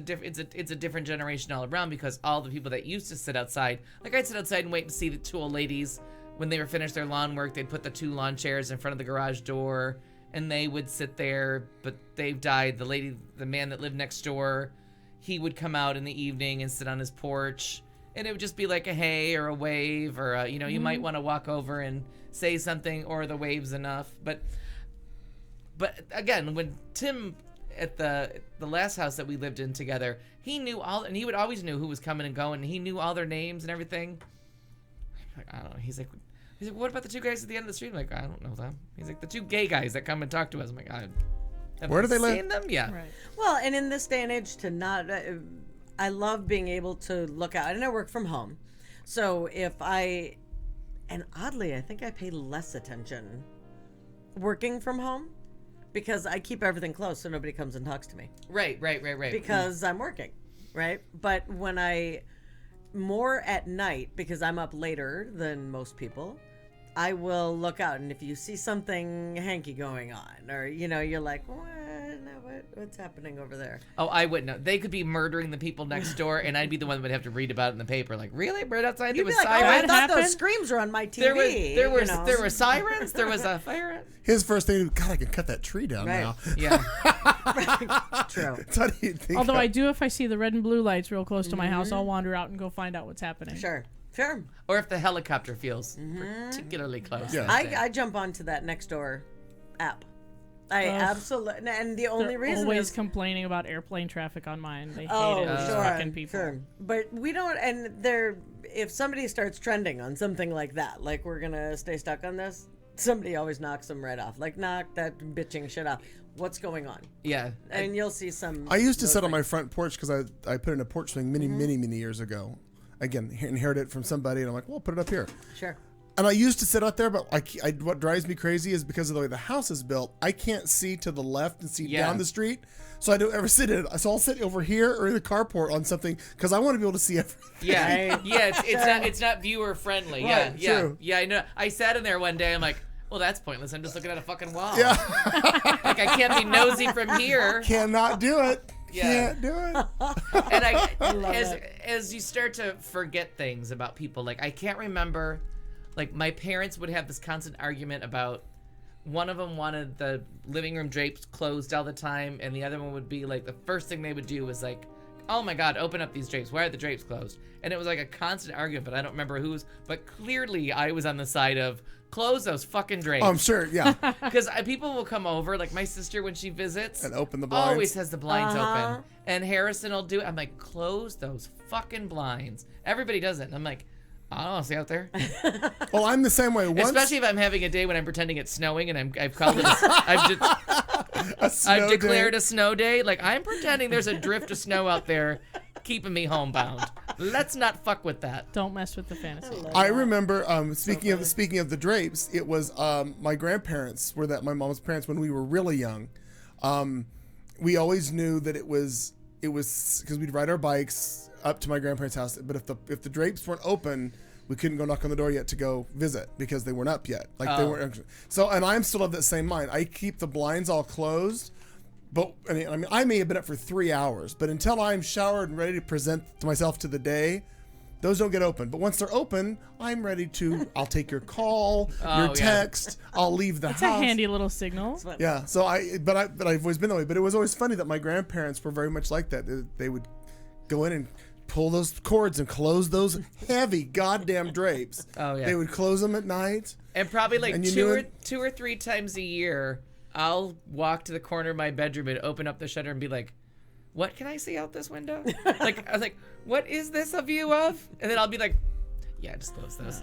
E: different generation all around, because all the people that used to sit outside, like I'd sit outside and wait to see the 2 old ladies when they were finished their lawn work. They'd put the 2 lawn chairs in front of the garage door, and they would sit there. But they've died. The man that lived next door, he would come out in the evening and sit on his porch. And it would just be like a hey or a wave or, you might want to walk over and say something, or the wave's enough. But again, when Tim at the last house that we lived in together, he knew and he would always knew who was coming and going. And he knew all their names and everything. Like, I don't know. He's like, what about the 2 guys at the end of the street? I'm like, I don't know them. He's like, the 2 gay guys that come and talk to us. I'm like,
C: where do they live?
E: Seen them? Yeah.
F: Right. Well, and in this day and age, to not... I love being able to look out, and I work from home. So and oddly, I think I pay less attention working from home, because I keep everything closed so nobody comes and talks to me.
E: Right.
F: Because I'm working, right? But when more at night, because I'm up later than most people, I will look out, and if you see something hanky going on, or, you're like, what's happening over there?
E: Oh, I wouldn't know. They could be murdering the people next door, and I'd be the one that would have to read about it in the paper. Like, really? Right outside?
F: You'd be like, I thought those screams were on my TV.
E: There were sirens. There was a fire.
C: His first thing, God, I can cut that tree down now.
E: Yeah.
F: True.
C: How do you think?
D: Although I do, if I see the red and blue lights real close to my house, I'll wander out and go find out what's happening.
F: Sure.
E: Or if the helicopter feels particularly close.
C: Yeah.
F: I jump onto that Nextdoor app. I absolutely, and the only reason
D: always
F: is
D: complaining about airplane traffic on mine. They hate it.
F: Sure,
D: Fucking people.
F: Sure. But we don't, and if somebody starts trending on something like that, like we're gonna stay stuck on this, somebody always knocks them right off. Like, knock that bitching shit off. What's going on?
E: Yeah.
F: And you'll see some.
C: I used to sit on my front porch because I put in a porch swing many years ago. Again, inherited it from somebody, and I'm like, well, put it up here.
F: Sure.
C: And I used to sit out there, but what drives me crazy is because of the way the house is built, I can't see to the left and see down the street. So I don't ever sit in it. So I'll sit over here or in the carport on something because I want to be able to see everything.
E: Yeah, it's not viewer friendly.
C: Right,
E: yeah,
C: true.
E: Yeah. I know. I sat in there one day. I'm like, well, that's pointless. I'm just looking at a fucking wall.
C: Yeah.
E: Like, I can't be nosy from here.
C: Cannot do it.
E: Yeah.
C: Can't do it.
E: And as you start to forget things about people, like I can't remember. Like, my parents would have this constant argument about one of them wanted the living room drapes closed all the time, and the other one would be like, the first thing they would do was like, oh my God, open up these drapes. Why are the drapes closed? And it was like a constant argument, but I don't remember whose. But clearly I was on the side of close those fucking drapes.
C: Oh, I'm sure, yeah.
E: Because people will come over, like my sister when she visits.
C: And open the blinds.
E: Always has the blinds open. And Harrison will do it. I'm like, close those fucking blinds. Everybody does it. And I'm like, I don't want to see out there.
C: Well, I'm the same way.
E: Especially if I'm having a day when I'm pretending it's snowing and I've called it I've declared a snow day. Like, I'm pretending there's a drift of snow out there keeping me homebound. Let's not fuck with that.
D: Don't mess with the fantasy.
C: I remember speaking of the drapes, it was my grandparents were my mom's parents when we were really young. We always knew that it was because we'd ride our bikes up to my grandparents' house, but if the drapes weren't open, we couldn't go knock on the door yet to go visit because they weren't up yet. Like they weren't. So, and I'm still of that same mind. I keep the blinds all closed, but I mean, I may have been up for 3 hours, but until I'm showered and ready to present to myself to the day, those don't get open. But once they're open, I'm ready to. I'll take your call, your text. I'll leave the house.
D: It's a handy little signal.
C: Yeah. So I've always been that way. But it was always funny that my grandparents were very much like that. They would go in and pull those cords and close those heavy goddamn drapes.
E: Oh yeah.
C: They would close them at night.
E: And probably like two or three times a year, I'll walk to the corner of my bedroom and open up the shutter and be like, "What can I see out this window?" Like I was like, "What is this a view of?" And then I'll be like, "Yeah, just close those."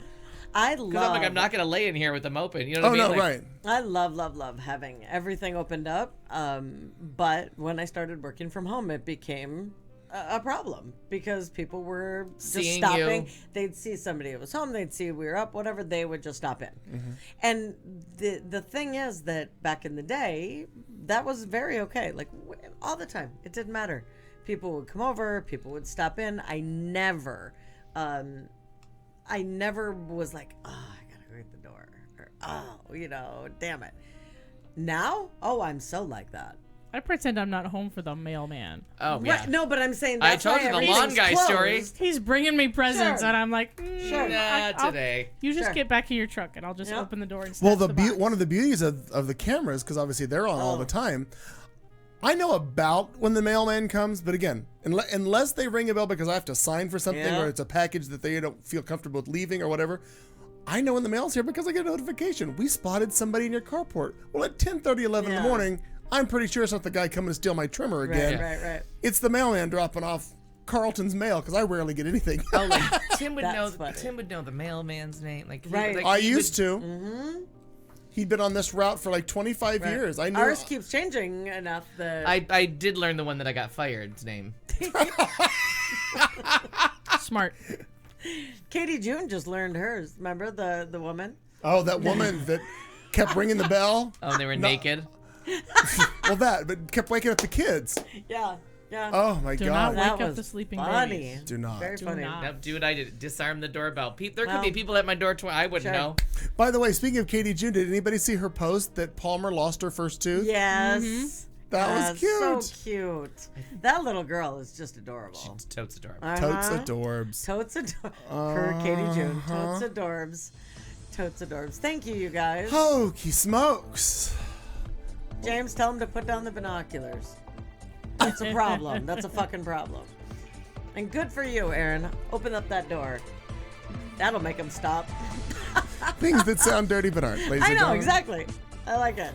F: I'm
E: not gonna lay in here with them open. You know what I mean?
C: No, right.
F: I love having everything opened up. But when I started working from home, it became a problem because people were just
E: seeing
F: stopping.
E: You.
F: They'd see somebody that was home. They'd see we were up, whatever. They would just stop in.
C: Mm-hmm.
F: And the thing is that back in the day, that was very okay. Like all the time, it didn't matter. People would come over. People would stop in. I never was like, oh, I gotta go at the door, or damn it. Now, I'm so like that.
D: I pretend I'm not home for the mailman.
E: Oh, yeah.
F: Right, no, but I'm saying that's
E: I told you the lawn guy story.
D: He's bringing me presents, and I'm like,
E: today.
D: You just get back in your truck, and I'll just open the door and
C: Well,
D: snatch the box.
C: one of the beauties of the cameras, because obviously they're on all the time, I know about when the mailman comes, but again, unless they ring a bell because I have to sign for something or it's a package that they don't feel comfortable with leaving or whatever, I know when the mail's here because I get a notification. We spotted somebody in your carport. Well, at 10:30, 11 in the morning, I'm pretty sure it's not the guy coming to steal my trimmer again.
F: Right.
C: It's the mailman dropping off Carlton's mail because I rarely get anything.
E: Oh, like Tim would know. Tim would know the mailman's name. Like
C: I used to. Mm-hmm. He'd been on this route for like 25 years. I knew
F: ours keeps changing enough that
E: I did learn the one that I got fired's name.
D: Smart.
F: Katie June just learned hers. Remember the woman?
C: Oh, that woman that kept ringing the bell.
E: Oh, they were naked.
C: Well, but kept waking up the kids.
F: Yeah.
C: Oh my
D: Do
C: God.
D: not wake up the sleeping babies.
C: Do not.
F: Very funny.
E: Nope, do what I did. Disarm the doorbell. There could be people at my door. I wouldn't know.
C: By the way, speaking of Katie June, did anybody see her post that Palmer lost her first tooth?
F: Yes.
D: Mm-hmm.
C: That was cute.
F: So cute. That little girl is just adorable.
E: She's totes adorable.
C: Totes adorbs.
F: Totes adorbs. Per Katie June. Totes adorbs. Totes adorbs. Thank you, you guys.
C: Hokey smokes.
F: James, tell him to put down the binoculars. That's a problem. That's a fucking problem. And good for you, Aaron. Open up that door. That'll make him stop.
C: Things that sound dirty but aren't, ladies and gentlemen.
F: Exactly. I like it.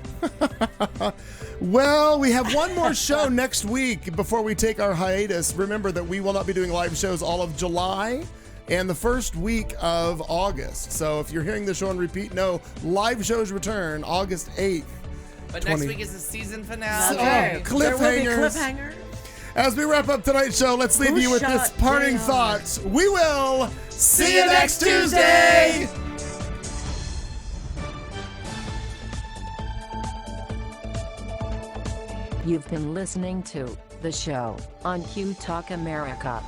C: Well, we have one more show next week before we take our hiatus. Remember that we will not be doing live shows all of July and the first week of August. So if you're hearing the show on repeat, no, live shows return August 8th.
E: But next week is the season finale.
C: Cliffhangers. As we wrap up tonight's show, let's leave you with this parting thought. We will see you next Tuesday.
A: You've been listening to The Show on Q Talk America.